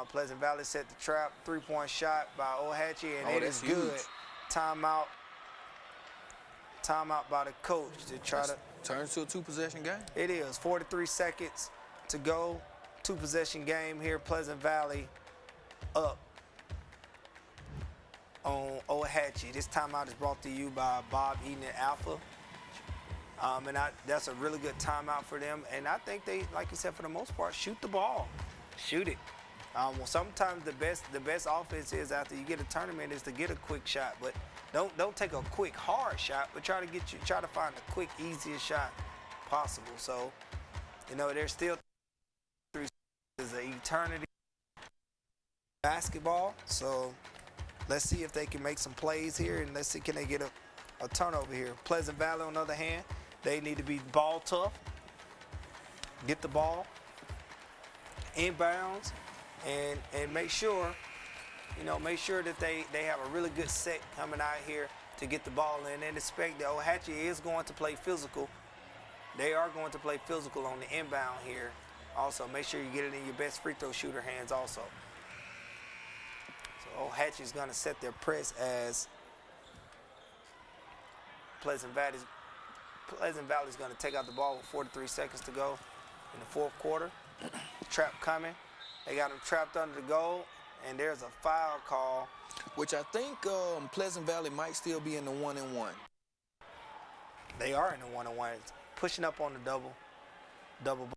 Pleasant Valley set the trap. 3-point shot by Ohatchee, and it is good. Huge. Timeout by the coach to try to. Turns to a 2-possession game. It is. 43 seconds to go. 2-possession game here. Pleasant Valley up on Ohatchee. This timeout is brought to you by Bob Eden and Alpha. That's a really good timeout for them. And I think they, like you said, for the most part, shoot the ball. Shoot it. Well, sometimes the best offense is after you get a tournament is to get a quick shot. But don't take a quick hard shot, but try to find the quick, easiest shot possible. So, there's still 3 is an eternity basketball. So let's see if they can make some plays here, and let's see can they get a turnover here. Pleasant Valley, on the other hand, they need to be ball tough, get the ball inbounds, and make sure that they have a really good set coming out here to get the ball in, and expect that Ohatchee is going to play physical. They are going to play physical on the inbound here. Also, make sure you get it in your best free throw shooter hands also. So Ohatchee is going to set their press as Pleasant Valley is going to take out the ball with 43 seconds to go in the fourth quarter. Trap coming. They got him trapped under the goal, and there's a foul call. Which I think Pleasant Valley might still be in the 1-and-1. They are in the 1-and-1. Pushing up on the double ball.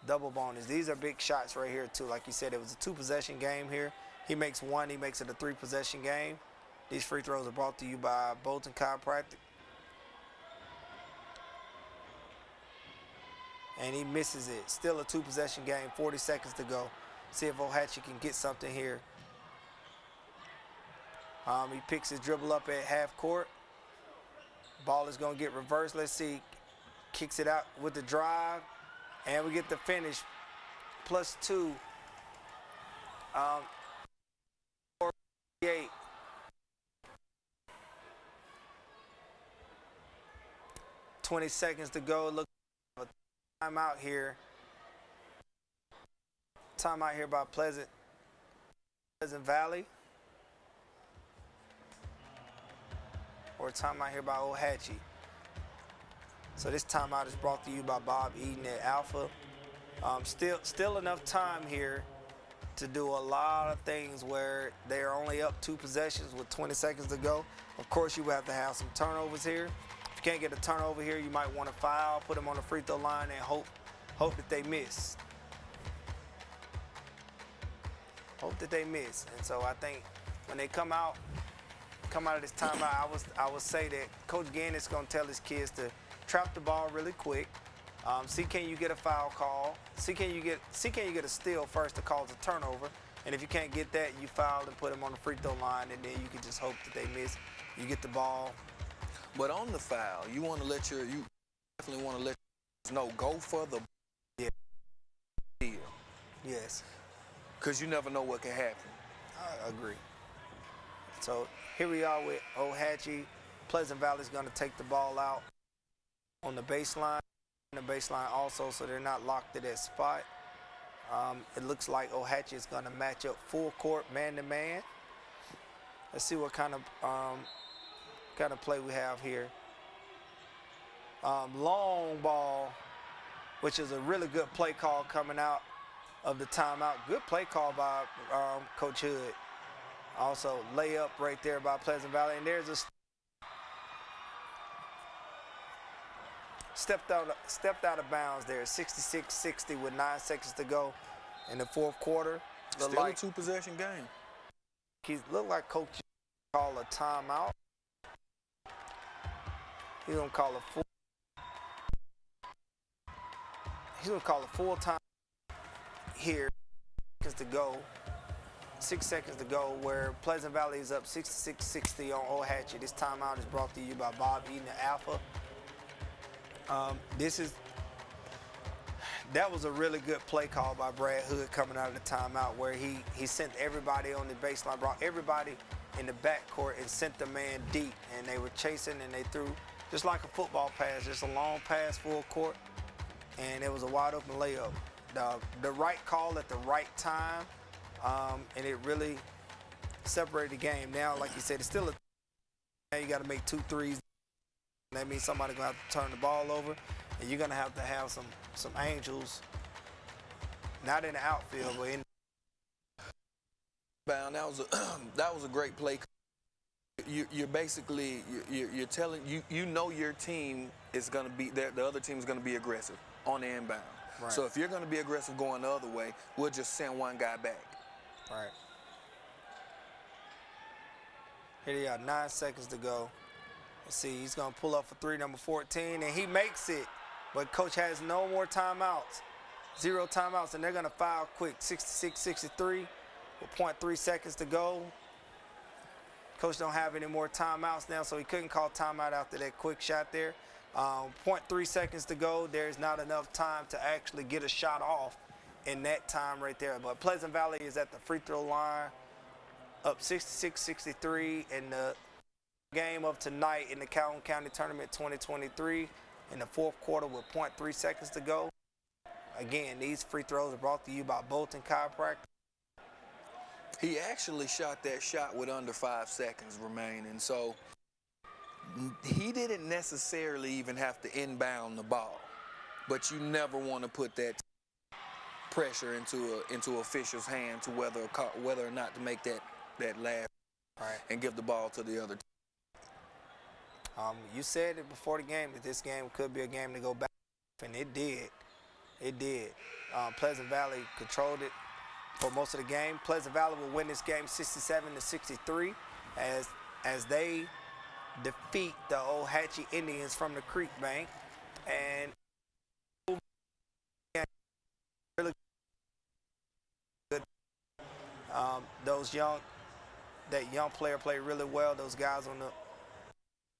Double bonus. These are big shots right here too. Like you said, it was a 2-possession game here. He makes 1, he makes it a 3-possession game. These free throws are brought to you by Bolton Chiropractic. And he misses it. Still a 2-possession game, 40 seconds to go. See if Ohatchee can get something here. He picks his dribble up at half court. Ball is going to get reversed. Let's see. Kicks it out with the drive. And we get the finish. +2. 48. $20 seconds to go. Look, timeout here. Timeout here by Pleasant Valley. Or for a timeout here by Ohatchee. So this timeout is brought to you by Bob Eden at Alpha. Still enough time here to do a lot of things where they're only up 2 possessions with 20 seconds to go. Of course, you will have to have some turnovers here. If you can't get a turnover here, you might want to foul, put them on the free throw line, and hope that they miss. Hope that they miss. And so I think when they come out of this timeout, I would say that Coach Gann is going to tell his kids to trap the ball really quick. See can you get a foul call. See can you get a steal first to cause a turnover. And if you can't get that, you foul and put them on the free throw line, and then you can just hope that they miss. You get the ball. But on the foul, you definitely want to let your know, go for the steal. Yes. Because you never know what can happen. I agree. So here we are with Ohatchee. Pleasant Valley's going to take the ball out on the baseline. The baseline also, so they're not locked to that spot. It looks like Ohatchee is going to match up full court, man-to-man. Let's see what kind of play we have here. Long ball, which is a really good play call coming out of the timeout. Good play call by Coach Hood. Also, layup right there by Pleasant Valley, and there's a stepped out of bounds there. 66-60 with 9 seconds to go in the fourth quarter. Still like a 2-possession game. He looked like Coach call a timeout. He's gonna call a full time here. 6 seconds to go, where Pleasant Valley is up 66-60 on Ohatchee. This timeout is brought to you by Bob Eden at Alpha. That was a really good play call by Brad Hood coming out of the timeout, where he sent everybody on the baseline, brought everybody in the backcourt and sent the man deep, and they were chasing and they threw just like a football pass, just a long pass full court, and it was a wide open layup. The right call at the right time, and it really separated the game. Now, like you said, it's still now you got to make 2 threes. That means somebody's going to have to turn the ball over, and you're going to have some angels, not in the outfield, but in bound. That was a great play. You're basically telling your team is going to be there. The other team is going to be aggressive on the inbound. Right. So if you're going to be aggressive going the other way, we'll just send one guy back. Right. Here they are, 9 seconds to go. Let's see, he's going to pull up for 3, number 14, and he makes it. But Coach has no more timeouts. 0 timeouts, and they're going to foul quick. 66-63 with 0.3 seconds to go. Coach don't have any more timeouts now, so he couldn't call timeout after that quick shot there. 0.3 seconds to go. There's not enough time to actually get a shot off in that time right there. But Pleasant Valley is at the free throw line, up 66-63 in the game of tonight in the Calhoun County Tournament 2023 in the fourth quarter with 0.3 seconds to go. Again, these free throws are brought to you by Bolton Chiropractic. He actually shot that shot with under 5 seconds remaining, so he didn't necessarily even have to inbound the ball, but you never want to put that pressure into officials' hand to whether or not to make that last and give the ball to the other team. You said it before the game that this game could be a game to go back, and it did. It did. Pleasant Valley controlled it for most of the game. Pleasant Valley will win this game 67-63 as they defeat the Ohatchee Indians from the Creek Bank. And really good. That young player played really well. Those guys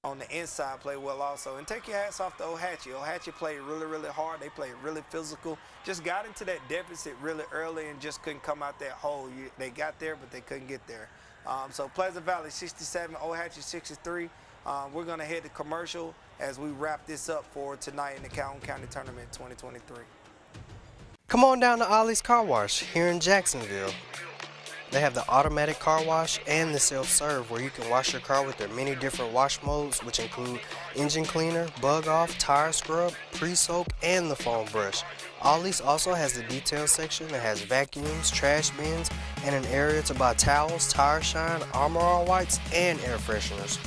on the inside play well also. And take your hats off to Ohatchee. Ohatchee played really, really hard. They played really physical. Just got into that deficit really early and just couldn't come out that hole. They got there, but they couldn't get there. So Pleasant Valley 67, Ohatchee 63. We're going to head to commercial as we wrap this up for tonight in the Calhoun County Tournament 2023. Come on down to Ollie's Car Wash here in Jacksonville. They have the automatic car wash and the self-serve where you can wash your car with their many different wash modes, which include engine cleaner, bug off, tire scrub, pre-soak, and the foam brush. Ollie's also has the detail section that has vacuums, trash bins, and an area to buy towels, tire shine, Armor All Whites, and air fresheners.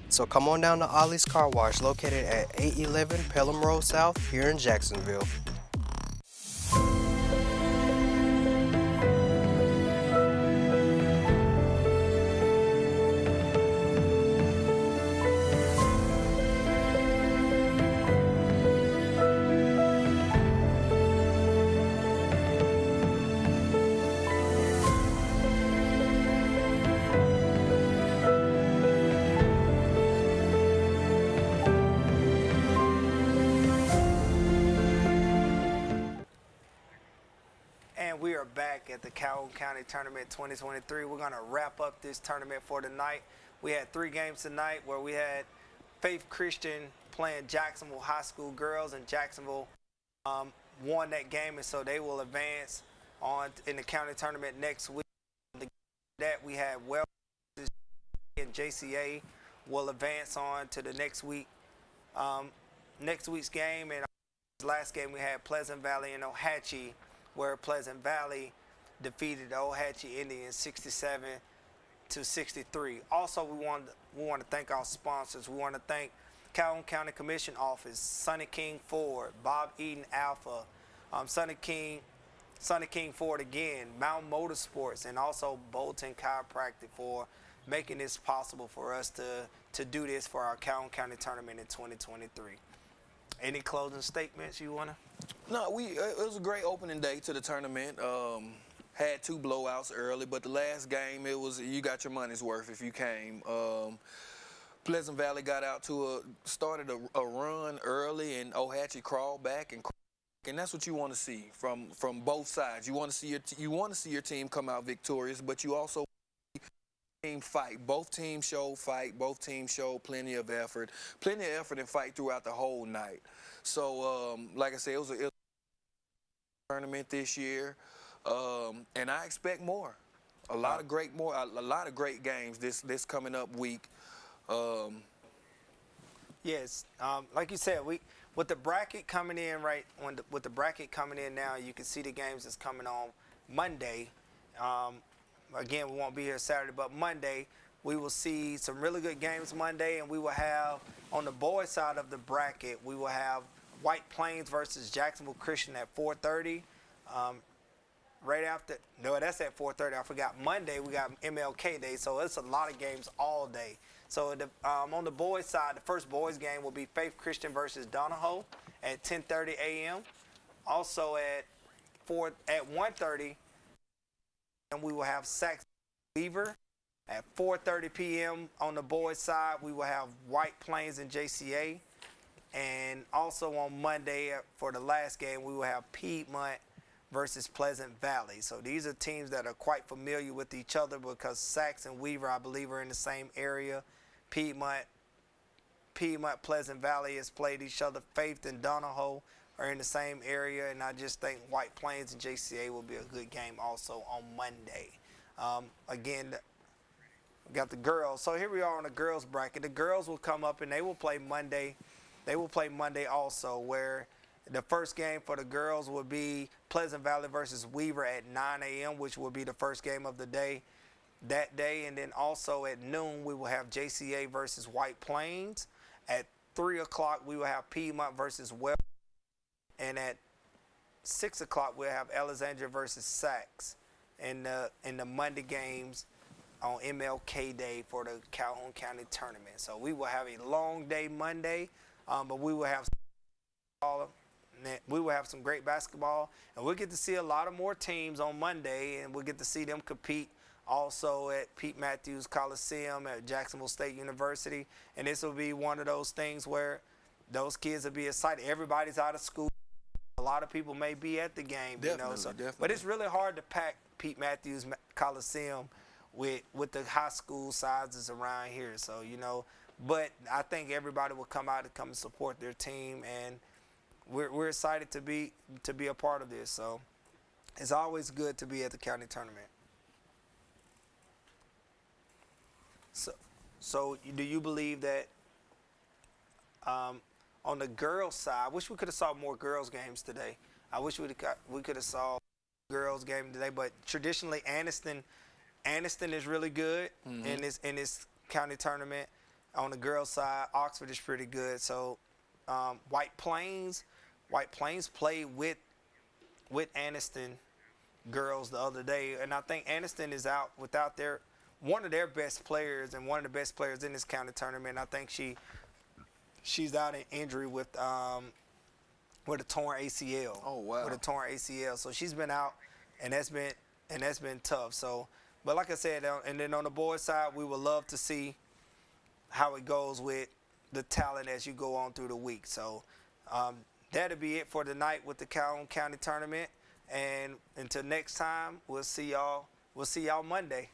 So come on down to Ollie's Car Wash, located at 811 Pelham Road South here in Jacksonville. We are back at the Calhoun County Tournament 2023. We're going to wrap up this tournament for tonight. We had 3 games tonight where we had Faith Christian playing Jacksonville High School girls, and Jacksonville won that game, and so they will advance on in the county tournament next week. That we had Wellborn and JCA will advance on to the next week's game, and last game we had Pleasant Valley and Ohatchee, where Pleasant Valley defeated the Ohatchee Indians 67-63. Also, we want to thank our sponsors. We want to thank Calhoun County Commission Office, Sonny King Ford, Bob Eden Alpha, Sonny King Ford again, Mountain Motorsports, and also Bolton Chiropractic for making this possible for us to do this for our Calhoun County Tournament in 2023. Any closing statements you want to? No, it was a great opening day to the tournament. Had 2 blowouts early, but the last game, you got your money's worth if you came. Pleasant Valley started a run early, and Ohatchee crawled back, and that's what you want to see from both sides. You want to see your team come out victorious, but you also team fight. Both teams showed fight. Both teams showed plenty of effort and fight throughout the whole night. So, like I said, it was a tournament this year, and I expect more. A lot of great games this coming up week. Yes, like you said, with the bracket coming in with the bracket coming in now, you can see the games that's coming on Monday. Again, we won't be here Saturday, but Monday we will see some really good games Monday, and we will have, on the boys' side of the bracket, we will have White Plains versus Jacksonville Christian at 4:30. Right after, no, that's at 4:30. I forgot. Monday we got MLK Day, so it's a lot of games all day. So on the boys' side, the first boys' game will be Faith Christian versus Donahoe at 10:30 a.m. Also at 1:30. And we will have Saxon Weaver at 4:30 p.m. on the boys' side. We will have White Plains and JCA. And also on Monday for the last game, we will have Piedmont versus Pleasant Valley. So these are teams that are quite familiar with each other because Saxon and Weaver, I believe, are in the same area. Piedmont, Pleasant Valley has played each other. Faith and Donahoe are in the same area, and I just think White Plains and JCA will be a good game also on Monday. Again, we got the girls. So here we are on the girls bracket. The girls will come up and they will play Monday. They will play Monday also, where the first game for the girls will be Pleasant Valley versus Weaver at 9 a.m., which will be the first game of the day that day. And then also at noon, we will have JCA versus White Plains. At 3 o'clock, we will have Piedmont versus Wellborn. And at 6 o'clock, we'll have Alexandria versus Sax in the Monday games on MLK Day for the Calhoun County Tournament. So we will have a long day Monday, but we will have some great basketball, and we'll get to see a lot of more teams on Monday, and we'll get to see them compete also at Pete Matthews Coliseum at Jacksonville State University. And this will be one of those things where those kids will be excited. Everybody's out of school. A lot of people may be at the game, Definitely. But it's really hard to pack Pete Matthews Coliseum with the high school sizes around here. So, but I think everybody will come out and come and support their team, and we're excited to be a part of this. So it's always good to be at the county tournament. So do you believe that on the girls' side, I wish we could have saw more girls' games today. I wish we could have saw girls' game today. But traditionally, Anniston is really good in this county tournament. On the girls' side, Oxford is pretty good. So White Plains played with Anniston girls the other day, and I think Anniston is out without one of their best players and one of the best players in this county tournament. I think she's out in injury with a torn ACL. Oh wow! With a torn ACL, so she's been out, and that's been tough. So, but like I said, and then on the boys' side, we would love to see how it goes with the talent as you go on through the week. So that'll be it for tonight with the Calhoun County Tournament. And until next time, we'll see y'all Monday.